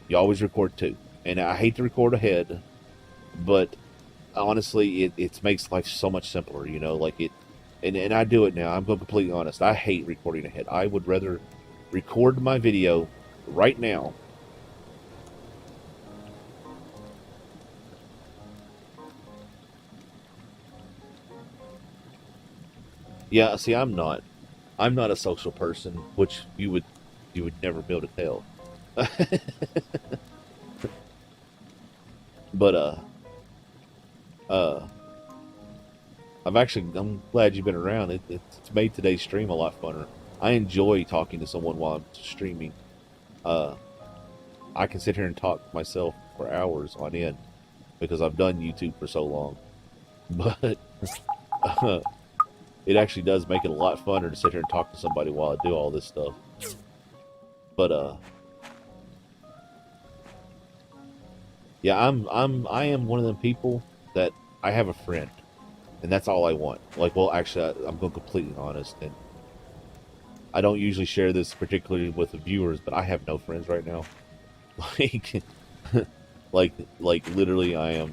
You always record 2. And I hate to record ahead, but honestly, it makes life so much simpler, you know, like it. And I do it now. I'm going completely honest. I hate recording ahead. I would rather record my video right now. Yeah, see, I'm not a social person, which you would never be able to tell. But I'm glad you've been around. It's made today's stream a lot funner. I enjoy talking to someone while I'm streaming. I can sit here and talk to myself for hours on end because I've done YouTube for so long. But it actually does make it a lot funner to sit here and talk to somebody while I do all this stuff. But yeah, I am one of them people that I have a friend, and that's all I want. Like, well, actually, I'm going completely honest, and I don't usually share this particularly with the viewers, but I have no friends right now. Like literally, I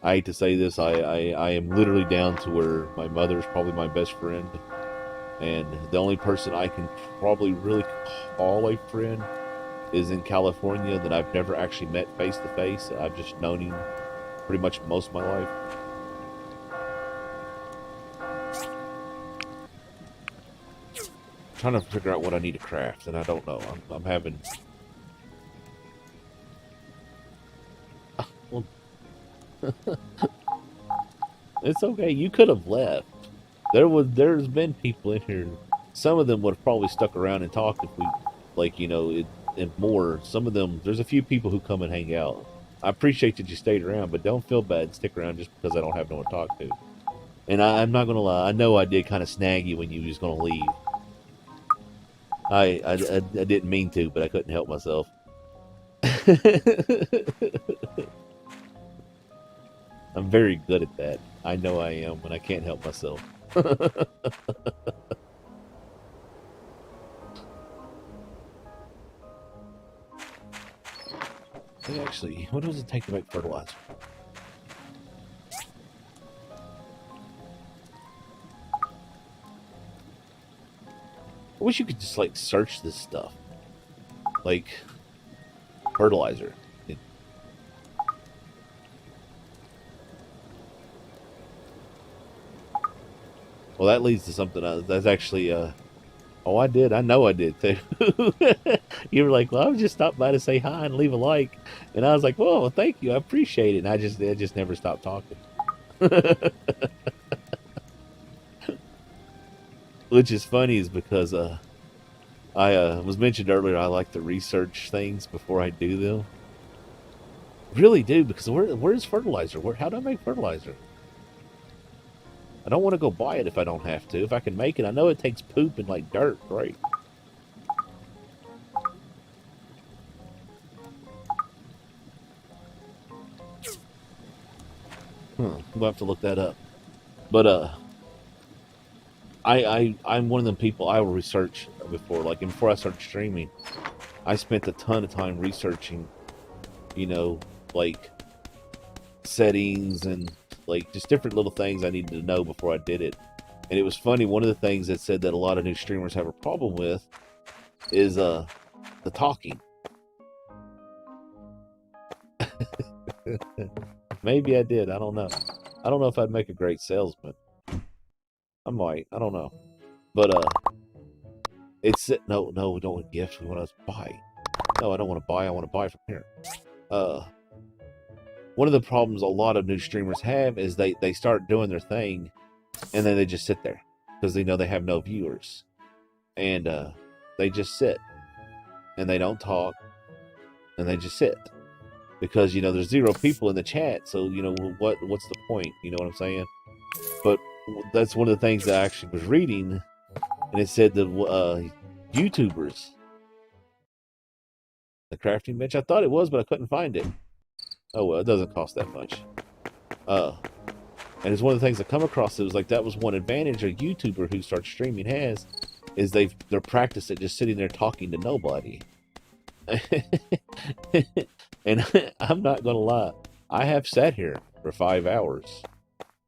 hate to say this, I am literally down to where my mother's probably my best friend, and the only person I can probably really call a friend is in California that I've never actually met face to face. I've just known him pretty much most of my life. I'm trying to figure out what I need to craft, and I don't know. I'm having... It's okay. You could have left. There's been people in here. Some of them would have probably stuck around and talked if we, like, you know, and more. Some of them, there's a few people who come and hang out. I appreciate that you stayed around, but don't feel bad and stick around just because I don't have no one to talk to. And I'm not gonna lie. I know I did kind of snag you when you was gonna leave. I didn't mean to, but I couldn't help myself. I'm very good at that. I know I am when I can't help myself. Hey, actually, what does it take to make fertilizer? wish you could just like search this stuff, like fertilizer. Well, that leads to something else. That's actually, oh, I did. I know I did too. You were like, well, I was just stopped by to say hi and leave a like. And I was like, well, thank you. I appreciate it. And I just never stopped talking. Which is funny is because, I was mentioned earlier, I like to research things before I do them. Really do, because where's fertilizer? How do I make fertilizer? I don't want to go buy it if I don't have to. If I can make it, I know it takes poop and like dirt, right? We'll have to look that up. But I'm one of them people. I will research before I start streaming. I spent a ton of time researching, you know, like settings and like just different little things I needed to know before I did it. And it was funny, one of the things that said that a lot of new streamers have a problem with is the talking. Maybe I did, I don't know. I don't know if I'd make a great salesman. I might, I don't know. But it's no, we don't want gifts, we want to buy. No, I don't want to buy, I want to buy from here. One of the problems a lot of new streamers have is they start doing their thing and then they just sit there because they know they have no viewers. And they just sit and they don't talk and they just sit because, you know, there's 0 people in the chat. So, you know, what's the point? You know what I'm saying? But that's one of the things that I actually was reading, and it said that YouTubers, the crafting bench, I thought it was, but I couldn't find it. Oh, well, it doesn't cost that much. And it's one of the things I come across. It was like that was one advantage a YouTuber who starts streaming has, is they're practiced at just sitting there talking to nobody. And I'm not gonna lie, I have sat here for 5 hours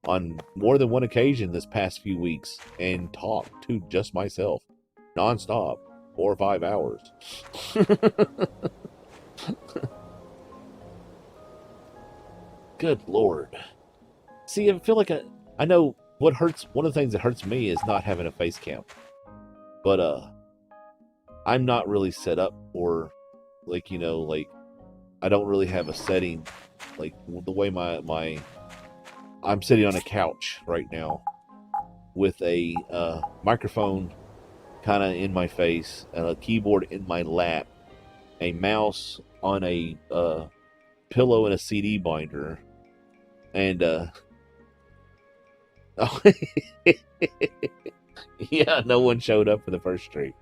on more than one occasion this past few weeks and talked to just myself, nonstop, 4 or 5 hours. Good Lord. See, I feel like I know what hurts. One of the things that hurts me is not having a face cam. But I'm not really set up for, like, you know, like I don't really have a setting like the way I'm sitting on a couch right now with a microphone kind of in my face and a keyboard in my lap, a mouse on a pillow and a CD binder, and oh, yeah, no one showed up for the first stream.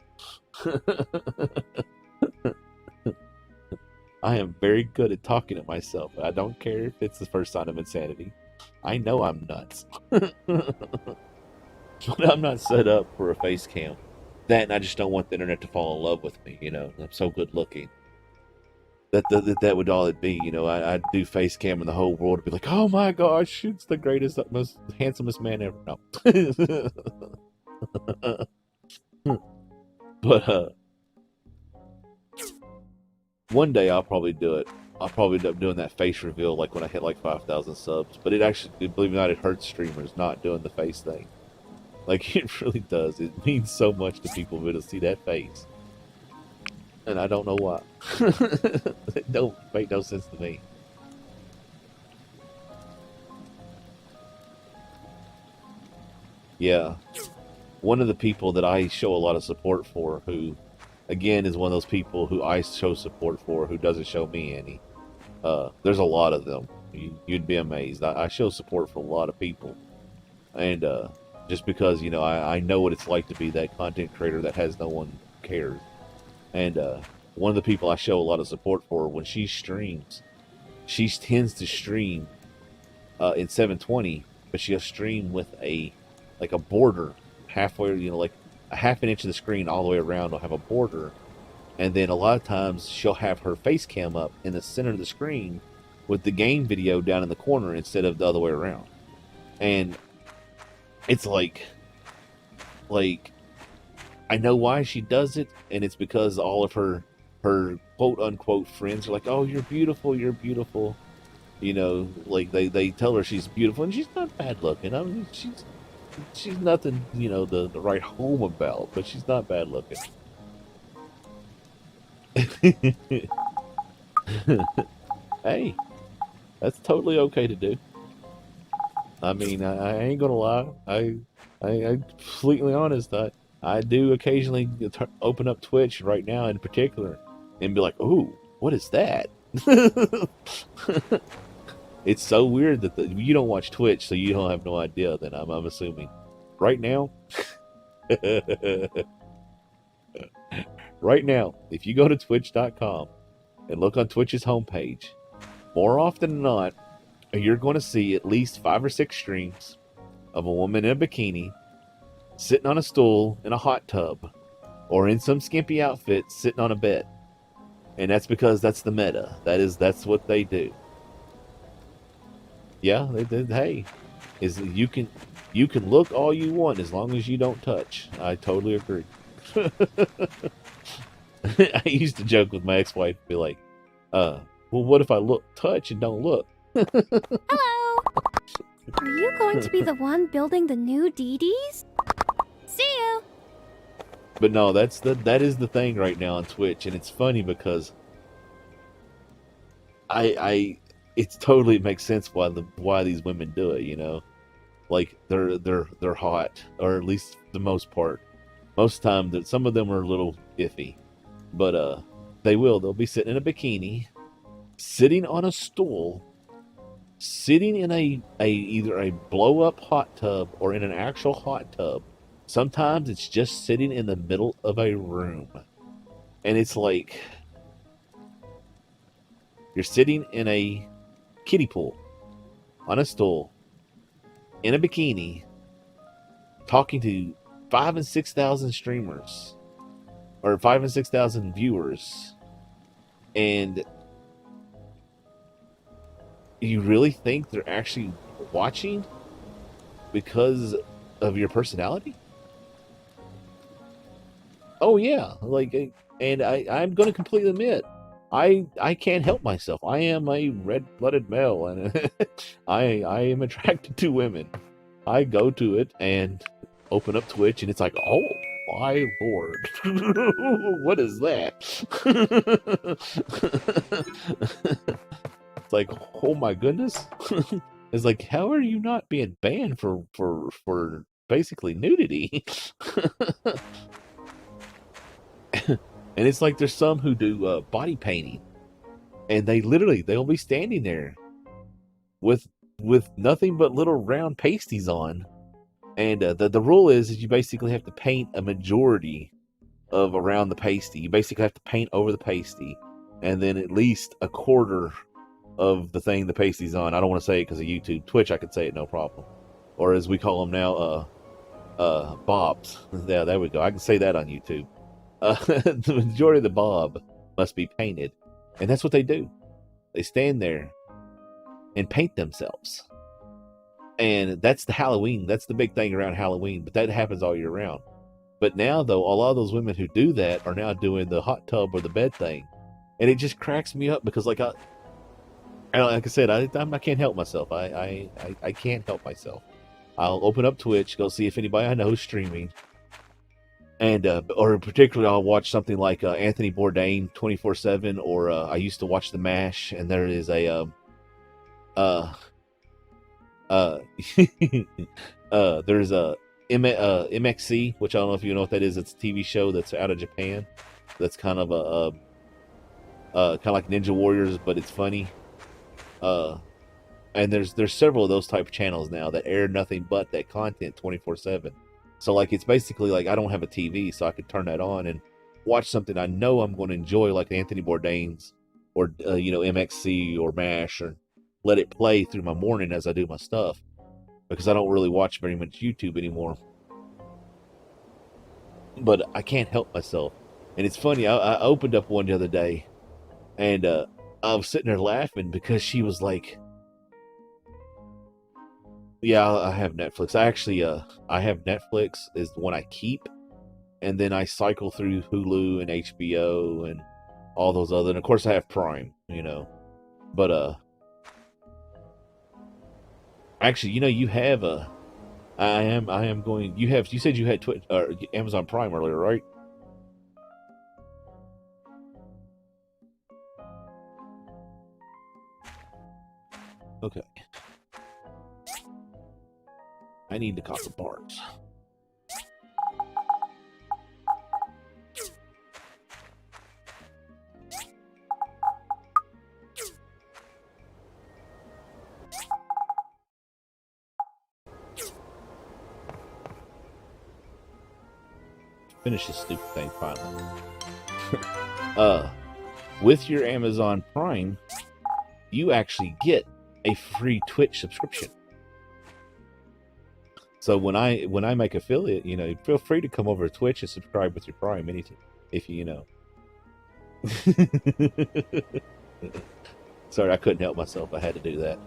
I am very good at talking to myself. I don't care if it's the first sign of insanity. I know I'm nuts. But I'm not set up for a face cam. That, and I just don't want the internet to fall in love with me, you know. I'm so good looking. That would all it be, you know. I'd do face cam and the whole world would be like, oh my gosh, it's the greatest, most handsomest man ever. No. But one day I'll probably do it. I'll probably end up doing that face reveal like when I hit like 5,000 subs. But it actually, believe it or not, it hurts streamers not doing the face thing. Like, it really does. It means so much to people to see that face. And I don't know why. It don't make no sense to me. Yeah. One of the people that I show a lot of support for, who, again, is one of those people who I show support for, who doesn't show me any. There's a lot of them. You'd be amazed. I show support for a lot of people. And just because, you know, I know what it's like to be that content creator that has no one cares. And one of the people I show a lot of support for, when she streams, she tends to stream in 720, but she'll stream with a border halfway, you know, like a half an inch of the screen all the way around will have a border. And then a lot of times she'll have her face cam up in the center of the screen with the game video down in the corner instead of the other way around. And it's like I know why she does it, and it's because all of her quote unquote friends are like, "Oh, you're beautiful, you're beautiful." You know, like they tell her she's beautiful, and she's not bad looking. I mean, she's nothing, you know, the write home about, but she's not bad looking. Hey, that's totally okay to do. I mean, I ain't gonna lie. I'm completely honest. I do occasionally open up Twitch right now in particular and be like, "Ooh, what is that?" It's so weird that you don't watch Twitch, so you don't have no idea. Then I'm assuming right now. Right now, if you go to twitch.com and look on Twitch's homepage, more often than not, you're going to see at least 5 or 6 streams of a woman in a bikini sitting on a stool in a hot tub or in some skimpy outfit sitting on a bed. And that's because that's the meta. That's what they do. Yeah, hey, you can look all you want as long as you don't touch. I totally agree. I used to joke with my ex-wife, be like, well, what if I touch and don't look? Hello! Are you going to be the one building the new DDs? See you! But no, that is the thing right now on Twitch, and it's funny because it totally makes sense why these women do it, you know? Like they're hot, or at least the most part. Most time that some of them are a little iffy. But they'll be sitting in a bikini, sitting on a stool, sitting in either a blow up hot tub or in an actual hot tub. Sometimes it's just sitting in the middle of a room. And it's like you're sitting in a kiddie pool on a stool in a bikini talking to 5,000 and 6,000 streamers or 5,000 and 6,000 viewers, and you really think they're actually watching because of your personality? Oh yeah, like, and I'm going to completely admit, I can't help myself. I am a red-blooded male, and I am attracted to women. I go to it and open up Twitch, and it's like, oh my lord, what is that? It's like, oh my goodness. It's like, how are you not being banned for basically nudity? And it's like there's some who do body painting, and they'll be standing there with nothing but little round pasties on, and the rule is you basically have to paint a majority of around the pasty. You basically have to paint over the pasty, and then at least a quarter of the thing the pasty's on. I don't want to say it because of YouTube. Twitch, I could say it no problem, or as we call them now, bobs. Yeah, there we go. I can say that on YouTube. The majority of the bob must be painted, and that's what they do. They stand there and paint themselves, and that's the Halloween. That's the big thing around Halloween. But that happens all year round. But now, though, a lot of those women who do that are now doing the hot tub or the bed thing, and it just cracks me up because, like I said, I can't help myself. I can't help myself. I'll open up Twitch, go see if anybody I know is streaming. And or particularly, I'll watch something like Anthony Bourdain 24/7, or I used to watch The Mash, and there is a there's a MXC, which I don't know if you know what that is. It's a TV show that's out of Japan. That's kind of kind of like Ninja Warriors, but it's funny. And there's several of those type of channels now that air nothing but that content 24/7. So like it's basically like I don't have a TV, so I could turn that on and watch something I know I'm going to enjoy, like Anthony Bourdain's or MXC or MASH, or let it play through my morning as I do my stuff, because I don't really watch very much YouTube anymore. But I can't help myself, and it's funny. I opened up one the other day, and I was sitting there laughing because she was like, yeah, I have Netflix. I actually, I have Netflix is the one I keep, and then I cycle through Hulu and HBO and all those other, and of course I have Prime, you know. But actually, you know, you have I am going. You said you had Twitch or Amazon Prime earlier, right? Okay. I need the copper parts. Finish this stupid thing finally. With your Amazon Prime, you actually get a free Twitch subscription. So when I make affiliate, you know, feel free to come over to Twitch and subscribe with your Prime anytime, if you know. Sorry, I couldn't help myself. I had to do that.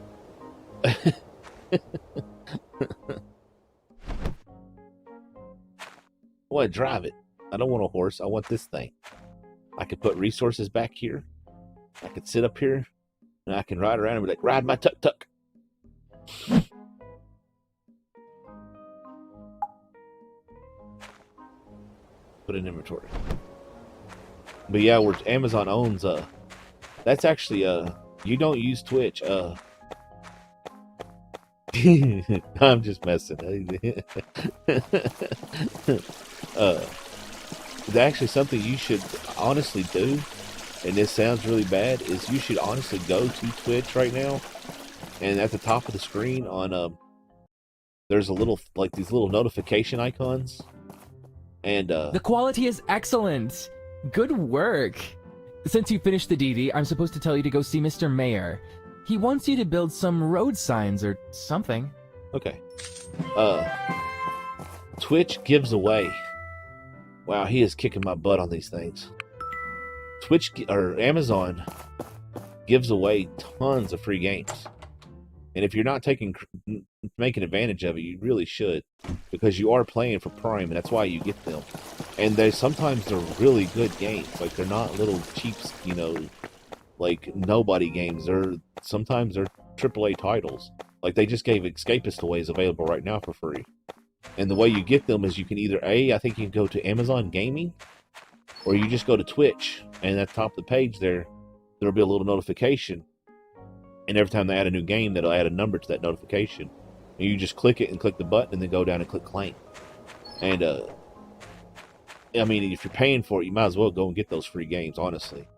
I want to drive it. I don't want a horse. I want this thing. I could put resources back here. I could sit up here, and I can ride around and be like, ride my tuk-tuk. Put in inventory. But yeah, where Amazon owns, that's actually, you don't use Twitch, I'm just messing. Actually, something you should honestly do, and this sounds really bad, is you should honestly go to Twitch right now, and at the top of the screen on there's a little, like, these little notification icons, and the quality is excellent. Good work. Since you finished the DD, I'm supposed to tell you to go see Mr. Mayor. He wants you to build some road signs or something. Okay. Twitch gives away. Wow, he is kicking my butt on these things. Twitch or Amazon gives away tons of free games, and if you're not making advantage of it, you really should, because you are playing for Prime, and that's why you get them. And sometimes they're really good games. Like, they're not little cheaps, you know, like nobody games. Sometimes they're AAA titles. Like, they just gave Escapist Aways available right now for free. And the way you get them is you can either I think you can go to Amazon Gaming, or you just go to Twitch, and at the top of the page there'll be a little notification, and every time they add a new game, that'll add a number to that notification, and you just click it and click the button, and then go down and click claim. And I mean, if you're paying for it, you might as well go and get those free games, honestly.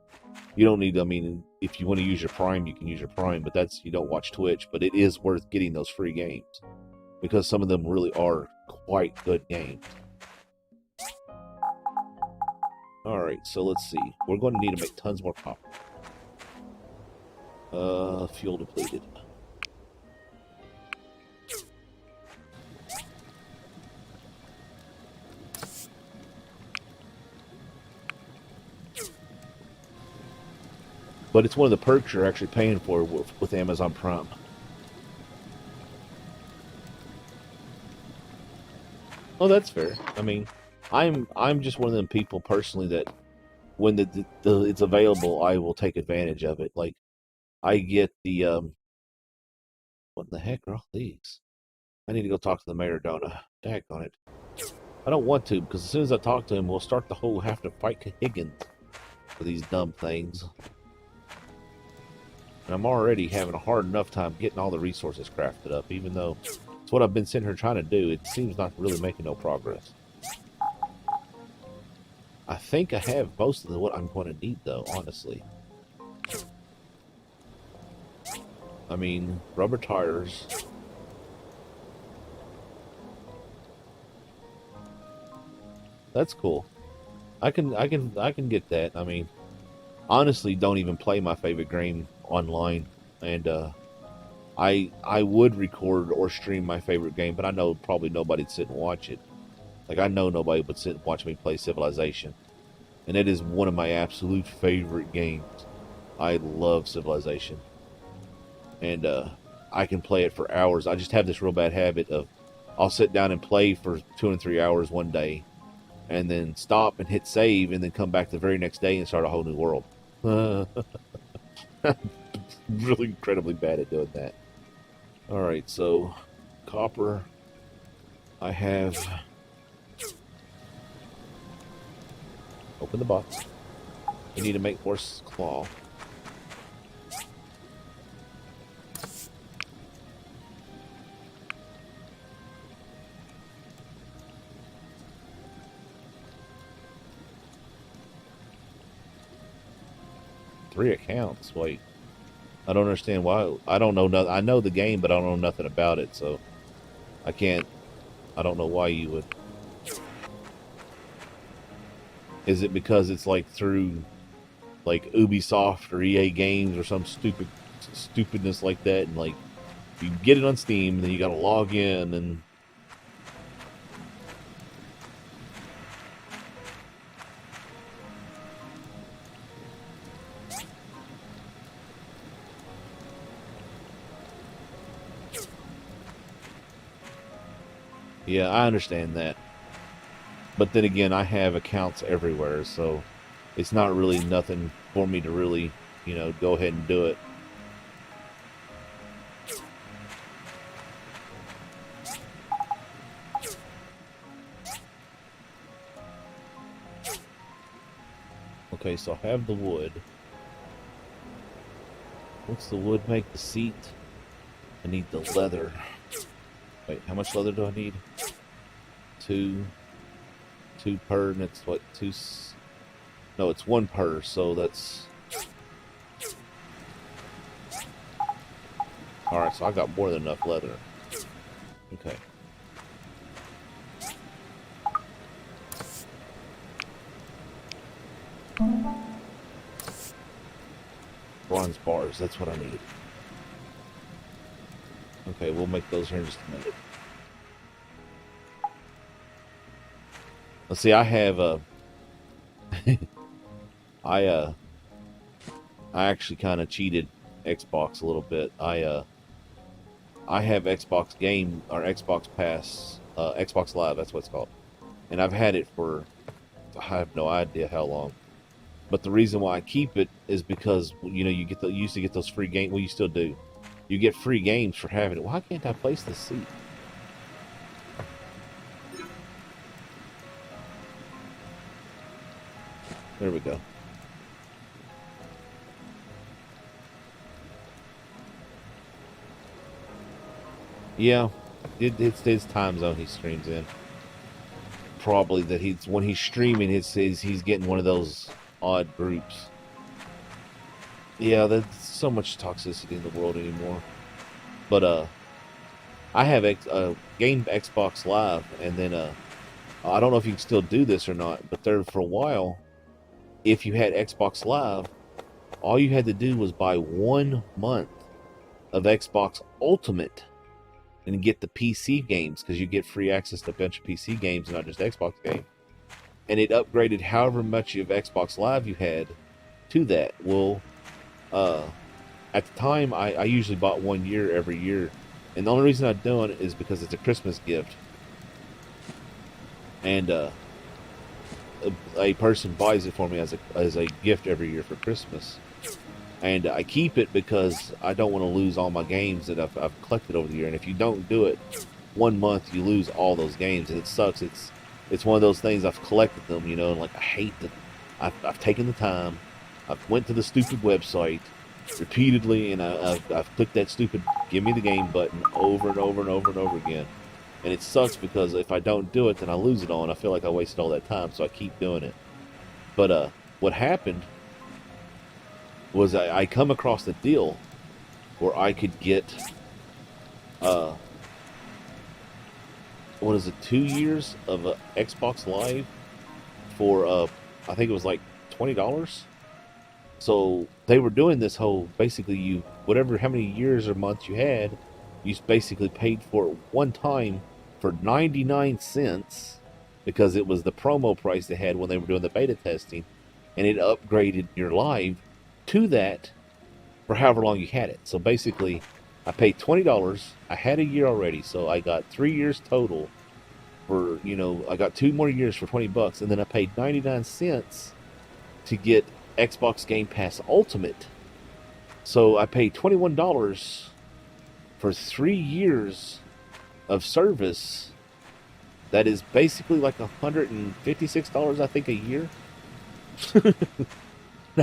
You don't need, I mean, if you want to use your Prime, you can use your Prime, but you don't watch Twitch, but it is worth getting those free games, because some of them really are quite good games. Alright, so let's see. We're going to need to make tons more copper. Fuel depleted. But it's one of the perks you're actually paying for with Amazon Prime. Oh, that's fair. I mean, I'm just one of them people personally that when it's available, I will take advantage of it. Like, I get the what the heck are all these? I need to go talk to the mayor, don't I? Daggone it. I don't want to, because as soon as I talk to him, we'll start the whole have to fight Higgins for these dumb things. And I'm already having a hard enough time getting all the resources crafted up, even though it's what I've been sitting here trying to do. It seems not really making no progress. I think I have most of what I'm going to need, though, honestly. I mean, rubber tires. That's cool. I can get that. I mean, honestly, don't even play my favorite game online, and I would record or stream my favorite game, but I know probably nobody'd sit and watch it. Like, I know nobody would sit and watch me play Civilization, and it is one of my absolute favorite games. I love Civilization, and I can play it for hours. I just have this real bad habit of I'll sit down and play for 2 and 3 hours one day, and then stop and hit save, and then come back the very next day and start a whole new world. Really incredibly bad at doing that. Alright, so copper. I have... Open the box. We need to make horse claw. Three accounts. Wait, I don't understand why. I don't know. I know the game, but I don't know nothing about it, so I can't. I don't know why you would. Is it because it's like through, like Ubisoft or EA Games or some stupidness like that, and like you get it on Steam, and then you got to log in and. Yeah, I understand that. But then again, I have accounts everywhere, so it's not really nothing for me to really, you know, go ahead and do it. Okay, so I have the wood. What's the wood make? The seat? I need the leather. Wait, how much leather do I need? Two per, and it's what, two? No, it's one per, so that's... Alright, so I got more than enough leather. Okay. Bronze bars, that's what I need. Okay, we'll make those here in just a minute. Let's see, I have I actually kind of cheated Xbox a little bit. I have Xbox Game or Xbox Pass, Xbox Live, that's what it's called. And I've had it for I have no idea how long. But the reason why I keep it is because, you know, you used to get those free games. Well, you still do. You get free games for having it. Why can't I place the seat? There we go. Yeah, it's his time zone he streams in. Probably that when he's streaming, he's getting one of those odd groups. Yeah, there's so much toxicity in the world anymore. But I have game Xbox Live, and then I don't know if you can still do this or not, but there for a while, if you had Xbox Live, all you had to do was buy 1 month of Xbox Ultimate and get the PC games, because you get free access to a bunch of PC games, not just Xbox games. And it upgraded however much of Xbox Live you had to that. Well, at the time, I usually bought 1 year every year. And the only reason I'm doing it is because it's a Christmas gift. And a person buys it for me as a gift every year for Christmas. And I keep it because I don't want to lose all my games that I've collected over the year. And if you don't do it 1 month, you lose all those games, and it sucks. It's one of those things. I've collected them, you know, and like I hate that. I've taken the time. I've went to the stupid website repeatedly, and I've clicked that stupid "give me the game" button over and over and over and over again. And it sucks because if I don't do it, then I lose it all, and I feel like I wasted all that time. So I keep doing it. But what happened was I come across a deal where I could get, what is it, 2 years of Xbox Live for, I think it was like $20. So they were doing this whole, basically how many years or months you had, you basically paid for it one time for 99 cents because it was the promo price they had when they were doing the beta testing, and it upgraded your Live to that for however long you had it. So basically, I paid $20. I had a year already, so I got 3 years total for, I got 2 more years for $20, and then I paid 99 cents to get Xbox Game Pass Ultimate. So I paid $21 for 3 years of service. That is basically like $156, I think, a year.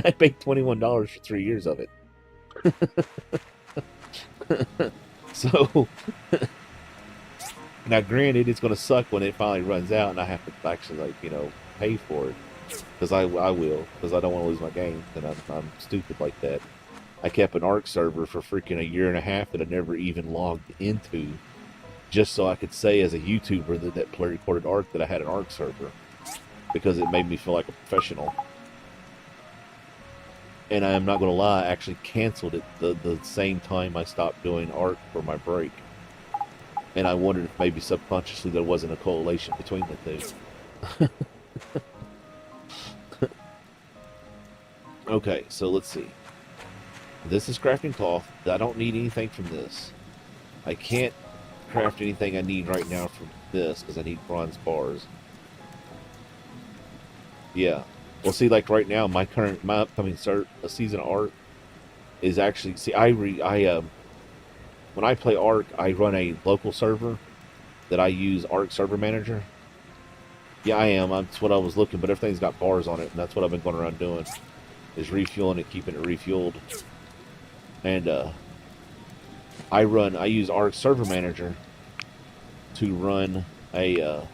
I paid $21 for 3 years of it. So, now granted, it's going to suck when it finally runs out and I have to actually, pay for it. Because I will, because I don't want to lose my game, and I'm stupid like that. I kept an ARC server for freaking a year and a half that I never even logged into, just so I could say as a YouTuber that recorded ARC that I had an ARC server, because it made me feel like a professional. And I am not going to lie, I actually canceled it the same time I stopped doing ARC for my break. And I wondered if maybe subconsciously there wasn't a correlation between the two. Okay, so let's see. This is crafting cloth. I don't need anything from this. I can't craft anything I need right now from this because I need bronze bars. Yeah. Well, see, like right now, my upcoming season of ARC is actually, see, when I play ARC, I run a local server that I use ARC Server Manager. Yeah, I am. That's what I was looking, but everything's got bars on it, and that's what I've been going around doing, is refueling it, keeping it refueled. And I use ARC Server Manager to run a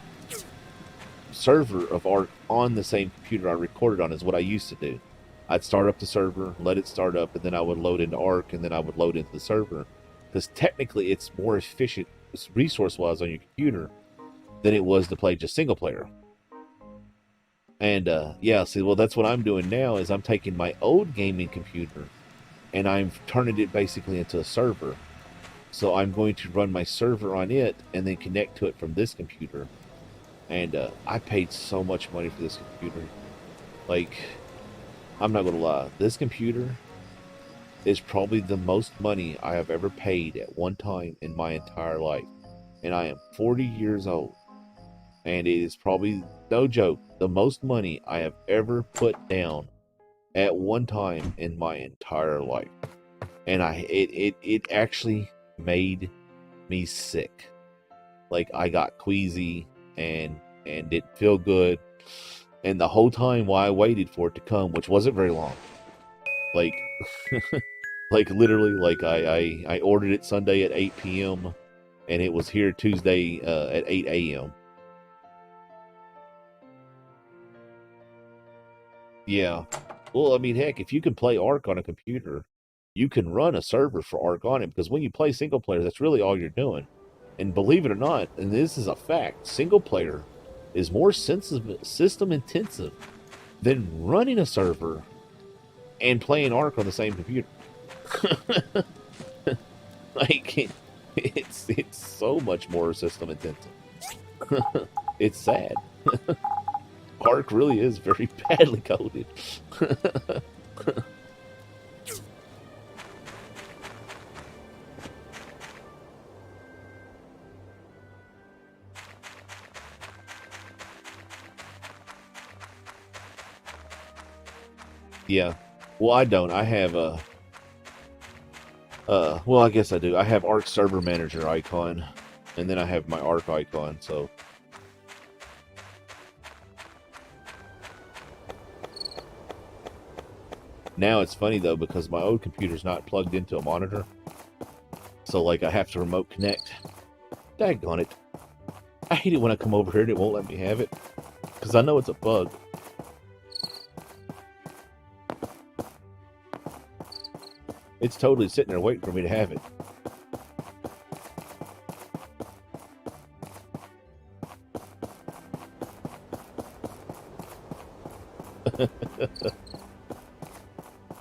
server of ARC on the same computer I recorded on, is what I used to do. I'd start up the server, let it start up, and then I would load into ARC, and then I would load into the server. Because technically it's more efficient resource-wise on your computer than it was to play just single player. And yeah, see, well, that's what I'm doing now, is I'm taking my old gaming computer and I'm turning it basically into a server. So I'm going to run my server on it and then connect to it from this computer. And I paid so much money for this computer. Like, I'm not going to lie, this computer is probably the most money I have ever paid at one time in my entire life. And I am 40 years old. And it is probably, no joke, the most money I have ever put down at one time in my entire life. And it actually made me sick. Like, I got queasy and didn't feel good. And the whole time while I waited for it to come, which wasn't very long, like like literally, like I ordered it Sunday at 8 p.m. and it was here Tuesday at 8 a.m. Yeah. Well, I mean, heck, if you can play ARC on a computer, you can run a server for ARC on it, because when you play single player, that's really all you're doing. And believe it or not, and this is a fact, single player is more system intensive than running a server and playing ARC on the same computer. Like, it's so much more system intensive. It's sad. ARC really is very badly coded. Yeah. Well, I don't. I have well, I guess I do. I have ARC Server Manager icon, and then I have my ARC icon, so. Now it's funny, though, because my old computer's not plugged into a monitor. So, like, I have to remote connect. Daggone it. I hate it when I come over here and it won't let me have it. Because I know it's a bug. It's totally sitting there waiting for me to have it.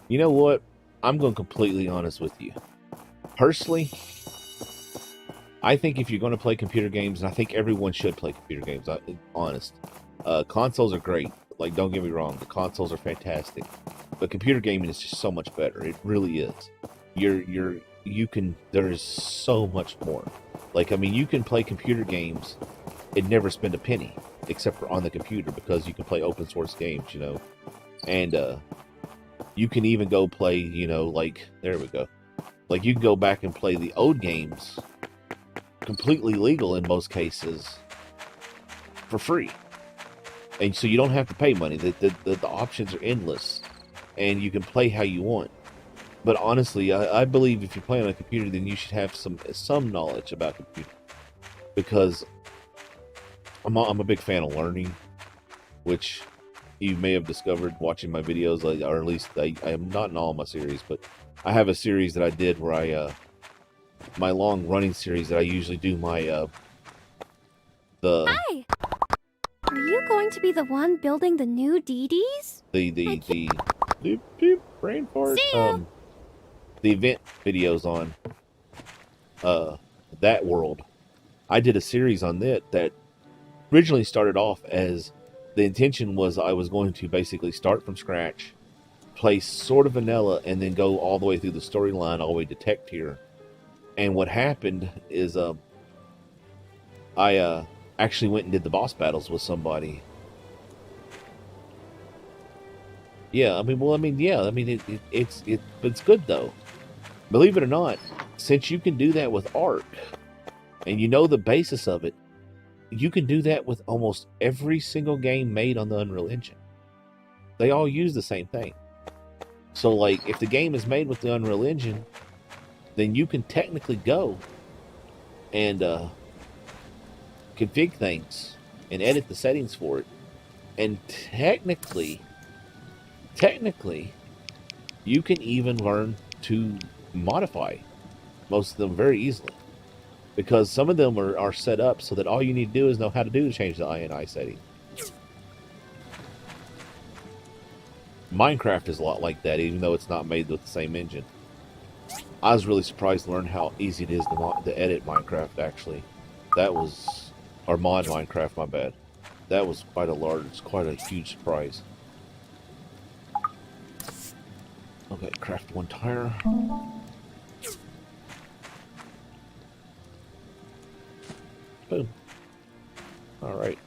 You know what? I'm going completely honest with you. Personally, I think if you're going to play computer games, and I think everyone should play computer games, honest. Consoles are great. Like, don't get me wrong, the consoles are fantastic. But computer gaming is just so much better. It really is. There's so much more. Like, I mean, you can play computer games it never spent a penny except for on the computer because you can play open source games, you know, and you can even go play, you know, like there we go, like you can go back and play the old games, completely legal in most cases, for free, and so you don't have to pay money. The options are endless, and you can play how you want. But honestly, I believe if you play on a computer, then you should have some knowledge about computer, because I'm a big fan of learning, which you may have discovered watching my videos, or at least I am not in all my series, but I have a series that I did where I my long running series that I usually do my Hi! Are you going to be the one building the new DDs? the brain fart, the event videos on that world. I did a series on that originally started off as the intention was I was going to basically start from scratch, play sort of vanilla, and then go all the way through the storyline all the way to tech tier. And what happened is I actually went and did the boss battles with somebody. Yeah, it's good though. Believe it or not, since you can do that with Ark, and you know the basis of it, you can do that with almost every single game made on the Unreal Engine. They all use the same thing. So, like, if the game is made with the Unreal Engine, then you can technically go and config things and edit the settings for it. And technically, you can even learn to modify most of them very easily, because some of them are set up so that all you need to do is know how to do to change the INI setting. Minecraft is a lot like that, even though it's not made with the same engine. I was really surprised to learn how easy it is to edit Minecraft, actually. Or mod Minecraft, my bad. That was quite a huge surprise. Okay, craft one tire. Boom. Alright.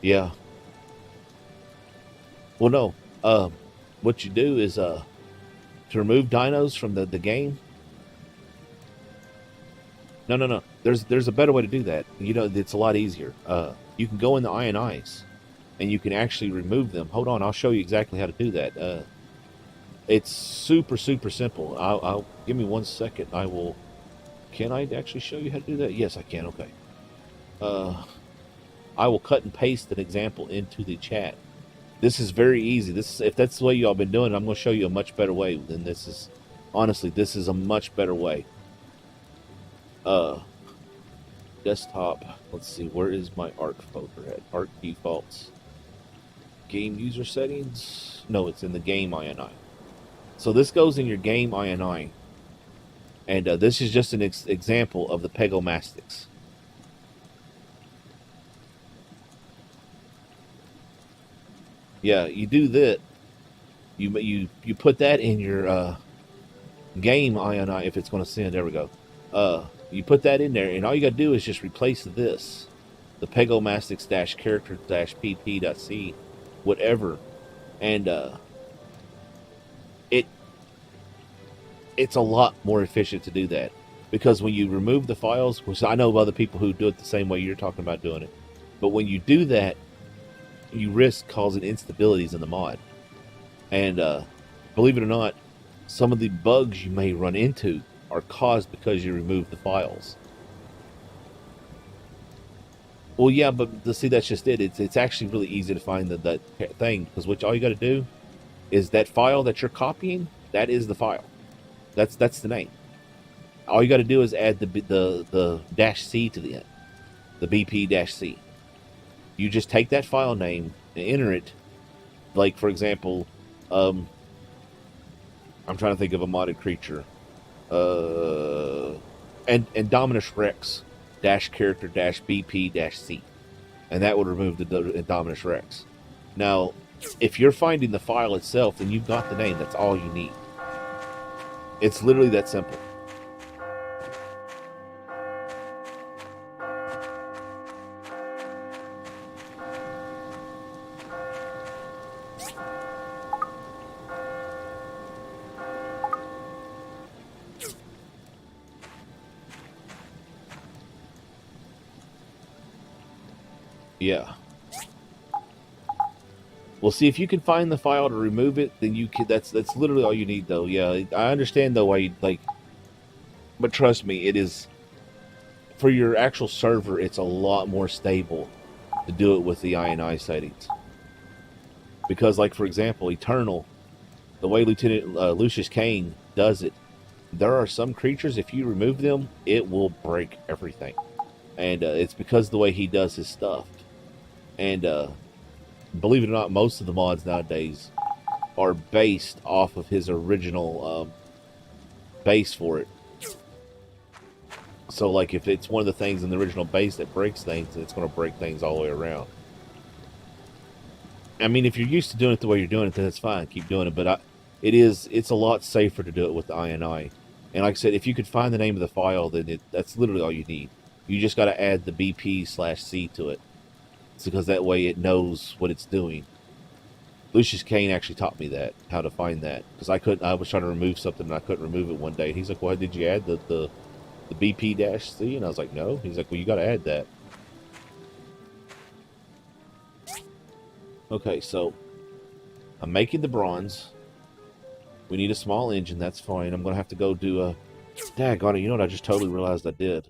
Yeah. Well, no. What you do is, to remove dinos from the game. No. There's a better way to do that. You know, it's a lot easier. You can go in the INIs, and you can actually remove them. Hold on, I'll show you exactly how to do that. It's super simple. I'll give me 1 second. I will. Can I actually show you how to do that? Yes, I can. Okay. I will cut and paste an example into the chat. This is very easy. If that's the way y'all been doing it, I'm going to show you a much better way than this is. Honestly, this is a much better way. Desktop. Let's see. Where is my Ark folder at? Ark defaults. Game user settings. No, it's in the game INI. So this goes in your game INI. And this is just an example of the Pegomastics. Yeah, you do that. You put that in your game INI if it's going to send. There we go. You put that in there, and all you got to do is just replace this, the Pegomastics-character-pp.c, whatever, and it's a lot more efficient to do that, because when you remove the files, which I know of other people who do it the same way you're talking about doing it, but when you do that, you risk causing instabilities in the mod. And believe it or not, some of the bugs you may run into are caused because you remove the files. Well, yeah, but see, that's just it. It's actually really easy to find that thing, because all you got to do is that file that you're copying, that is the file. That's the name. All you got to do is add the -c to the end, the BP-C. You just take that file name and enter it. Like, for example, I'm trying to think of a modded creature. And Dominus Rex -character -BP-C. And that would remove the Dominus Rex. Now, if you're finding the file itself, then you've got the name. That's all you need. It's literally that simple. Yeah. Well, see, if you can find the file to remove it, then you can. That's literally all you need, though. Yeah, I understand though why you like, but trust me, it is for your actual server. It's a lot more stable to do it with the INI settings, because, like for example, Eternal, the way Lieutenant Lucius Kane does it, there are some creatures if you remove them, it will break everything, and it's because of the way he does his stuff, and believe it or not, most of the mods nowadays are based off of his original base for it. So, like, if it's one of the things in the original base that breaks things, it's going to break things all the way around. I mean, if you're used to doing it the way you're doing it, then it's fine. Keep doing it. But it's a lot safer to do it with the INI. And like I said, if you could find the name of the file, then that's literally all you need. You just got to add the BP/C to it. It's because that way it knows what it's doing. Lucius Kane actually taught me that, how to find that. Because I was trying to remove something and I couldn't remove it one day. And he's like, "Well, did you add the BP-C?" And I was like, "No." He's like, "Well, you got to add that." Okay, so I'm making the bronze. We need a small engine. That's fine. I'm going to have to go do a... Daggone it, you know what I just totally realized I did?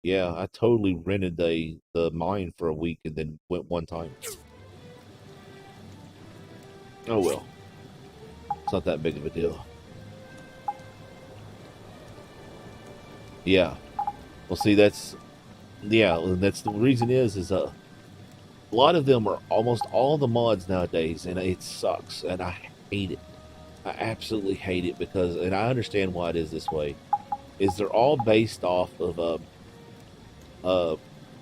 Yeah, I totally rented the mine for a week and then went one time. Oh well. It's not that big of a deal. Yeah. Well, see, that's... Yeah, that's the reason is a lot of them are almost all the mods nowadays, and it sucks, and I hate it. I absolutely hate it because, and I understand why it is this way, is they're all based off of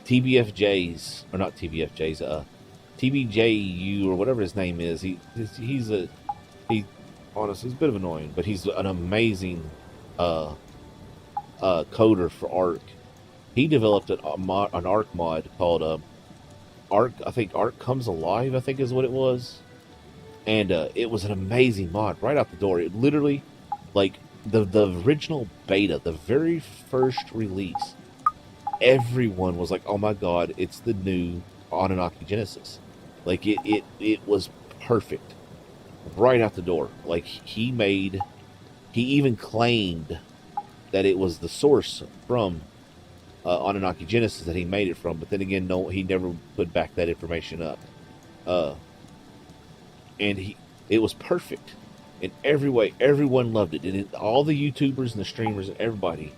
TBFJs, or not TBFJs, TBJU, or whatever his name is. He's honestly, he's a bit of annoying, but he's an amazing coder for Ark. He developed an Ark mod called Ark. I think Ark Comes Alive, I think is what it was, and it was an amazing mod right out the door. It literally, like the original beta, the very first release, everyone was like, "Oh my god, it's the new Anunnaki Genesis!" Like it was perfect right out the door. Like he even claimed that it was the source from Anunnaki Genesis that he made it from, but then again, no, he never put back that information up. And it was perfect in every way. Everyone loved it, and all the YouTubers and the streamers and everybody,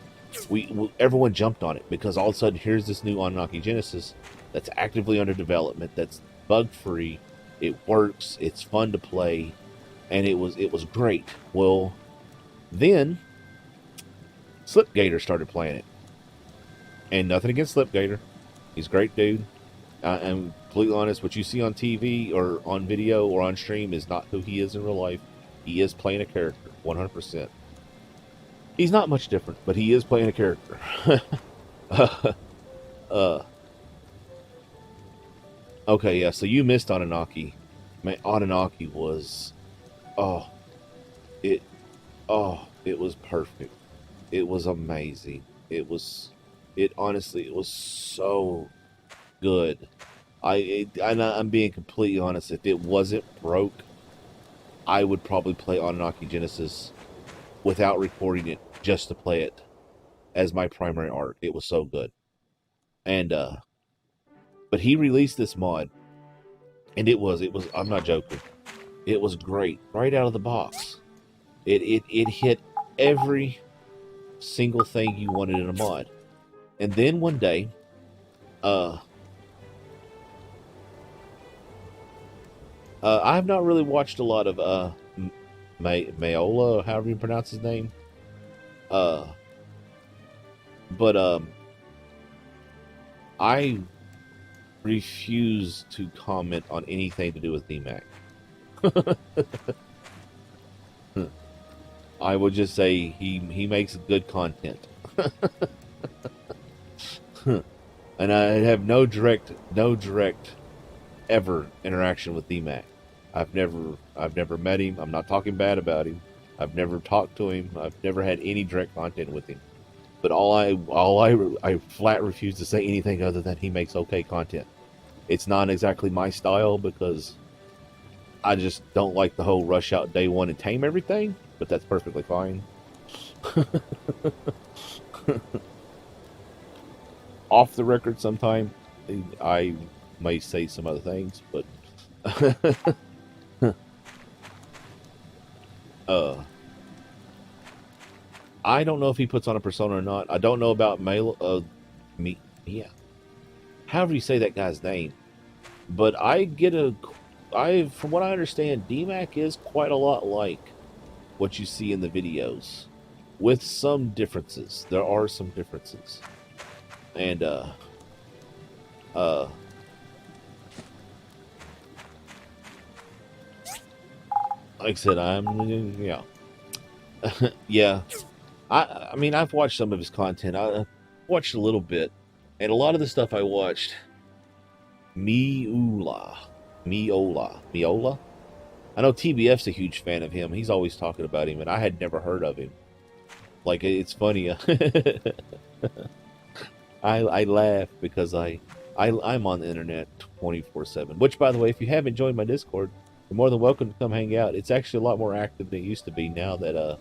everyone jumped on it because all of a sudden here's this new Anunnaki Genesis that's actively under development, that's bug free, it works, it's fun to play, and it was great. Well, then Slipgator started playing it. And nothing against Slipgator. He's a great dude. I'm completely honest. What you see on TV or on video or on stream is not who he is in real life. He is playing a character, 100%. He's not much different, but he is playing a character. Okay, yeah, so you missed Anunnaki. Man, Anunnaki was... it was perfect. It was amazing. Honestly, it was so good. I'm being completely honest. If it wasn't broke, I would probably play Anunnaki Genesis without recording it just to play it as my primary art. It was so good. And but he released this mod, and it was I'm not joking. It was great right out of the box. It hit every single thing you wanted in a mod. And then one day, I have not really watched a lot of Mayola, however you pronounce his name. But I refuse to comment on anything to do with DMAC. I would just say he makes good content. And I have no direct ever interaction with D-Mac. I've never met him. I'm not talking bad about him. I've never talked to him. I've never had any direct content with him. But I flat refuse to say anything other than he makes okay content. It's not exactly my style because I just don't like the whole rush out day one and tame everything, but that's perfectly fine. Off the record sometime, I may say some other things, but I don't know if he puts on a persona or not. I don't know about however you say that guy's name, but from what I understand, DMAC is quite a lot like what you see in the videos, with some differences. There are some differences, and like I said, yeah. I mean, I've watched some of his content. I watched a little bit, and a lot of the stuff I watched, Miola. I know TBF's a huge fan of him. He's always talking about him, and I had never heard of him. Like, it's funny. I laugh because I'm on the internet 24/7. Which, by the way, if you haven't joined my Discord, you're more than welcome to come hang out. It's actually a lot more active than it used to be now that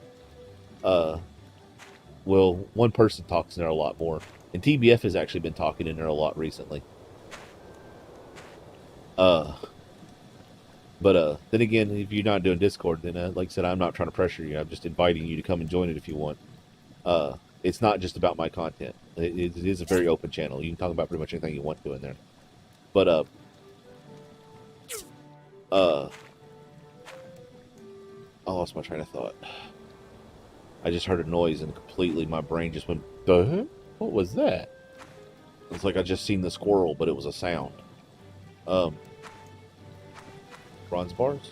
well, one person talks in there a lot more, and TBF has actually been talking in there a lot recently. But then again, if you're not doing Discord, then like I said, I'm not trying to pressure you. I'm just inviting you to come and join it if you want. It's not just about my content. It is a very open channel. You can talk about pretty much anything you want to in there. But I lost my train of thought. I just heard a noise and completely my brain just went, the heck? What was that? It's like I just seen the squirrel, but it was a sound. Bronze bars?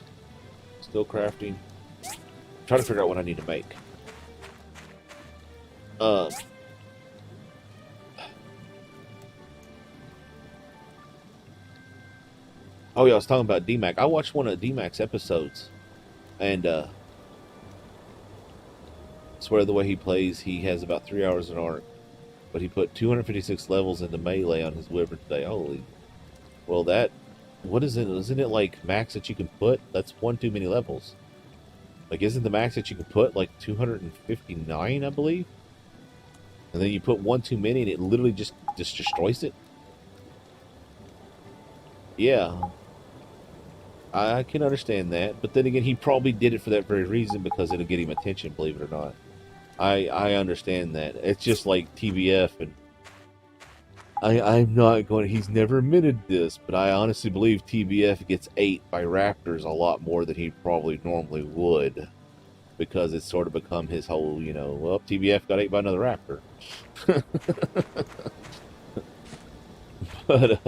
Still crafting. Trying to figure out what I need to make. Oh yeah, I was talking about DMAC. I watched one of DMAC's episodes, and I swear the way he plays, he has about 3 hours in Ark, but he put 256 levels into Melee on his Wyvern today. Holy, well what is it? Isn't it like max that you can put? That's one too many levels. Like, isn't the max that you can put like 259, I believe? And then you put one too many and it literally just destroys it? Yeah. I can understand that, but then again, he probably did it for that very reason, because it'll get him attention, believe it or not. I understand that. It's just like TBF, and I'm not going, he's never admitted this, but I honestly believe TBF gets ate by raptors a lot more than he probably normally would, because it's sort of become his whole, well, TBF got ate by another raptor. But,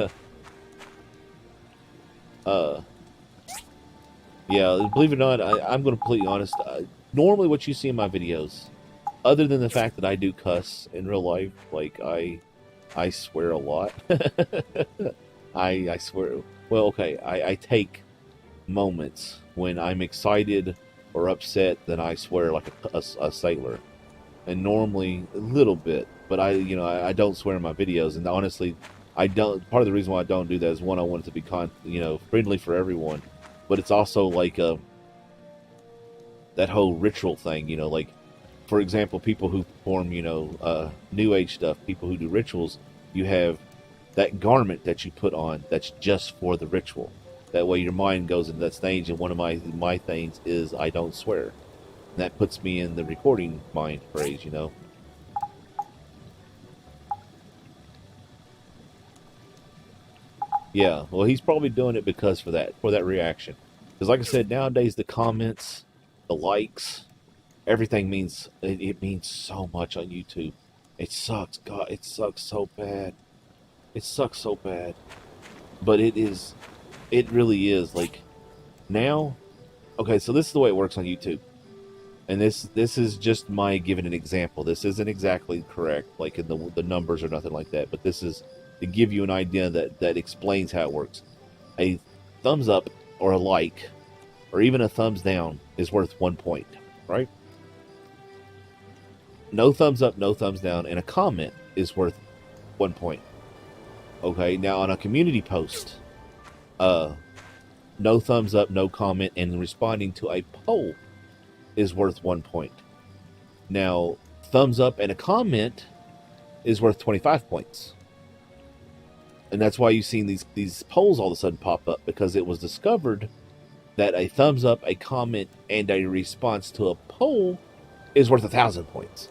yeah, believe it or not, I'm going to be completely honest. Normally what you see in my videos, other than the fact that I do cuss in real life, like I swear a lot. I swear. Well, okay, I take moments when I'm excited or upset, then I swear like a sailor. And normally a little bit, but I don't swear in my videos. And honestly, I don't. Part of the reason why I don't do that is, one, I want it to be friendly for everyone, but it's also like that whole ritual thing. Like, for example, people who perform New Age stuff, people who do rituals, you have that garment that you put on that's just for the ritual. That way your mind goes into that stage, and one of my things is I don't swear. And that puts me in the recording mind phrase, Yeah, well, he's probably doing it because for that reaction. Because like I said, nowadays the comments, the likes, everything means, it means so much on YouTube. It sucks. God, it sucks so bad. It sucks so bad. But it really is. Like, now, okay, so this is the way it works on YouTube. and this is just my giving an example. This isn't exactly correct, like in the numbers or nothing like that, but this is to give you an idea that explains how it works. A thumbs up or a like, or even a thumbs down is worth 1 point, right? No thumbs up, no thumbs down, and a comment is worth 1 point. Okay, now on a community post, no thumbs up, no comment, and responding to a poll is worth 1 point. Now, thumbs up and a comment is worth 25 points. And that's why you've seen these polls all of a sudden pop up, because it was discovered that a thumbs up, a comment, and a response to a poll is worth 1,000 points.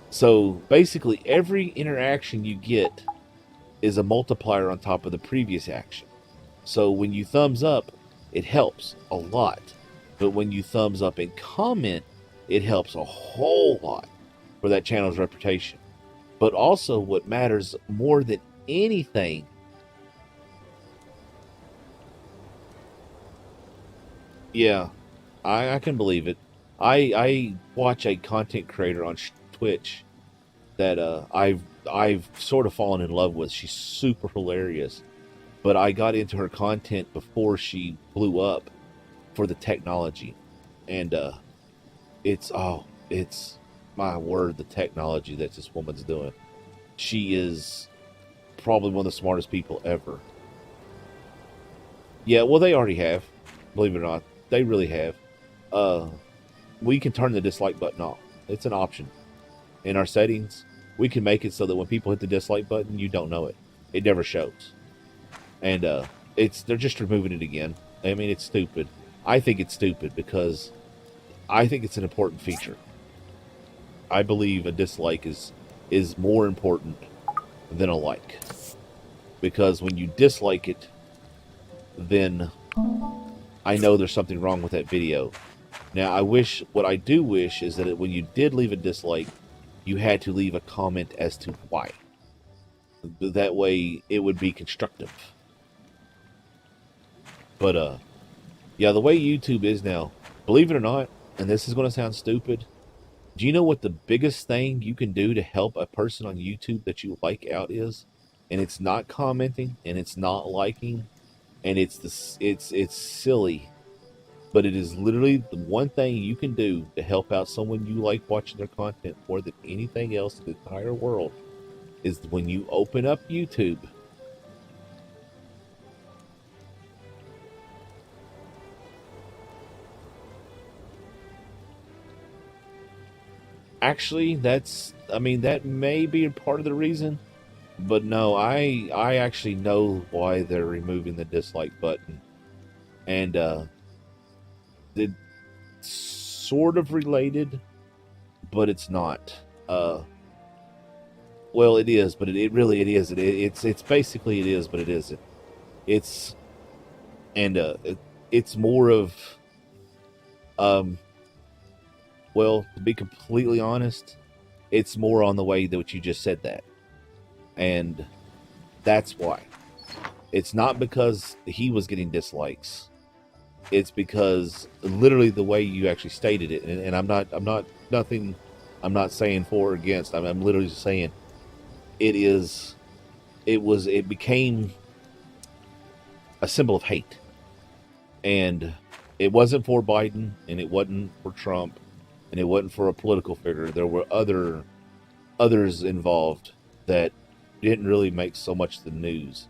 So basically, every interaction you get is a multiplier on top of the previous action. So when you thumbs up, it helps a lot. But when you thumbs up and comment, it helps a whole lot for that channel's reputation. But also, what matters more than anything, yeah, I can believe it. I watch a content creator on Twitch that I've sort of fallen in love with. She's super hilarious, but I got into her content before she blew up for the technology, and it's my word, the technology that this woman's doing. She is probably one of the smartest people ever. Yeah, well, they already have, believe it or not, they really have. We can turn the dislike button off. It's an option in our settings. We can make it so that when people hit the dislike button, you don't know it. It never shows. And they're just removing it again. I mean, it's stupid. I think it's stupid because I think it's an important feature. I believe a dislike is more important than a like, because when you dislike it, then I know there's something wrong with that video. Now, what I do wish is that when you did leave a dislike, you had to leave a comment as to why. That way, it would be constructive. But, yeah, the way YouTube is now, believe it or not, and this is going to sound stupid, do you know what the biggest thing you can do to help a person on YouTube that you like out is? And it's not commenting, and it's not liking, and it's silly, but it is literally the one thing you can do to help out someone you like watching their content more than anything else in the entire world, is when you open up YouTube, actually, that may be a part of the reason, but no, I actually know why they're removing the dislike button, and it's sort of related, but it's not. Well, it is, but it really isn't. It's basically it is, but it isn't. It's more of well, to be completely honest, it's more on the way that you just said that. And that's why. It's not because he was getting dislikes. It's because literally the way you actually stated it. And I'm not saying for or against. I'm literally just saying it became a symbol of hate. And it wasn't for Biden, and it wasn't for Trump, and it wasn't for a political figure. There were others involved that didn't really make so much the news,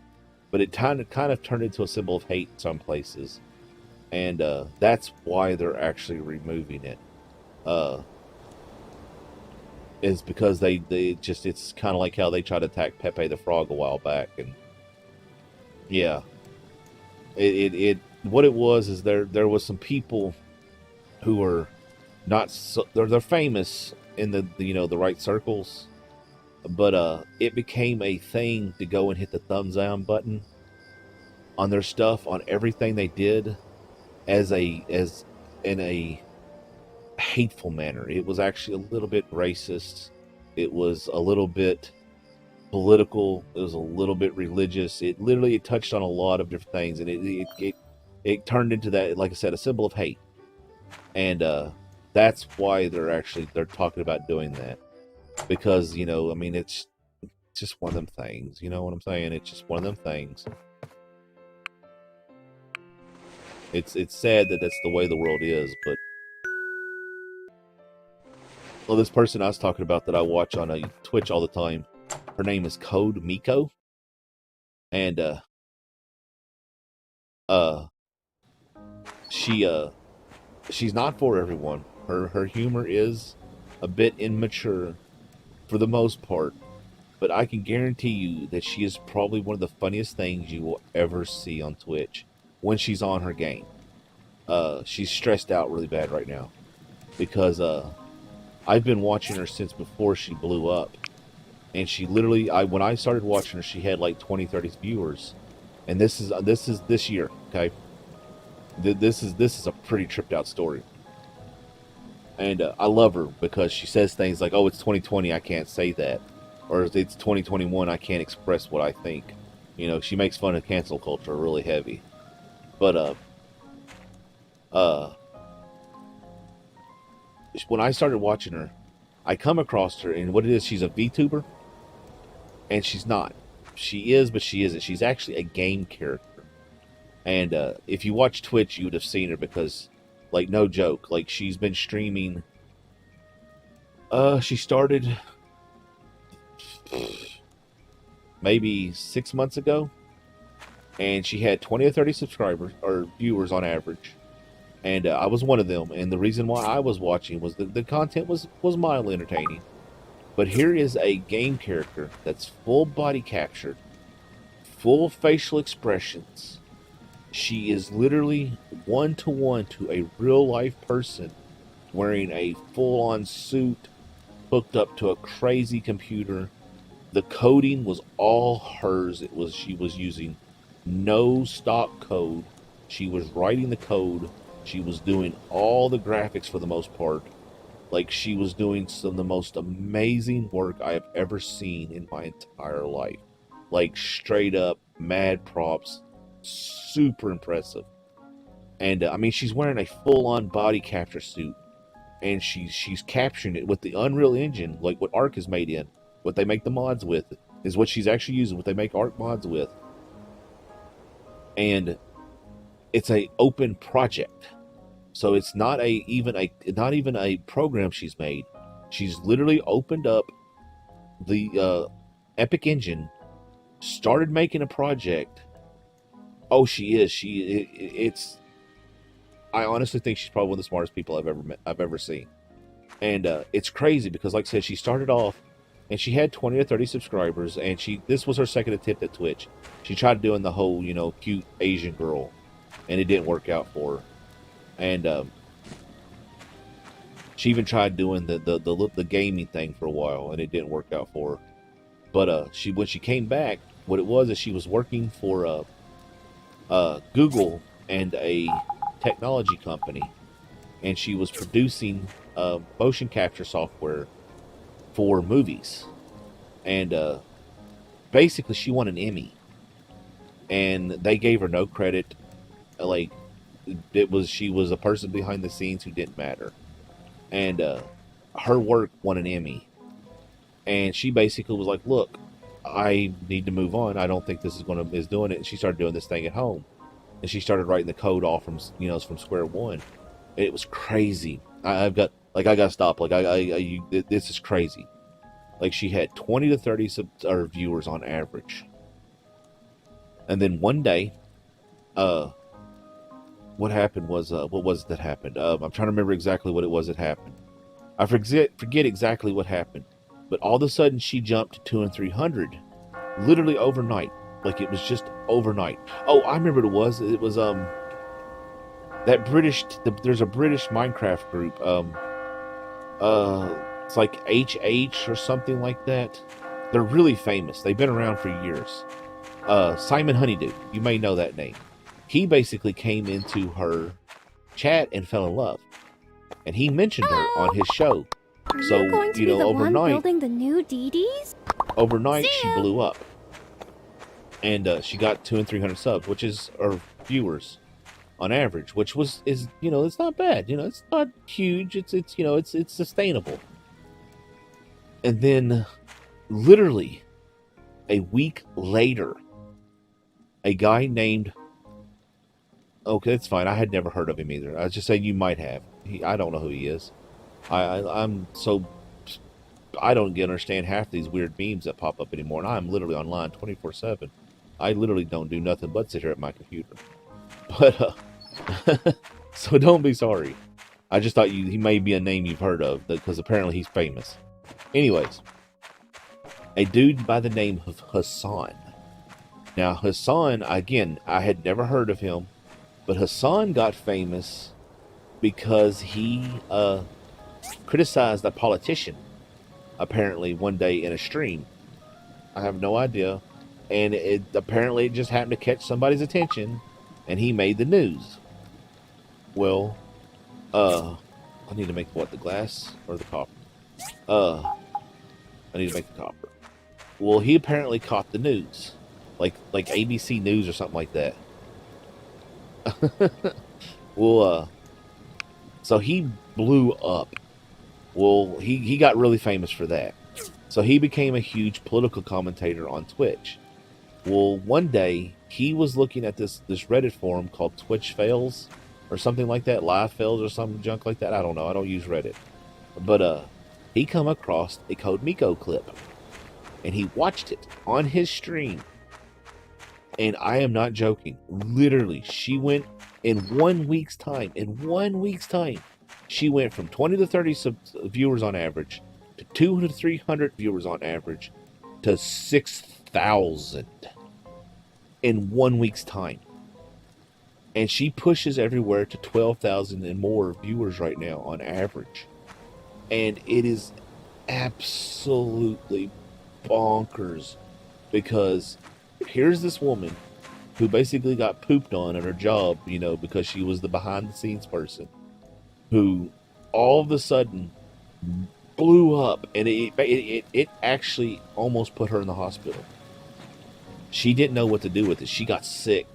but it kind of turned into a symbol of hate in some places, and that's why they're actually removing it. Is because it's kind of like how they tried to attack Pepe the Frog a while back, and yeah, what it was is there was some people who were not so, they're famous in the right circles, but it became a thing to go and hit the thumbs down button on their stuff, on everything they did, as in a hateful manner. It was actually a little bit racist. It was a little bit political. It was a little bit religious. It literally touched on a lot of different things, and it turned into that, like I said, a symbol of hate. And that's why they're talking about doing that, because, you know, I mean, it's just one of them things. You know what I'm saying? It's just one of them things. It's sad that that's the way the world is, but well, this person I was talking about that I watch on a Twitch all the time, her name is Code Miko, and she's not for everyone. Her humor is a bit immature for the most part, but I can guarantee you that she is probably one of the funniest things you will ever see on Twitch when she's on her game. She's stressed out really bad right now because I've been watching her since before she blew up, and she literally, when I started watching her, she had like 20-30 viewers, and this is this year. Okay, this is a pretty tripped out story, and I love her because she says things like, "Oh, it's 2020, I can't say that," or "It's 2021, I can't express what I think." You know, she makes fun of cancel culture really heavy, but when I started watching her, I come across her, and what it is, she's a VTuber, and she's not. She is, but she isn't. She's actually a game character. And if you watch Twitch, you would have seen her because, like, no joke, like, she's been streaming. She started maybe 6 months ago, and she had 20 or 30 subscribers or viewers on average. And I was one of them, and the reason why I was watching was the content was mildly entertaining. But here is a game character that's full body captured, full facial expressions. She is literally one-to-one to a real-life person, wearing a full-on suit, hooked up to a crazy computer. The coding was all hers. She was using no stock code. She was writing the code. She was doing all the graphics for the most part. Like, she was doing some of the most amazing work I have ever seen in my entire life. Like, straight up mad props. Super impressive. And I mean, she's wearing a full-on body capture suit, and she's capturing it with the Unreal Engine, like what Ark is made in. What they make the mods with is what she's actually using, what they make Ark mods with. And it's a open project. So it's not even a program she's made. She's literally opened up the Epic Engine, started making a project. Oh, she is. It's. I honestly think she's probably one of the smartest people I've ever seen. And it's crazy because, like I said, she started off and she had 20 or 30 subscribers, and this was her second attempt at Twitch. She tried doing the whole, you know, cute Asian girl, and it didn't work out for her. And she even tried doing the gaming thing for a while, and it didn't work out for her. But when she came back, what it was is she was working for Google and a technology company, and she was producing motion capture software for movies. And basically, she won an Emmy, and they gave her no credit. Like, she was a person behind the scenes who didn't matter, and her work won an Emmy. And she basically was like, "Look, I need to move on. I don't think this is doing it." And she started doing this thing at home, and she started writing the code all from square one. It was crazy. I got to stop. Like, this is crazy. Like, she had 20 to 30 viewers on average, and then one day, what happened was, what was it that happened? I'm trying to remember exactly what it was that happened. I forget exactly what happened, but all of a sudden she jumped to 200 and 300, literally overnight. Like, it was just overnight. Oh, I remember what it was. It was that there's a British Minecraft group. It's like HH or something like that. They're really famous. They've been around for years. Simon Honeydew, you may know that name. He basically came into her chat and fell in love, and he mentioned her on his show. Are So, you going to be the overnight, one building the new DDs? Overnight, she blew up, and she got 200 and 300 subs, which is, or viewers, on average, which is it's not bad. It's not huge. It's sustainable. And then, literally, a week later, a guy named. Okay, it's fine. I had never heard of him either. I was just saying you might have. I don't know who he is. I'm so. I don't understand half these weird memes that pop up anymore, and I'm literally online 24/7. I literally don't do nothing but sit here at my computer. But so don't be sorry. I just thought he may be a name you've heard of because apparently he's famous. Anyways, a dude by the name of Hassan. Now Hassan, again, I had never heard of him, but Hassan got famous because he criticized a politician apparently one day in a stream. I have no idea, and it apparently just happened to catch somebody's attention, and he made the news. Well, I need to make what, the glass or the copper? I need to make the copper. Well, he apparently caught the news, like ABC News or something like that. Well, so he blew up. Well, he got really famous for that. So he became a huge political commentator on Twitch. Well, one day he was looking at this Reddit forum called Twitch Fails or something like that, Live Fails or some junk like that. I don't know. I don't use Reddit. But he come across a Code Miko clip, and he watched it on his stream. And I am not joking. Literally, she went in 1 week's time. She went from 20 to 30 viewers on average to 200 to 300 viewers on average to 6,000 in 1 week's time. And she pushes everywhere to 12,000 and more viewers right now on average. And it is absolutely bonkers because here's this woman who basically got pooped on at her job, because she was the behind the scenes person, who all of a sudden blew up, and it actually almost put her in the hospital. She didn't know what to do with it. She got sick.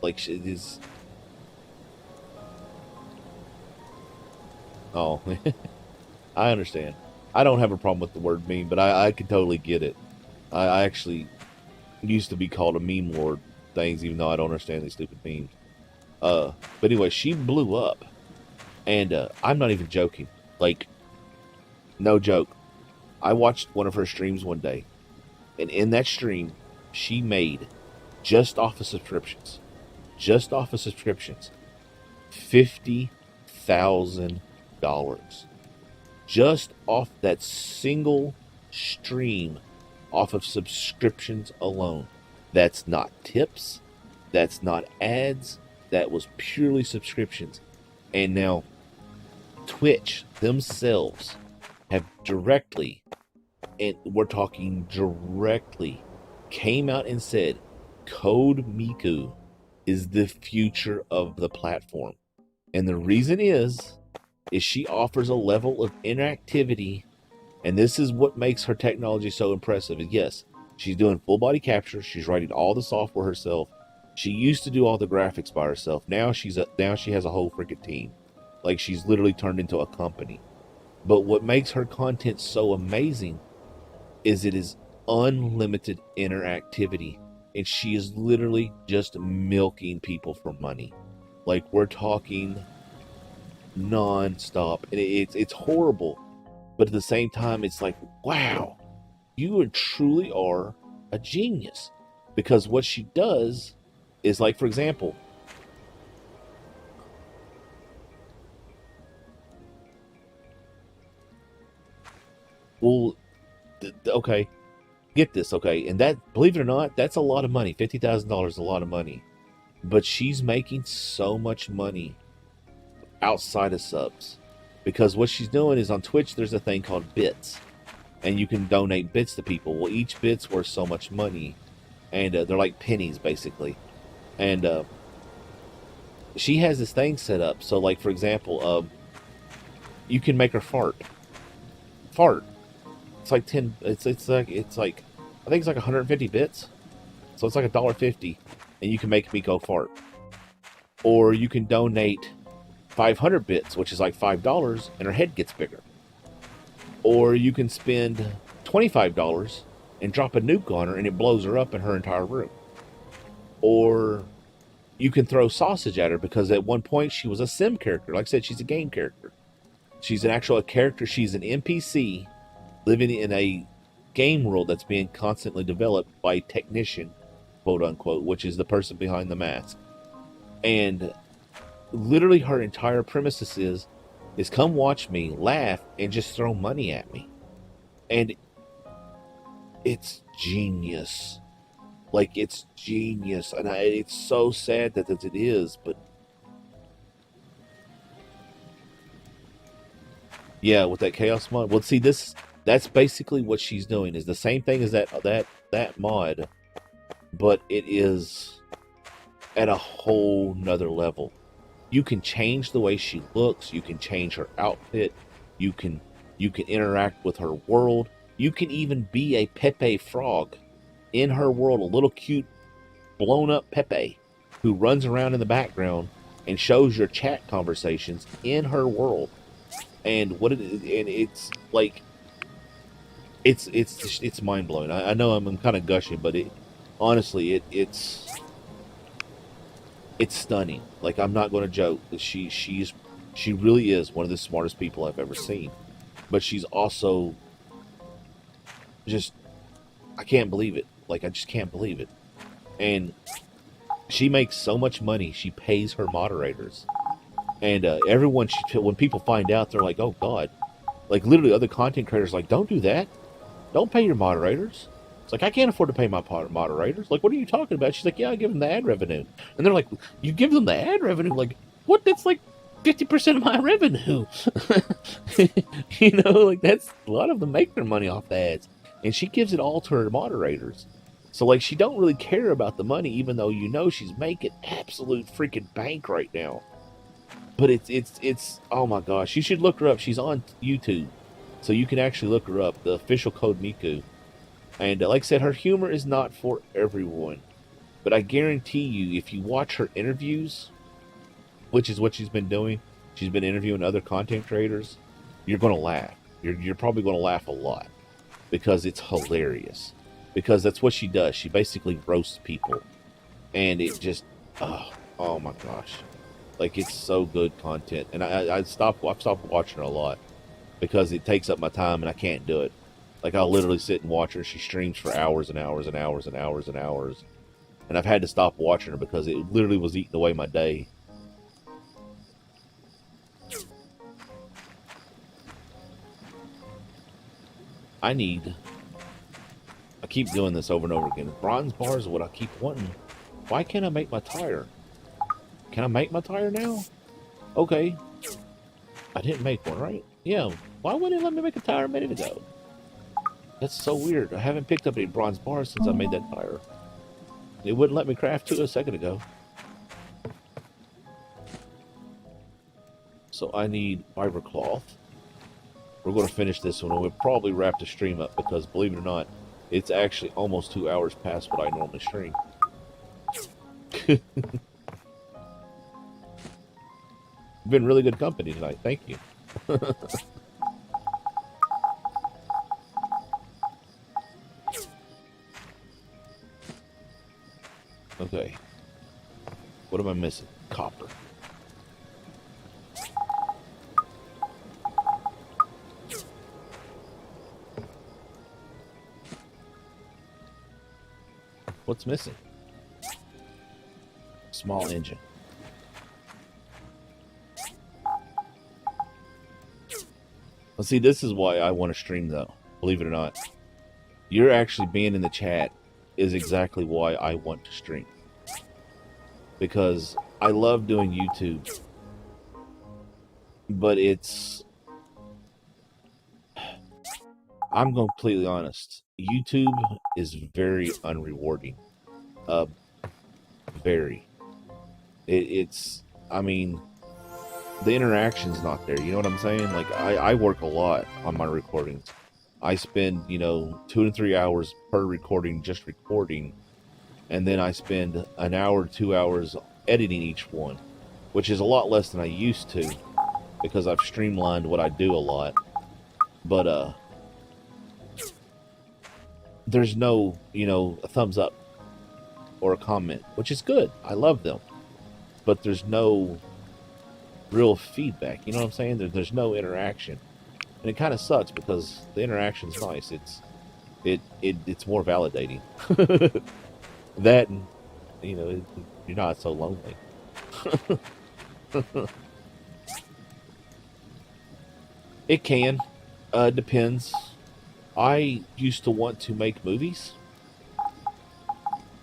Oh, I understand. I don't have a problem with the word meme, but I can totally get it. I actually used to be called a meme lord things, even though I don't understand these stupid memes. But anyway, she blew up. And I'm not even joking. No joke. I watched one of her streams one day. And in that stream, she made, just off of subscriptions, $50,000. Just off that single stream, off of subscriptions alone. That's not tips. That's not ads. That was purely subscriptions. And now, Twitch themselves have directly, and we're talking directly, came out and said, Code Miku is the future of the platform. And the reason is she offers a level of interactivity, and this is what makes her technology so impressive. And yes, she's doing full body capture. She's writing all the software herself. She used to do all the graphics by herself. Now she has a whole freaking team. She's literally turned into a company. But what makes her content so amazing is it is unlimited interactivity. And she is literally just milking people for money. We're talking non-stop. And it's horrible. But at the same time, it's wow, you truly are a genius. Because what she does is, for example, well, okay, get this, okay, and that, believe it or not, that's a lot of money. $50,000 is a lot of money, but she's making so much money outside of subs, because what she's doing is on Twitch, there's a thing called bits, and you can donate bits to people. Well, each bit's worth so much money, and they're like pennies, basically, and she has this thing set up, so, for example, you can make her fart. It's like 10. It's like I think it's like 150 bits. So it's like $1.50, and you can make me go fart. Or you can donate 500 bits, which is like $5, and her head gets bigger. Or you can spend $25 and drop a nuke on her, and it blows her up in her entire room. Or you can throw sausage at her, because at one point she was a sim character. Like I said, she's a game character. She's an actual character. She's an NPC living in a game world that's being constantly developed by a technician, quote unquote, which is the person behind the mask. And literally her entire premises is come watch me, laugh, and just throw money at me. And it's genius. Like, it's genius. And it's so sad that it is, but yeah, with that chaos mod. Well, see, that's basically what she's doing. Is the same thing as that mod, but it is at a whole nother level. You can change the way she looks. You can change her outfit. You can interact with her world. You can even be a Pepe frog in her world, a little cute, blown up Pepe who runs around in the background and shows your chat conversations in her world. And it's like, it's mind blowing. I know I'm kind of gushing, but honestly, it's stunning. Like, I'm not going to joke. She really is one of the smartest people I've ever seen. But she's also just, I can't believe it. Like, I just can't believe it. And she makes so much money. She pays her moderators. And everyone, when people find out, they're like, oh, God. Like, literally, other content creators are like, don't do that. Don't pay your moderators. It's like, I can't afford to pay my moderators. Like, what are you talking about? She's like, yeah, I give them the ad revenue. And they're like, you give them the ad revenue? Like, what? That's like 50% of my revenue. You know, like, that's, a lot of them make their money off the ads. And she gives it all to her moderators. So, like, she don't really care about the money, even though you know she's making absolute freaking bank right now. But it's oh my gosh, you should look her up. She's on YouTube, so you can actually look her up. The official code Miku. And like I said, her humor is not for everyone, but I guarantee you, if you watch her interviews, which is what she's been doing, she's been interviewing other content creators, you're gonna laugh. You're probably gonna laugh a lot, because it's hilarious. Because that's what she does. She basically roasts people, and it just oh my gosh. Like, it's so good content. And I've stopped watching her a lot because it takes up my time and I can't do it. Like, I'll literally sit and watch her. She streams for hours and hours and hours and hours and hours. And I've had to stop watching her because it literally was eating away my day. I keep doing this over and over again. Bronze bars is what I keep wanting. Why can't I make my tire? Can I make my tire now? Okay. I didn't make one, right? Yeah. Why wouldn't it let me make a tire a minute ago? That's so weird. I haven't picked up any bronze bars since I made that tire. It wouldn't let me craft two a second ago. So I need fiber cloth. We're going to finish this one, and we'll probably wrap the stream up because, believe it or not, it's actually almost 2 hours past what I normally stream. Been really good company tonight. Thank you. Okay. What am I missing? Copper. What's missing? Small engine. Well, see, this is why I want to stream, though. Believe it or not. You're actually being in the chat is exactly why I want to stream. Because I love doing YouTube. But I'm completely honest. YouTube is very unrewarding. Very. I mean, the interaction's not there. You know what I'm saying? Like, I work a lot on my recordings. I spend, 2 to 3 hours per recording just recording. And then I spend an hour, 2 hours editing each one. which is a lot less than I used to because I've streamlined what I do a lot. But there's no, a thumbs up or a comment, which is good. I love them. But there's no real feedback. You know what I'm saying? There's no interaction. And it kind of sucks because the interaction's nice. It's more validating. That, and, you're not so lonely. It can. Depends. I used to want to make movies.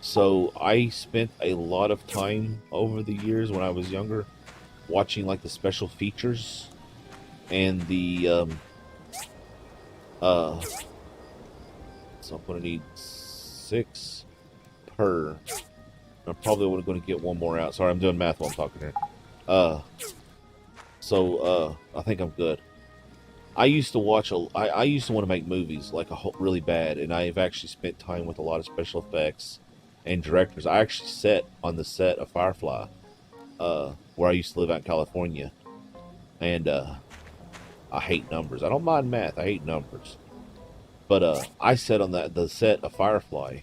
So I spent a lot of time over the years when I was younger watching like the special features and the so I'm gonna need 6 per. I'm probably going to get one more out. Sorry, I'm doing math while I'm talking here. So I think I'm good. I used to watch I used to want to make movies like really bad, and I've actually spent time with a lot of special effects and directors. I actually sat on the set of Firefly, where I used to live out in California, and I hate numbers. I don't mind math. I hate numbers, but I sat on the set of Firefly,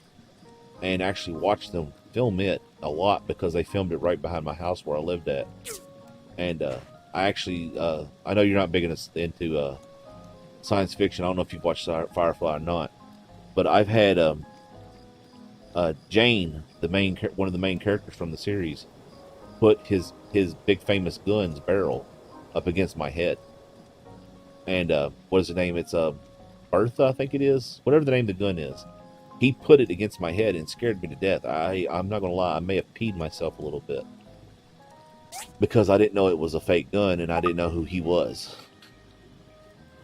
and actually watched them film it a lot because they filmed it right behind my house where I lived at, and I actually I know you're not big into science fiction. I don't know if you've watched Firefly or not, but I've had Jane, one of the main characters from the series, put his big famous gun's barrel up against my head. And what is the name? It's Bertha, I think it is. Whatever the name of the gun is. He put it against my head and scared me to death. I'm not going to lie. I may have peed myself a little bit. Because I didn't know it was a fake gun and I didn't know who he was.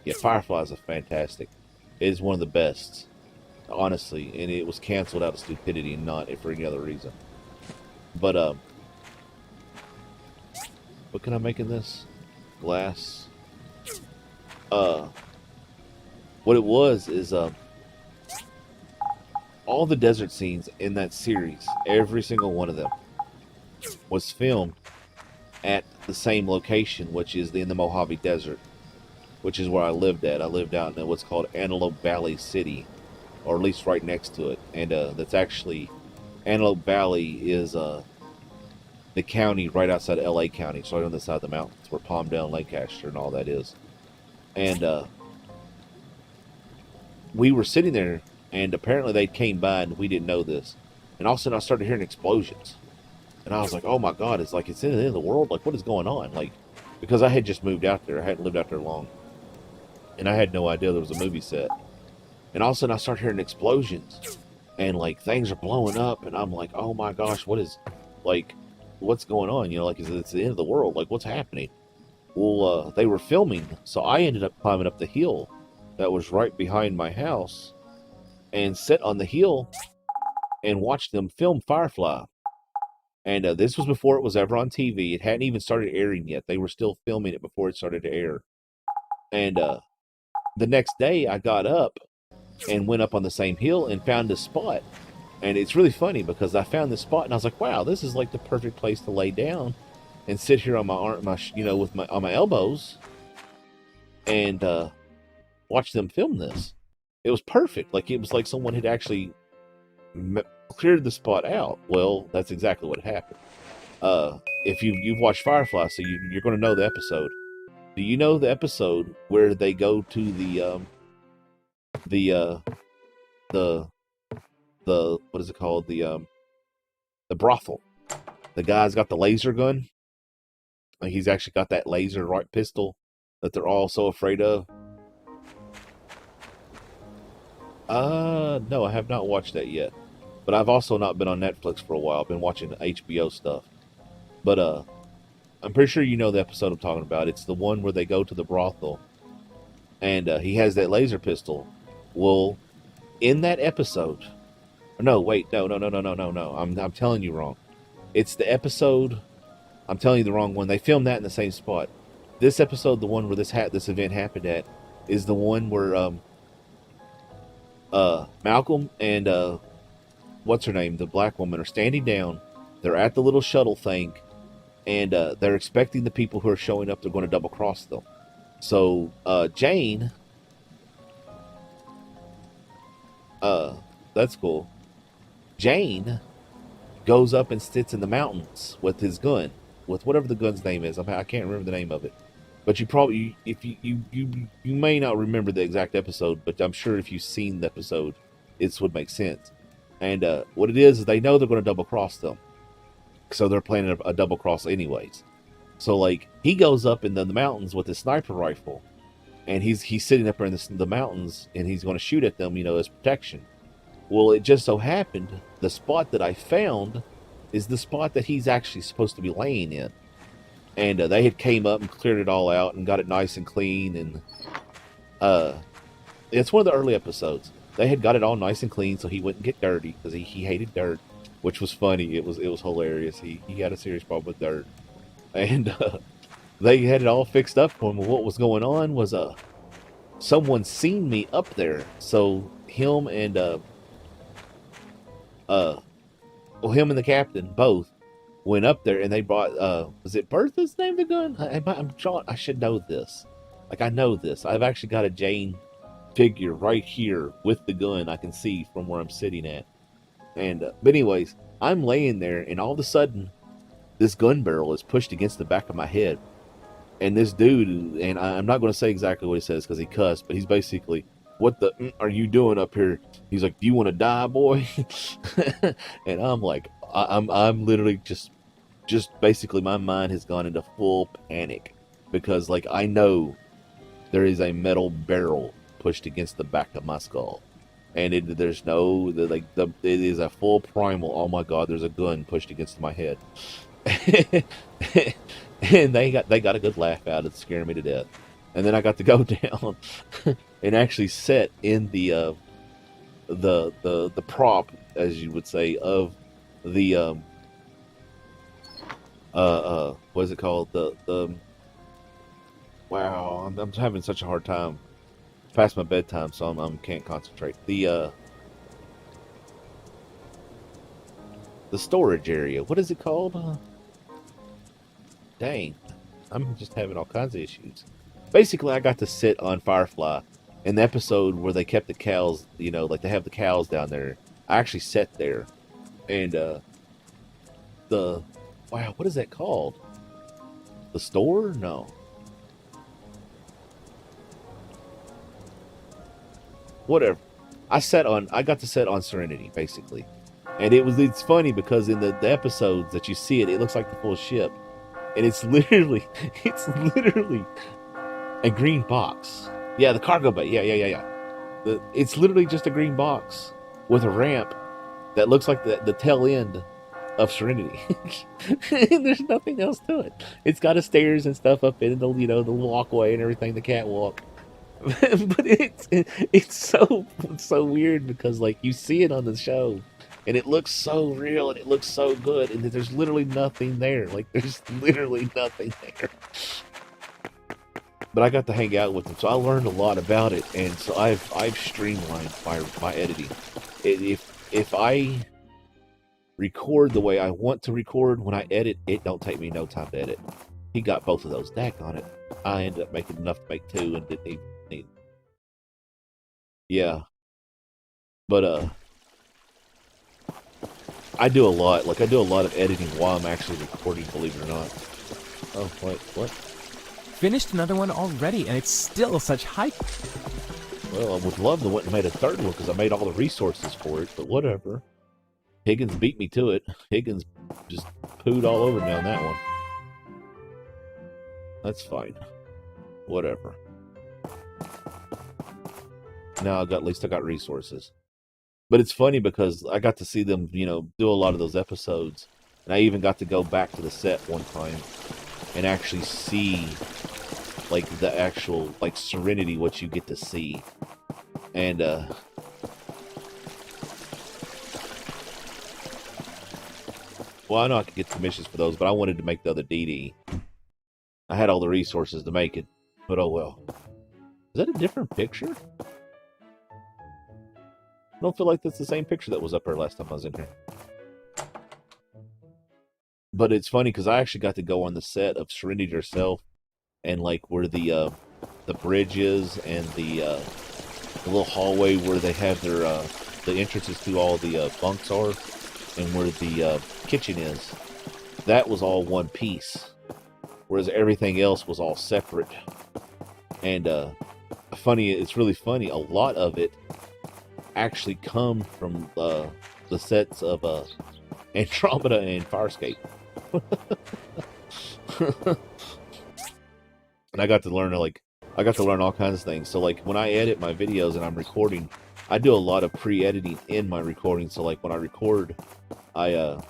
Yeah, Fireflies are fantastic. It is one of the best. Honestly. And it was canceled out of stupidity and not for any other reason. But, what can I make in this? Glass. What it was is, all the desert scenes in that series, every single one of them, was filmed at the same location, which is in the Mojave Desert, which is where I lived at. I lived out in what's called Antelope Valley City, or at least right next to it. And that's actually, Antelope Valley is the county right outside of LA County, so right on the side of the mountains, where Palmdale, Lancaster, and all that is. And we were sitting there, and apparently they came by, and we didn't know this. And all of a sudden I started hearing explosions. And I was like, oh my God, it's like it's in the end of the world. Like, what is going on? Like, because I had just moved out there. I hadn't lived out there long. And I had no idea there was a movie set. And all of a sudden I started hearing explosions. And, like, things are blowing up. And I'm like, oh my gosh, what's going on? Like, it's the end of the world. Like, what's happening? Well, they were filming. So I ended up climbing up the hill that was right behind my house. And sat on the hill and watched them film Firefly. And this was before it was ever on TV. It hadn't even started airing yet. They were still filming it before it started to air. And the next day, I got up and went up on the same hill and found a spot. And it's really funny because I found this spot and I was like, wow, this is like the perfect place to lay down and sit here on my arm, on my elbows and watch them film this. It was perfect. Like, it was like someone had actually cleared the spot out. Well, that's exactly what happened. If you've watched Firefly, so you're going to know the episode. Do you know the episode where they go to the what is it called? The brothel. The guy's got the laser gun. Like, he's actually got that laser pistol that they're all so afraid of. No, I have not watched that yet. But I've also not been on Netflix for a while. I've been watching HBO stuff. But I'm pretty sure you know the episode I'm talking about. It's the one where they go to the brothel. And he has that laser pistol. Well, in that episode... No, wait. No. I'm telling you wrong. It's the episode... I'm telling you the wrong one. They filmed that in the same spot. This episode, the one where this event happened at, is the one where Malcolm and... what's her name? The black woman are standing down. They're at the little shuttle thing. and they're expecting the people who are showing up, they're going to double cross them. So Jane, that's cool. Jane goes up and sits in the mountains with his gun, with whatever the gun's name is. I can't remember the name of it, but you probably, if you may not remember the exact episode, but I'm sure if you've seen the episode, it would make sense. And what it is they know they're going to double cross them, so they're planning a double cross anyways. So like he goes up in the mountains with his sniper rifle, and he's sitting up there in the mountains, and he's going to shoot at them, as protection. Well, it just so happened the spot that I found is the spot that he's actually supposed to be laying in. And they had came up and cleared it all out and got it nice and clean. And it's one of the early episodes. They had got it all nice and clean so he wouldn't get dirty, because he hated dirt, which was funny. It was hilarious. He had a serious problem with dirt. And they had it all fixed up for him. What was going on was someone seen me up there. So him and him and the captain both went up there, and they brought was it Bertha's name, the gun? I should know this. Like, I know this. I've actually got a Jane figure right here with the gun. I can see from where I'm sitting at. And but anyways, I'm laying there, and all of a sudden this gun barrel is pushed against the back of my head. And this dude, and I'm not going to say exactly what he says because he cussed, but he's basically, "What the are you doing up here?" He's like, "Do you want to die, boy?" And I'm like, I'm literally just basically, my mind has gone into full panic, because like I know there is a metal barrel pushed against the back of my skull, and it is a full primal. Oh my God, there's a gun pushed against my head. And they got a good laugh out of it, scaring me to death. And then I got to go down and actually sit in the prop, as you would say, of the what is it called? The wow, I'm having such a hard time. It's past my bedtime, so I can't concentrate. The storage area. What is it called? Dang, I'm just having all kinds of issues. Basically, I got to sit on Firefly in the episode where they kept the cows, like they have the cows down there. I actually sat there, and wow, what is that called? The store? No. Whatever. I got to sit on Serenity, basically. And it's funny because in the episodes that you see it looks like the full ship. And it's literally a green box. Yeah, the cargo bay. Yeah. It's literally just a green box with a ramp that looks like the tail end of Serenity. And there's nothing else to it. It's got a stairs and stuff up in the the walkway and everything, the catwalk. But it's so weird because like you see it on the show and it looks so real and it looks so good, and there's literally nothing there. Like, there's literally nothing there. But I got to hang out with them, so I learned a lot about it, and so I've streamlined my editing. If I record the way I want to record, when I edit, it don't take me no time to edit. He got both of those. Dack on it. I ended up making enough to make 2 and didn't even need. Yeah. But I do a lot. Like, I do a lot of editing while I'm actually recording, believe it or not. Oh, wait, what? Finished another one already, and it's still such hype. Well, I would love to went and made a third one because I made all the resources for it, but whatever. Higgins beat me to it. Higgins just pooed all over me on that one. That's fine. Whatever. Now at least I got resources. But it's funny because I got to see them, do a lot of those episodes. And I even got to go back to the set one time and actually see, like, the actual, like, Serenity, what you get to see. And, well, I know I could get commissions for those, but I wanted to make the other DD. I had all the resources to make it, but oh well. Is that a different picture? I don't feel like that's the same picture that was up there last time I was in here. But it's funny because I actually got to go on the set of Serenity herself, and like where the bridge is, and the little hallway where they have their the entrances to all the bunks are, and where the kitchen is. That was all one piece, whereas everything else was all separate. And it's really funny. A lot of it actually come from the sets of Andromeda and Farscape. And I got to learn all kinds of things. So like when I edit my videos and I'm recording, I do a lot of pre-editing in my recording. So like when I record, I'll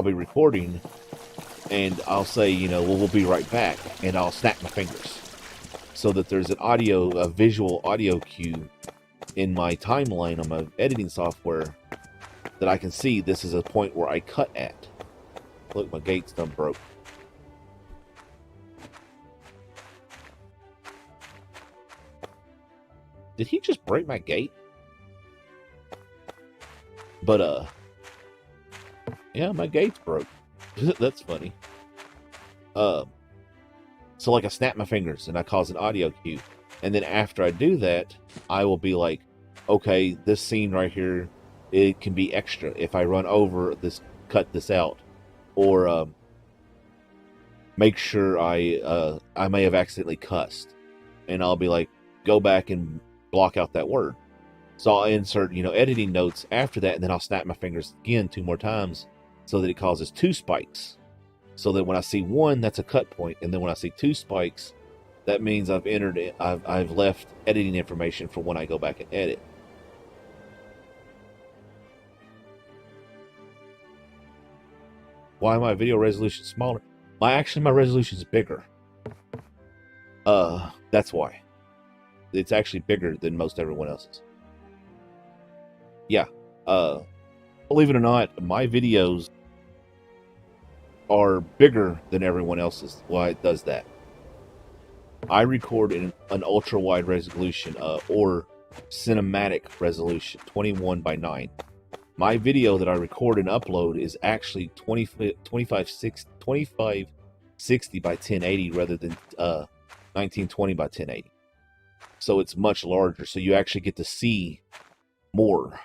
be recording and I'll say, well, we'll be right back, and I'll snap my fingers so that there's a visual audio cue in my timeline on my editing software that I can see this is a point where I cut at. Look, my gate's done broke. Did he just break my gate? But, yeah, my gate's broke. That's funny. So like I snap my fingers and I cause an audio cue. And then after I do that, I will be like, okay, this scene right here, it can be extra. If I run over this, cut this out. Or make sure I may have accidentally cussed. And I'll be like, go back and block out that word. So I'll insert, editing notes after that, and then I'll snap my fingers again 2 more times so that it causes 2 spikes. So that when I see 1, that's a cut point, and then when I see 2 spikes, that means I've left editing information for when I go back and edit. Why my video resolution smaller? My resolution is bigger. That's why. It's actually bigger than most everyone else's. Yeah. Believe it or not, my videos are bigger than everyone else's. Why it does that? I record in an ultra wide resolution, or cinematic resolution, 21:9. My video that I record and upload is actually 2560 by 1080 rather than 1920 by 1080. So it's much larger, so you actually get to see more.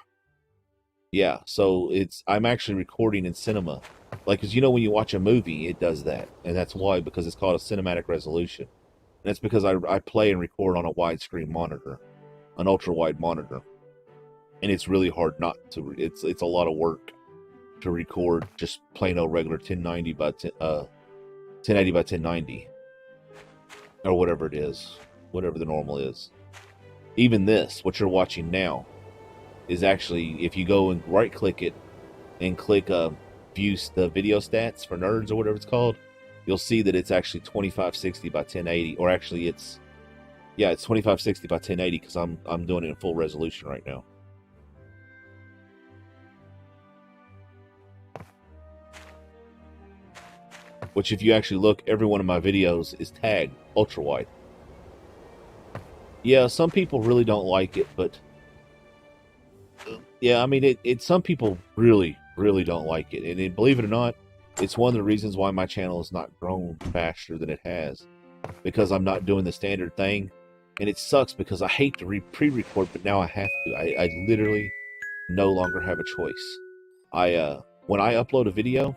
Yeah, so I'm actually recording in cinema. Like, because when you watch a movie, it does that. And that's why, because it's called a cinematic resolution. And that's because I play and record on a widescreen monitor, an ultra-wide monitor. And it's really hard not to, it's a lot of work to record just plain old regular 1080 by 1090. Or whatever it is. Whatever the normal is. Even this, what you're watching now, is actually, if you go and right click it and click view the video stats for nerds or whatever it's called, you'll see that it's actually 2560 by 1080, or actually it's 2560 by 1080 because I'm doing it in full resolution right now. Which, if you actually look, every one of my videos is tagged ultra wide. Yeah, some people really don't like it, but yeah, I mean, some people really, really don't like it. And believe it or not, it's one of the reasons why my channel has not grown faster than it has. Because I'm not doing the standard thing. And it sucks because I hate to pre-record, but now I have to. I literally no longer have a choice. When I upload a video,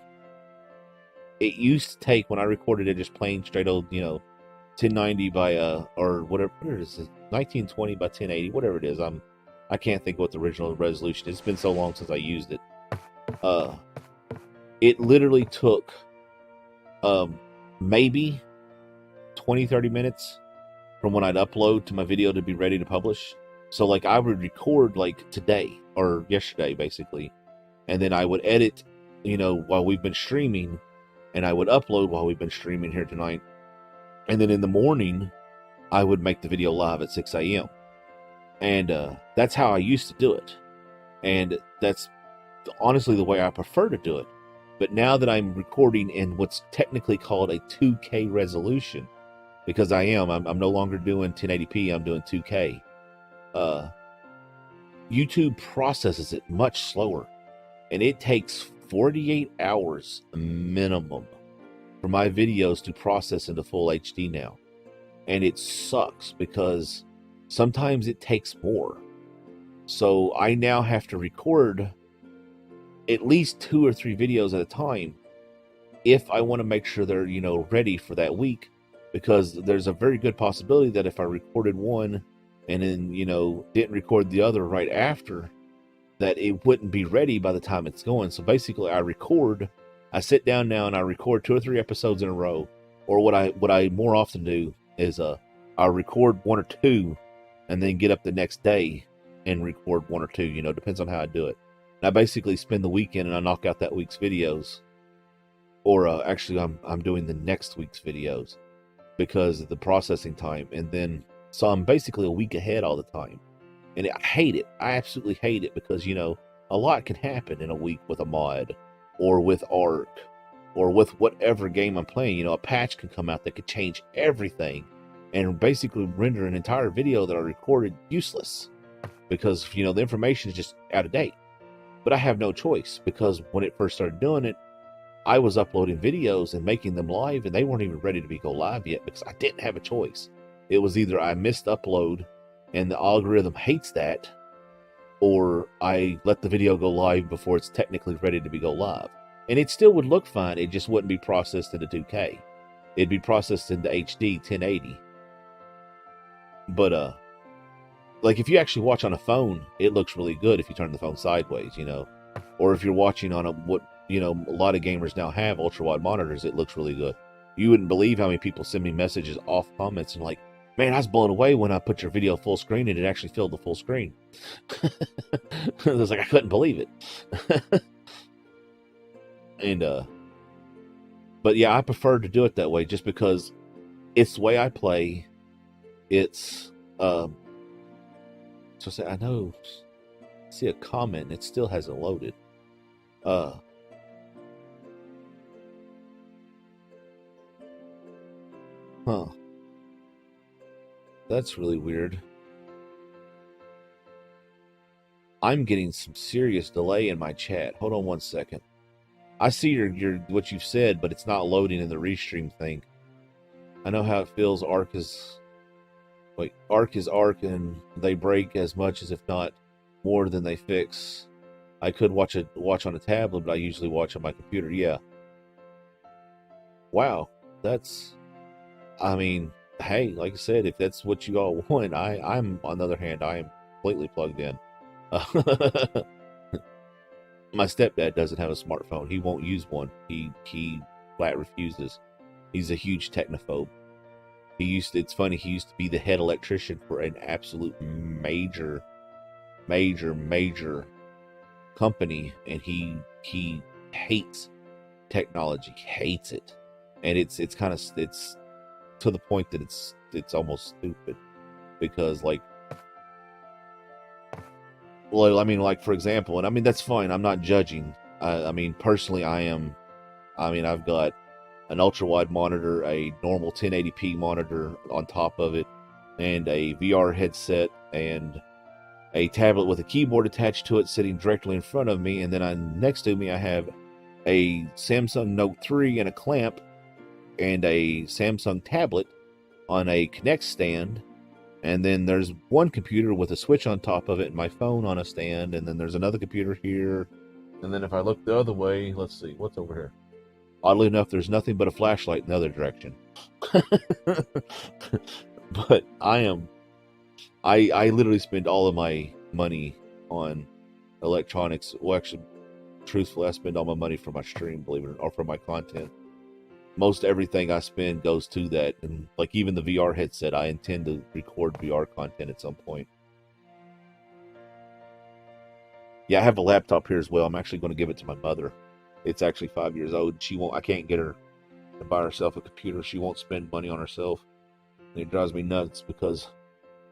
it used to take, when I recorded it just plain straight old, 1090 by, or whatever it is, 1920 by 1080, whatever it is. I can't think what the original resolution is. It's been so long since I used it. It literally took maybe 20-30 minutes from when I'd upload to my video to be ready to publish. So like I would record like today or yesterday basically, and then I would edit while we've been streaming, and I would upload while we've been streaming here tonight, and then in the morning I would make the video live at 6 a.m. And that's how I used to do it. And that's honestly the way I prefer to do it. But now that I'm recording in what's technically called a 2K resolution, because I'm no longer doing 1080p, I'm doing 2K. YouTube processes it much slower. And it takes 48 hours minimum for my videos to process into full HD now. And it sucks because sometimes it takes more. So I now have to record at least 2 or 3 videos at a time if I want to make sure they're, ready for that week, because there's a very good possibility that if I recorded one and then, didn't record the other right after, that it wouldn't be ready by the time it's going. So basically I sit down now and I record 2 or 3 episodes in a row. Or what I more often do is I'll record 1 or 2 and then get up the next day and record 1 or 2, depends on how I do it. And I basically spend the weekend and I knock out that week's videos. Or actually I'm doing the next week's videos because of the processing time. And then, so I'm basically a week ahead all the time. And I hate it. I absolutely hate it because, a lot can happen in a week with a mod or with Ark or with whatever game I'm playing. A patch can come out that could change everything and basically render an entire video that I recorded useless because, the information is just out of date. But I have no choice because when it first started doing it, I was uploading videos and making them live and they weren't even ready to go live yet because I didn't have a choice. It was either I missed upload and the algorithm hates that, or I let the video go live before it's technically ready to go live. And it still would look fine, it just wouldn't be processed into 2K. It'd be processed into HD 1080. But like if you actually watch on a phone, it looks really good if you turn the phone sideways, or if you're watching on a lot of gamers now have ultra wide monitors, it looks really good. You wouldn't believe how many people send me messages off comments and like, man, I was blown away when I put your video full screen and it actually filled the full screen. I was like, I couldn't believe it. And but yeah, I prefer to do it that way just because it's the way I play. It's so say I know I see a comment and it still hasn't loaded. That's really weird. I'm getting some serious delay in my chat. Hold on one second. I see your what you've said, but it's not loading in the restream thing. I know how it feels. Ark is Ark, and they break as much as if not more than they fix. I could watch on a tablet, but I usually watch on my computer. Yeah. Wow, I mean, hey, like I said, if that's what you all want, I'm on the other hand, I am completely plugged in. My stepdad doesn't have a smartphone. He won't use one. He flat refuses. He's a huge technophobe. It's funny, he used to be the head electrician for an absolute major company, and he hates technology, hates it. And it's to the point that it's almost stupid because for example, and I mean that's fine, I'm not judging. I mean personally I've got an ultra wide monitor, a normal 1080p monitor on top of it, and a VR headset and a tablet with a keyboard attached to it sitting directly in front of me, and then next to me I have a Samsung Note 3 and a clamp and a Samsung tablet on a Kinect stand, and then there's one computer with a switch on top of it and my phone on a stand, and then there's another computer here, and then if I look the other way, let's see, what's over here? Oddly enough, there's nothing but a flashlight in the other direction. But I literally spend all of my money on electronics. Well, actually, truthfully, I spend all my money for my stream, believe it or not, or for my content. Most everything I spend goes to that, and like even the VR headset, I intend to record VR content at some point. Yeah, I have a laptop here as well. I'm actually going to give it to my mother. It's actually 5 years old. I can't get her to buy herself a computer. She won't spend money on herself. And it drives me nuts because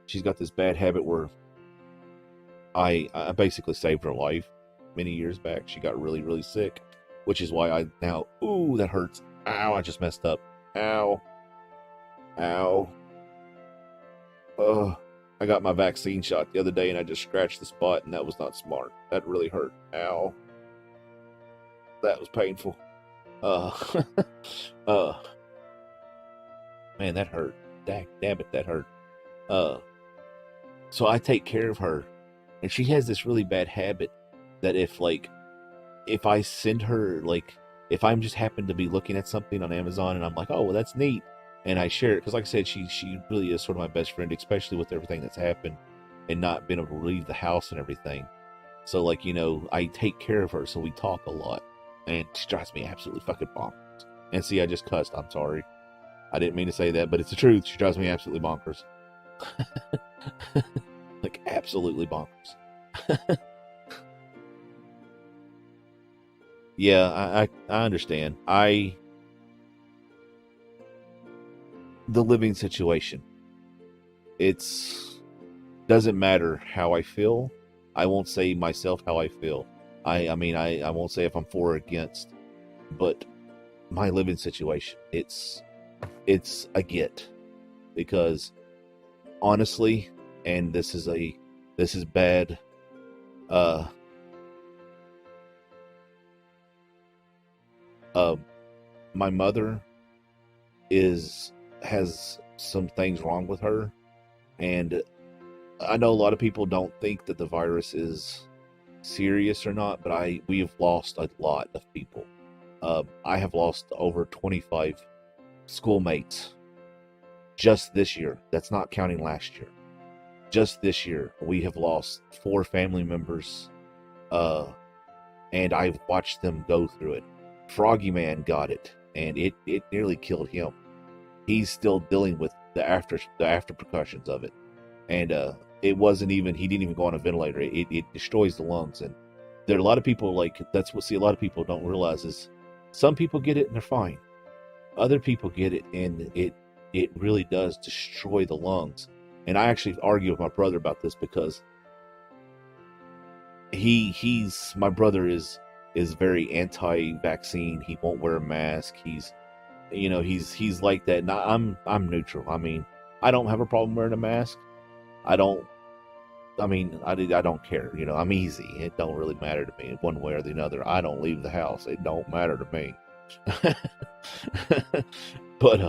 she's got this bad habit where I basically saved her life many years back. She got really, really sick, which is why I now, ooh, that hurts. Ow, I just messed up. Ow. Ow. I got my vaccine shot the other day and I just scratched the spot and that was not smart. That really hurt. Ow. that was painful. Man, that hurt. Damn it, that hurt. So I take care of her, and she has this really bad habit that if I send her, if I'm just happen to be looking at something on Amazon and I'm like, oh, well, that's neat, and I share it, because like I said, she really is sort of my best friend, especially with everything that's happened and not being able to leave the house and everything. So, I take care of her, so we talk a lot, and she drives me absolutely fucking bonkers. And see, I just cussed. I'm sorry. I didn't mean to say that, but it's the truth. She drives me absolutely bonkers. Absolutely bonkers. Yeah, I understand. The living situation. Doesn't matter how I feel. I won't say myself how I feel. I won't say if I'm for or against, but my living situation, it's a get, because honestly, and this is bad, my mother has some things wrong with her, and I know a lot of people don't think that the virus is serious or not, but we have lost a lot of people. I have lost over 25 schoolmates just this year. That's not counting last year. Just this year, we have lost 4 family members, and I've watched them go through it. Froggy Man got it, and it nearly killed him. He's still dealing with the after repercussions of it, and he didn't even go on a ventilator. It destroys the lungs, and there are a lot of people a lot of people don't realize is some people get it and they're fine. Other people get it, and it really does destroy the lungs. And I actually argue with my brother about this, because my brother is very anti-vaccine. He won't wear a mask. He's like that. And I'm neutral. I mean, I don't have a problem wearing a mask. I don't care. I'm easy. It don't really matter to me one way or the other. I don't leave the house. It don't matter to me. But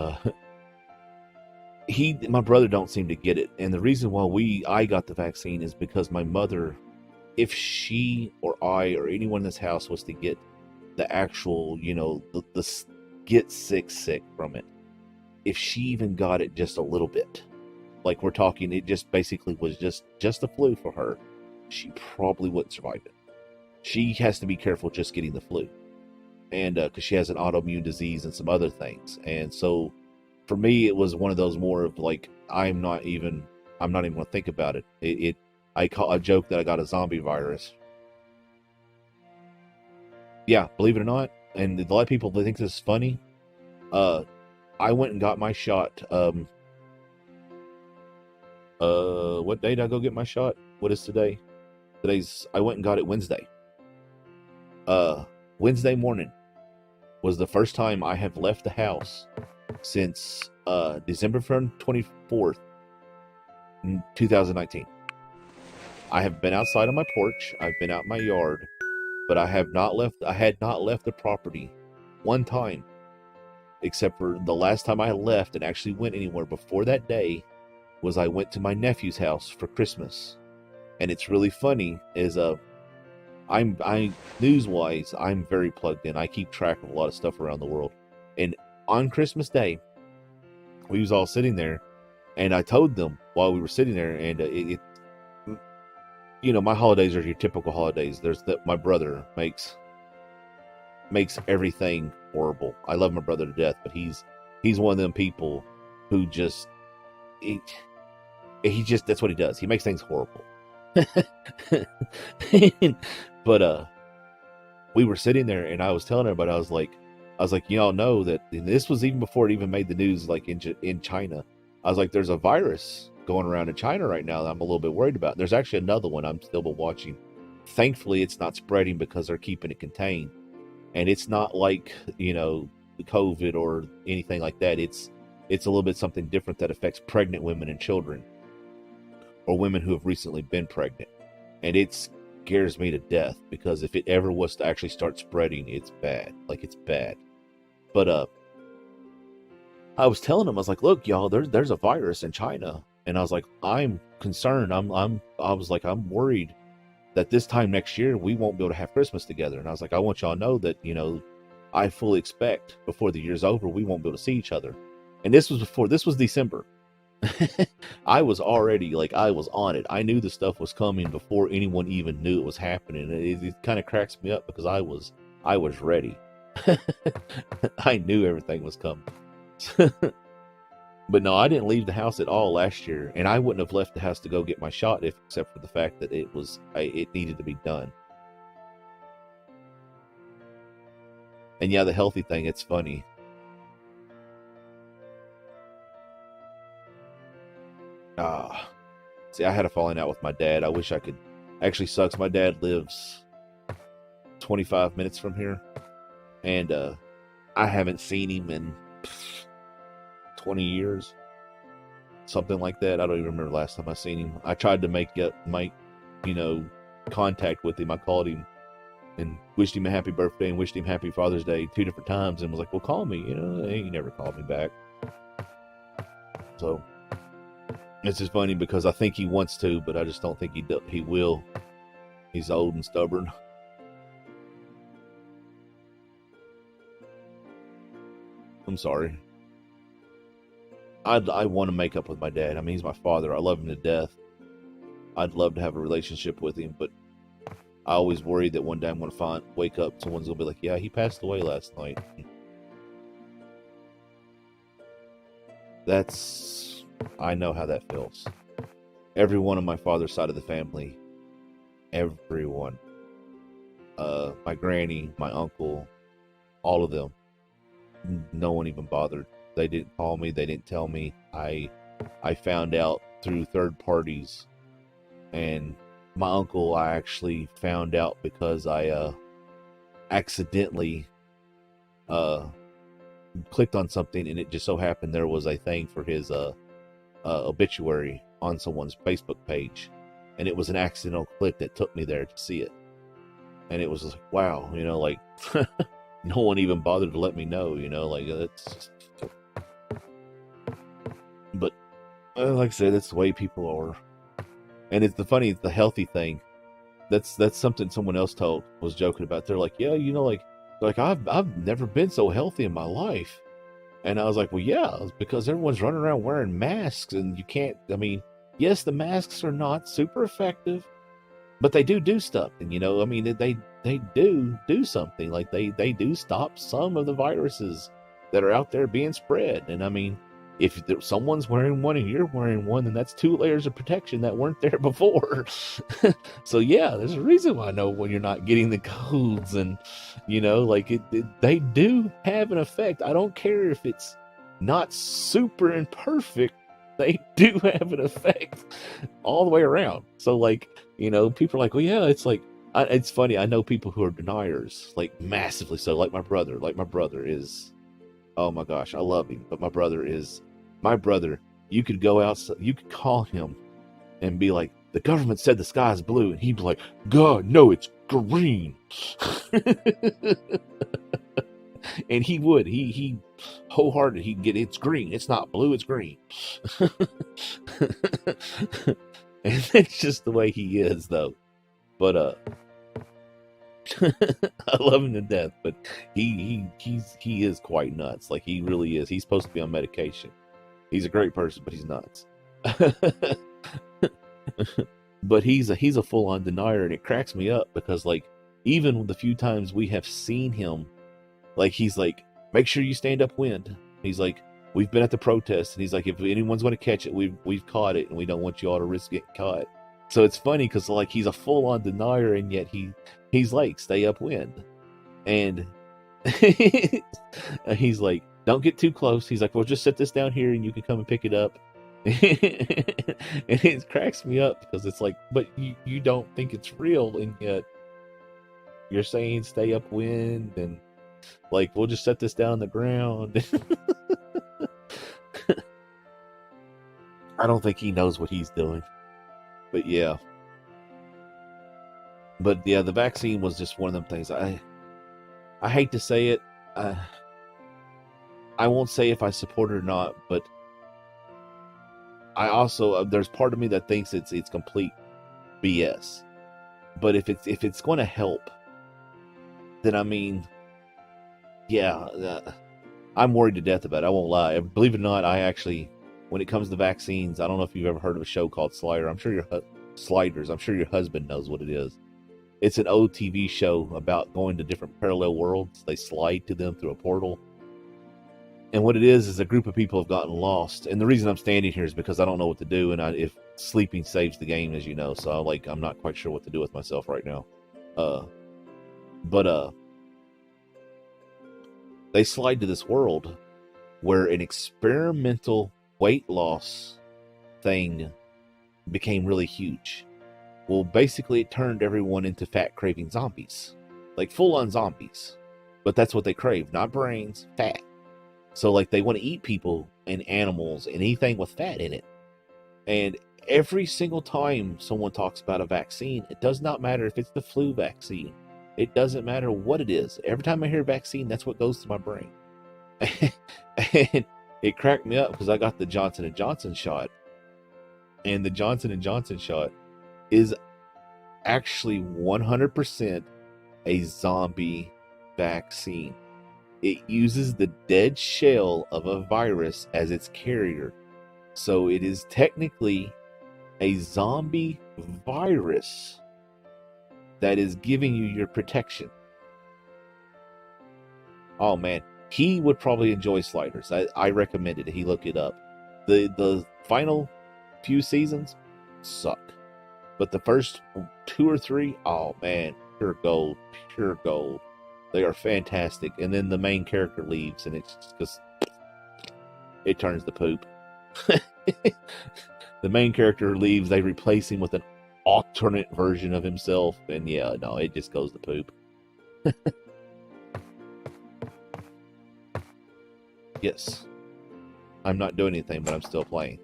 my brother don't seem to get it. And the reason why I got the vaccine is because my mother, if she or I or anyone in this house was to get the actual, the get sick from it, if she even got it just a little bit, like we're talking, it just basically was just a flu for her, she probably wouldn't survive it. She has to be careful just getting the flu, and because she has an autoimmune disease and some other things. And so for me, it was one of those more of I'm not even going to think about it. I joke that I got a zombie virus. Yeah, believe it or not, and a lot of people think this is funny. I went and got my shot. What day did I go get my shot? What is today? I went and got it Wednesday. Wednesday morning was the first time I have left the house since December 24th, 2019. I have been outside on my porch. I've been out in my yard, but I had not left the property one time, except for the last time I left and actually went anywhere before that day was I went to my nephew's house for Christmas. And it's really funny is news-wise, I'm very plugged in. I keep track of a lot of stuff around the world. And on Christmas Day, we was all sitting there, and I told them while we were sitting there, and my holidays are your typical holidays. There's that my brother makes everything horrible. I love my brother to death, but he's one of them people who just that's what he does. He makes things horrible. But we were sitting there, and I was telling everybody, I was like, y'all know that, and this was even before it even made the news, in China. I was like, there's a virus going around in China right now that I'm a little bit worried about. There's actually another one I'm still watching. Thankfully, it's not spreading because they're keeping it contained, and it's not like COVID or anything like that. It's a little bit something different that affects pregnant women and children, or women who have recently been pregnant. And it's scares me to death, because if it ever was to actually start spreading, it's bad. Like, it's bad. But I was telling him, I was like, look, y'all, there's a virus in China, and I was like, I'm concerned. I was like, I'm worried that this time next year we won't be able to have Christmas together. And I was like, I want y'all to know that, you know, I fully expect before the year's over we won't be able to see each other. And this was December. I was already, like, I was on it. I knew the stuff was coming before anyone even knew it was happening. It kind of cracks me up because I was ready. I knew everything was coming. But no, I didn't leave the house at all last year, and I wouldn't have left the house to go get my shot except for the fact that it needed to be done. And yeah, the healthy thing, it's funny. See, I had a falling out with my dad. I wish I could. Actually sucks. My dad lives 25 minutes from here, and I haven't seen him in 20 years, something like that. I don't even remember the last time I seen him. I tried to make contact with him. I called him and wished him a happy birthday and wished him happy Father's Day 2 different times, and was like, well, call me. He never called me back. So it's just funny because I think he wants to, but I just don't think he will. He's old and stubborn. I'm sorry. I want to make up with my dad. I mean, he's my father. I love him to death. I'd love to have a relationship with him, but I always worry that one day I'm going to wake up, someone's going to be like, yeah, he passed away last night. I know how that feels. Everyone on my father's side of the family, everyone, my granny, my uncle, all of them, no one even bothered. They didn't call me. They didn't tell me. I found out through third parties, and my uncle, I actually found out because I accidentally clicked on something, and it just so happened there was a thing for his obituary on someone's Facebook page, and it was an accidental click that took me there to see it, and it was like, wow, like no one even bothered to let me know, like it's just. But like I said, that's the way people are. And it's the healthy thing. That's something someone else was joking about. They're like, yeah, like I've never been so healthy in my life. And I was like, well, yeah, it's because everyone's running around wearing masks, and you can't. I mean, yes, the masks are not super effective, but they do stuff. And I mean, they do something. Like they do stop some of the viruses that are out there being spread. And I mean, if someone's wearing one and you're wearing one, then that's 2 layers of protection that weren't there before. So yeah, there's a reason why I know when you're not getting the colds, and like they do have an effect. I don't care if it's not super and perfect, they do have an effect all the way around. So like, people are like, well, yeah, it's like, it's funny. I know people who are deniers, like massively so, like my brother. Like my brother is, oh my gosh, I love him, but my brother, you could go outside, you could call him and be like, the government said the sky's blue, and he'd be like, God, no, it's green. And he would, he wholehearted, he'd get, it's green, it's not blue, it's green. And that's just the way he is, though. But I love him to death, but he is quite nuts. Like, he really is. He's supposed to be on medication. He's a great person, but he's nuts. But he's a full-on denier, and it cracks me up because, like, even the few times we have seen him, like, he's like, make sure you stand upwind. He's like, we've been at the protest, and he's like, if anyone's going to catch it, we've caught it, and we don't want you all to risk getting caught. So it's funny because, like, he's a full-on denier, and yet he's like, stay upwind. And he's like, don't get too close. He's like, well, just set this down here and you can come and pick it up. And it cracks me up because it's like, but you don't think it's real, and yet you're saying stay upwind, and like, we'll just set this down on the ground. I don't think he knows what he's doing. But yeah. But yeah, the vaccine was just one of them things. I hate to say it. I won't say if I support it or not, but I also there's part of me that thinks it's complete BS. But if it's going to help, then I mean, yeah, I'm worried to death about it. I won't lie. Believe it or not, I actually, when it comes to vaccines, I don't know if you've ever heard of a show called Sliders. I'm sure your husband knows what it is. It's an old TV show about going to different parallel worlds. They slide to them through a portal. And what it is a group of people have gotten lost. And the reason I'm standing here is because I don't know what to do. And if sleeping saves the game, as you know. So I'm not quite sure what to do with myself right now. But they slide to this world where an experimental weight loss thing became really huge. Well, basically, it turned everyone into fat-craving zombies. Like, full-on zombies. But that's what they crave. Not brains, fat. So, like, they want to eat people and animals and anything with fat in it. And every single time someone talks about a vaccine, it does not matter if it's the flu vaccine. It doesn't matter what it is. Every time I hear vaccine, that's what goes to my brain. And it cracked me up because I got the Johnson & Johnson shot. And the Johnson & Johnson shot is actually 100% a zombie vaccine. It uses the dead shell of a virus as its carrier. So it is technically a zombie virus that is giving you your protection. Oh man, he would probably enjoy Sliders. I recommended it. He looked it up. The final few seasons suck. But the first 2 or 3, oh man, pure gold. They are fantastic. And then the main character leaves, and it's just, it turns to poop. The main character leaves, they replace him with an alternate version of himself, and yeah, no, it just goes to poop. Yes. I'm not doing anything, but I'm still playing.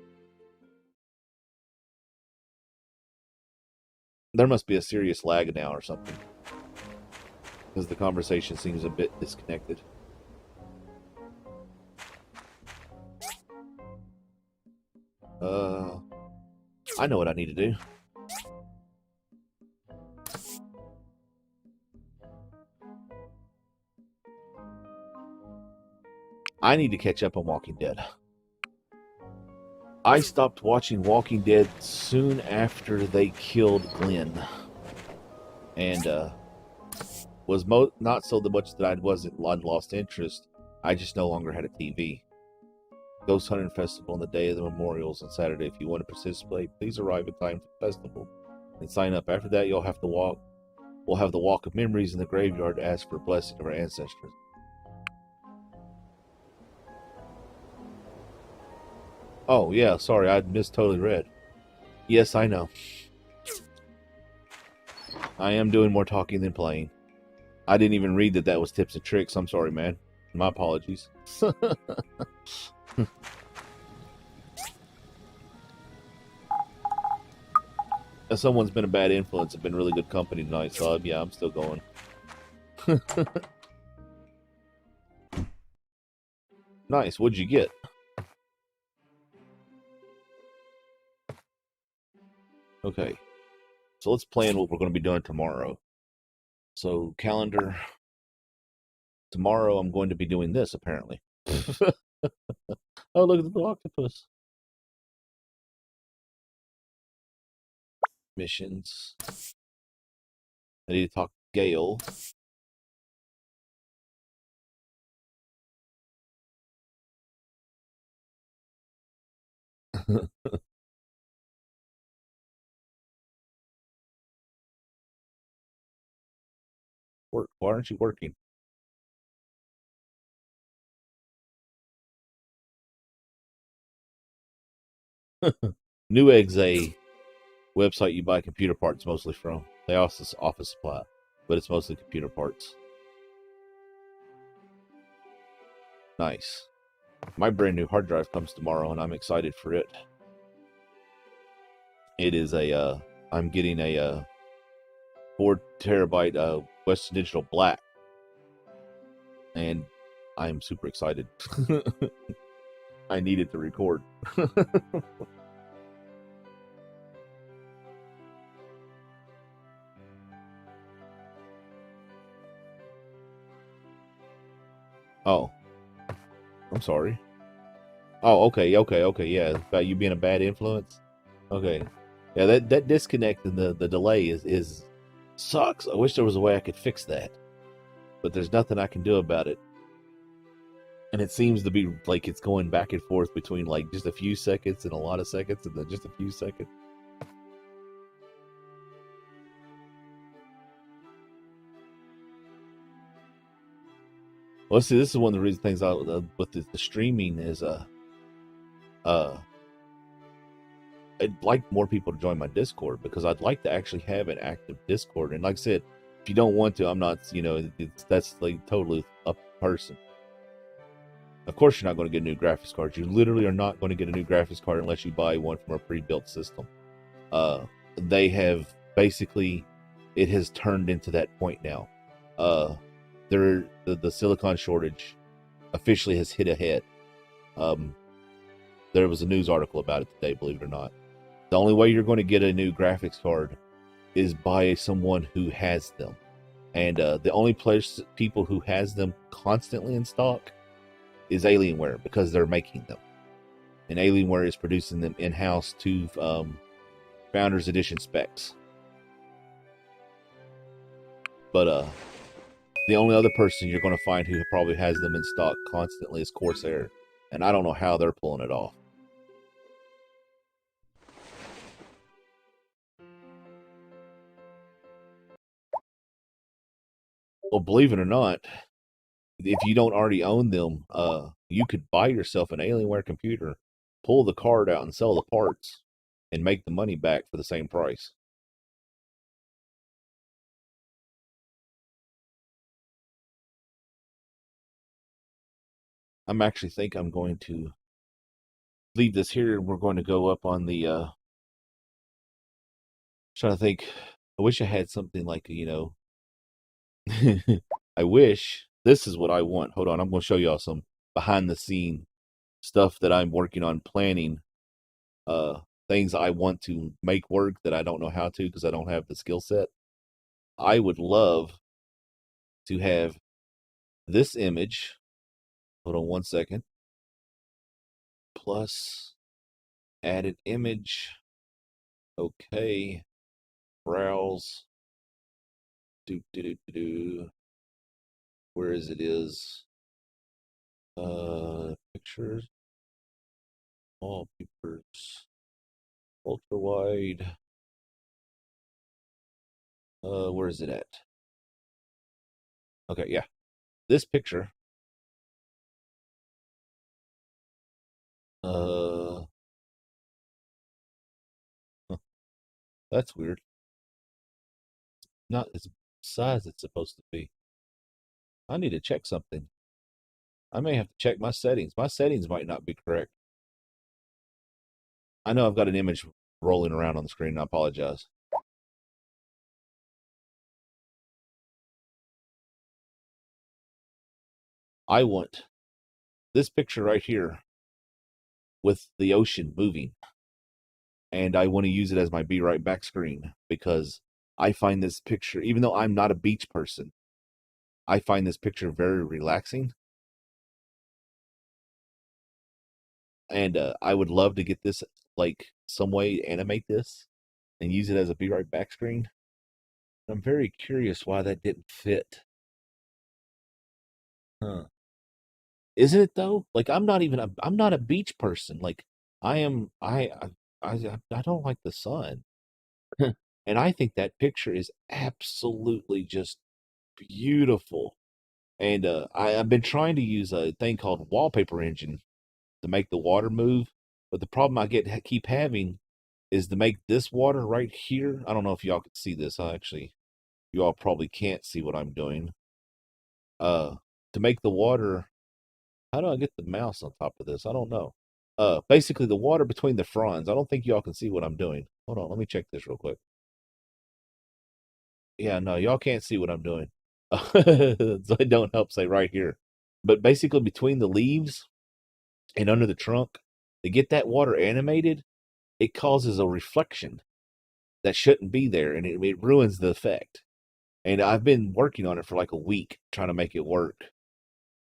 There must be a serious lag now or something, because the conversation seems a bit disconnected. I know what I need to do. I need to catch up on Walking Dead. I stopped watching Walking Dead soon after they killed Glenn. And was not so much that I'd lost interest. I just no longer had a TV. Ghost Hunting Festival on the day of the memorials on Saturday. If you want to participate, please arrive in time for the festival and sign up. After that, you'll have to walk. We'll have the Walk of Memories in the graveyard to ask for a blessing of our ancestors. Oh, yeah, sorry, I totally read. Yes, I know. I am doing more talking than playing. I didn't even read that was tips and tricks. I'm sorry, man. My apologies. If someone's been a bad influence, it's been really good company tonight, so yeah, I'm still going. Nice, what'd you get? Okay, so let's plan what we're going to be doing tomorrow. So, calendar. Tomorrow I'm going to be doing this, apparently. Oh, look at the octopus. Missions. I need to talk to Gale. Work. Why aren't you working? Newegg's a website you buy computer parts mostly from. They also office supply, but it's mostly computer parts. Nice. My brand new hard drive comes tomorrow, and I'm excited for it. It is a, I'm getting a 4 terabyte Western Digital Black, and I'm super excited. I needed to record. Oh, I'm sorry. Oh, okay, yeah. About you being a bad influence. Okay, yeah. That disconnect and the delay is sucks. I wish there was a way I could fix that, but there's nothing I can do about it. And it seems to be like it's going back and forth between like just a few seconds and a lot of seconds and then just a few seconds. Well, see, this is one of the reasons things with the streaming is I'd like more people to join my Discord because I'd like to actually have an active Discord. And like I said, if you don't want to, I'm not, that's like totally up to the person. Of course, you're not going to get a new graphics card. You literally are not going to get a new graphics card unless you buy one from a pre-built system. They have basically, it has turned into that point now. The silicon shortage officially has hit ahead. There was a news article about it today, believe it or not. The only way you're going to get a new graphics card is by someone who has them. And the only people who has them constantly in stock is Alienware, because they're making them. And Alienware is producing them in-house to Founders Edition specs. But the only other person you're going to find who probably has them in stock constantly is Corsair. And I don't know how they're pulling it off. Well, believe it or not, if you don't already own them, you could buy yourself an Alienware computer, pull the card out and sell the parts, and make the money back for the same price. I'm actually think I'm going to leave this here. We're going to go up on the trying to think. I wish I had something like, I wish this is what I want. Hold on, I'm going to show y'all some behind the scene stuff that I'm working on planning. Things I want to make work that I don't know how to because I don't have the skill set. I would love to have this image. Hold on one second. Plus add an image. Okay. Browse. Where is it? Pictures. Wallpapers. Ultra wide. Where is it at? Okay, yeah. This picture. Huh, that's weird. Not as size it's supposed to be. I need to check something. I may have to check my settings. My settings might not be correct. I know I've got an image rolling around on the screen. I apologize. I want this picture right here with the ocean moving. And I want to use it as my Be Right Back screen because I find this picture, even though I'm not a beach person, I find this picture very relaxing. And I would love to get this, like, some way to animate this and use it as a Be Right Back screen. I'm very curious why that didn't fit. Huh. Isn't it though? Like I'm not a beach person. Like I am I don't like the sun. And I think that picture is absolutely just beautiful. And I've been trying to use a thing called Wallpaper Engine to make the water move, but the problem I keep having is to make this water right here. I don't know if y'all can see this. You all probably can't see what I'm doing. To make the water, how do I get the mouse on top of this? I don't know. Basically the water between the fronds. I don't think y'all can see what I'm doing. Hold on, let me check this real quick. Yeah, no, y'all can't see what I'm doing. So it don't help say right here. But basically between the leaves and under the trunk, to get that water animated, it causes a reflection that shouldn't be there, and it ruins the effect. And I've been working on it for like a week trying to make it work.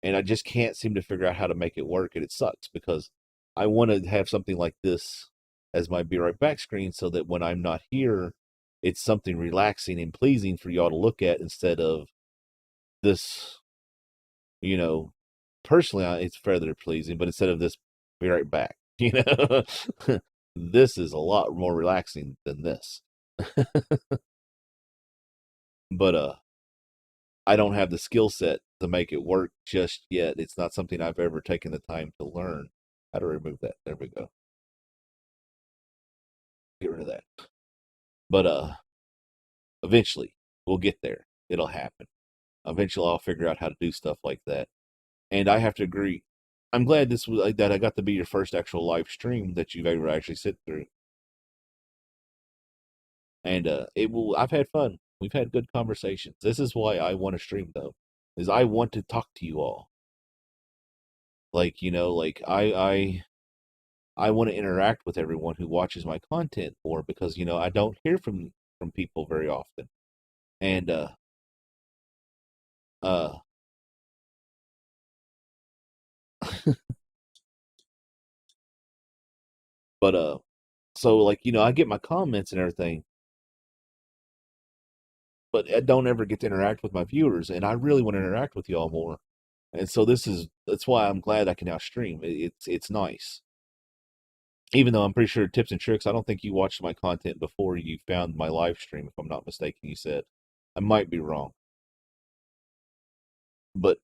And I just can't seem to figure out how to make it work, and it sucks because I want to have something like this as my Be Right Back screen so that when I'm not here, it's something relaxing and pleasing for y'all to look at instead of this, you know, personally, it's fairly pleasing, but instead of this Be Right Back, this is a lot more relaxing than this. But I don't have the skill set to make it work just yet. It's not something I've ever taken the time to learn how to remove that. There we go. Get rid of that. But eventually we'll get there. It'll happen. Eventually I'll figure out how to do stuff like that. And I have to agree. I'm glad this was that I got to be your first actual live stream that you've ever actually sit through. And I've had fun. We've had good conversations. This is why I want to stream though, is I want to talk to you all. Like, I want to interact with everyone who watches my content more because, I don't hear from people very often. And uh but so like, I get my comments and everything, but I don't ever get to interact with my viewers, and I really want to interact with y'all more. And so that's why I'm glad I can now stream. It's nice. Even though I'm pretty sure tips and tricks, I don't think you watched my content before you found my live stream, if I'm not mistaken, you said. I might be wrong. But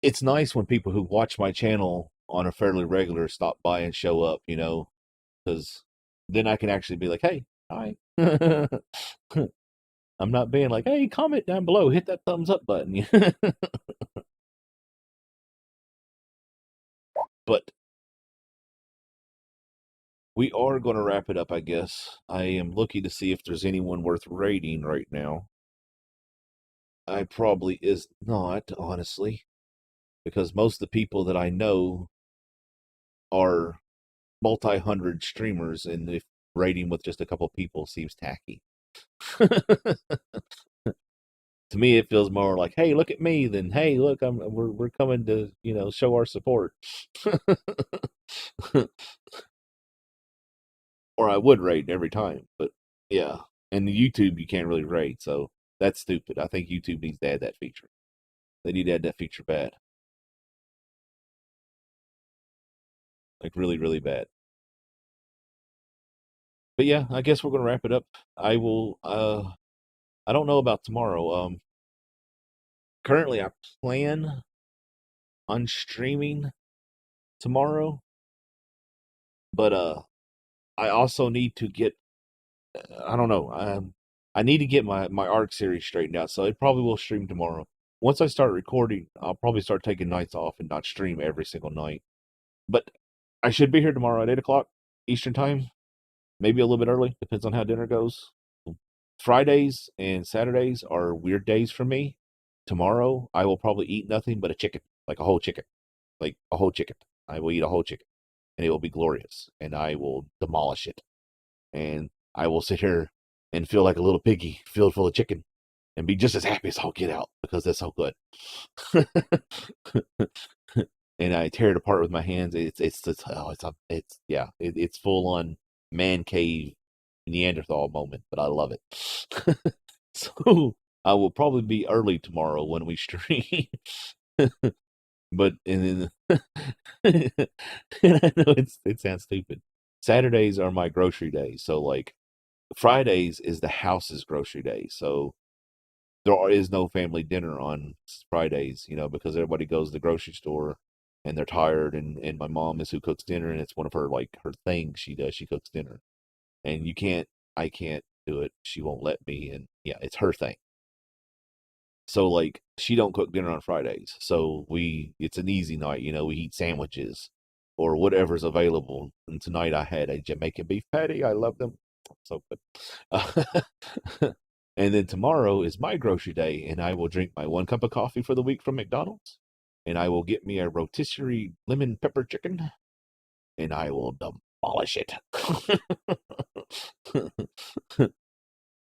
it's nice when people who watch my channel on a fairly regular stop by and show up, because then I can actually be like, hey, hi. I'm not being like, hey, comment down below, hit that thumbs up button. But we are going to wrap it up, I guess. I am looking to see if there's anyone worth raiding right now. I probably is not, honestly, because most of the people that I know are multi-hundred streamers, and if raiding with just a couple people seems tacky. To me, it feels more like, "Hey, look at me!" than "Hey, look, we're coming to show our support." Or I would raid every time, but yeah, and the YouTube you can't really raid, so that's stupid. I think YouTube needs to add that feature. They need to add that feature bad, like really, really bad. But yeah, I guess we're gonna wrap it up. I will. I don't know about tomorrow. Currently, I plan on streaming tomorrow, but I also need to get. I don't know. I need to get my ARC series straightened out, so it probably will stream tomorrow. Once I start recording, I'll probably start taking nights off and not stream every single night. But I should be here tomorrow at 8 o'clock Eastern time, maybe a little bit early, depends on how dinner goes. Fridays and Saturdays are weird days for me. Tomorrow, I will probably eat nothing but a chicken, like a whole chicken, like a whole chicken. I will eat a whole chicken, and it will be glorious, and I will demolish it, and I will sit here and feel like a little piggy filled full of chicken, and be just as happy as I'll get out because that's so good. And I tear it apart with my hands. It's full on man cave Neanderthal moment, but I love it. So I will probably be early tomorrow when we stream. But and then and I know it sounds stupid. Saturdays are my grocery days, so like Fridays is the house's grocery day. So there is no family dinner on Fridays, because everybody goes to the grocery store and they're tired, and my mom is who cooks dinner, and it's one of her her things she does. She cooks dinner, and I can't do it. She won't let me, and yeah, it's her thing. So like she don't cook dinner on Fridays. So it's an easy night, we eat sandwiches or whatever's available. And tonight I had a Jamaican beef patty. I love them. So good. And then tomorrow is my grocery day, and I will drink my 1 cup of coffee for the week from McDonald's, and I will get me a rotisserie lemon pepper chicken, and I will demolish it.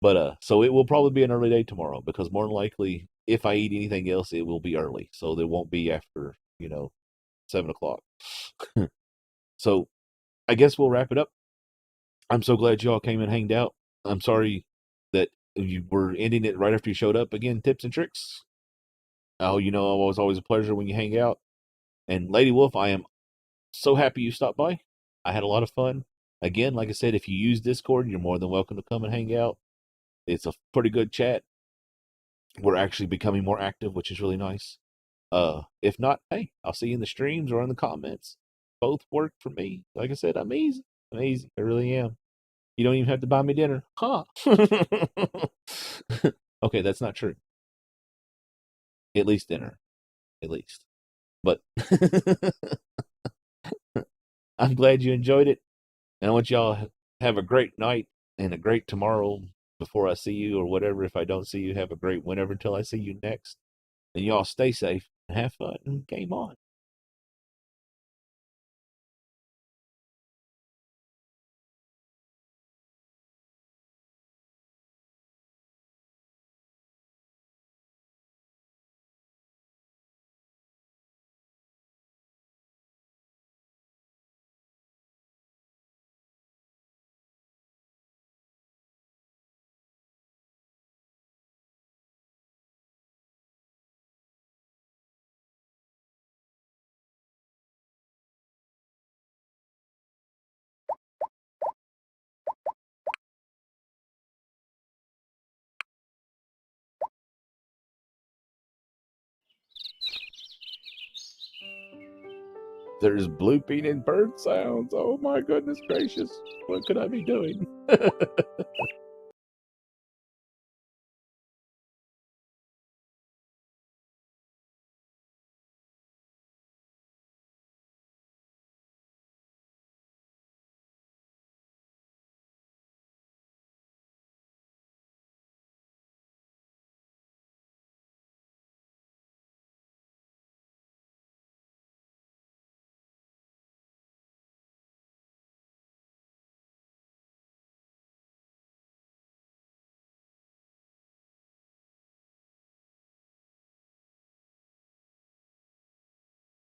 But so it will probably be an early day tomorrow, because more than likely, if I eat anything else, it will be early, so there won't be after 7 o'clock. So I guess we'll wrap it up. I'm so glad y'all came and hanged out. I'm sorry that you were ending it right after you showed up again. Tips and tricks. Oh, it was always a pleasure when you hang out. And Lady Wolf, I am so happy you stopped by. I had a lot of fun. Again, like I said, if you use Discord, you're more than welcome to come and hang out. It's a pretty good chat. We're actually becoming more active, which is really nice. If not, hey, I'll see you in the streams or in the comments. Both work for me. Like I said, I'm easy. I'm easy. I really am. You don't even have to buy me dinner. Huh? Okay, that's not true. At least dinner. At least. But I'm glad you enjoyed it. And I want y'all to have a great night and a great tomorrow before I see you, or whatever. If I don't see you, have a great whenever until I see you next. And y'all stay safe and have fun and game on. There's blooping and bird sounds. Oh my goodness gracious. What could I be doing?